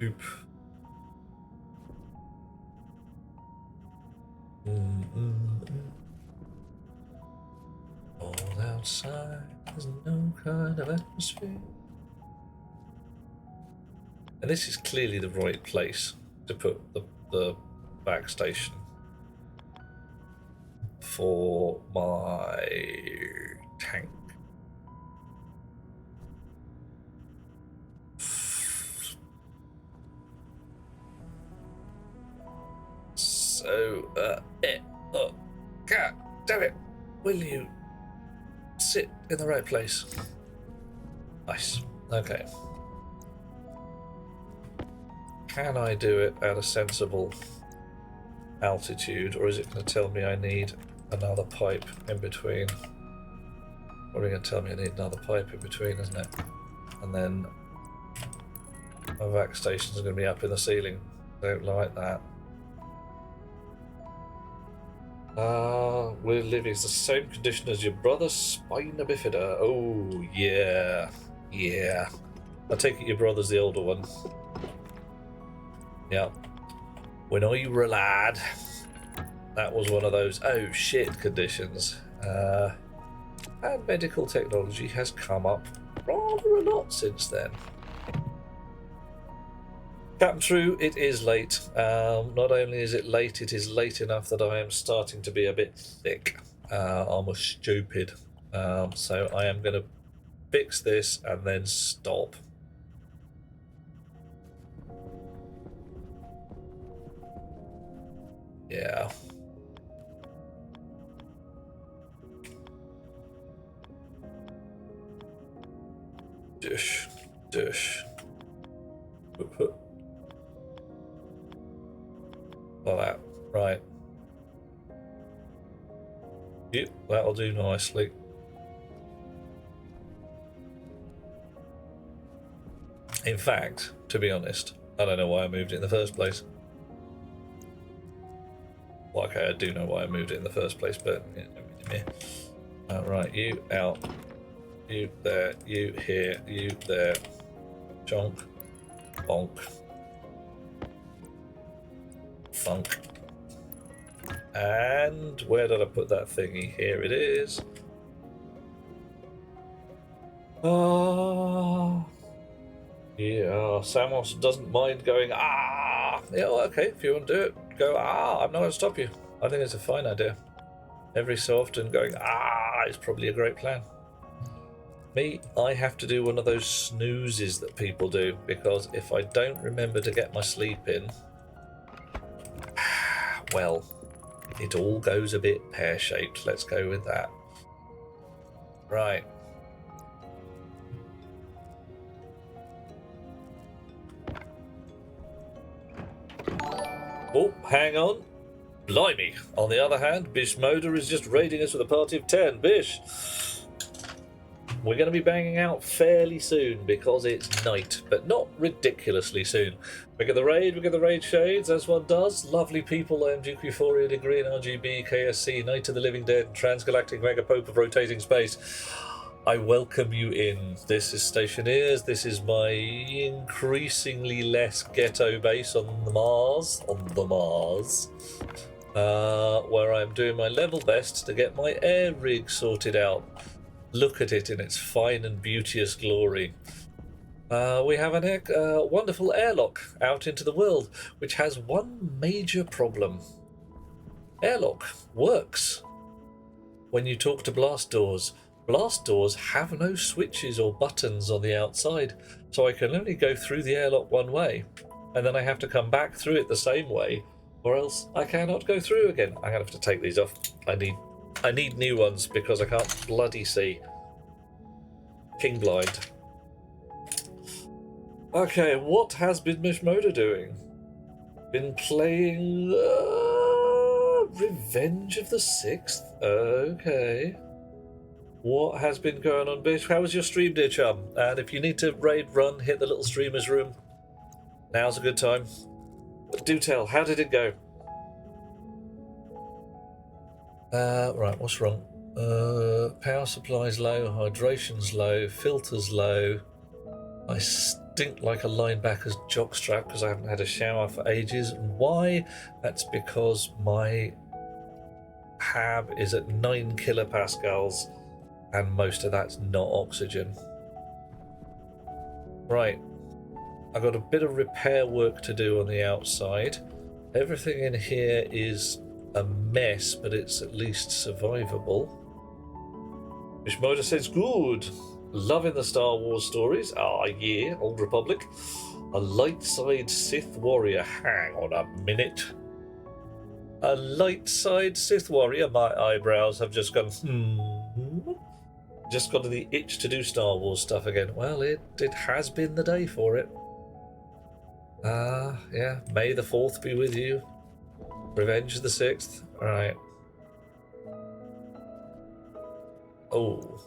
Oop. All outside, there's no kind of atmosphere. And this is clearly the right place to put the back station for my tank. So, oh, God damn it! Will you sit in the right place? Nice. Okay. Can I do it at a sensible altitude, or is it going to tell me I need another pipe in between? Probably going to tell me I need another pipe in between, isn't it? And then my vac stations are going to be up in the ceiling. Don't like that. We're living in the same condition as your brother, Spina bifida. Oh, yeah. Yeah. I take it your brother's the older one. Yeah. When I were a lad, that was one of those oh shit conditions. And medical technology has come up rather a lot since then. Captain True, it is late. Not only is it is late enough that I am starting to be a bit thick. Almost stupid. So I am going to fix this and then stop. Yeah. Dish. Like that. Right. Yep, that'll do nicely. In fact, to be honest, I don't know why I moved it in the first place. Well, okay, I do know why I moved it in the first place, but yeah. Right, you out, you there, you here, you there. Chonk, bonk, funk. And where did I put that thingy? Here it is. Yeah, Samos doesn't mind going, yeah, well, okay, if you want to do it, go, I'm not going to stop you. I think it's a fine idea. Every so often going, is probably a great plan. Me, I have to do one of those snoozes that people do, because if I don't remember to get my sleep in, well, it all goes a bit pear-shaped. Let's go with that. Right. Oh, hang on. Blimey. On the other hand, Bish Moda is just raiding us with a party of 10. Bish, we're going to be banging out fairly soon because it's night, but not ridiculously soon. We get the raid shades, as one does. Lovely people, I am Duke Euphoria, Degree in RGB, KSC, Night of the Living Dead, Transgalactic Mega Pope of Rotating Space. I welcome you in. This is Stationeers. This is my increasingly less ghetto base on the Mars, where I'm doing my level best to get my air rig sorted out. Look at it in its fine and beauteous glory. We have a wonderful airlock out into the world, which has one major problem. Airlock works when you talk to blast doors. Blast doors have no switches or buttons on the outside, so I can only go through the airlock one way, and then I have to come back through it the same way, or else I cannot go through again. I'm gonna have to take these off. I need new ones because I can't bloody see. King blind. Okay, what has been Mishmoda doing? Been playing Revenge of the Sixth? Okay. What has been going on, Bish? How was your stream, dear chum? And if you need to raid run, hit the little streamer's room. Now's a good time. But do tell, how did it go? Right, what's wrong? Power supply's low, hydration's low, filter's low. I stink like a linebacker's jockstrap because I haven't had a shower for ages. Why? That's because my HAB is at 9 kilopascals and most of that's not oxygen. Right, I've got a bit of repair work to do on the outside. Everything in here is a mess, but it's at least survivable. Mishmoda says, good. Loving the Star Wars stories. Ah, yeah, Old Republic. A light side Sith warrior. Hang on a minute. A light side Sith warrior? My eyebrows have just gone, Just got to the itch to do Star Wars stuff again. Well, it has been the day for it. Yeah. May the 4th be with you. Revenge of the 6th. Alright. Oh.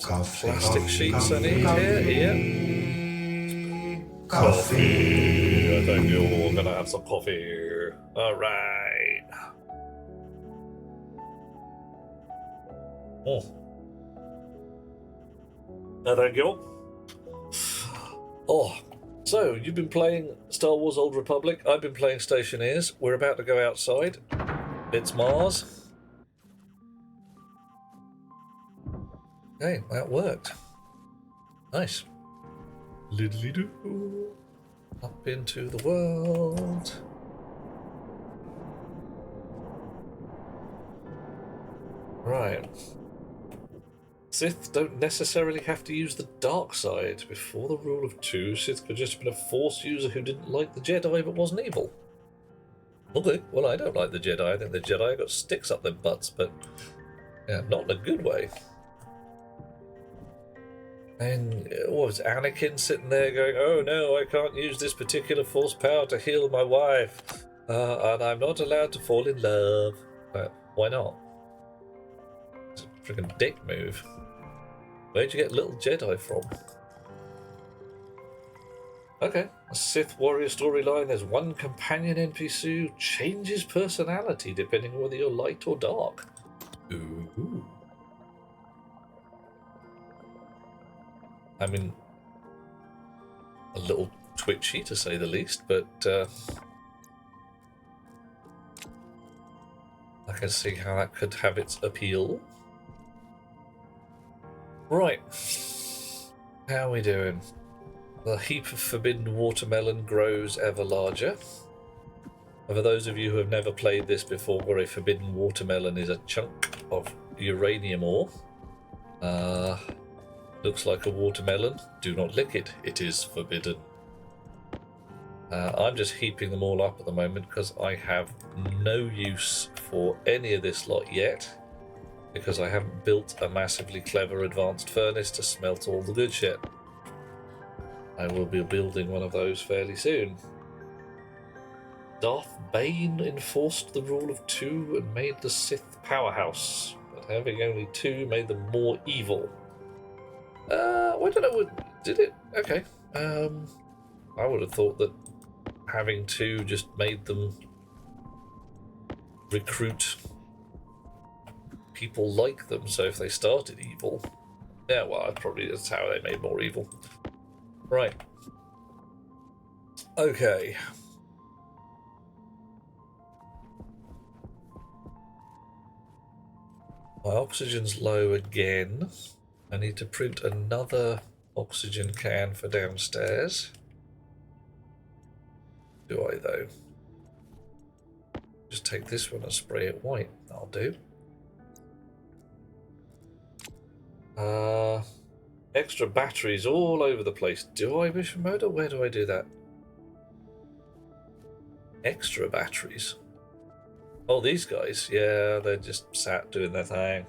Coffee. Plastic sheets I need here. Coffee. I think you're gonna have some coffee. Alright. Oh. Thank you. Oh. So, you've been playing Star Wars Old Republic, I've been playing Stationeers. We're about to go outside. It's Mars. Hey, that worked. Nice. Liddly-doo. Up into the world. Right. Sith don't necessarily have to use the dark side. Before the rule of 2, Sith could just have been a Force user who didn't like the Jedi but wasn't evil. Okay, well, I don't like the Jedi. I think the Jedi got sticks up their butts, but yeah, not in a good way. And what was Anakin sitting there going, oh no, I can't use this particular Force power to heal my wife, and I'm not allowed to fall in love. Why not? It's a freaking dick move. Where'd you get little Jedi from? Okay, a Sith warrior storyline. There's one companion NPC who changes personality depending on whether you're light or dark. Ooh. I mean, a little twitchy to say the least, but I can see how that could have its appeal. Right, how are we doing? The heap of forbidden watermelon grows ever larger. And for those of you who have never played this before, where a forbidden watermelon is a chunk of uranium ore. Looks like a watermelon. Do not lick it. It is forbidden. I'm just heaping them all up at the moment because I have no use for any of this lot yet, because I haven't built a massively clever advanced furnace to smelt all the good shit. I will be building one of those fairly soon. Darth Bane enforced the rule of 2 and made the Sith powerhouse, but having only 2 made them more evil. I don't know. Did it? Okay. I would have thought that having 2 just made them recruit people like them. So if they started evil, yeah, well, probably that's how they made more evil. Right. Okay. My oxygen's low again. I need to print another oxygen can for downstairs. Do I, though? Just take this one and spray it white. That'll do. Extra batteries all over the place. Do I wish mode or where do I do that? Extra batteries? Oh, these guys. Yeah, they're just sat doing their thing.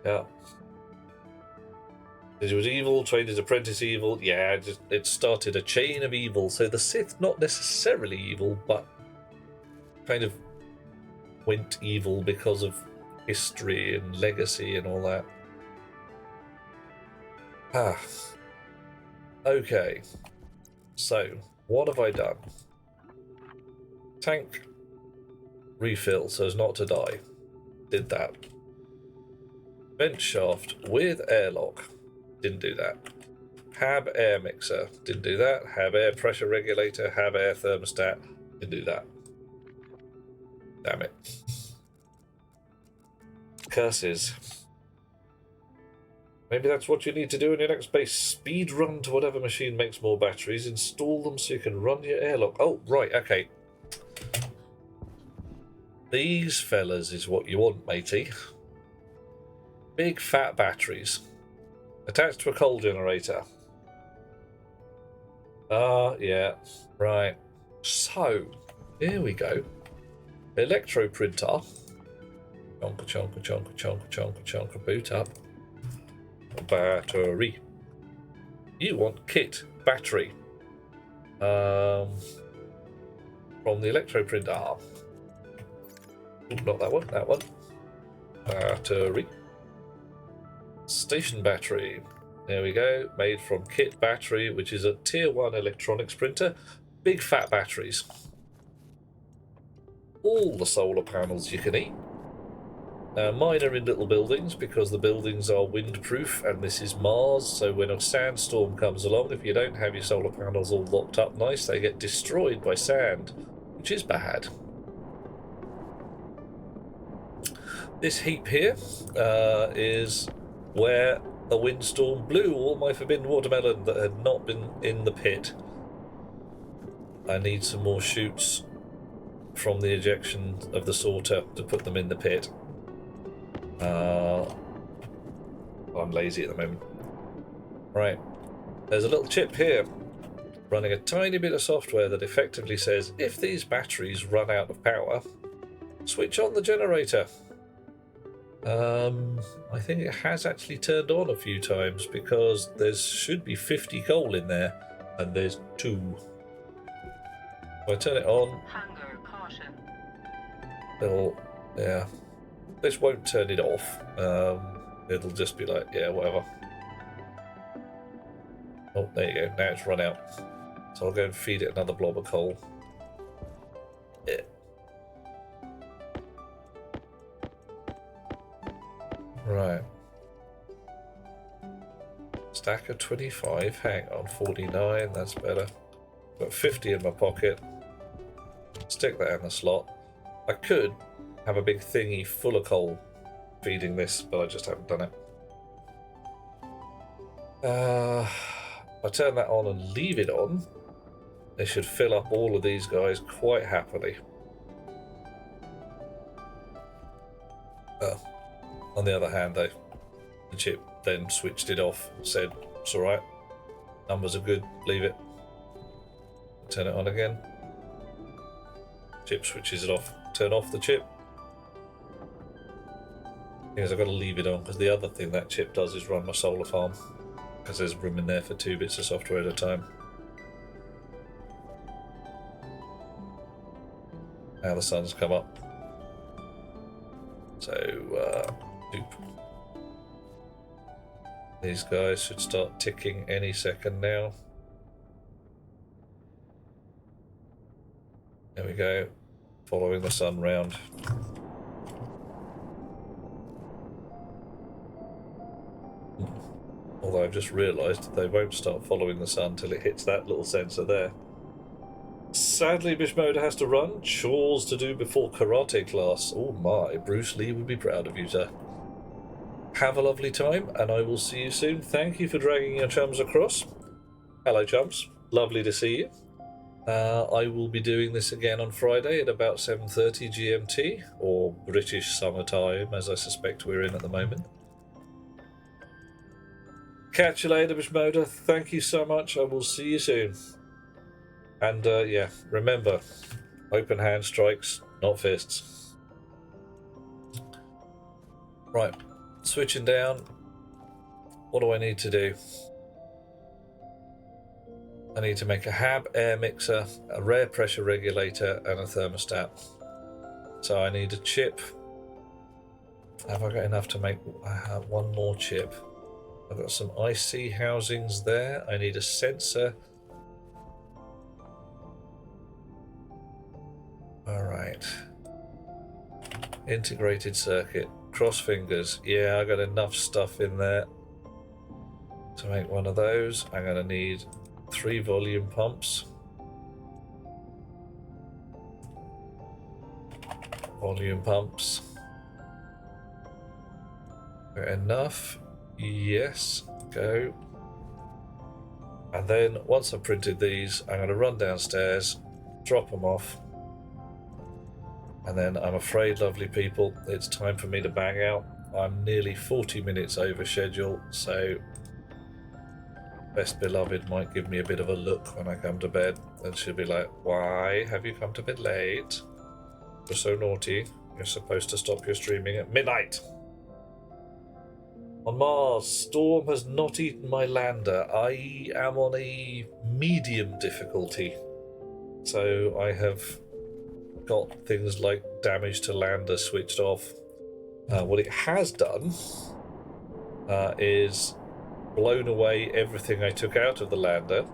Yeah. It was evil, trained his apprentice evil. Yeah, it started a chain of evil. So the Sith, not necessarily evil, but kind of went evil because of history and legacy and all that. Okay. So, what have I done? Tank refill so as not to die. Did that. Vent shaft with airlock. Didn't do that. Hab air mixer. Didn't do that. Hab air pressure regulator. Hab air thermostat. Didn't do that. Damn it. Curses. Maybe that's what you need to do in your next base. Speed run to whatever machine makes more batteries. Install them so you can run your airlock. Oh, right, okay. These fellas is what you want, matey. Big fat batteries. Attached to a coal generator. Yeah. Right. So, here we go. Electro printer. Chonka, boot up. Battery. You want kit battery. From the electro printer. Not that one, that one. Battery. Station battery. There we go. Made from kit battery, which is a tier 1 electronics printer. Big fat batteries. All the solar panels you can eat. Mine are in little buildings because the buildings are windproof and this is Mars, so when a sandstorm comes along, if you don't have your solar panels all locked up nice, they get destroyed by sand, which is bad. This heap here is where a windstorm blew all my forbidden watermelon that had not been in the pit. I need some more chutes from the ejection of the sorter to put them in the pit. I'm lazy at the moment. Right, there's a little chip here running a tiny bit of software that effectively says if these batteries run out of power, switch on the generator. I think it has actually turned on a few times because there should be 50 coal in there and there's 2. If I turn it on, Hunger caution. yeah, this won't turn it off. It'll just be like, yeah, whatever. Oh, there you go. Now it's run out. So I'll go and feed it another blob of coal. Yeah. Right. Stack of 25. Hang on, 49. That's better. Got 50 in my pocket. Stick that in the slot. I could have a big thingy full of coal feeding this, but I just haven't done it. I turn that on and leave it on. They should fill up all of these guys quite happily. On the other hand, though, the chip then switched it off, said, it's alright, numbers are good, leave it. Turn it on again. Chip switches it off. Turn off the chip. Because I've got to leave it on, because the other thing that chip does is run my solar farm, because there's room in there for 2 bits of software at a time. Now the sun's come up. So, doop. These guys should start ticking any second now. There we go. Following the sun round. Although I've just realised they won't start following the sun till it hits that little sensor there. Sadly, Bishmoda has to run. Chores to do before karate class. Oh my, Bruce Lee would be proud of you, sir. Have a lovely time, and I will see you soon. Thank you for dragging your chums across. Hello, chums. Lovely to see you. I will be doing this again on Friday at about 7:30 GMT, or British Summer Time, as I suspect we're in at the moment. Catch you later, Bishmoda. Thank you so much. I will see you soon. And yeah, remember, open hand strikes, not fists. Right, switching down. What do I need to do? I need to make a HAB air mixer, a rare pressure regulator, and a thermostat. So I need a chip. Have I got enough to make one more chip? I've got some IC housings there. I need a sensor. Alright. Integrated circuit. Cross fingers. Yeah, I got enough stuff in there to make one of those. I'm going to need 3 volume pumps. Volume pumps. Got enough? Yes. Go. And then once I've printed these, I'm going to run downstairs, drop them off. And then I'm afraid, lovely people, it's time for me to bang out. I'm nearly 40 minutes over schedule, so Best Beloved might give me a bit of a look when I come to bed, and she'll be like, "Why have you come to bed late? You're so naughty. You're supposed to stop your streaming at midnight." On Mars, Storm has not eaten my lander. I am on a medium difficulty, so I have got things like damage to lander switched off. What it has done is blown away everything I took out of the lander,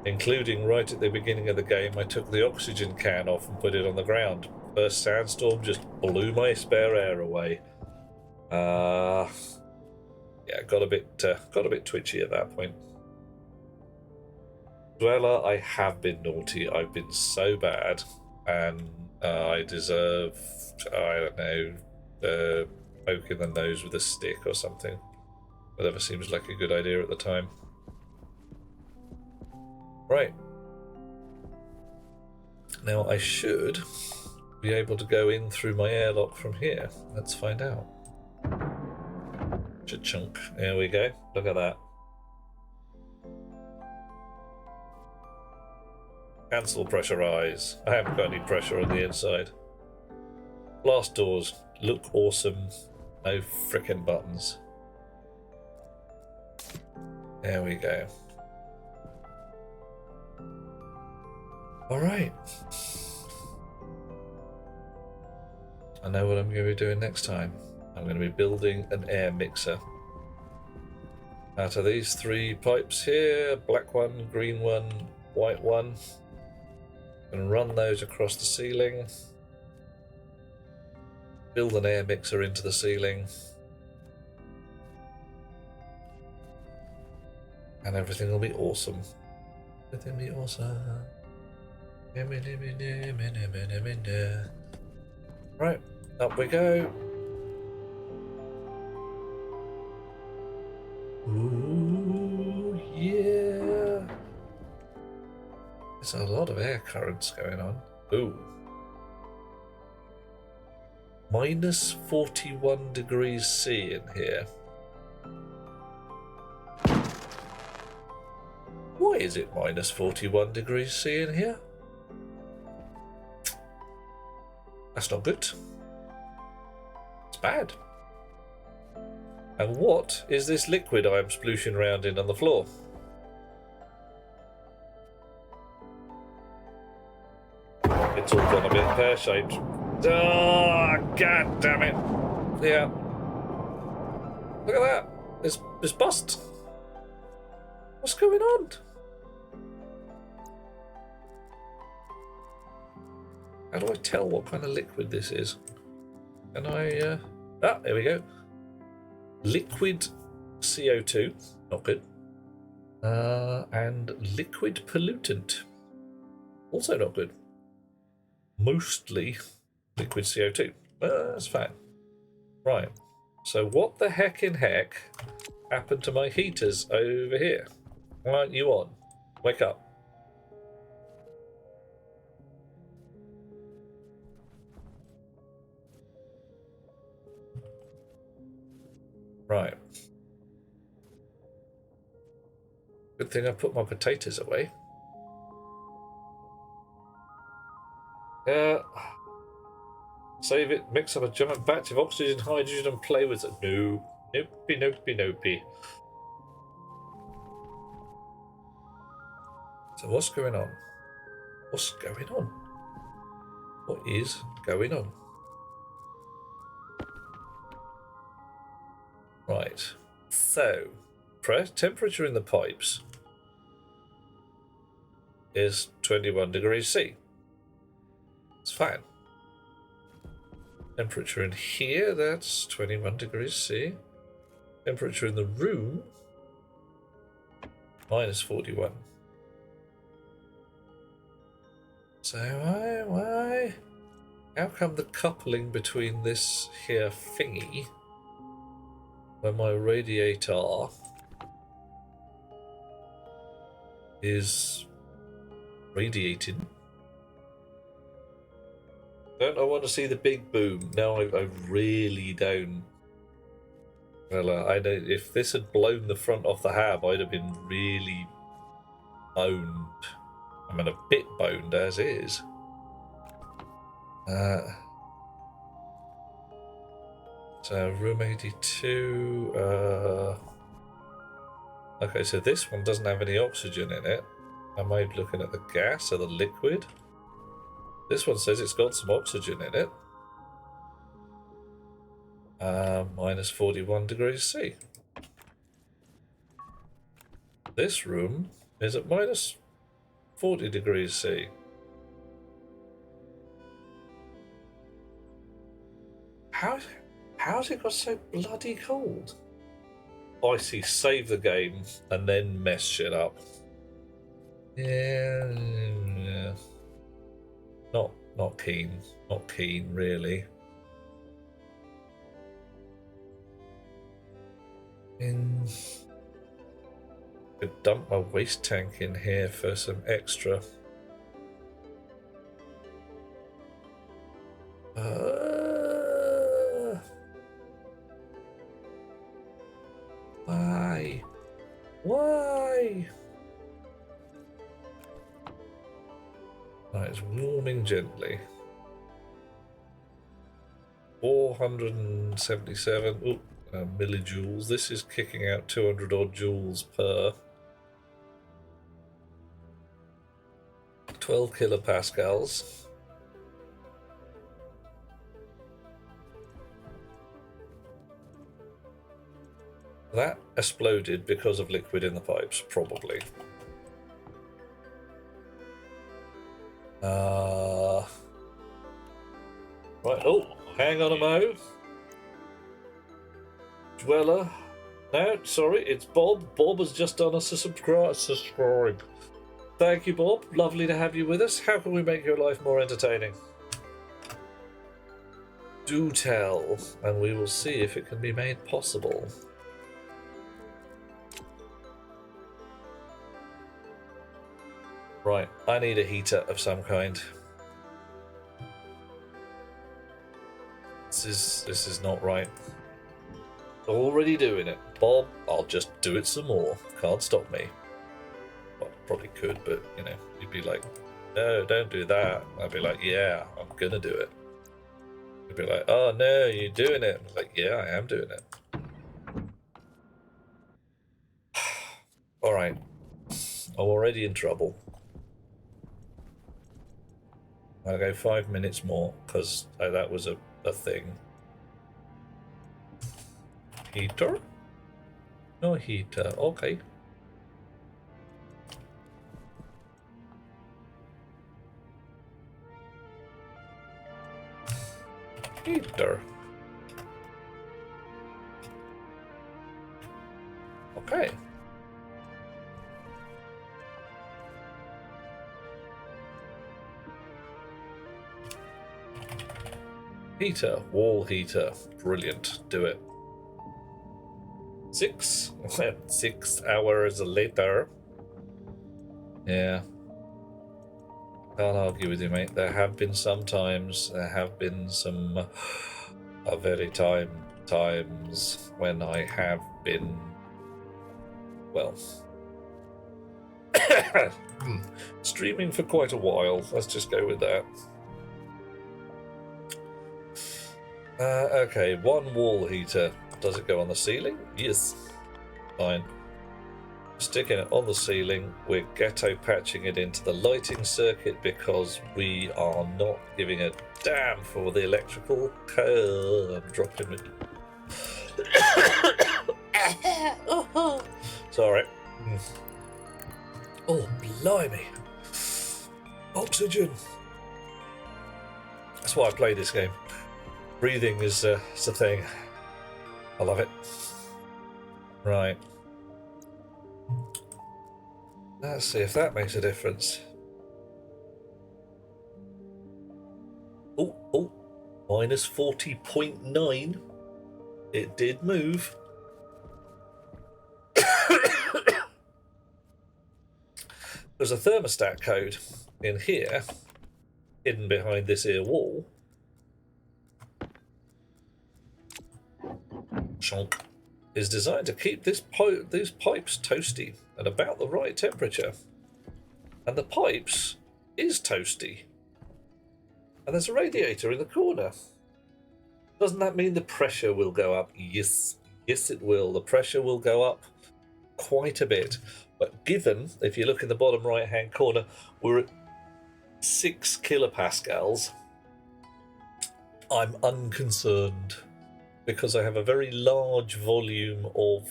including right at the beginning of the game. I took the oxygen can off and put it on the ground. First sandstorm just blew my spare air away. Yeah, got a bit twitchy at that point. Dweller, I have been naughty. I've been so bad, and I deserve, I don't know, poke in the nose with a stick or something. Whatever seems like a good idea at the time. Right. Now I should be able to go in through my airlock from here. Let's find out. Cha-chunk. There we go. Look at that. Cancel pressurize. I haven't got any pressure on the inside. Blast doors look awesome. No frickin' buttons. There we go. Alright. I know what I'm going to be doing next time. I'm going to be building an air mixer. Out of these 3 pipes here, black one, green one, white one. And run those across the ceiling. Build an air mixer into the ceiling. And everything will be awesome. Everything will be awesome. Right, up we go. Ooh, yeah. There's a lot of air currents going on. Ooh. Minus 41 degrees C in here. Why is it minus 41 degrees C in here? That's not good. It's bad. And what is this liquid I am splooshing around in on the floor? it's all gone a bit pear-shaped. Oh, god damn it. Yeah. Look at that. It's bust. What's going on? How do I tell what kind of liquid this is? Can I... here we go. Liquid CO2. Not good. And liquid pollutant. Also not good. Mostly liquid CO2. That's fine. Right. So what the heck in heck happened to my heaters over here? Why aren't you on? Wake up. Right. Good thing I put my potatoes away. Save it, mix up a giant batch of oxygen, hydrogen, and play with it. No. Nopey, nopey, nopey. So what's going on? What's going on? What is going on? Right. So, temperature in the pipes is 21 degrees C. It's fine. Temperature in here, that's 21 degrees C. Temperature in the room, minus 41. So why? How come the coupling between this here thingy, when my radiator is radiating? Don't I want to see the big boom? No, I really don't. Well, I know if this had blown the front off the hab, I'd have been really boned. I mean, a bit boned as is. So room 82. Okay, so this one doesn't have any oxygen in it. Am I looking at the gas or the liquid? This one says it's got some oxygen in it. Minus 41 degrees C. This room is at minus 40 degrees C. How's it got so bloody cold? I see, save the game and then mess shit up. Yeah. Not keen. Not keen, really. Could dump my waste tank in here for some extra. Why? Why? Right, it's warming gently. 477 millijoules. This is kicking out 200 odd joules per 12 kilopascals. That exploded because of liquid in the pipes, probably. Right, oh, hang on a mo. Dweller. No, sorry, it's Bob. Bob has just done us a subscribe. Thank you, Bob. Lovely to have you with us. How can we make your life more entertaining? Do tell, and we will see if it can be made possible. Right, I need a heater of some kind. This is not right. Already doing it. Bob, I'll just do it some more. Can't stop me. Well, probably could, but, you know, you'd be like, no, don't do that. I'd be like, yeah, I'm gonna do it. You'd be like, oh, no, you're doing it. I'm like, yeah, I am doing it. Alright. I'm already in trouble. I'll go 5 minutes more because that was a thing. Heater? No heater. Okay. Heater. Okay. Heater, wall heater. Brilliant. Do it. 6 hours later. Yeah. Can't argue with you, mate. There have been some times, there have been some times when I have been, well, streaming for quite a while. Let's just go with that. Okay, one wall heater. Does it go on the ceiling? Yes. Fine. Sticking it on the ceiling, we're ghetto patching it into the lighting circuit because we are not giving a damn for the electrical. I'm dropping it. Sorry. Oh, blimey. Oxygen. That's why I play this game. Breathing is a thing. I love it. Right. Let's see if that makes a difference. Oh, minus 40.9. It did move. There's a thermostat code in here, hidden behind this here wall. Chonk. Is designed to keep these pipes toasty at about the right temperature. And the pipes is toasty. And there's a radiator in the corner. Doesn't that mean the pressure will go up? Yes. Yes, it will. The pressure will go up quite a bit. But given, if you look in the bottom right-hand corner, we're at 6 kilopascals, I'm unconcerned. Because I have a very large volume of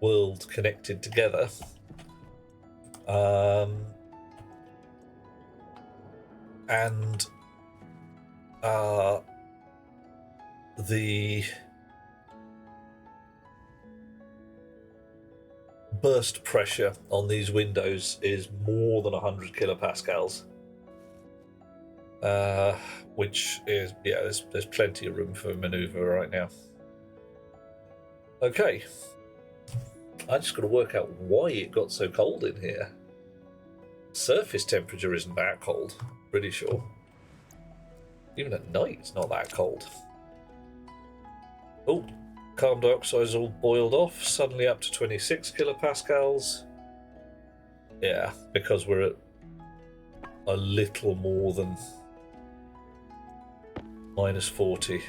world connected together. And the burst pressure on these windows is more than 100 kilopascals. Which is, yeah, there's plenty of room for maneuver right now. Okay. I just got to work out why it got so cold in here. Surface temperature isn't that cold, pretty sure. Even at night, it's not that cold. Oh, carbon dioxide is all boiled off, suddenly up to 26 kilopascals. Yeah, because we're at a little more than minus 40.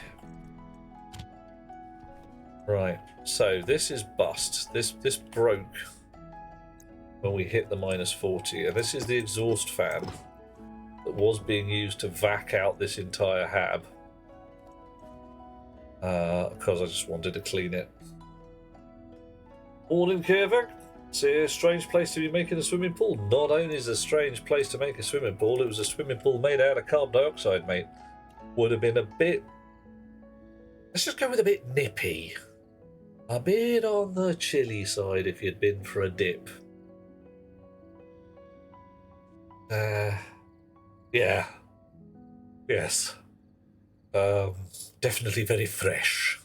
Right, so this is bust. This broke when we hit the minus 40, and this is the exhaust fan that was being used to vac out this entire hab. Because I just wanted to clean it. Morning, Kevin. It's a strange place to be making a swimming pool. Not only is it a strange place to make a swimming pool, it was a swimming pool made out of carbon dioxide, mate. Would have been a bit... Let's just go with a bit nippy. A bit on the chilly side if you'd been for a dip. Yeah. Yes. Definitely very fresh.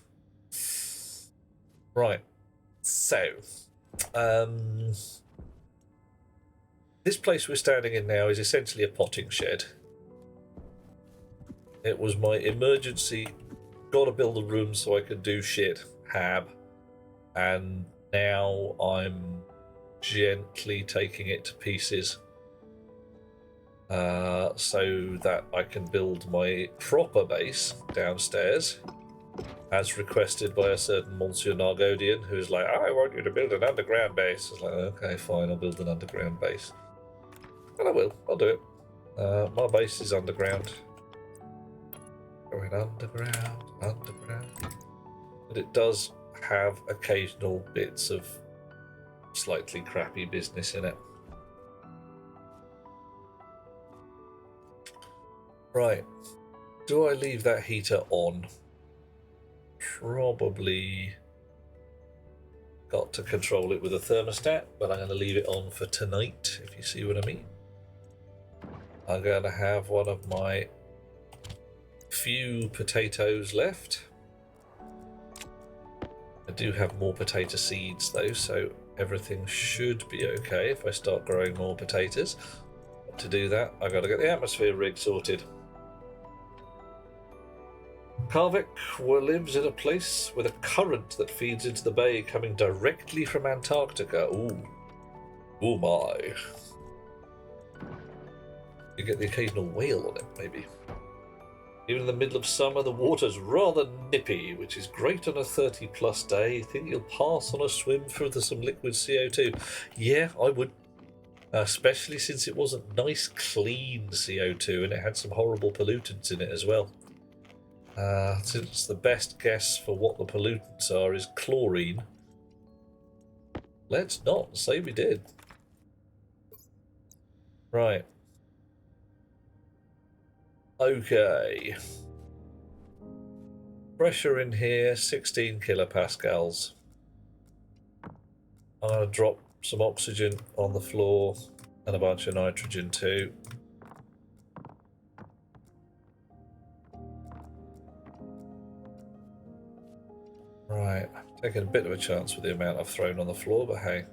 Right. So, this place we're standing in now is essentially a potting shed. It was my emergency, gotta build a room so I could do shit, hab. And now I'm gently taking it to pieces. So that I can build my proper base downstairs, as requested by a certain Monsieur Nargodian, who's like, I want you to build an underground base. I was like, okay, fine, I'll build an underground base. And I will, I'll do it. My base is underground. Going underground, underground. But it does have occasional bits of slightly crappy business in it. Right. Do I leave that heater on? Probably got to control it with a thermostat, but I'm going to leave it on for tonight, if you see what I mean. I'm going to have one of my few potatoes left. I do have more potato seeds though, so everything should be okay if I start growing more potatoes. But to do that, I've got to get the atmosphere rig sorted. Karvik lives in a place with a current that feeds into the bay coming directly from Antarctica. Ooh. Oh my. You get the occasional whale on it, maybe. Even in the middle of summer, the water's rather nippy, which is great on a 30-plus day. Think you'll pass on a swim through some liquid CO2? Yeah, I would. Especially since it wasn't nice, clean CO2, and it had some horrible pollutants in it as well. Since the best guess for what the pollutants are is chlorine, let's not say we did. Right. Okay. Pressure in here, 16 kilopascals. I'm going to drop some oxygen on the floor and a bunch of nitrogen too. Right, taking a bit of a chance with the amount I've thrown on the floor, but hey,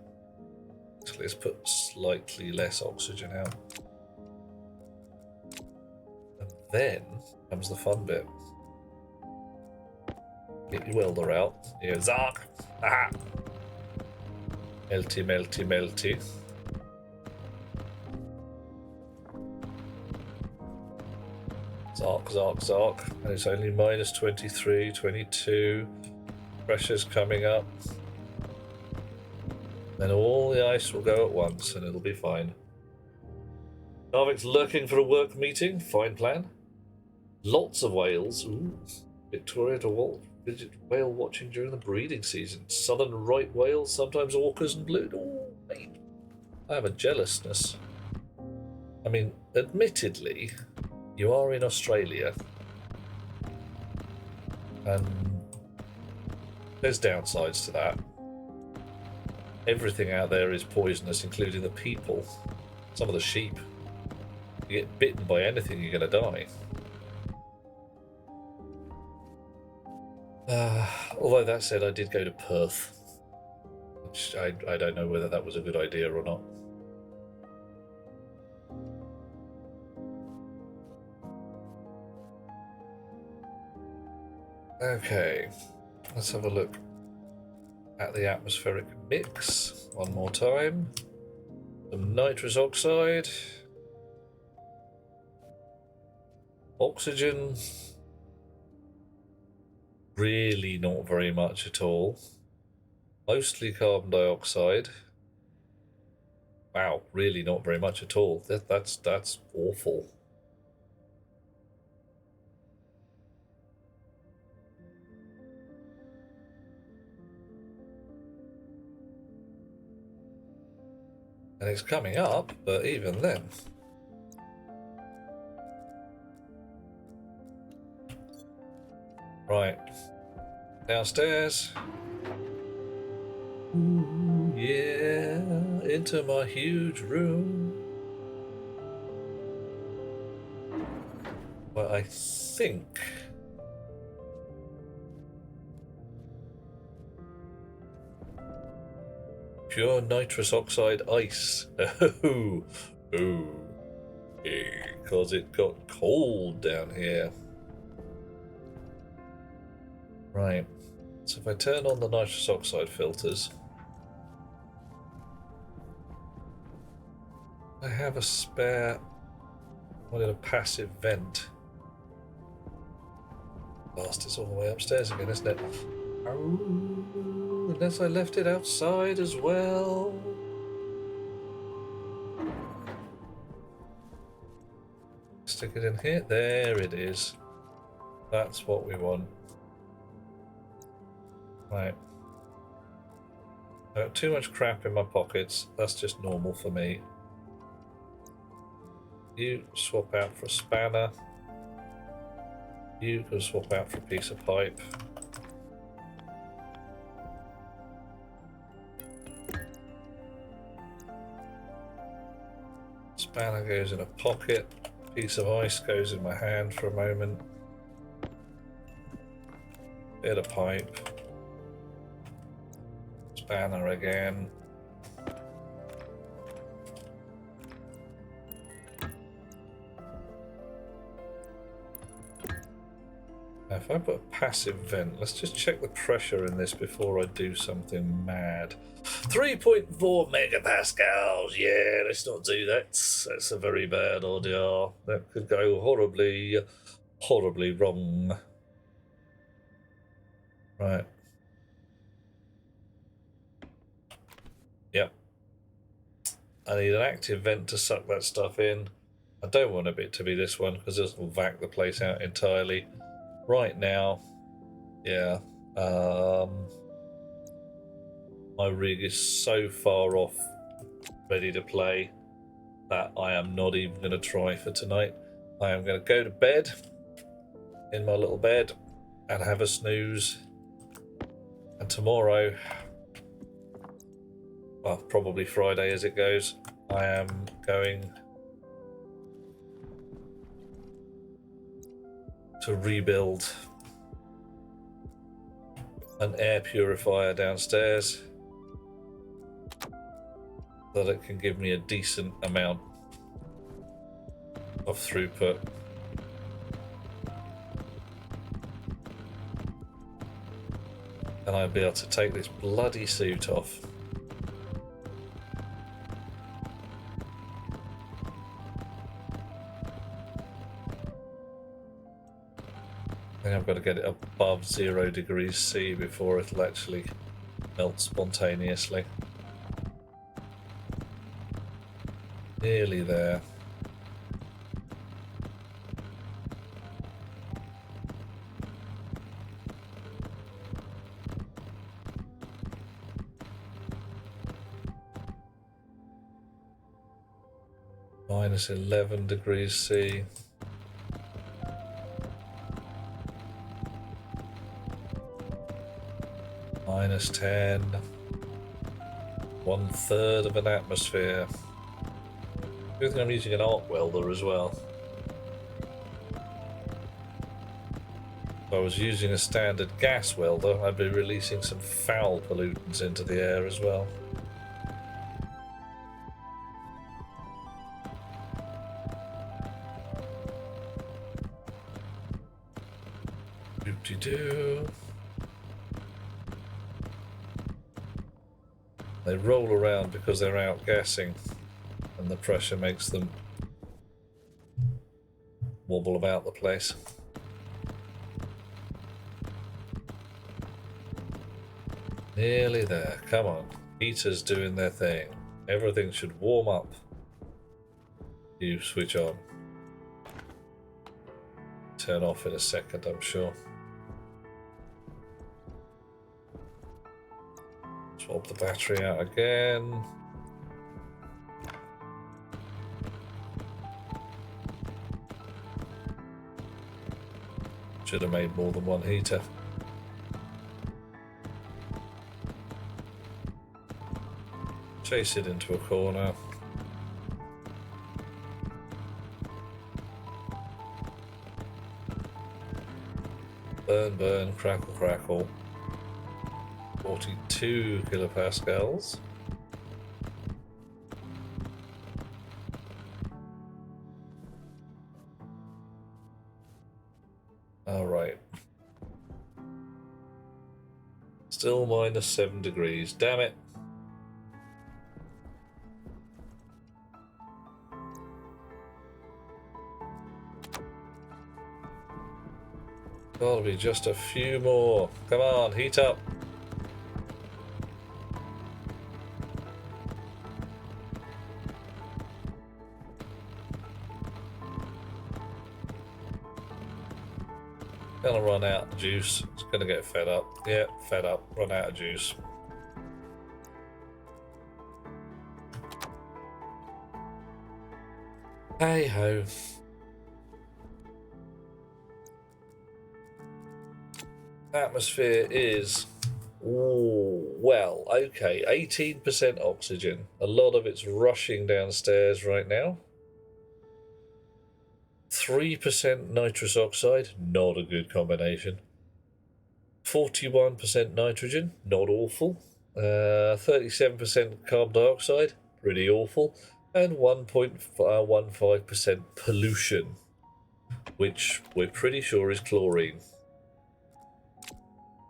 let's put slightly less oxygen out. And then comes the fun bit. Get your welder out. You go, Zark! Aha! Melty, melty, melty. Zark, Zark, Zark. And it's only minus 23, 22. Pressure's coming up. Then all the ice will go at once and it'll be fine. Narvik's lurking for a work meeting. Fine plan. Lots of whales. Ooh. Victoria to whale watching during the breeding season. Southern right whales, sometimes orcas and blue. Oh, mate. I have a jealousness. I mean, admittedly, you are in Australia. And there's downsides to that. Everything out there is poisonous, including the people. Some of the sheep. You get bitten by anything, you're going to die. Although that said, I did go to Perth. Which I don't know whether that was a good idea or not. Okay, let's have a look at the atmospheric mix one more time. Some nitrous oxide, oxygen, really not very much at all, mostly carbon dioxide. Wow, really not very much at all. That's awful. And it's coming up, but even then. Right. Downstairs. Ooh, yeah. Into my huge room. Well, I think pure nitrous oxide ice. Oh, because it got cold down here. Right, so if I turn on the nitrous oxide filters, I have a spare one in a passive vent. Last, it's all the way upstairs again, isn't it? Oh, unless I left it outside as well. stick it in here. There it is. That's what we want. Right. I've got too much crap in my pockets. That's just normal for me. You swap out for a spanner. You can swap out for a piece of pipe. Spanner goes in a pocket. Piece of ice goes in my hand for a moment. Bit of pipe. Spanner again. Now if I put a passive vent, let's just check the pressure in this before I do something mad. 3.4 megapascals. Yeah, let's not do that. That's a very bad idea. That could go horribly, horribly wrong. Right. Yep. I need an active vent to suck that stuff in. I don't want it to be this one because this will vac the place out entirely. Right now, yeah. My rig is so far off ready to play that I am not even going to try for tonight. I am going to go to bed in my little bed and have a snooze. And tomorrow, well, probably Friday as it goes, I am going to rebuild an air purifier downstairs so that it can give me a decent amount of throughput. And I'll be able to take this bloody suit off. I think I've got to get it above 0 degrees C before it'll actually melt spontaneously. Nearly there. Minus 11 degrees C. Minus 10. 1/3 of an atmosphere. I think I'm using an arc welder as well. If I was using a standard gas welder, I'd be releasing some foul pollutants into the air as well. Doop-de-doo. They roll around because they're outgassing, and the pressure makes them wobble about the place. Nearly there. Come on. Heaters doing their thing. Everything should warm up. You switch on. Turn off in a second, I'm sure. Swap the battery out again. Should have made more than one heater. Chase it into a corner. Burn, burn, crackle, crackle. 42 kilopascals. All right. Still minus 7 degrees. Damn it. Gotta be just a few more. Come on, heat up. Gonna run out of juice. It's gonna get fed up. Yeah, fed up. Run out of juice. Hey ho. Atmosphere is, well, okay, 18% oxygen. A lot of it's rushing downstairs right now. 3% nitrous oxide, not a good combination. 41% nitrogen, not awful. 37% carbon dioxide, pretty awful. And 1.15% pollution, which we're pretty sure is chlorine.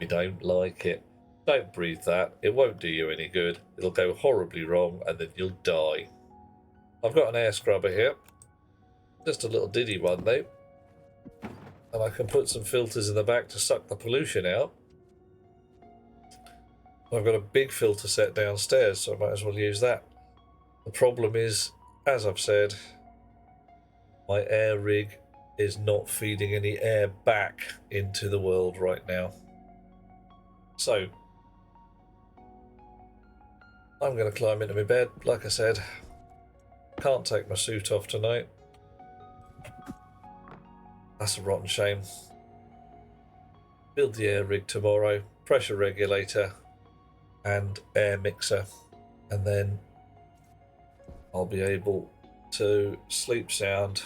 We don't like it. Don't breathe that. It won't do you any good. It'll go horribly wrong and then you'll die. I've got an air scrubber here. Just a little diddy one though. And I can put some filters in the back to suck the pollution out. I've got a big filter set downstairs, so I might as well use that. The problem is, as I've said, my air rig is not feeding any air back into the world right now. So, I'm going to climb into my bed. Like I said, can't take my suit off tonight. That's a rotten shame. Build the air rig tomorrow, pressure regulator and air mixer, and then I'll be able to sleep sound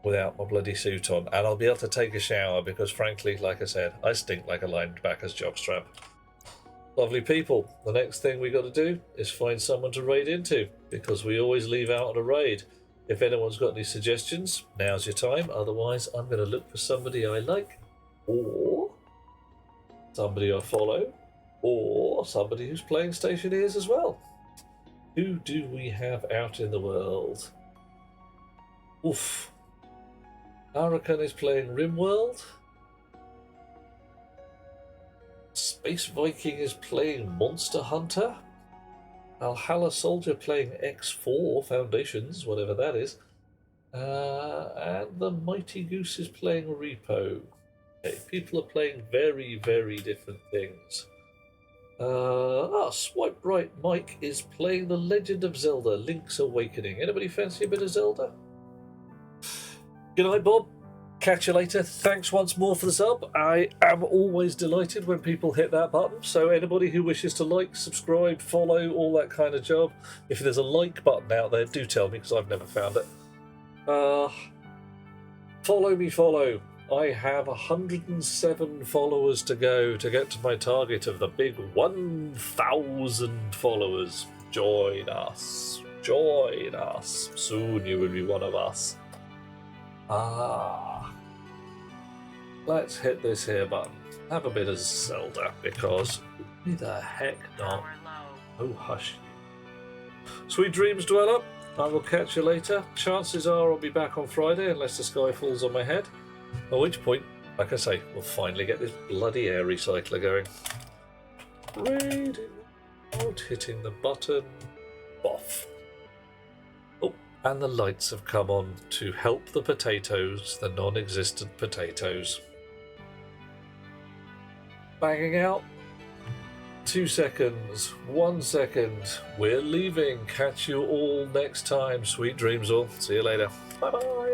without my bloody suit on, and I'll be able to take a shower because frankly, like I said, I stink like a linebacker's jockstrap. Lovely people, the next thing we got to do is find someone to raid into, because we always leave out on a raid. If anyone's got any suggestions, now's your time. Otherwise, I'm going to look for somebody I like, or somebody I follow, or somebody who's playing Stationeers as well. Who do we have out in the world? Oof. Hurricane is playing RimWorld. Space Viking is playing Monster Hunter. Valhalla Soldier playing X4 Foundations, whatever that is. And the Mighty Goose is playing Repo. Okay, people are playing very, very different things. Swipe Right Mike is playing The Legend of Zelda, Link's Awakening. Anybody fancy a bit of Zelda? Good night, Bob. Catch you later. Thanks once more for the sub. I am always delighted when people hit that button. So anybody who wishes to like, subscribe, follow, all that kind of job, if there's a like button out there, do tell me because I've never found it. Follow me, follow. I have 107 followers to go to get to my target of the big 1,000 followers. Join us. Join us. Soon you will be one of us. Let's hit this here button. Have a bit of Zelda, because who the heck not? Oh, hush. Sweet dreams, Dweller. I will catch you later. Chances are I'll be back on Friday, unless the sky falls on my head. At which point, like I say, we'll finally get this bloody air recycler going. Raiding out, hitting the button. Off. Oh, and the lights have come on to help the potatoes, the non-existent potatoes. Banging out. 2 seconds. 1 second. We're leaving. Catch you all next time. Sweet dreams all. See you later. Bye bye.